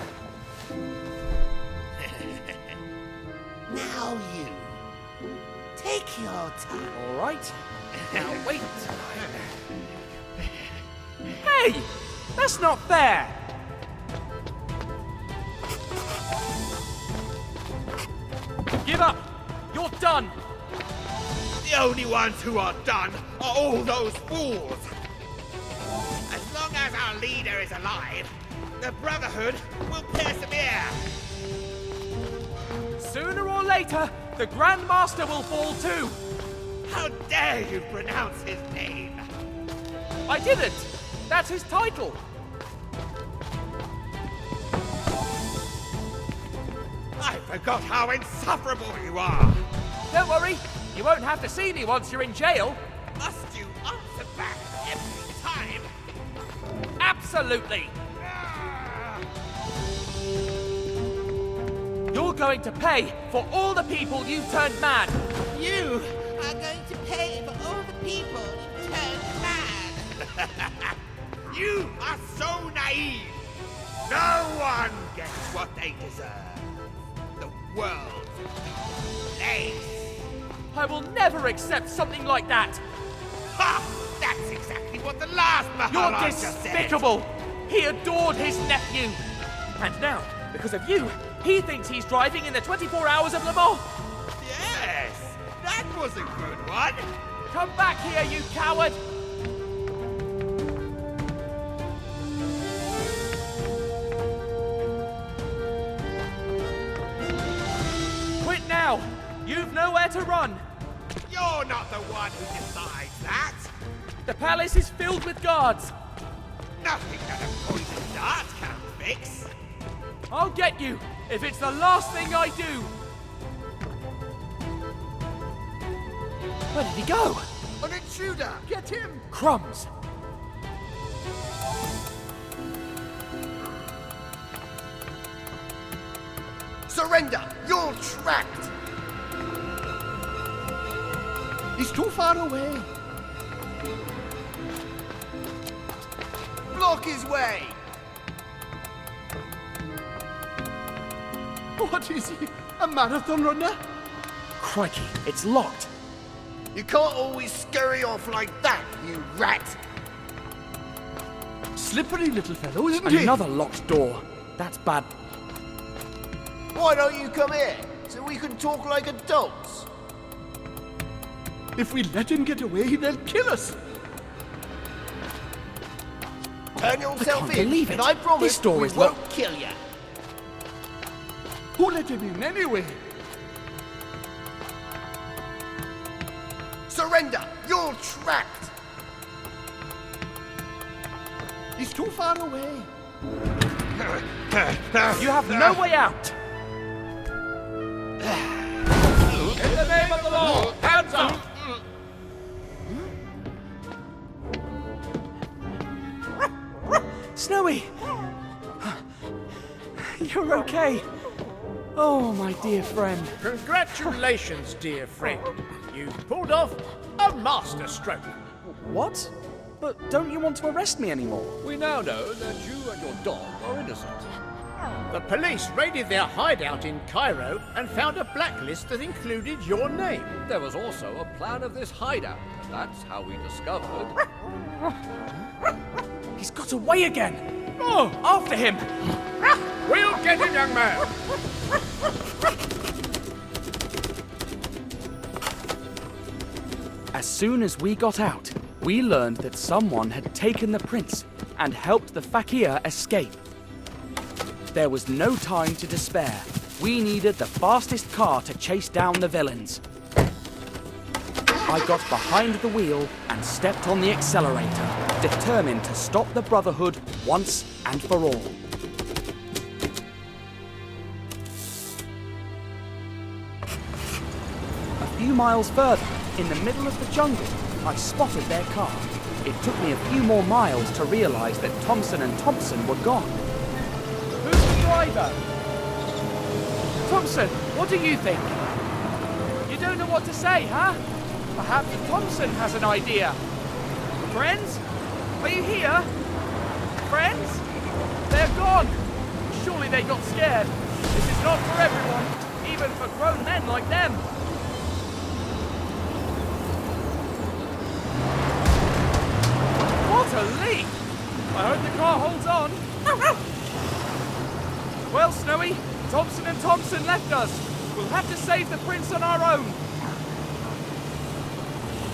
Now you. Take your time. All right. Now wait. Hey! That's not fair! Give up! You're done! The only ones who are done are all those fools. As long as our leader is alive, the Brotherhood will persevere. Sooner or later, the Grand Master will fall too. How dare you pronounce his name? I didn't! That's his title! I forgot how insufferable you are! Don't worry, you won't have to see me once you're in jail. Must you answer back every time? Absolutely! You're going to pay for all the people you've turned mad! You are going to pay for all the people you turned mad! You are so naive! No one gets what they deserve! The world's place! I will never accept something like that! Ha! That's exactly what the last You're Maharaja said! despicable! He adored his nephew! And now, because of you, he thinks he's driving in the 24 Hours of Le Mans! Yes! That was a good one! Come back here, you coward! Quit now! You've nowhere to run! You're not the one who decides that! The palace is filled with guards! Nothing that a poison dart can fix! I'll get you, if it's the last thing I do! Where did he go? An intruder! Get him! Crumbs! Surrender! You're trapped! He's too far away. Block his way! What is he? A marathon runner? Crikey, it's locked. You can't always scurry off like that, you rat! Slippery little fellow, isn't he? Another locked door. That's bad. Why don't you come here, so we can talk like adults? If we let him get away, they'll kill us. Turn yourself can't in, believe it. and I promise This door we is won't locked. kill you. Who let him in anyway? Surrender! You're trapped! He's too far away. You have no way out! In the name of the law, hands up! Snowy! You're okay. Oh, my dear friend. Congratulations, dear friend. You've pulled off a masterstroke. What? But don't you want to arrest me anymore? We now know that you and your dog are innocent. The police raided their hideout in Cairo and found a blacklist that included your name. There was also a plan of this hideout. That's how we discovered... He's got away again! Oh, after him! We'll get him, young man! As soon as we got out, we learned that someone had taken the prince and helped the fakir escape. There was no time to despair. We needed the fastest car to chase down the villains. I got behind the wheel and stepped on the accelerator, determined to stop the Brotherhood once and for all. A few miles further, in the middle of the jungle, I spotted their car. It took me a few more miles to realize that Thompson and Thompson were gone. Who's the driver? Thompson, what do you think? You don't know what to say, huh? Perhaps Thompson has an idea. Friends? Are you here? Friends? They're gone. Surely they got scared. This is not for everyone, even for grown men like them. What a leap! I hope the car holds on. Well, Snowy, Thompson and Thompson left us. We'll have to save the prince on our own.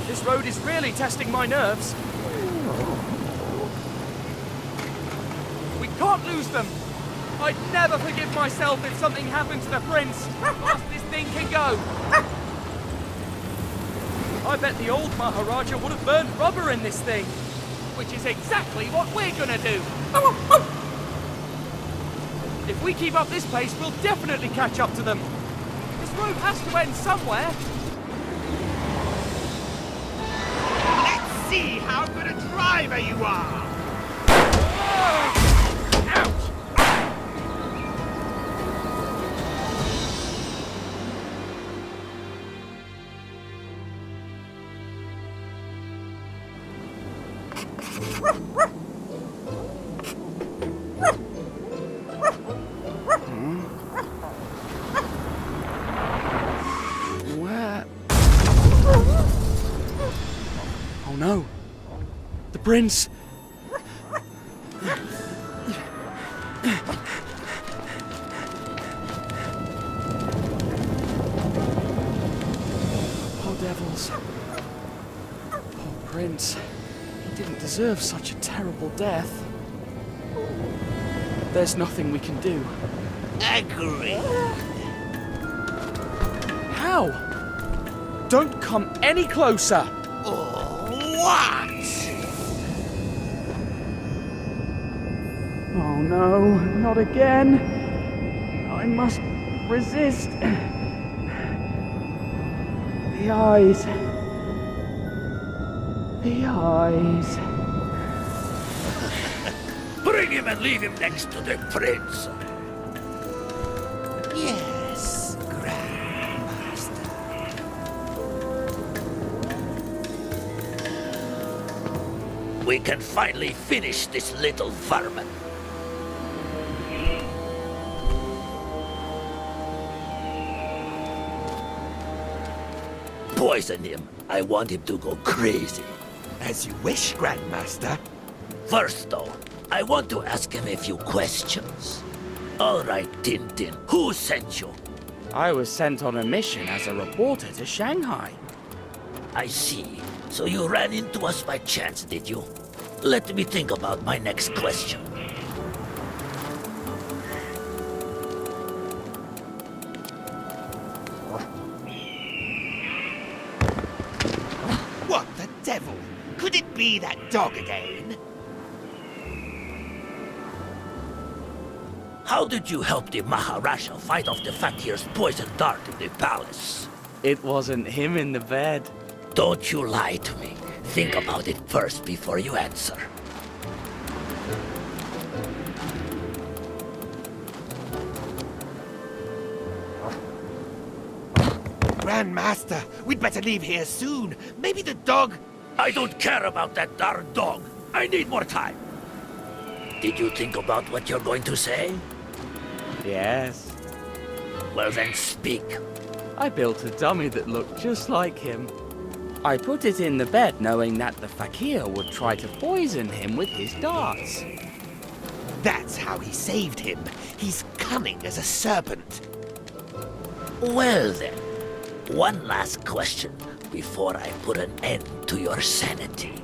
This road is really testing my nerves. We can't lose them. I'd never forgive myself if something happened to the prince. Fast this thing can go. I bet the old Maharaja would have burned rubber in this thing. Which is exactly what we're gonna do. If we keep up this pace, we'll definitely catch up to them. This road has to end somewhere. Let's see how good a driver you are! Ouch! Where? Oh no! The prince! Poor devils. Poor prince. He didn't deserve such a terrible death. There's nothing we can do. Agreed. How? Don't come any closer! What? Oh no, not again. I must resist. The eyes. The eyes. Bring him and leave him next to the prince. Yes, Grandmaster. We can finally finish this little vermin. Poison him. I want him to go crazy. As you wish, Grandmaster. First, though, I want to ask him a few questions. All right, Tintin, who sent you? I was sent on a mission as a reporter to Shanghai. I see. So you ran into us by chance, did you? Let me think about my next question. What the devil? Could it be that dog again? How did you help the Maharaja fight off the fakir's poison dart in the palace? It wasn't him in the bed. Don't you lie to me. Think about it first before you answer. Grandmaster, we'd better leave here soon. Maybe the dog... I don't care about that darn dog. I need more time. Did you think about what you're going to say? Yes. Well then speak. I built a dummy that looked just like him. I put it in the bed knowing that the fakir would try to poison him with his darts. That's how he saved him. He's cunning as a serpent. Well then, one last question before I put an end to your sanity.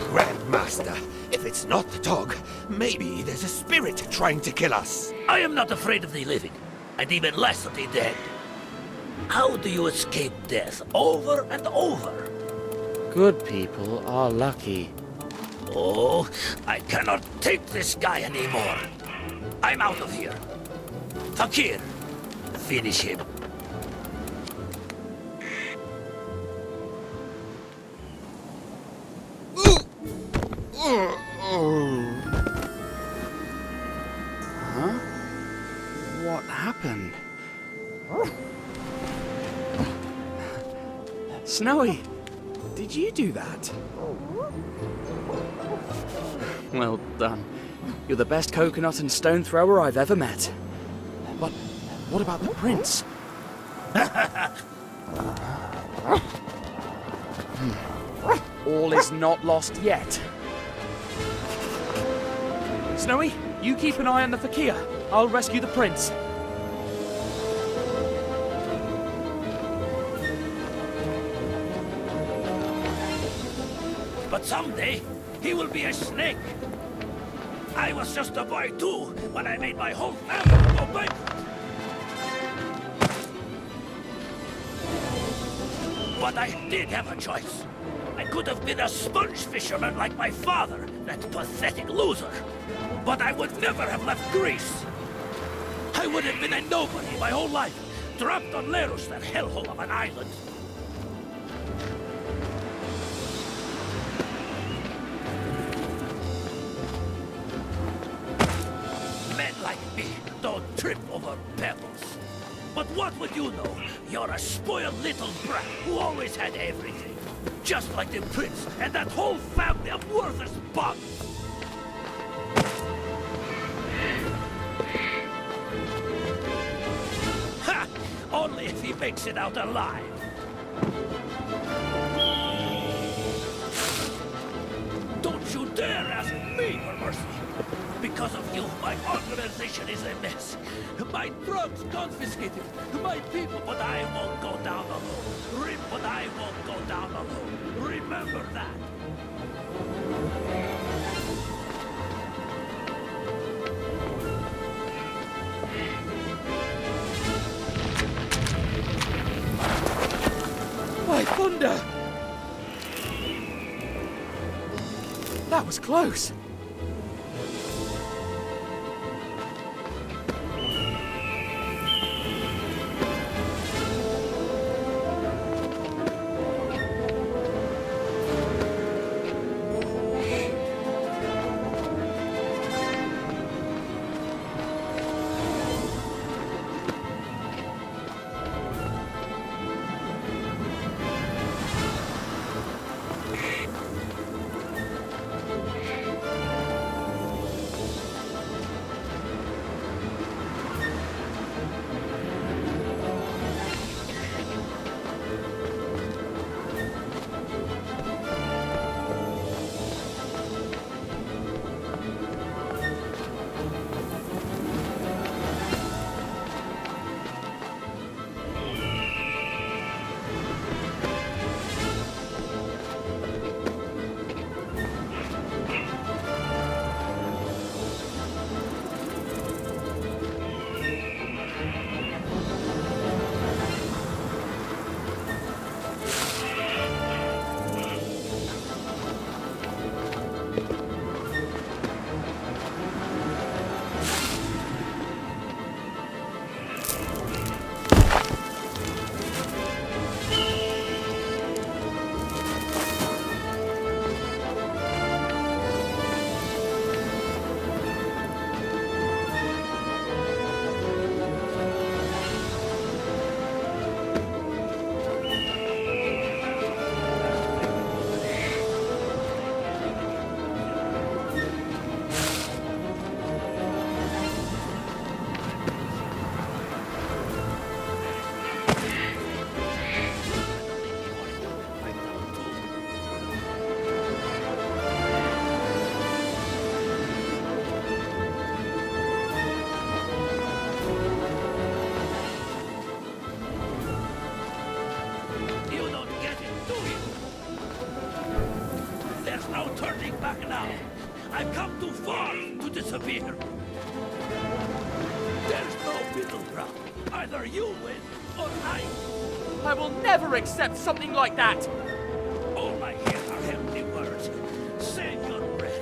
Grandmaster, if it's not the dog, maybe there's a spirit trying to kill us. I am not afraid of the living, and even less of the dead. How do you escape death over and over? Good people are lucky. Oh, I cannot take this guy anymore. I'm out of here. Fakir, finish him. Huh? What happened? Snowy, did you do that? Well done. You're the best coconut and stone thrower I've ever met. But what about the prince? All is not lost yet. Snowy, you keep an eye on the fakir. I'll rescue the prince. But someday, he will be a snake. I was just a boy too when I made my whole family go bankrupt. But I did have a choice. I could have been a sponge fisherman like my father, that pathetic loser. But I would never have left Greece. I would have been a nobody my whole life, dropped on Leros, that hellhole of an island. Men like me don't trip over pebbles. But what would you know? You're a spoiled little brat who always had everything. Just like the prince and that whole family of worthless bugs. Ha! Only if he makes it out alive. Don't you dare ask me for mercy. Because of you, my organization is a mess. My drugs confiscated. My people, but I won't go down alone. But I won't go down alone. Remember that. By thunder! That was close. here. There's no middle ground. Either you win or I. I will never accept something like that! All I hear are empty words. Save your breath.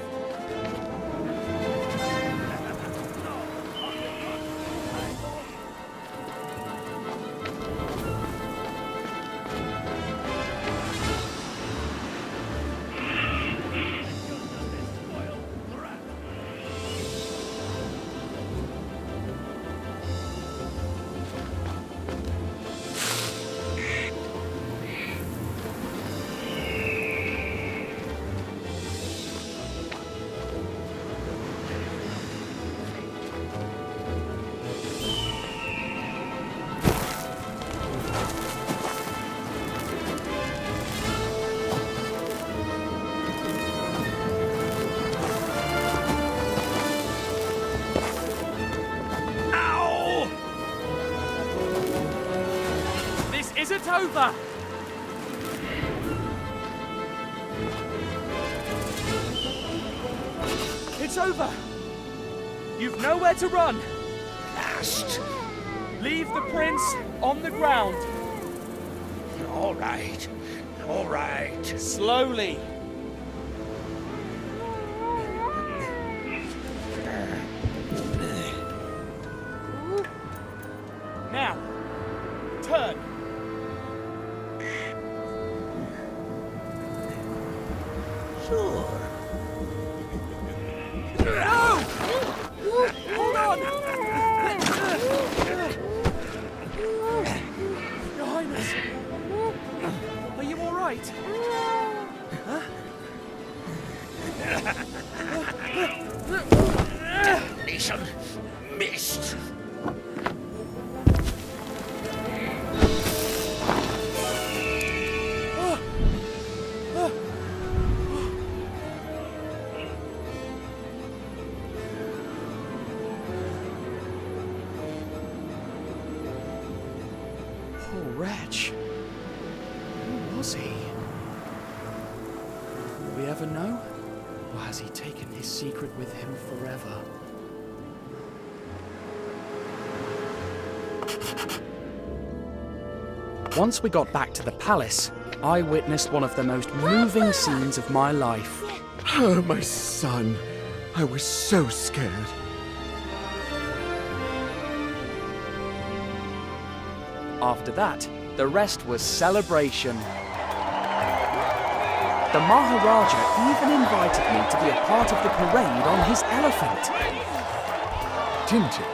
Isn't over! It's over! You've nowhere to run! Last. Leave the prince on the ground. All right. All right. Slowly. Now, turn. Sure. No! Hold on! Your Highness, are you all right? Huh? Mission missed. Poor wretch. Who was he? Will we ever know? Or has he taken his secret with him forever? Once we got back to the palace, I witnessed one of the most moving scenes of my life. Oh, my son. I was so scared. After that, the rest was celebration. The Maharaja even invited me to be a part of the parade on his elephant. Tintin,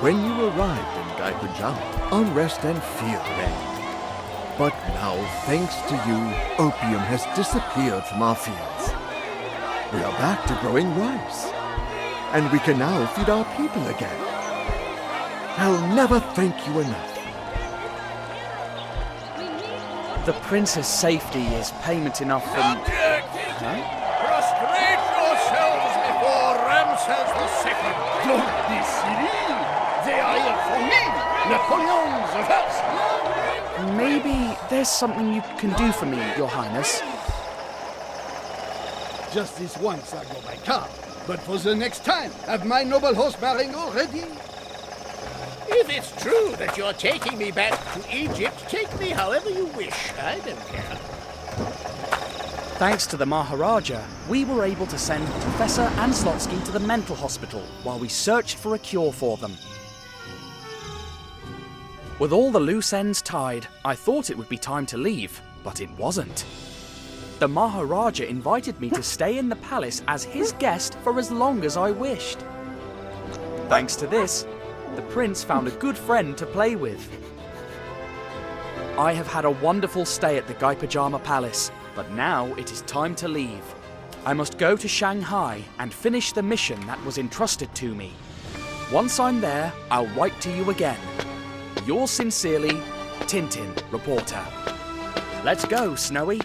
when you arrived in Gaipajama, unrest and fear reigned. But now, thanks to you, opium has disappeared from our fields. We are back to growing rice, and we can now feed our people again. I'll never thank you enough. The prince's safety is payment enough for... Huh? Prostrate yourselves before Ramses II. Don't be silly. They are here for me, Napoleon the First. Maybe there's something you can do for me, Your Highness. Just this once I go by car, but for the next time, have my noble horse Marengo ready. If it's true that you're taking me back to Egypt, take me however you wish. I don't care. Thanks to the Maharaja, we were able to send Professor Anslotsky to the mental hospital while we searched for a cure for them. With all the loose ends tied, I thought it would be time to leave, but it wasn't. The Maharaja invited me to stay in the palace as his guest for as long as I wished. Thanks to this, the prince found a good friend to play with. I have had a wonderful stay at the Gaipajama Palace, but now it is time to leave. I must go to Shanghai and finish the mission that was entrusted to me. Once I'm there, I'll write to you again. Yours sincerely, Tintin, reporter. Let's go, Snowy.